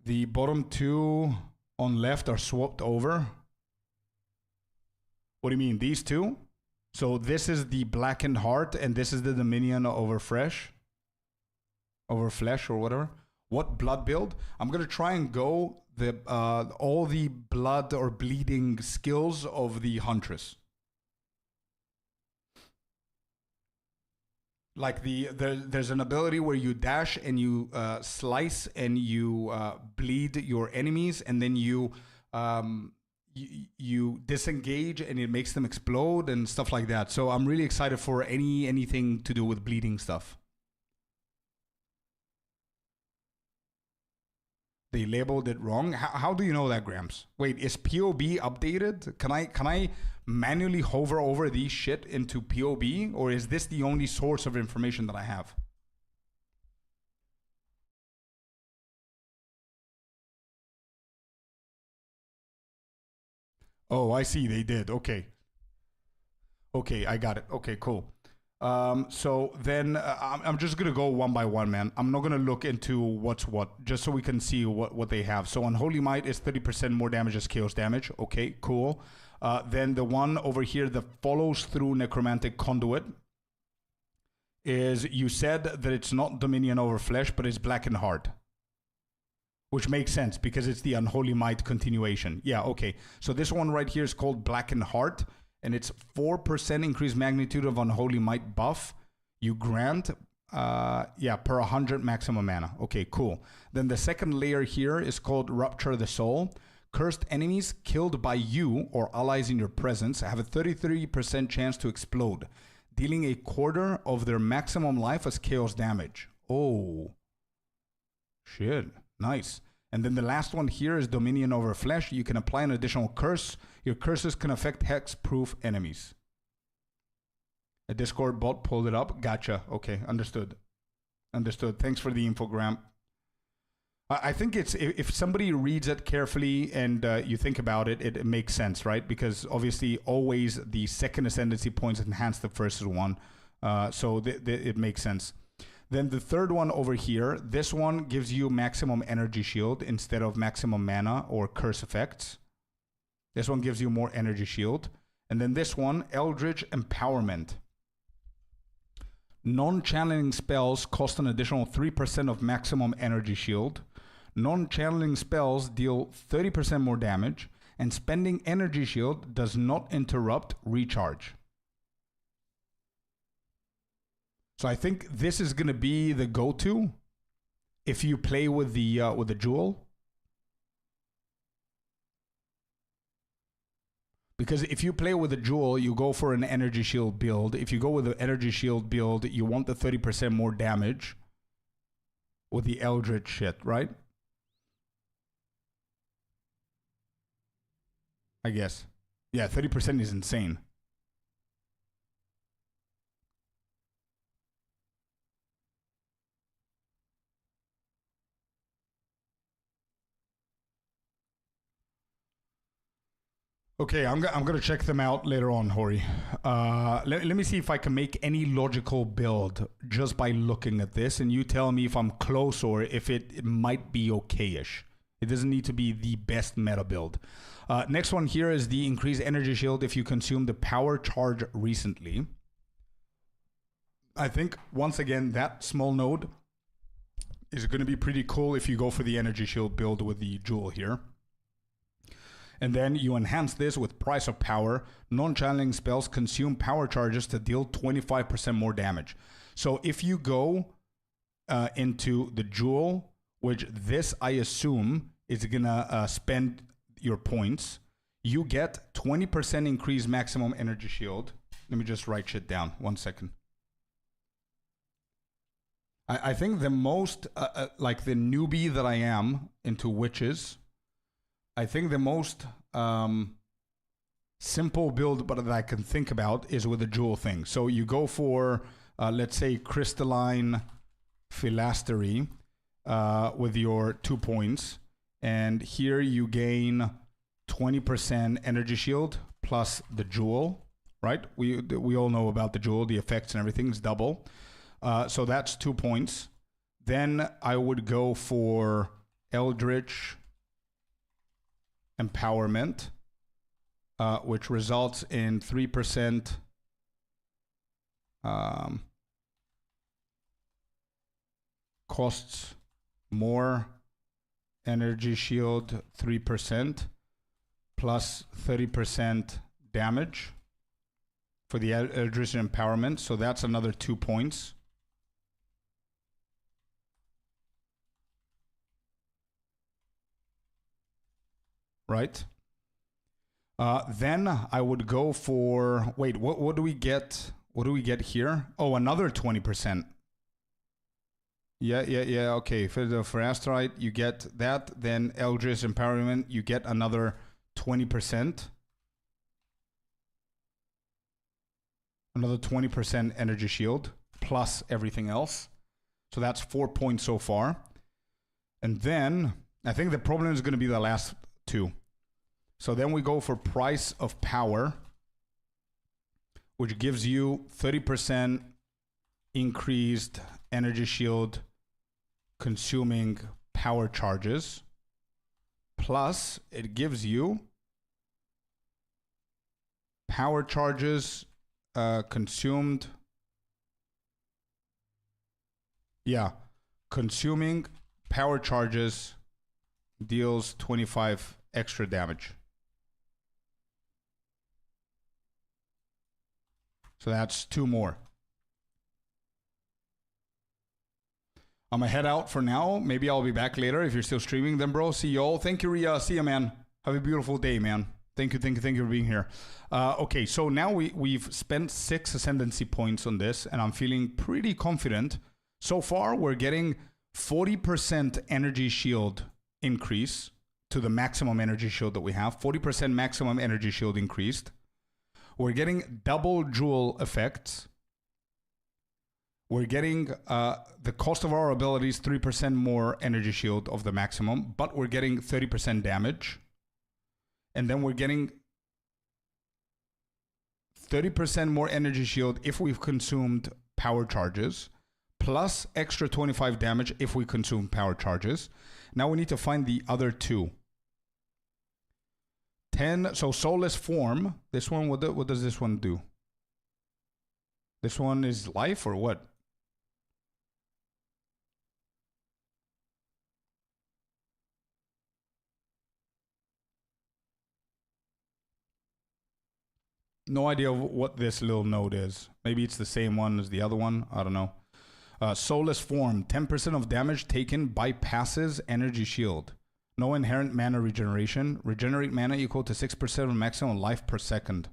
The bottom two on left are swapped over. What do you mean? These two? So this is the Blackened Heart, and this is the Dominion over Flesh. Over Flesh or whatever. What blood build? I'm going to try and go the all the blood or bleeding skills of the Huntress. Like there's an ability where you dash and you slice and you bleed your enemies, and then you disengage and it makes them explode and stuff like that. So I'm really excited for anything to do with bleeding stuff. They labeled it wrong. How do you know that, Gramps? Wait, is POB updated? Can I manually hover over these shit into POB, or is this the only source of information that I have? Oh, I see. They did. Okay. Okay, I got it. Okay, cool. So then I'm just going to go one by one, man. I'm not going to look into what's what, just so we can see what they have. So Unholy Might is 30% more damage as chaos damage. Okay, cool. Then the one over here that follows through Necromantic Conduit is, you said that it's not Dominion over Flesh, but it's Blackened Heart. Which makes sense because it's the Unholy Might continuation. Yeah, okay. So this one right here is called Blackened Heart. And it's 4% increased magnitude of Unholy Might buff you grant, per 100 maximum mana. Okay, cool. Then the second layer here is called Rupture the Soul. Cursed enemies killed by you or allies in your presence have a 33% chance to explode, dealing a quarter of their maximum life as chaos damage. Oh, shit. Nice. And then the last one here is Dominion over Flesh. You can apply an additional curse. Your curses can affect hex-proof enemies. A Discord bot pulled it up. Gotcha. Okay, understood. Understood. Thanks for the infogram. I think it's, if somebody reads it carefully and you think about it, it makes sense, right? Because obviously always the second ascendancy points enhance the first one. So it makes sense. Then the third one over here, this one gives you maximum energy shield instead of maximum mana or curse effects. This one gives you more energy shield. And then this one, Eldritch Empowerment. Non-channeling spells cost an additional 3% of maximum energy shield. Non-channeling spells deal 30% more damage. And spending energy shield does not interrupt recharge. So I think this is going to be the go-to if you play with the jewel. Because if you play with a jewel, you go for an energy shield build. If you go with an energy shield build, you want the 30% more damage with the Eldritch shit, right? I guess. Yeah, 30% is insane. Okay, I'm going to check them out later on, Hori. Let me see if I can make any logical build just by looking at this, and you tell me if I'm close or if it might be okay-ish. It doesn't need to be the best meta build. Next one here is the increased energy shield if you consume the power charge recently. I think, once again, that small node is going to be pretty cool if you go for the energy shield build with the jewel here. And then you enhance this with Price of Power. Non-channeling spells consume power charges to deal 25% more damage. So if you go into the jewel, which this I assume is gonna spend your points, you get 20% increased maximum energy shield. Let me just write shit down. 1 second. I think the most, like the newbie that I am into witches, I think the most simple build but that I can think about is with the jewel thing. So you go for, let's say, Crystalline Philastery with your 2 points. And here you gain 20% energy shield plus the jewel, right? We all know about the jewel, the effects and everything is double. So that's 2 points. Then I would go for Eldritch Empowerment, which results in 3% costs more energy shield 3% plus 30% damage for the Eldritch Empowerment. So that's another 2 points. Right? Then I would go for, wait, what do we get? What do we get here? Oh, another 20%. Yeah, okay. For Asteroid, you get that. Then Eldritch Empowerment, you get another 20%. Another 20% energy shield, plus everything else. So that's 4 points so far. And then, I think the problem is going to be the last 2. So then we go for Price of Power, which gives you 30% increased energy shield consuming power charges. Plus, it gives you power charges consumed. Yeah, consuming power charges deals 25 extra damage. So that's 2 more. I'm gonna head out for now. Maybe I'll be back later if you're still streaming. Then, bro, see y'all. Thank you, Ria. See ya, man. Have a beautiful day, man. Thank you for being here. Okay, so now we've spent 6 ascendancy points on this, and I'm feeling pretty confident. So far, we're getting 40% energy shield increase to the maximum energy shield that we have. 40% maximum energy shield increased. We're getting double jewel effects. We're getting the cost of our abilities 3% more energy shield of the maximum, but we're getting 30% damage. And then we're getting 30% more energy shield if we've consumed power charges, plus extra 25 damage if we consume power charges. Now we need to find the other 2. 10, so Soulless Form, this one, what does this one do? This one is life or what? No idea what this little node is. Maybe it's the same one as the other one. I don't know. Soulless Form, 10% of damage taken bypasses energy shield. No inherent mana regeneration. Regenerate mana equal to 6% of maximum life per second.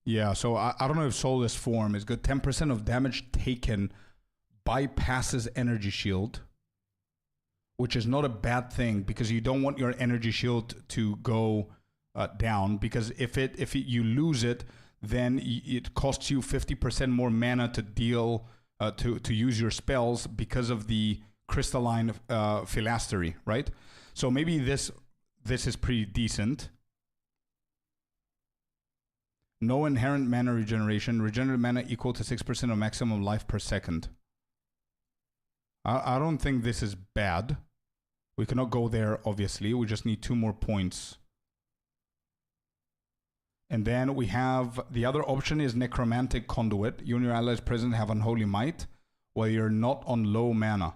Yeah, so I don't know if Soulless Form is good. 10% of damage taken bypasses energy shield, which is not a bad thing because you don't want your energy shield to go down, because if you lose it, then it costs you 50% more mana to deal to use your spells because of the crystalline philastery, right? So maybe this is pretty decent. No inherent mana regeneration. Regenerate mana equal to 6% of maximum life per second. I don't think this is bad. We cannot go there, obviously. We just need 2 more points. And then we have the other option is Necromantic Conduit. You and your allies present have Unholy Might while you're not on low mana.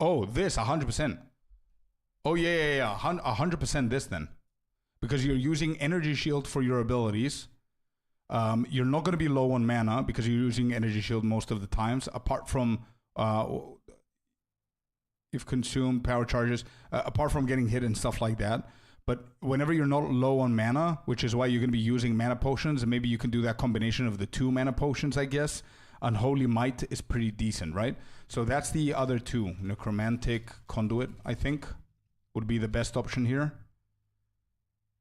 Oh, this, 100%. Oh, yeah. 100% this then. Because you're using Energy Shield for your abilities. You're not going to be low on mana because you're using Energy Shield most of the times, apart from if consumed power charges, apart from getting hit and stuff like that. But whenever you're not low on mana, which is why you're going to be using mana potions, and maybe you can do that combination of the 2 mana potions, I guess. Unholy Might is pretty decent, right? So that's the other 2. Necromantic Conduit, I think, would be the best option here.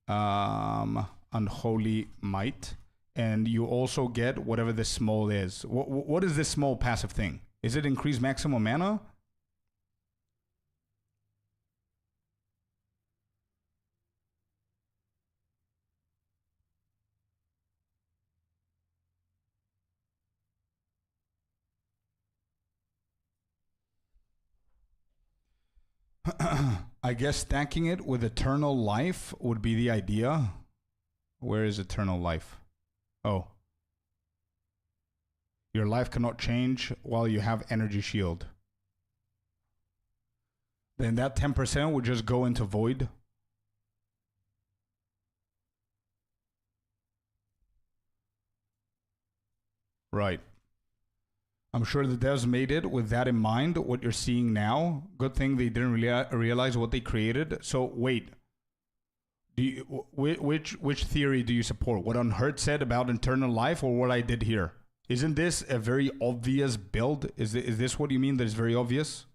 Unholy Might. And you also get whatever this small is. What is this small passive thing? Is it increase maximum mana? I guess stacking it with Eternal Life would be the idea. Where is Eternal Life? Oh. Your life cannot change while you have Energy Shield. Then that 10% would just go into Void. Right. I'm sure the devs made it with that in mind, what you're seeing now. Good thing they didn't realize what they created. So wait. Which theory do you support? What Unhurt said about Eternal Life or what I did here? Isn't this a very obvious build? Is this what you mean that is very obvious?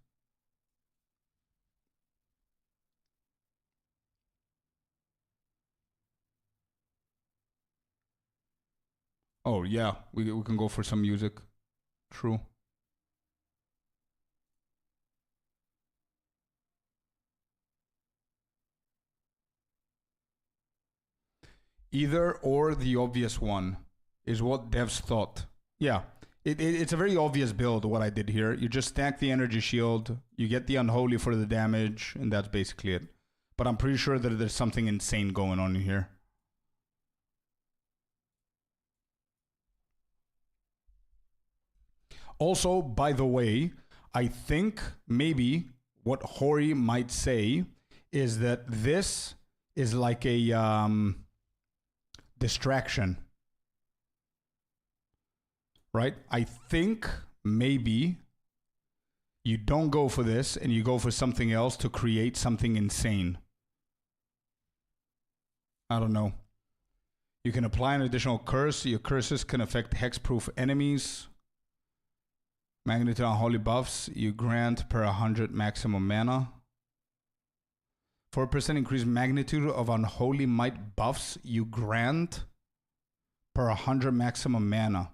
Oh yeah, we can go for some music. True. Either or the obvious one is what devs thought. Yeah, it's a very obvious build, what I did here. You just stack the Energy Shield, you get the Unholy for the damage, and that's basically it. But I'm pretty sure that there's something insane going on in here. Also, by the way, I think maybe what Hori might say is that this is like a distraction. Right? I think maybe you don't go for this and you go for something else to create something insane. I don't know. You can apply an additional curse. Your curses can affect hexproof enemies. Magnitude Unholy buffs you grant per 100 maximum mana. 4% increased magnitude of Unholy Might buffs you grant per 100 maximum mana.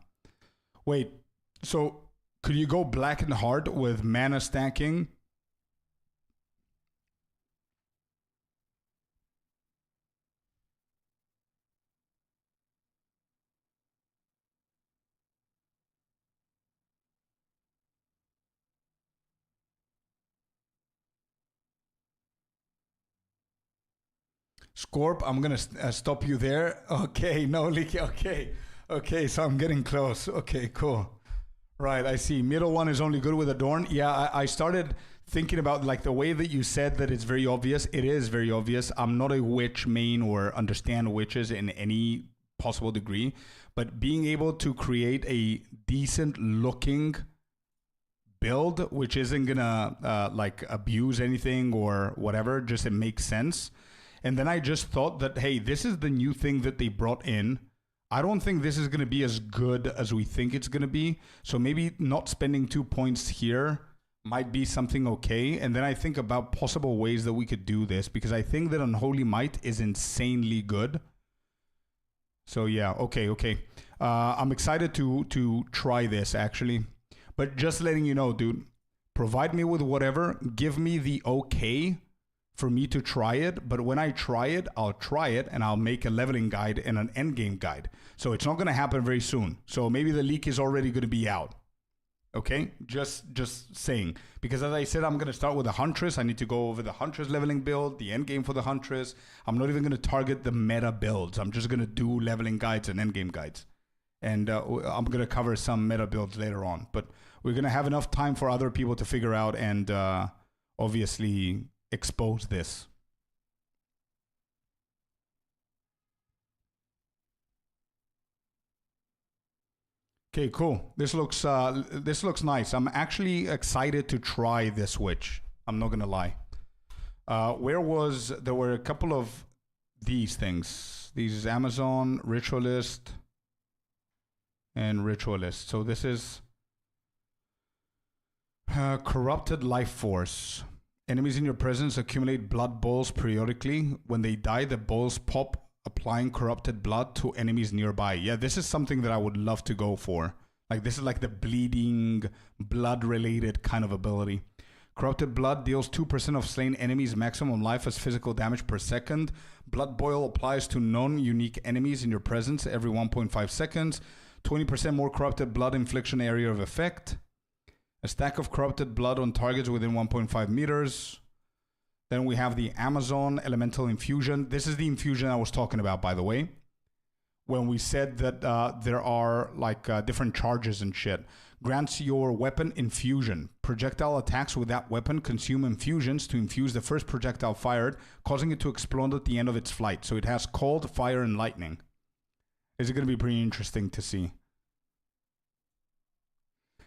Wait, so could you go Blackened Heart with mana stacking? Scorp, I'm gonna stop you there. Okay, no leaky. Okay, so I'm getting close. Okay, cool. Right, I see. Middle one is only good with Adorn. Yeah, I started thinking about like the way that you said that it's very obvious. It is very obvious. I'm not a witch main or understand witches in any possible degree, but being able to create a decent looking build which isn't gonna like abuse anything or whatever, just it makes sense. And then I just thought that, hey, this is the new thing that they brought in. I don't think this is going to be as good as we think it's going to be. So maybe not spending 2 points here might be something okay. And then I think about possible ways that we could do this, because I think that Unholy Might is insanely good. So yeah, okay. I'm excited to try this actually. But just letting you know, dude, provide me with whatever, give me the okay for me to try it, but when I try it, I'll try it and I'll make a leveling guide and an endgame guide. So it's not going to happen very soon. So maybe the leak is already going to be out. Okay, just saying. Because as I said, I'm going to start with the Huntress. I need to go over the Huntress leveling build, the endgame for the Huntress. I'm not even going to target the meta builds. I'm just going to do leveling guides and endgame guides. And I'm going to cover some meta builds later on. But we're going to have enough time for other people to figure out and obviously expose this. Okay, cool. This looks nice. I'm actually excited to try this witch. I'm not gonna lie. There were a couple of these things. These Amazon Ritualist and Ritualist. So this is Corrupted Life Force. Enemies in your presence accumulate blood balls periodically. When they die, the balls pop, applying corrupted blood to enemies nearby. Yeah, this is something that I would love to go for. Like, this is like the bleeding, blood-related kind of ability. Corrupted blood deals 2% of slain enemies maximum life as physical damage per second. Blood boil applies to non-unique enemies in your presence every 1.5 seconds. 20% more corrupted blood infliction area of effect. A stack of corrupted blood on targets within 1.5 meters. Then we have the Amazon Elemental Infusion. This is the infusion I was talking about, by the way. When we said that there are like different charges and shit. Grants your weapon infusion. Projectile attacks with that weapon consume infusions to infuse the first projectile fired, causing it to explode at the end of its flight. So it has cold, fire, and lightning. Is it going to be pretty interesting to see?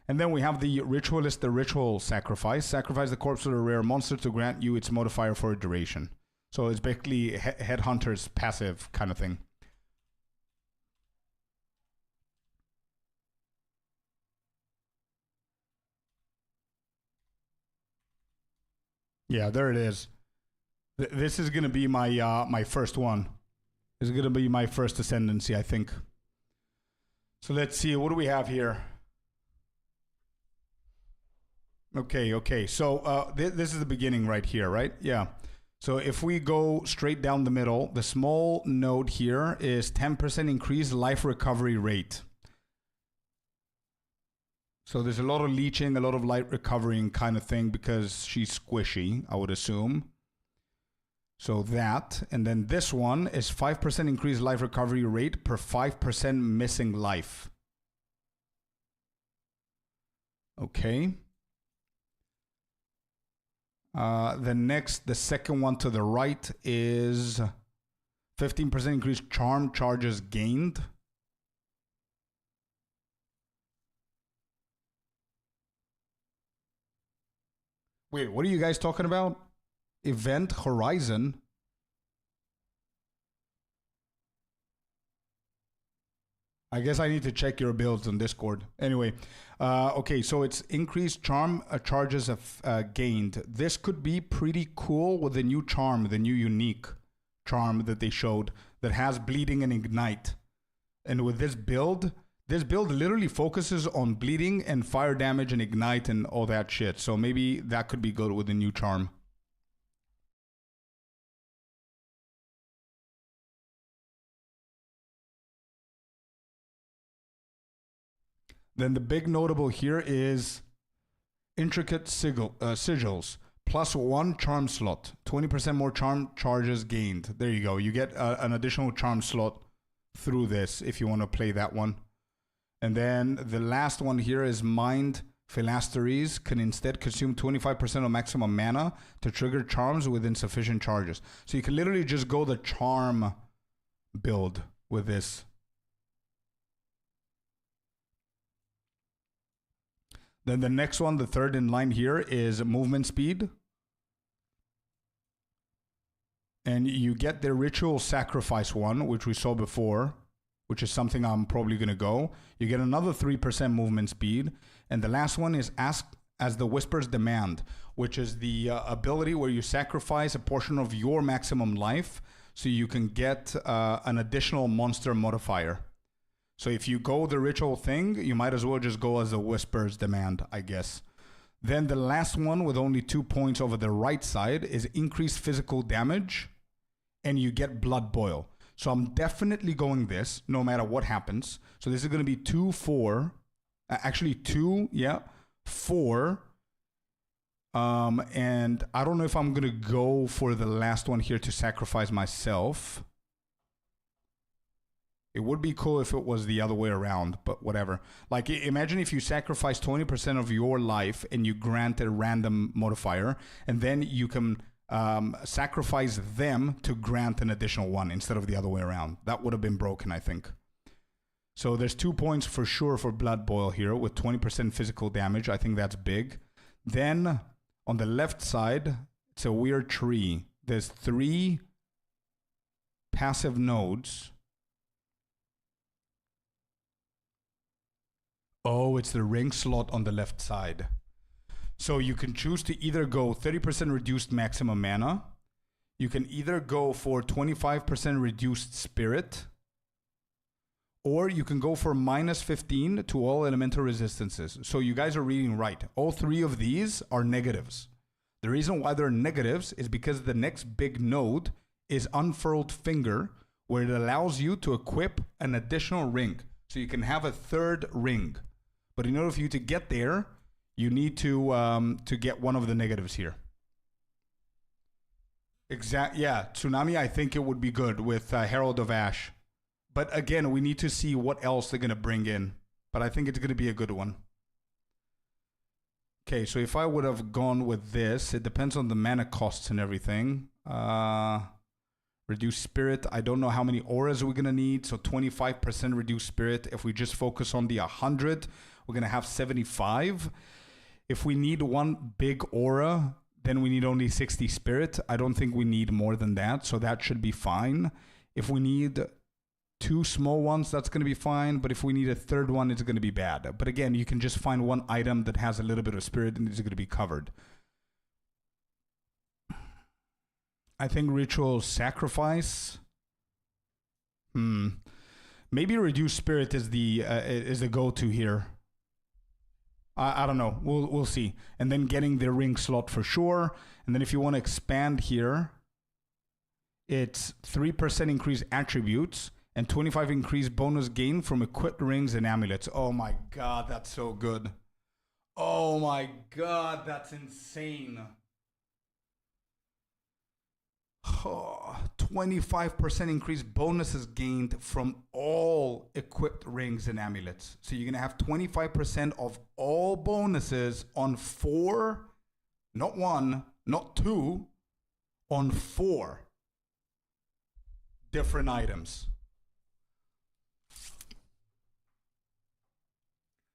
And then we have the Ritualist, the Ritual Sacrifice. Sacrifice the corpse of a rare monster to grant you its modifier for a duration. So it's basically Headhunter's passive kind of thing. Yeah, there it is. This is going to be my my first one. This is going to be my first ascendancy, I think. So let's see. What do we have here? Okay. So this is the beginning right here, right? Yeah. So if we go straight down the middle, the small node here is 10% increased life recovery rate. So there's a lot of leeching, a lot of life recovering kind of thing because she's squishy, I would assume. So that, and then this one is 5% increased life recovery rate per 5% missing life. Okay. The second one to the right is 15% increased charm charges gained. Wait, what are you guys talking about? Event Horizon? I guess I need to check your builds on Discord. Anyway, okay, so it's increased charm charges of gained. This could be pretty cool with the new charm, the new unique charm that they showed that has bleeding and ignite. And with this build literally focuses on bleeding and fire damage and ignite and all that shit. So maybe that could be good with the new charm. Then the big notable here is intricate sigils. +1 charm slot. 20% more charm charges gained. There you go. You get an additional charm slot through this if you want to play that one. And then the last one here is Mind Philasteries can instead consume 25% of maximum mana to trigger charms with insufficient charges. So you can literally just go the charm build with this. Then the next one, the third in line here, is movement speed. And you get the Ritual Sacrifice one, which we saw before, which is something I'm probably going to go. You get another 3% movement speed. And the last one is Ask as the Whispers Demand, which is the ability where you sacrifice a portion of your maximum life so you can get an additional monster modifier. So if you go the ritual thing, you might as well just go as the Whispers Demand, I guess. Then the last one with only 2 points over the right side is increased physical damage, and you get Blood Boil. So I'm definitely going this no matter what happens. So this is going to be 2, 4. Actually 2, yeah, 4. And I don't know if I'm going to go for the last one here to sacrifice myself. It would be cool if it was the other way around, but whatever. Like, imagine if you sacrifice 20% of your life and you grant a random modifier, and then you can sacrifice them to grant an additional one instead of the other way around. That would have been broken, I think. So there's 2 points for sure for Blood Boil here with 20% physical damage. I think that's big. Then on the left side, it's a weird tree. There's 3 passive nodes. Oh, it's the ring slot on the left side. So you can choose to either go 30% reduced maximum mana. You can either go for 25% reduced spirit. Or you can go for -15 to all elemental resistances. So you guys are reading right. All 3 of these are negatives. The reason why they're negatives is because the next big node is Unfurled Finger, where it allows you to equip an additional ring. So you can have a 3rd ring. But in order for you to get there, you need to get one of the negatives here. Yeah, Tsunami, I think it would be good with Herald of Ash. But again, we need to see what else they're going to bring in. But I think it's going to be a good one. Okay, so if I would have gone with this, it depends on the mana costs and everything. Reduce spirit. I don't know how many auras we're going to need. So 25% reduced spirit. If we just focus on the 100, we're going to have 75. If we need one big aura, then we need only 60 spirit. I don't think we need more than that. So that should be fine. If we need 2 small ones, that's going to be fine. But if we need a 3rd one, it's going to be bad. But again, you can just find one item that has a little bit of spirit and it's going to be covered. I think Ritual Sacrifice. Maybe Reduced Spirit is the go-to here. I don't know. We'll see. And then getting the ring slot for sure. And then if you want to expand here, it's 3% increased attributes and 25 increased bonus gain from equipped rings and amulets. Oh my god, that's so good. Oh my god, that's insane. 25% increased bonuses gained from all equipped rings and amulets. So you're going to have 25% of all bonuses on 4, not 1, not 2, on 4 different items.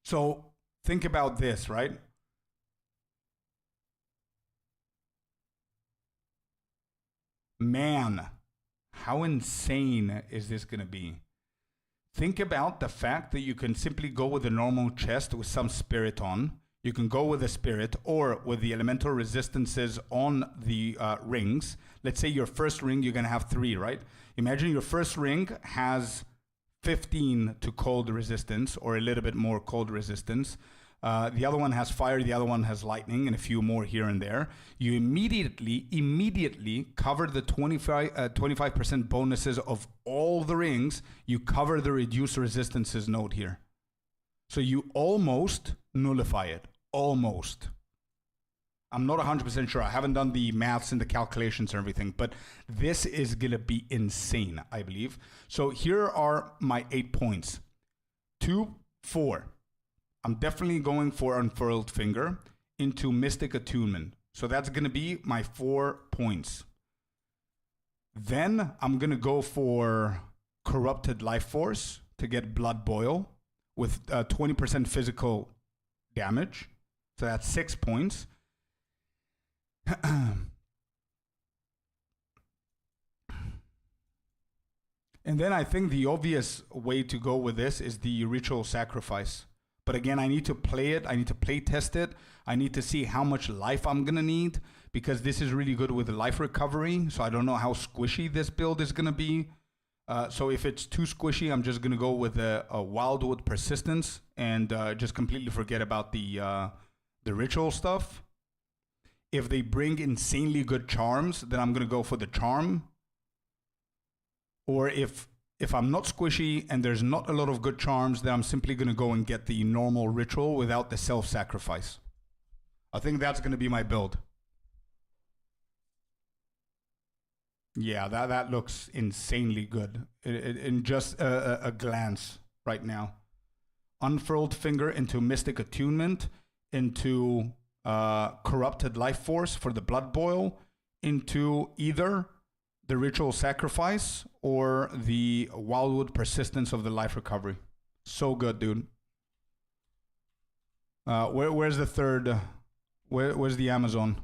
So think about this, right? Man, how insane is this going to be? Think about the fact that you can simply go with a normal chest with some spirit on. You can go with a spirit or with the elemental resistances on the rings. Let's say your first ring, you're going to have 3, right? Imagine your first ring has 15 to cold resistance or a little bit more cold resistance. The other one has fire, the other one has lightning, and a few more here and there. You immediately cover the 25% bonuses of all the rings. You cover the reduced resistances node here. So you almost nullify it. Almost. I'm not 100% sure. I haven't done the maths and the calculations and everything, but this is going to be insane, I believe. So here are my 8 points. 2, 4. I'm definitely going for Unfurled Finger into Mystic Attunement. So that's going to be my 4 points. Then I'm going to go for Corrupted Life Force to get Blood Boil with 20% physical damage. So that's 6 points. And then I think the obvious way to go with this is the Ritual Sacrifice. But again, I need to play it. I need to play test it. I need to see how much life I'm going to need, because this is really good with life recovery. So I don't know how squishy this build is going to be. So if it's too squishy, I'm just going to go with a Wildwood Persistence and just completely forget about the ritual stuff. If they bring insanely good charms, then I'm going to go for the charm. Or if I'm not squishy and there's not a lot of good charms, then I'm simply going to go and get the normal ritual without the self-sacrifice. I think that's going to be my build. Yeah, that looks insanely good in just a glance right now. Unfurled Finger into Mystic Attunement, into Corrupted Life Force for the Blood Boil, into either the Ritual Sacrifice or the Wildwood Persistence of the Life Recovery. So good, dude. Where's the third? Where's the Amazon?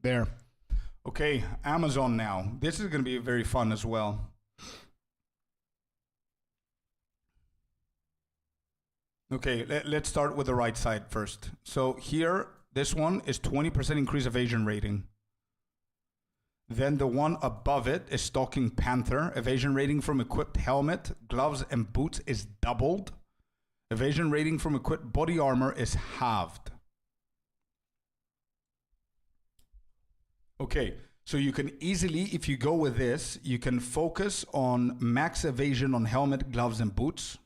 There. Okay, Amazon now. This is going to be very fun as well. Okay, let's start with the right side first. So here, this one is 20% increase evasion rating. Then the one above it is Stalking Panther. Evasion rating from equipped helmet, gloves, and boots is doubled. Evasion rating from equipped body armor is halved. Okay, so you can easily, if you go with this, you can focus on max evasion on helmet, gloves, and boots.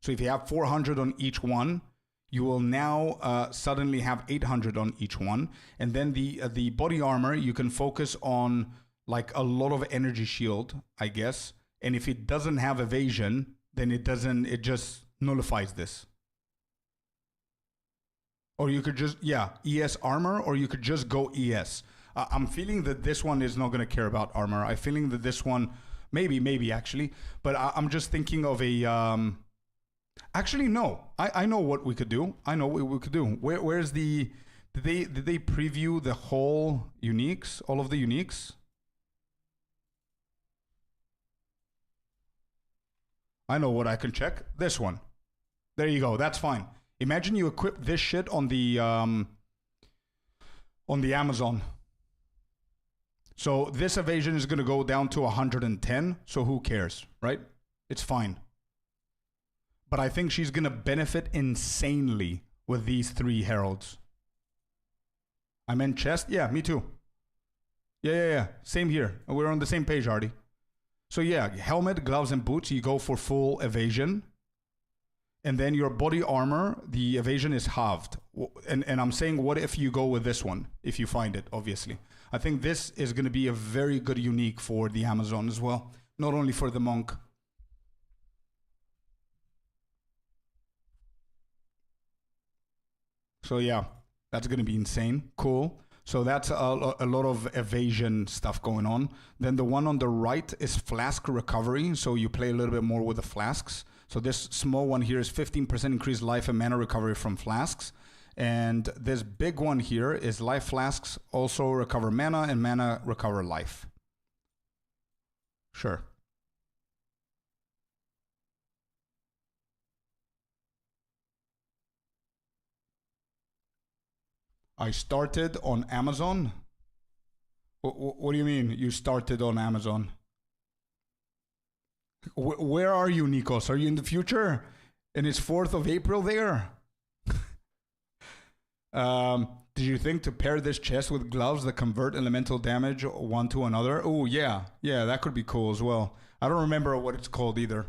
So if you have 400 on each one, you will now suddenly have 800 on each one. And then the body armor, you can focus on like a lot of energy shield, I guess. And if it doesn't have evasion, then it just nullifies this. Or you could just, ES armor, or you could just go ES. I'm feeling that this one is not going to care about armor. I'm feeling that this one, maybe actually. But I'm just thinking of a... Actually, no. I know what we could do. I know what we could do. Where's the... Did they preview the whole uniques? All of the uniques? I know what I can check. This one. There you go. That's fine. Imagine you equip this shit on the Amazon. So this evasion is going to go down to 110. So who cares, right? It's fine. But I think she's going to benefit insanely with these 3 heralds. I meant chest? Yeah, me too. Yeah. Same here. We're on the same page, Artie. So yeah, helmet, gloves, and boots, you go for full evasion. And then your body armor, the evasion is halved. And I'm saying, what if you go with this one? If you find it, obviously. I think this is going to be a very good unique for the Amazon as well. Not only for the monk. So yeah, that's going to be insane. Cool. So that's a lot of evasion stuff going on. Then the one on the right is flask recovery. So you play a little bit more with the flasks. So this small one here is 15% increased life and mana recovery from flasks. And this big one here is life flasks also recover mana and mana recover life. Sure. I started on Amazon? What do you mean you started on Amazon? Where are you, Nikos? Are you in the future? And it's 4th of April there? Did you think to pair this chest with gloves that convert elemental damage one to another? Oh, yeah. Yeah, that could be cool as well. I don't remember what it's called either.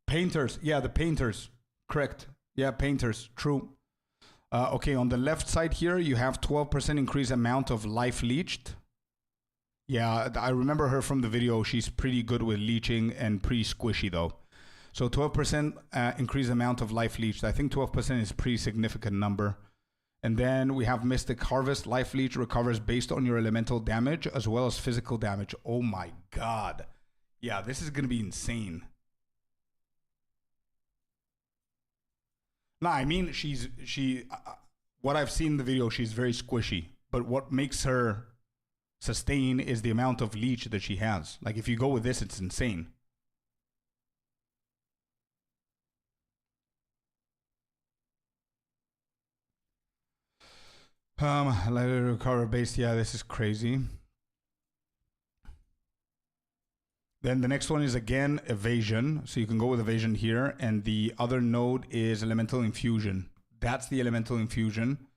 Painters. Yeah, the painters. Correct. Yeah, painters. True. Okay, on the left side here, you have 12% increased amount of life leached. Yeah, I remember her from the video. She's pretty good with leeching and pretty squishy though. So 12% increased amount of life leached. I think 12% is a pretty significant number. And then we have Mystic Harvest. Life leech recovers based on your elemental damage as well as physical damage. Oh my god. Yeah, this is going to be insane. No, I mean, what I've seen in the video, she's very squishy. But what makes her sustain is the amount of leech that she has. Like, if you go with this, it's insane. Let it recover base. Yeah, this is crazy. Then the next one is again evasion. So you can go with evasion here. And the other node is elemental infusion. That's the elemental infusion.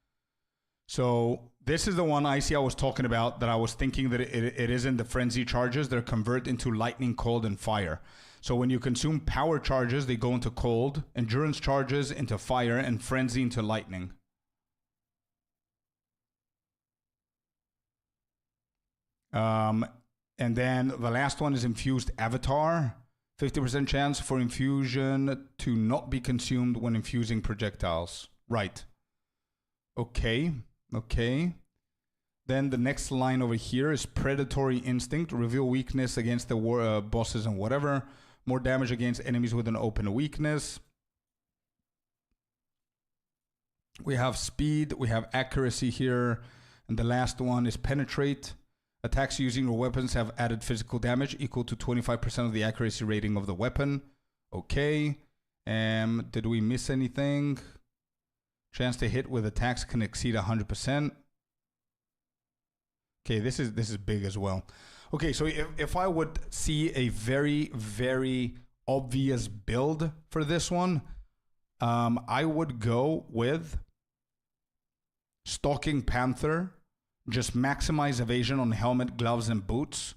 So this is the one I was talking about, that I was thinking that it isn't the frenzy charges. They're convert into lightning, cold, and fire. So when you consume power charges, they go into cold, endurance charges into fire, and frenzy into lightning. And then the last one is infused avatar. 50% chance for infusion to not be consumed when infusing projectiles. Right. Okay. Okay. Then the next line over here is predatory instinct. Reveal weakness against the bosses and whatever. More damage against enemies with an open weakness. We have speed. We have accuracy here. And the last one is penetrate. Attacks using your weapons have added physical damage equal to 25% of the accuracy rating of the weapon. Okay. Did we miss anything? Chance to hit with attacks can exceed 100%. Okay, this is big as well. Okay, so if I would see a very, very obvious build for this one, I would go with Stalking Panther. Just maximize evasion on helmet, gloves, and boots.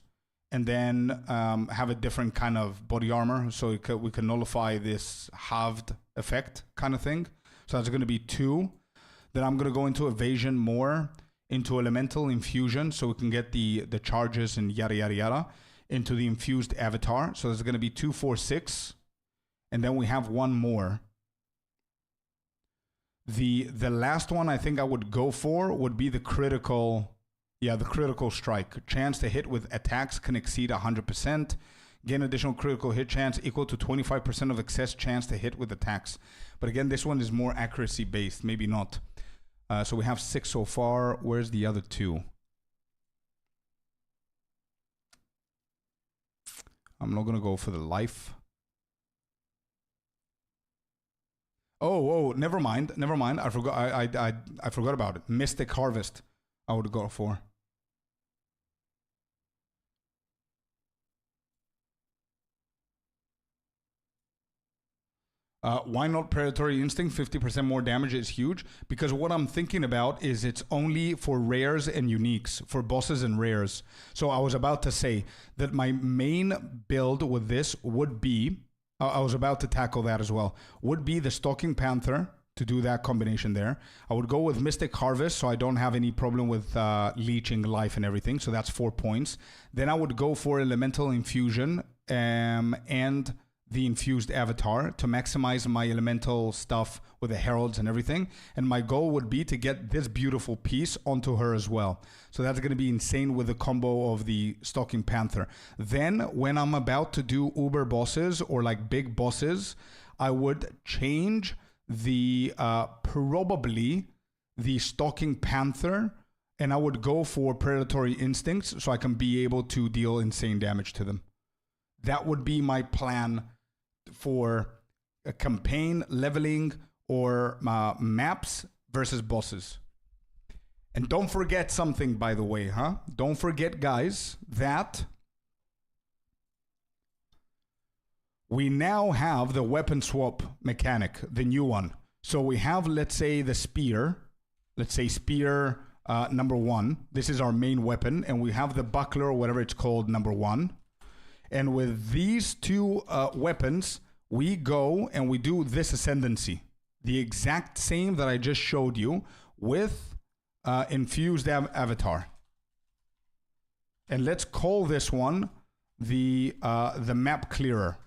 And then have a different kind of body armor. So we can nullify this halved effect kind of thing. So that's going to be 2. Then I'm going to go into evasion more, into elemental infusion. So we can get the charges and yada, yada, yada. Into the infused avatar. So there's going to be 2, 4, 6. And then we have one more. The last one I think I would go for would be the critical, the critical strike. Chance to hit with attacks can exceed 100%. Gain additional critical hit chance equal to 25% of excess chance to hit with attacks. But again, this one is more accuracy based, maybe not. So we have 6 so far. Where's the other 2? I'm not going to go for the life. Oh, never mind. I forgot. I forgot about it. Mystic Harvest. I would go for. Why not Predatory Instinct? 50% more damage is huge. Because what I'm thinking about is it's only for rares and uniques, for bosses and rares. So I was about to say that my main build with this would be, I was about to tackle that as well, would be the Stalking Panther to do that combination there. I would go with Mystic Harvest, so I don't have any problem with leeching life and everything. So that's 4 points. Then I would go for Elemental Infusion and the infused avatar to maximize my elemental stuff with the heralds and everything. And my goal would be to get this beautiful piece onto her as well. So that's going to be insane with the combo of the Stalking Panther. Then when I'm about to do uber bosses or like big bosses, I would change the probably the Stalking Panther, and I would go for Predatory Instincts so I can be able to deal insane damage to them. That would be my plan for a campaign, leveling, or maps versus bosses. And don't forget something, by the way, huh? Don't forget, guys, that we now have the weapon swap mechanic, the new one. So we have, let's say, the spear. Let's say spear number 1. This is our main weapon. And we have the buckler, or whatever it's called, number 1. And with these two weapons, we go and we do this ascendancy. The exact same that I just showed you with infused avatar. And let's call this one the map clearer.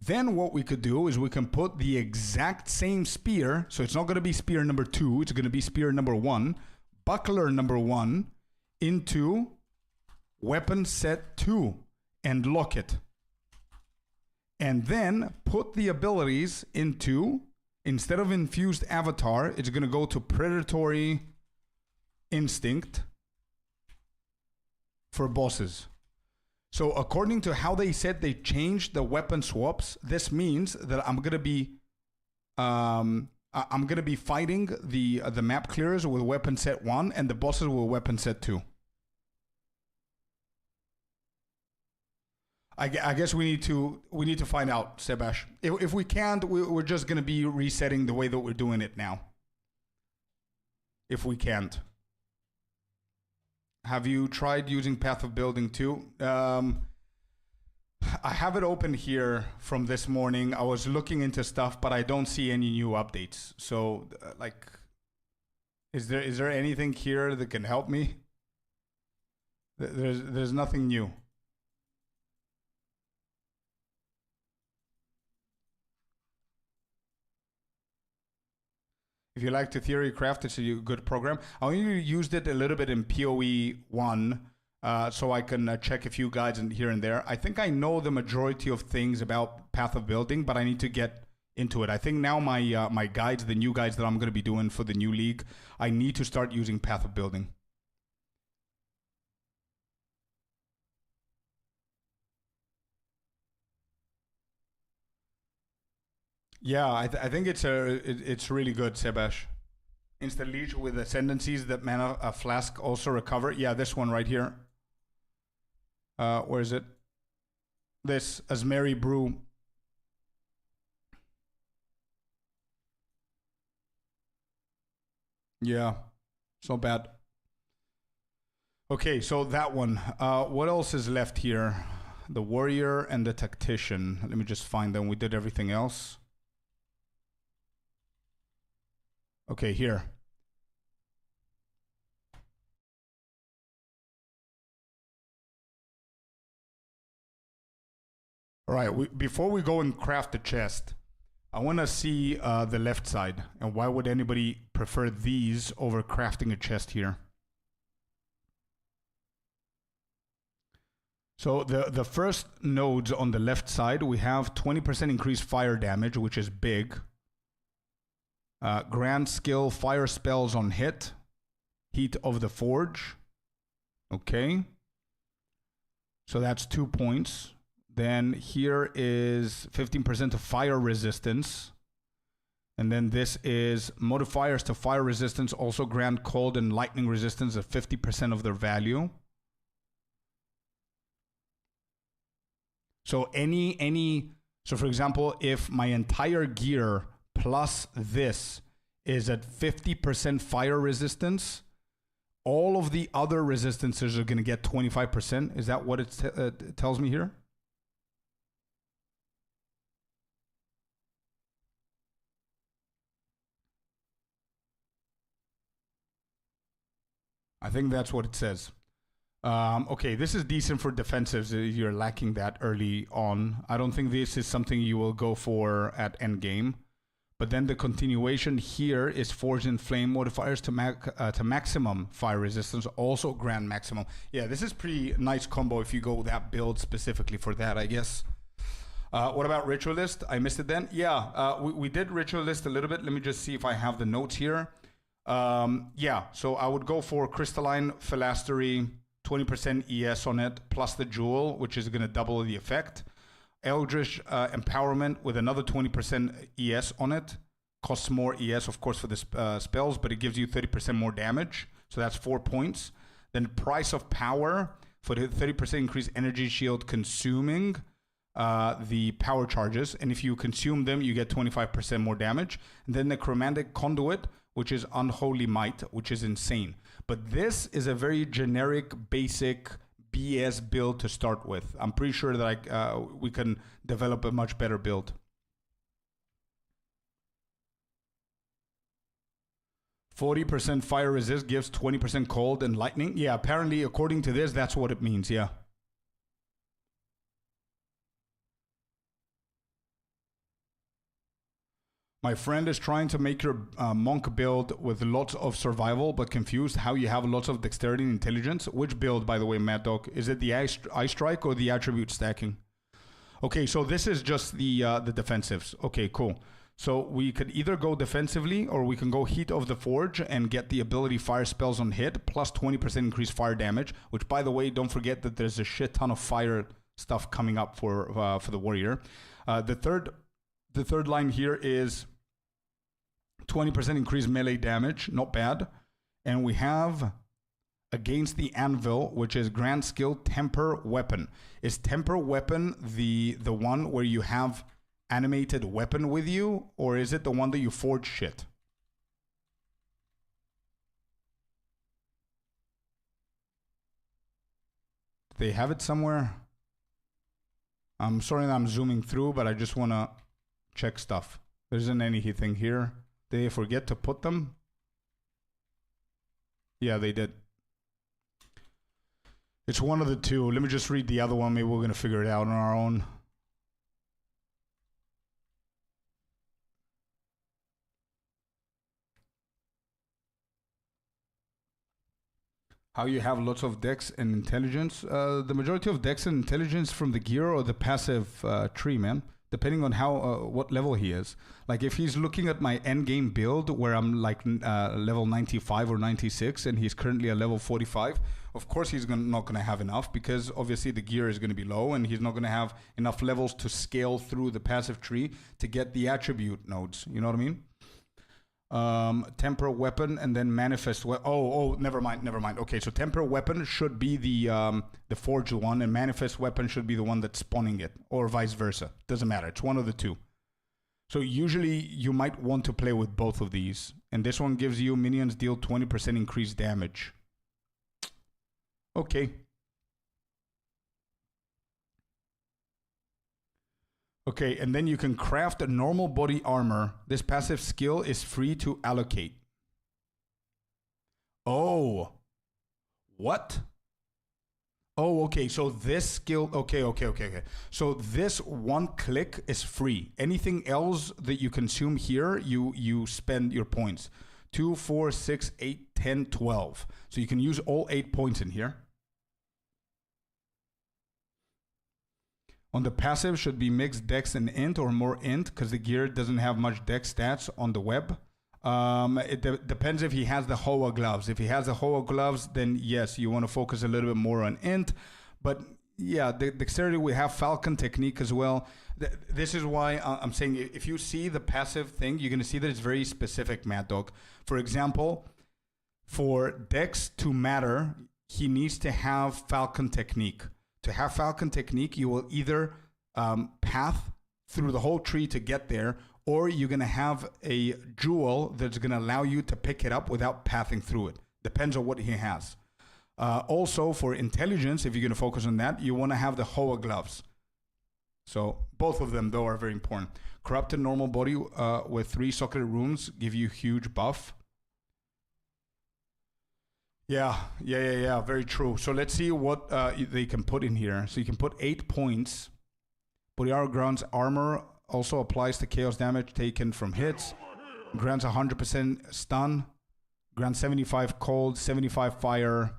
Then what we could do is we can put the exact same spear. So it's not going to be spear number 2. It's going to be spear number 1. Buckler number 1 into weapon set 2 and lock it. And then put the abilities into, instead of infused avatar, it's going to go to predatory instinct for bosses. So according to how they said they changed the weapon swaps, this means that I'm gonna be fighting the map clearers with weapon set 1 and the bosses with weapon set 2. I guess we need to find out, Sebash. If we can't, we're just gonna be resetting the way that we're doing it now. If we can't. Have you tried using Path of Building too? I have it open here from this morning. I was looking into stuff, but I don't see any new updates. So, like, is there anything here that can help me? There's nothing new. If you like to theory craft, it's a good program. I only used it a little bit in PoE 1, so I can check a few guides here and there. I think I know the majority of things about Path of Building, but I need to get into it. I think now my guides, the new guides that I'm going to be doing for the new league, I need to start using Path of Building. Yeah, I think it's really good, Sebash. Instant leech with ascendancies that mana flask also recover. Yeah, this one right here. Where is it? This Asmeri Brew. Yeah, it's not bad. Okay, so that one. What else is left here? The warrior and the tactician. Let me just find them. We did everything else. Okay, here. All right, before we go and craft the chest, I want to see the left side. And why would anybody prefer these over crafting a chest here? So the first nodes on the left side, we have 20% increased fire damage, which is big. Grand skill, fire spells on hit. Heat of the Forge. Okay. So that's 2 points. Then here is 15% of fire resistance. And then this is modifiers to fire resistance, also grant cold and lightning resistance at 50% of their value. So so for example, if my entire gear plus this is at 50% fire resistance, all of the other resistances are going to get 25%. Is that what it tells me here? I think that's what it says. Okay, this is decent for defensives. You're lacking that early on. I don't think this is something you will go for at endgame. But then the continuation here is Forge and Flame modifiers to maximum fire resistance, also grant maximum. Yeah, this is pretty nice combo if you go that build specifically for that, I guess. What about Ritualist? I missed it then. Yeah, we did Ritualist a little bit. Let me just see if I have the notes here. Yeah, so I would go for Crystalline Philastery, 20% ES on it, plus the Jewel, which is going to double the effect. Eldritch Empowerment with another 20% ES on it. Costs more ES, of course, for the spells, but it gives you 30% more damage. So that's 4 points. Then Price of Power for the 30% increased energy shield consuming. the power charges, and if you consume them, you get 25% more damage. And then the Chromatic Conduit, which is Unholy Might, which is insane. But this is a very generic, basic BS build to start with. I'm pretty sure that we can develop a much better build. 40% fire resist gives 20% cold and lightning. Yeah, apparently, according to this, that's what it means, yeah. My friend is trying to make your monk build with lots of survival, but confused how you have lots of dexterity and intelligence. Which build, by the way, Mad Dog? Is it the eye strike or the attribute stacking? Okay, so this is just the defensives. Okay, cool. So we could either go defensively or we can go Heat of the Forge and get the ability fire spells on hit plus 20% increased fire damage, which, by the way, don't forget that there's a shit ton of fire stuff coming up for the warrior. The third line here is 20% increased melee damage, not bad. And we have Against the Anvil, which is Grand Skill Temper Weapon. Is Temper Weapon the one where you have animated weapon with you, or is it the one that you forge shit? Do they have it somewhere? I'm sorry that I'm zooming through, but I just want to check stuff. There isn't anything here. Did they forget to put them? Yeah, they did. It's one of the two. Let me just read the other one. Maybe we're going to figure it out on our own. How you have lots of dex and intelligence. The majority of dex and intelligence from the gear or the passive tree, man. Depending on how what level he is. Like if he's looking at my end game build where I'm like level 95 or 96 and he's currently at level 45, of course he's not going to have enough because obviously the gear is going to be low and he's not going to have enough levels to scale through the passive tree to get the attribute nodes. You know what I mean? Temper Weapon and then Manifest never mind. Okay, so Temper Weapon should be the forged one and Manifest Weapon should be the one that's spawning it, or vice versa. Doesn't matter, it's one of the two. So usually you might want to play with both of these, and this one gives you minions deal 20% increased damage. Okay. Okay, and then you can craft a normal body armor. This passive skill is free to allocate. Oh. What? Oh, okay, so this skill... Okay. So this one click is free. Anything else that you consume here, you spend your points. 2, 4, 6, 8, 10, 12. So you can use all 8 points in here. On the passive should be mixed dex and int or more int because the gear doesn't have much dex stats on the web. It depends if he has the Hoa gloves. If he has the Hoa gloves, then yes, you want to focus a little bit more on int. But yeah, the dexterity, we have Falcon Technique as well. This is why I'm saying if you see the passive thing, you're going to see that it's very specific, Mad Dog. For example, for dex to matter, he needs to have Falcon Technique. To have Falcon Technique, you will either path through the whole tree to get there, or you're going to have a jewel that's going to allow you to pick it up without pathing through it. Depends on what he has. Also, for intelligence, if you're going to focus on that, you want to have the Hoa gloves. So both of them, though, are very important. Corrupted normal body with 3 socketed runes give you huge buff. Yeah, very true. So let's see what they can put in here. So you can put 8 points. Body Ground's armor also applies to chaos damage taken from hits. Grants 100% stun. Grants 75 cold, 75 fire.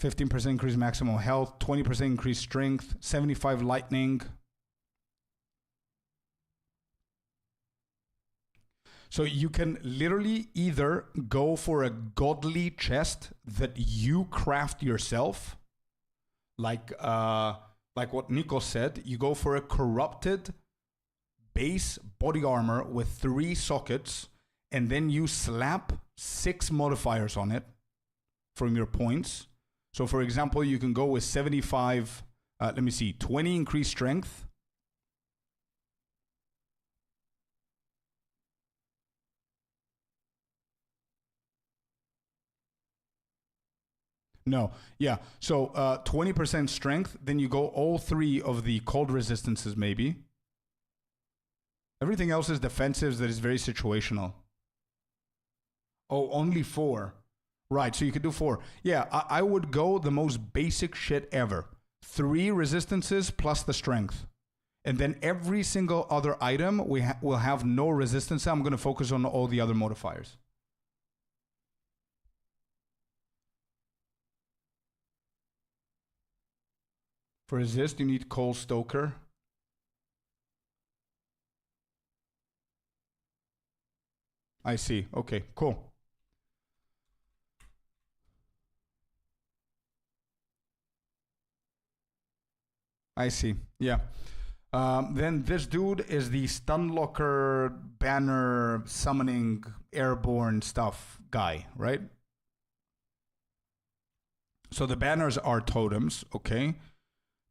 15% increased maximum health. 20% increased strength. 75 lightning. So you can literally either go for a godly chest that you craft yourself, like what Nico said. You go for a corrupted base body armor with 3 sockets, and then you slap 6 modifiers on it from your points. So for example, you can go with 75 Let me see. 20 increased strength. No, yeah. So 20% strength. Then you go all 3 of the cold resistances, maybe. Everything else is defensives that is very situational. Oh, only 4. Right, so you could do 4. Yeah, I would go the most basic shit ever. 3 resistances plus the strength. And then every single other item will have no resistance. I'm going to focus on all the other modifiers. For resist, you need Coal Stoker. I see. Okay, cool. I see. Yeah. Then this dude is the Stunlocker banner summoning airborne stuff guy, right? So the banners are totems, okay?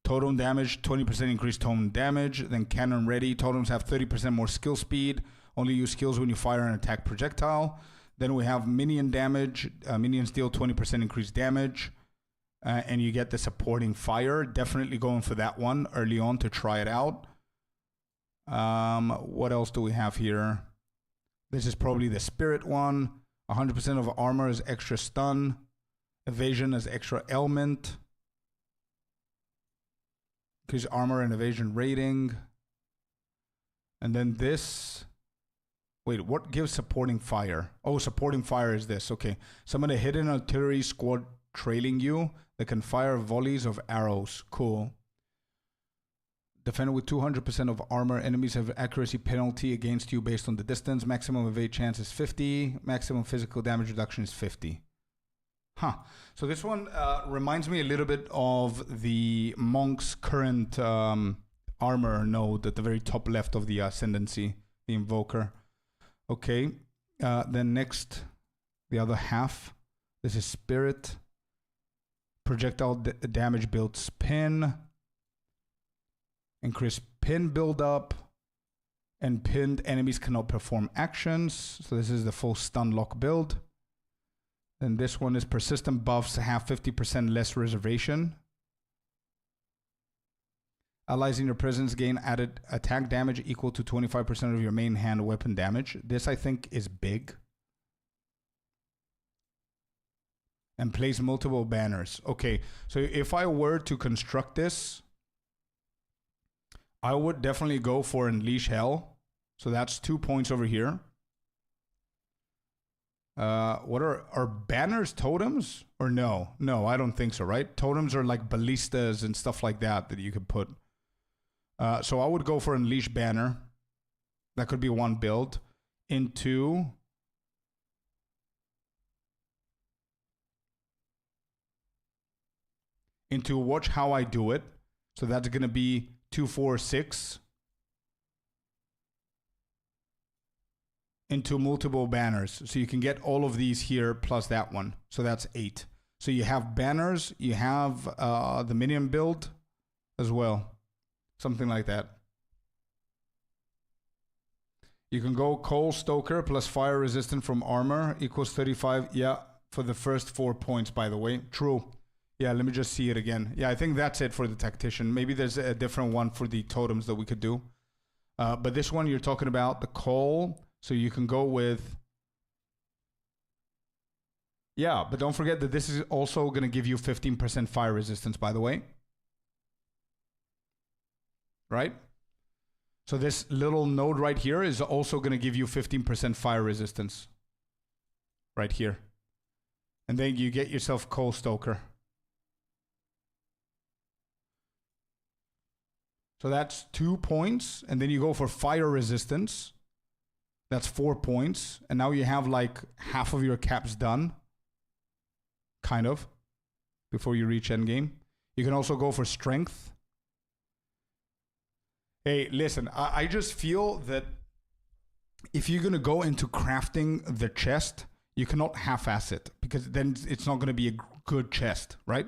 Totem damage, 20% increased totem damage. Then cannon ready. Totems have 30% more skill speed. Only use skills when you fire an attack projectile. Then we have minion damage. Minions deal 20% increased damage. And you get the supporting fire. Definitely going for that one early on to try it out. What else do we have here? This is probably the spirit one. 100% of armor is extra stun. Evasion is extra ailment. Increase armor and evasion rating. And then this. Wait, what gives supporting fire? Oh, supporting fire is this. Okay. Summon a hidden artillery squad trailing you that can fire volleys of arrows. Cool. Defend with 200% of armor. Enemies have accuracy penalty against you based on the distance. Maximum evade chance is 50. Maximum physical damage reduction is 50. Huh. So this one reminds me a little bit of the monk's current armor node at the very top left of the ascendancy, the invoker. Okay. Then next, the other half. This is spirit. Projectile damage builds pin. Increase pin buildup. And pinned enemies cannot perform actions. So this is the full stun lock build. Then this one is persistent buffs have 50% less reservation. Allies in your presence gain added attack damage equal to 25% of your main hand weapon damage. This I think is big. And place multiple banners. Okay, so if I were to construct this, I would definitely go for Unleash Hell. So that's 2 points over here. What are banners totems or no? No, I don't think so, right? Totems are like ballistas and stuff like that you could put. So I would go for Unleash Banner. That could be one build. Into Watch How I Do It. So that's going to be 2, 4, 6. Into multiple banners. So you can get all of these here plus that one. So that's 8. So you have banners. You have the minion build as well. Something like that. You can go Coal Stoker plus fire resistant from armor equals 35. Yeah, for the first 4 points, by the way. True. Yeah, let me just see it again. Yeah, I think that's it for the tactician. Maybe there's a different one for the totems that we could do. But this one you're talking about, the coal. So you can go with... Yeah, but don't forget that this is also going to give you 15% fire resistance, by the way. Right? So this little node right here is also going to give you 15% fire resistance. Right here. And then you get yourself Coal Stoker. So that's 2 points. And then you go for fire resistance. That's 4 points. And now you have like half of your caps done. Kind of. Before you reach endgame. You can also go for strength. Hey, listen, I just feel that if you're going to go into crafting the chest, you cannot half-ass it. Because then it's not going to be a good chest, right?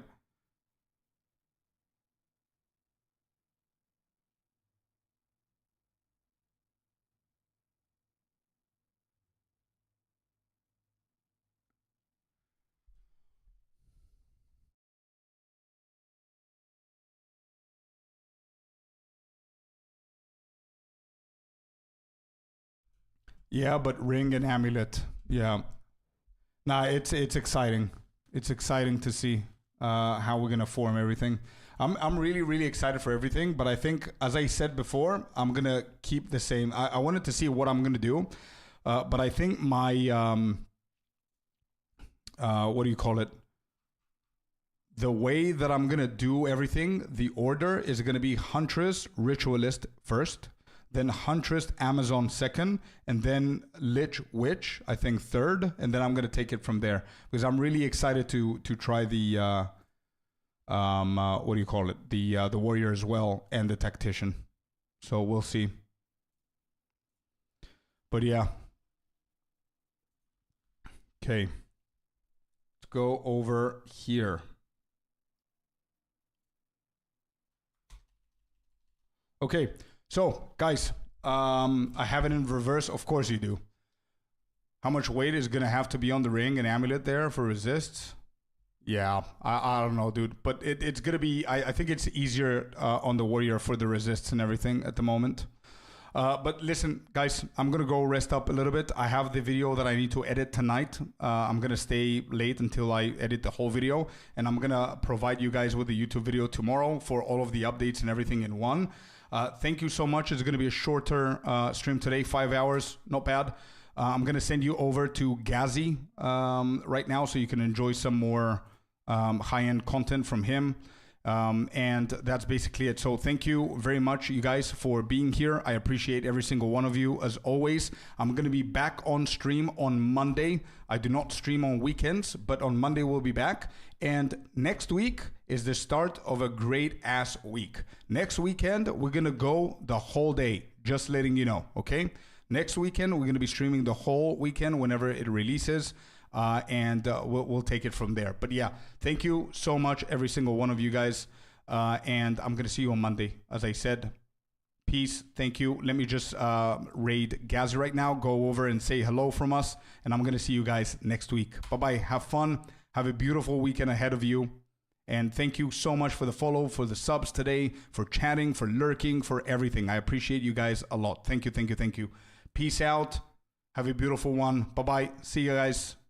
Yeah, but ring and amulet. Yeah. Nah, it's exciting. It's exciting to see how we're gonna form everything. I'm really, really excited for everything, but I think, as I said before, I'm gonna keep the same. I wanted to see what I'm gonna do, but I think my what do you call it? The way that I'm gonna do everything, the order is gonna be Huntress, Ritualist first, then Huntress, Amazon second, and then Lich, Witch, I think third, and then I'm gonna take it from there because I'm really excited to try the what do you call it? The warrior as well and the tactician. So we'll see. But yeah. Okay. Let's go over here. Okay. So guys, I have it in reverse. Of course you do. How much weight is gonna have to be on the ring and amulet there for resists? Yeah, I don't know, dude. But it's going to be... I think it's easier on the warrior for the resists and everything at the moment. But listen, guys, I'm going to go rest up a little bit. I have the video that I need to edit tonight. I'm going to stay late until I edit the whole video. And I'm going to provide you guys with a YouTube video tomorrow for all of the updates and everything in one. Thank you so much. It's going to be a shorter stream today, 5 hours. Not bad. I'm going to send you over to Gazi right now so you can enjoy some more high-end content from him. And that's basically it. So thank you very much, you guys, for being here. I appreciate every single one of you, as always. I'm going to be back on stream on Monday. I do not stream on weekends, but on Monday we'll be back. And next week is the start of a great-ass week. Next weekend, we're going to go the whole day, just letting you know, okay? Next weekend, we're going to be streaming the whole weekend whenever it releases. And we'll take it from there. But yeah, thank you so much, every single one of you guys. And I'm going to see you on Monday, as I said. Peace. Thank you. Let me just raid Gazi right now. Go over and say hello from us. And I'm going to see you guys next week. Bye-bye. Have fun. Have a beautiful weekend ahead of you. And thank you so much for the follow, for the subs today, for chatting, for lurking, for everything. I appreciate you guys a lot. Thank you, thank you, thank you. Peace out. Have a beautiful one. Bye-bye. See you guys.